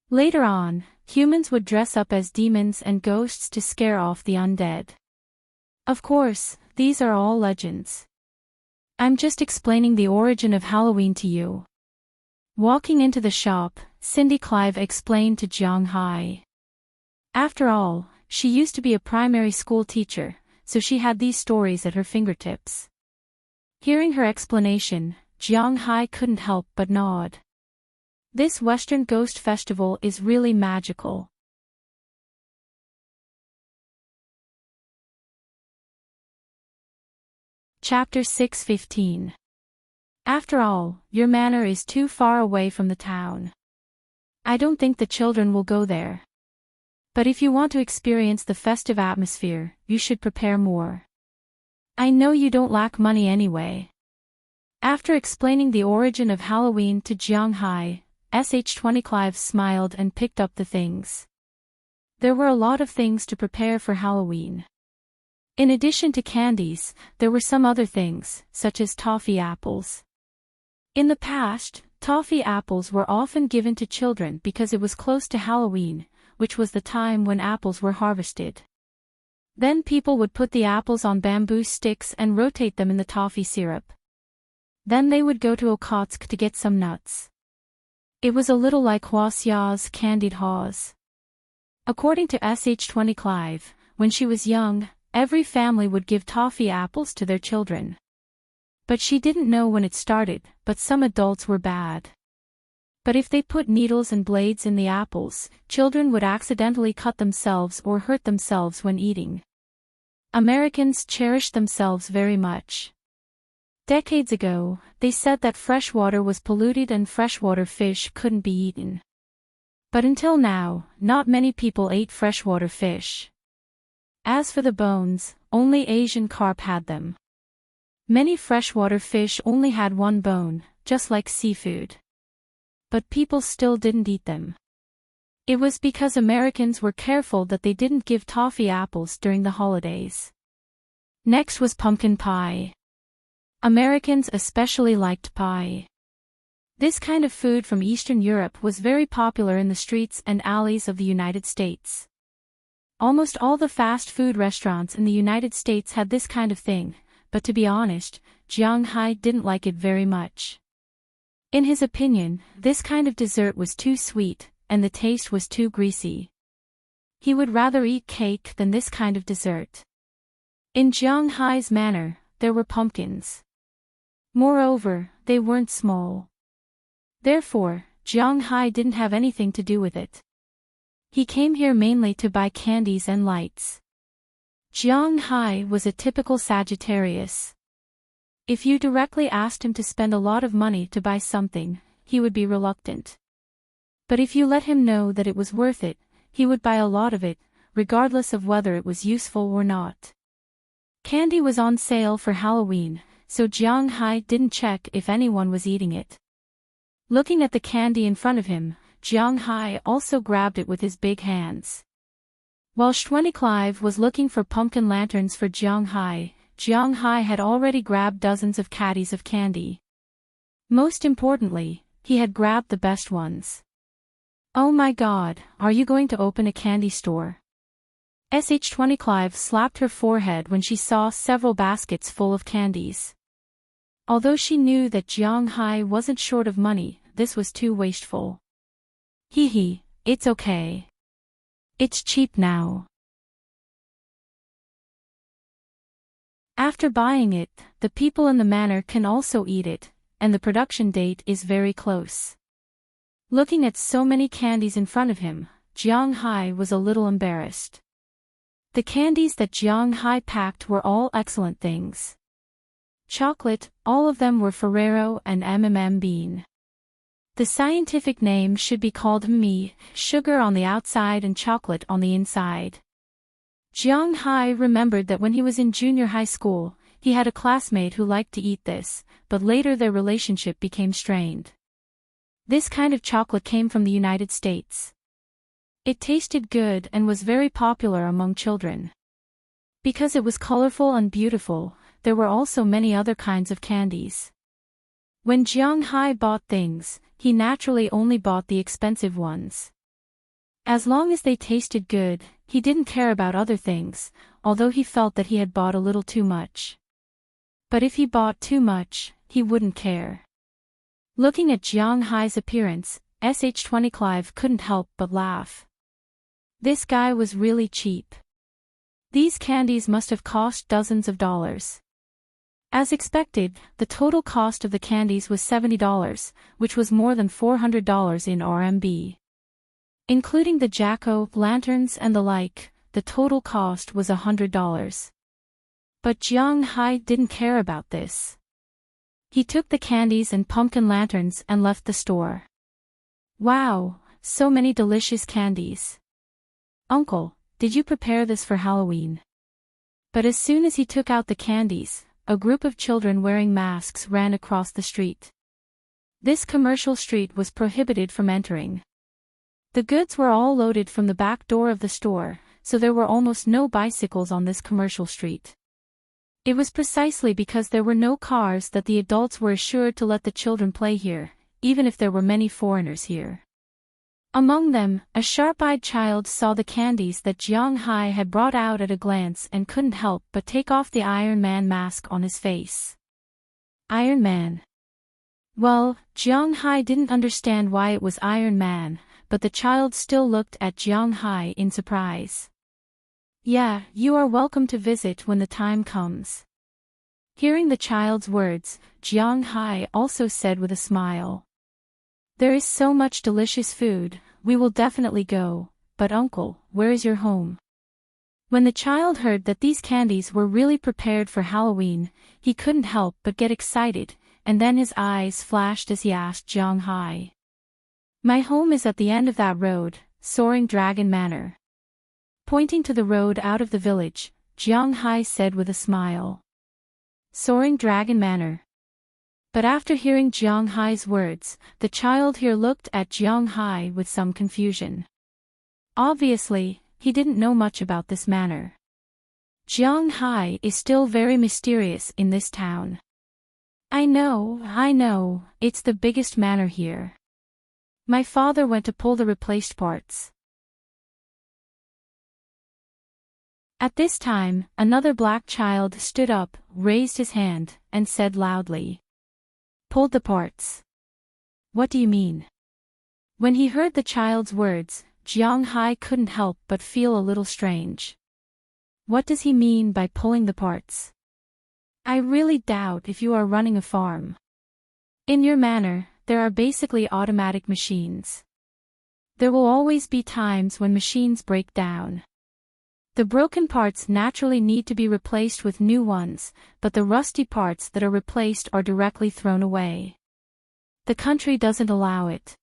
Later on, humans would dress up as demons and ghosts to scare off the undead. Of course, these are all legends. I'm just explaining the origin of Halloween to you. Walking into the shop, Clive explained to Jiang Hai. After all, she used to be a primary school teacher, so she had these stories at her fingertips. Hearing her explanation, Jiang Hai couldn't help but nod. This Western ghost festival is really magical. Chapter 6:15. After all, your manor is too far away from the town. I don't think the children will go there. But if you want to experience the festive atmosphere, you should prepare more. I know you don't lack money anyway. After explaining the origin of Halloween to Jiang Hai, Clive smiled and picked up the things. There were a lot of things to prepare for Halloween. In addition to candies, there were some other things, such as toffee apples. In the past, toffee apples were often given to children because it was close to Halloween, which was the time when apples were harvested. Then people would put the apples on bamboo sticks and rotate them in the toffee syrup. Then they would go to Okhotsk to get some nuts. It was a little like Hwasea's candied haws. According to Clive, when she was young, every family would give toffee apples to their children. But she didn't know when it started, but some adults were bad. But if they put needles and blades in the apples, children would accidentally cut themselves or hurt themselves when eating. Americans cherished themselves very much. Decades ago, they said that fresh water was polluted and freshwater fish couldn't be eaten. But until now, not many people ate freshwater fish. As for the bones, only Asian carp had them. Many freshwater fish only had one bone, just like seafood. But people still didn't eat them. It was because Americans were careful that they didn't give toffee apples during the holidays. Next was pumpkin pie. Americans especially liked pie. This kind of food from Eastern Europe was very popular in the streets and alleys of the United States. Almost all the fast food restaurants in the United States had this kind of thing, but to be honest, Jiang Hai didn't like it very much. In his opinion, this kind of dessert was too sweet, and the taste was too greasy. He would rather eat cake than this kind of dessert. In Jiang Hai's manor, there were pumpkins. Moreover, they weren't small. Therefore, Jiang Hai didn't have anything to do with it. He came here mainly to buy candies and lights. Jiang Hai was a typical Sagittarius. If you directly asked him to spend a lot of money to buy something, he would be reluctant. But if you let him know that it was worth it, he would buy a lot of it, regardless of whether it was useful or not. Candy was on sale for Halloween, so Jiang Hai didn't check if anyone was eating it. Looking at the candy in front of him, Jiang Hai also grabbed it with his big hands. While Clive was looking for pumpkin lanterns for Jiang Hai had already grabbed dozens of caddies of candy. Most importantly, he had grabbed the best ones. "Oh my God, are you going to open a candy store?" SH20 Clive slapped her forehead when she saw several baskets full of candies. Although she knew that Jiang Hai wasn't short of money, this was too wasteful. Hee hee, it's okay. It's cheap now. After buying it, the people in the manor can also eat it, and the production date is very close. Looking at so many candies in front of him, Jiang Hai was a little embarrassed. The candies that Jiang Hai packed were all excellent things. Chocolate, all of them were Ferrero and Bean. The scientific name should be called Mi, sugar on the outside and chocolate on the inside. Jiang Hai remembered that when he was in junior high school, he had a classmate who liked to eat this, but later their relationship became strained. This kind of chocolate came from the United States. It tasted good and was very popular among children. Because it was colorful and beautiful, there were also many other kinds of candies. When Jiang Hai bought things, he naturally only bought the expensive ones. As long as they tasted good, he didn't care about other things, although he felt that he had bought a little too much. But if he bought too much, he wouldn't care. Looking at Jiang Hai's appearance, SH20 Clive couldn't help but laugh. This guy was really cheap. These candies must have cost dozens of dollars. As expected, the total cost of the candies was $70, which was more than $400 in RMB. Including the jack-o'-lanterns and the like, the total cost was $100. But Jiang Hai didn't care about this. He took the candies and pumpkin lanterns and left the store. Wow, so many delicious candies. "Uncle, did you prepare this for Halloween?" But as soon as he took out the candies, a group of children wearing masks ran across the street. This commercial street was prohibited from entering. The goods were all loaded from the back door of the store, so there were almost no bicycles on this commercial street. It was precisely because there were no cars that the adults were assured to let the children play here, even if there were many foreigners here. Among them, a sharp-eyed child saw the candies that Jiang Hai had brought out at a glance and couldn't help but take off the Iron Man mask on his face. Iron Man. Well, Jiang Hai didn't understand why it was Iron Man, but the child still looked at Jiang Hai in surprise. "Yeah, you are welcome to visit when the time comes." Hearing the child's words, Jiang Hai also said with a smile, "There is so much delicious food, we will definitely go, but uncle, where is your home?" When the child heard that these candies were really prepared for Halloween, he couldn't help but get excited, and then his eyes flashed as he asked Jiang Hai. "My home is at the end of that road, Soaring Dragon Manor." Pointing to the road out of the village, Jiang Hai said with a smile. Soaring Dragon Manor. But after hearing Jiang Hai's words, the child here looked at Jiang Hai with some confusion. Obviously, he didn't know much about this manor. Jiang Hai is still very mysterious in this town. I know, it's the biggest manor here. My father went to pull the replaced parts." At this time, another black child stood up, raised his hand, and said loudly, "Pulled the parts. What do you mean?" When he heard the child's words, Jiang Hai couldn't help but feel a little strange. What does he mean by pulling the parts? I really doubt if you are running a farm. In your manor, there are basically automatic machines. There will always be times when machines break down. The broken parts naturally need to be replaced with new ones, but the rusty parts that are replaced are directly thrown away. The country doesn't allow it.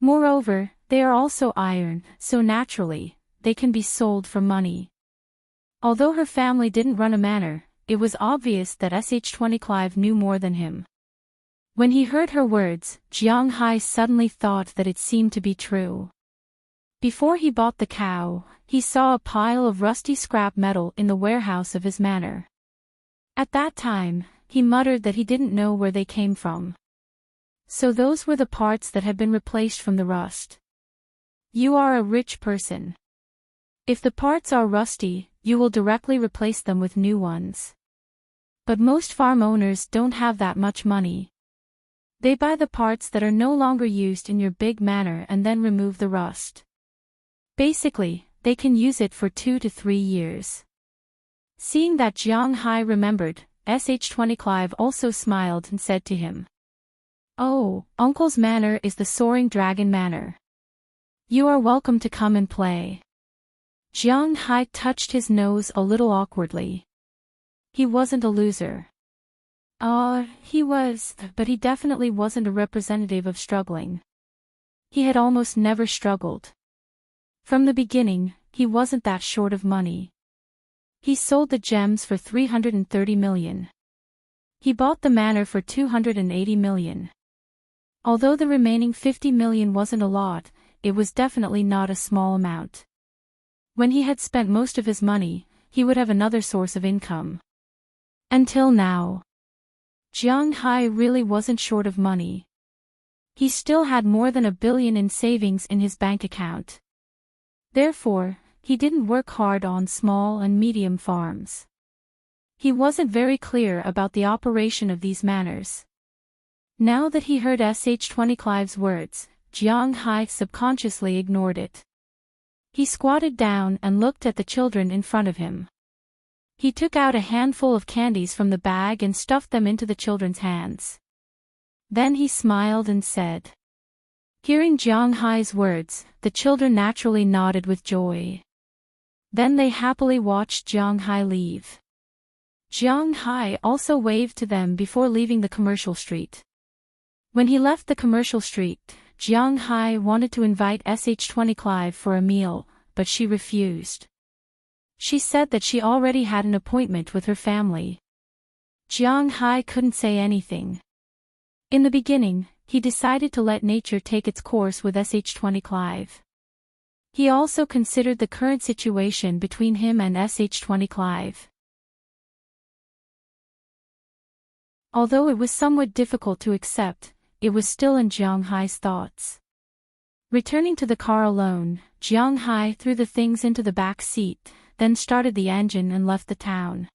Moreover, they are also iron, so naturally, they can be sold for money. Although her family didn't run a manor, it was obvious that SH20 Clive knew more than him. When he heard her words, Jiang Hai suddenly thought that it seemed to be true. Before he bought the cow, he saw a pile of rusty scrap metal in the warehouse of his manor. At that time, he muttered that he didn't know where they came from. So those were the parts that had been replaced from the rust. You are a rich person. If the parts are rusty, you will directly replace them with new ones. But most farm owners don't have that much money. They buy the parts that are no longer used in your big manor and then remove the rust. Basically, they can use it for 2 to 3 years. Seeing that Jiang Hai remembered, SH20 Clive also smiled and said to him, "Oh, Uncle's manor is the Soaring Dragon Manor. You are welcome to come and play." Jiang Hai touched his nose a little awkwardly. He wasn't a loser. He was, but he definitely wasn't a representative of struggling. He had almost never struggled. From the beginning, he wasn't that short of money. He sold the gems for 330 million. He bought the manor for 280 million. Although the remaining 50 million wasn't a lot, it was definitely not a small amount. When he had spent most of his money, he would have another source of income. Until now, Jiang Hai really wasn't short of money. He still had more than 1 billion in savings in his bank account. Therefore, he didn't work hard on small and medium farms. He wasn't very clear about the operation of these manors. Now that he heard SH20 Clive's words, Jiang Hai subconsciously ignored it. He squatted down and looked at the children in front of him. He took out a handful of candies from the bag and stuffed them into the children's hands. Then he smiled and said. Hearing Jiang Hai's words, the children naturally nodded with joy. Then they happily watched Jiang Hai leave. Jiang Hai also waved to them before leaving the commercial street. When he left the commercial street, Jiang Hai wanted to invite SH20 Clive for a meal, but she refused. She said that she already had an appointment with her family. Jiang Hai couldn't say anything. In the beginning, he decided to let nature take its course with SH20 Clive. He also considered the current situation between him and SH20 Clive. Although it was somewhat difficult to accept, it was still in Jiang Hai's thoughts. Returning to the car alone, Jiang Hai threw the things into the back seat, then started the engine and left the town.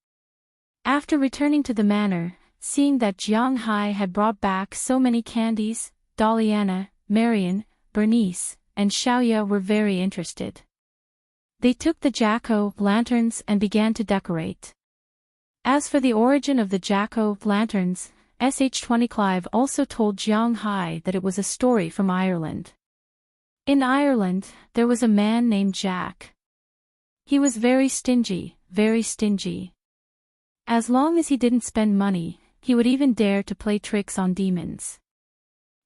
After returning to the manor, seeing that Jiang Hai had brought back so many candies, Daliana, Marian, Bernice, and Xiaoya were very interested. They took the jack-o'-lanterns and began to decorate. As for the origin of the jack-o'-lanterns, SH20 Clive also told Jiang Hai that it was a story from Ireland. In Ireland, there was a man named Jack. He was very stingy, very stingy. As long as he didn't spend money, he would even dare to play tricks on demons.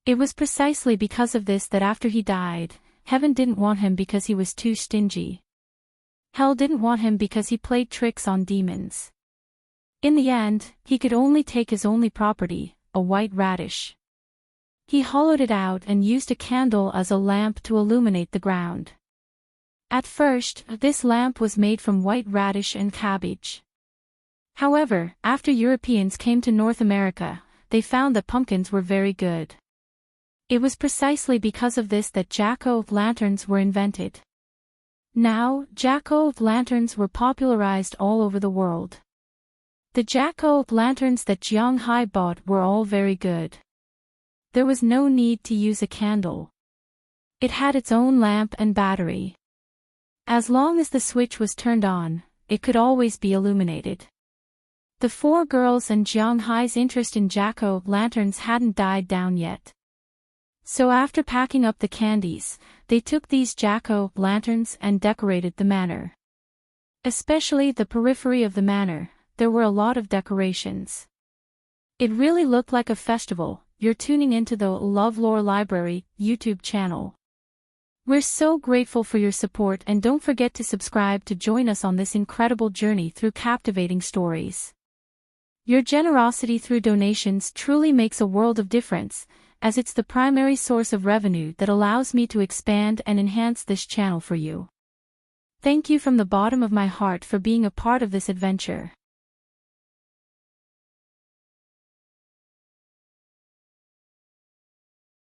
It was precisely because of this that after he died, heaven didn't want him because he was too stingy. Hell didn't want him because he played tricks on demons. In the end, he could only take his only property, a white radish. He hollowed it out and used a candle as a lamp to illuminate the ground. At first, this lamp was made from white radish and cabbage. However, after Europeans came to North America, they found that pumpkins were very good. It was precisely because of this that jack-o'-lanterns were invented. Now, jack-o'-lanterns were popularized all over the world. The jack-o'-lanterns that Jiang Hai bought were all very good. There was no need to use a candle. It had its own lamp and battery. As long as the switch was turned on, it could always be illuminated. The 4 girls and Jiang Hai's interest in jack-o'-lanterns hadn't died down yet. So after packing up the candies, they took these jack-o'-lanterns and decorated the manor. Especially the periphery of the manor, there were a lot of decorations. It really looked like a festival. You're tuning into the LoveLore Library YouTube channel. We're so grateful for your support, and don't forget to subscribe to join us on this incredible journey through captivating stories. Your generosity through donations truly makes a world of difference, as it's the primary source of revenue that allows me to expand and enhance this channel for you. Thank you from the bottom of my heart for being a part of this adventure.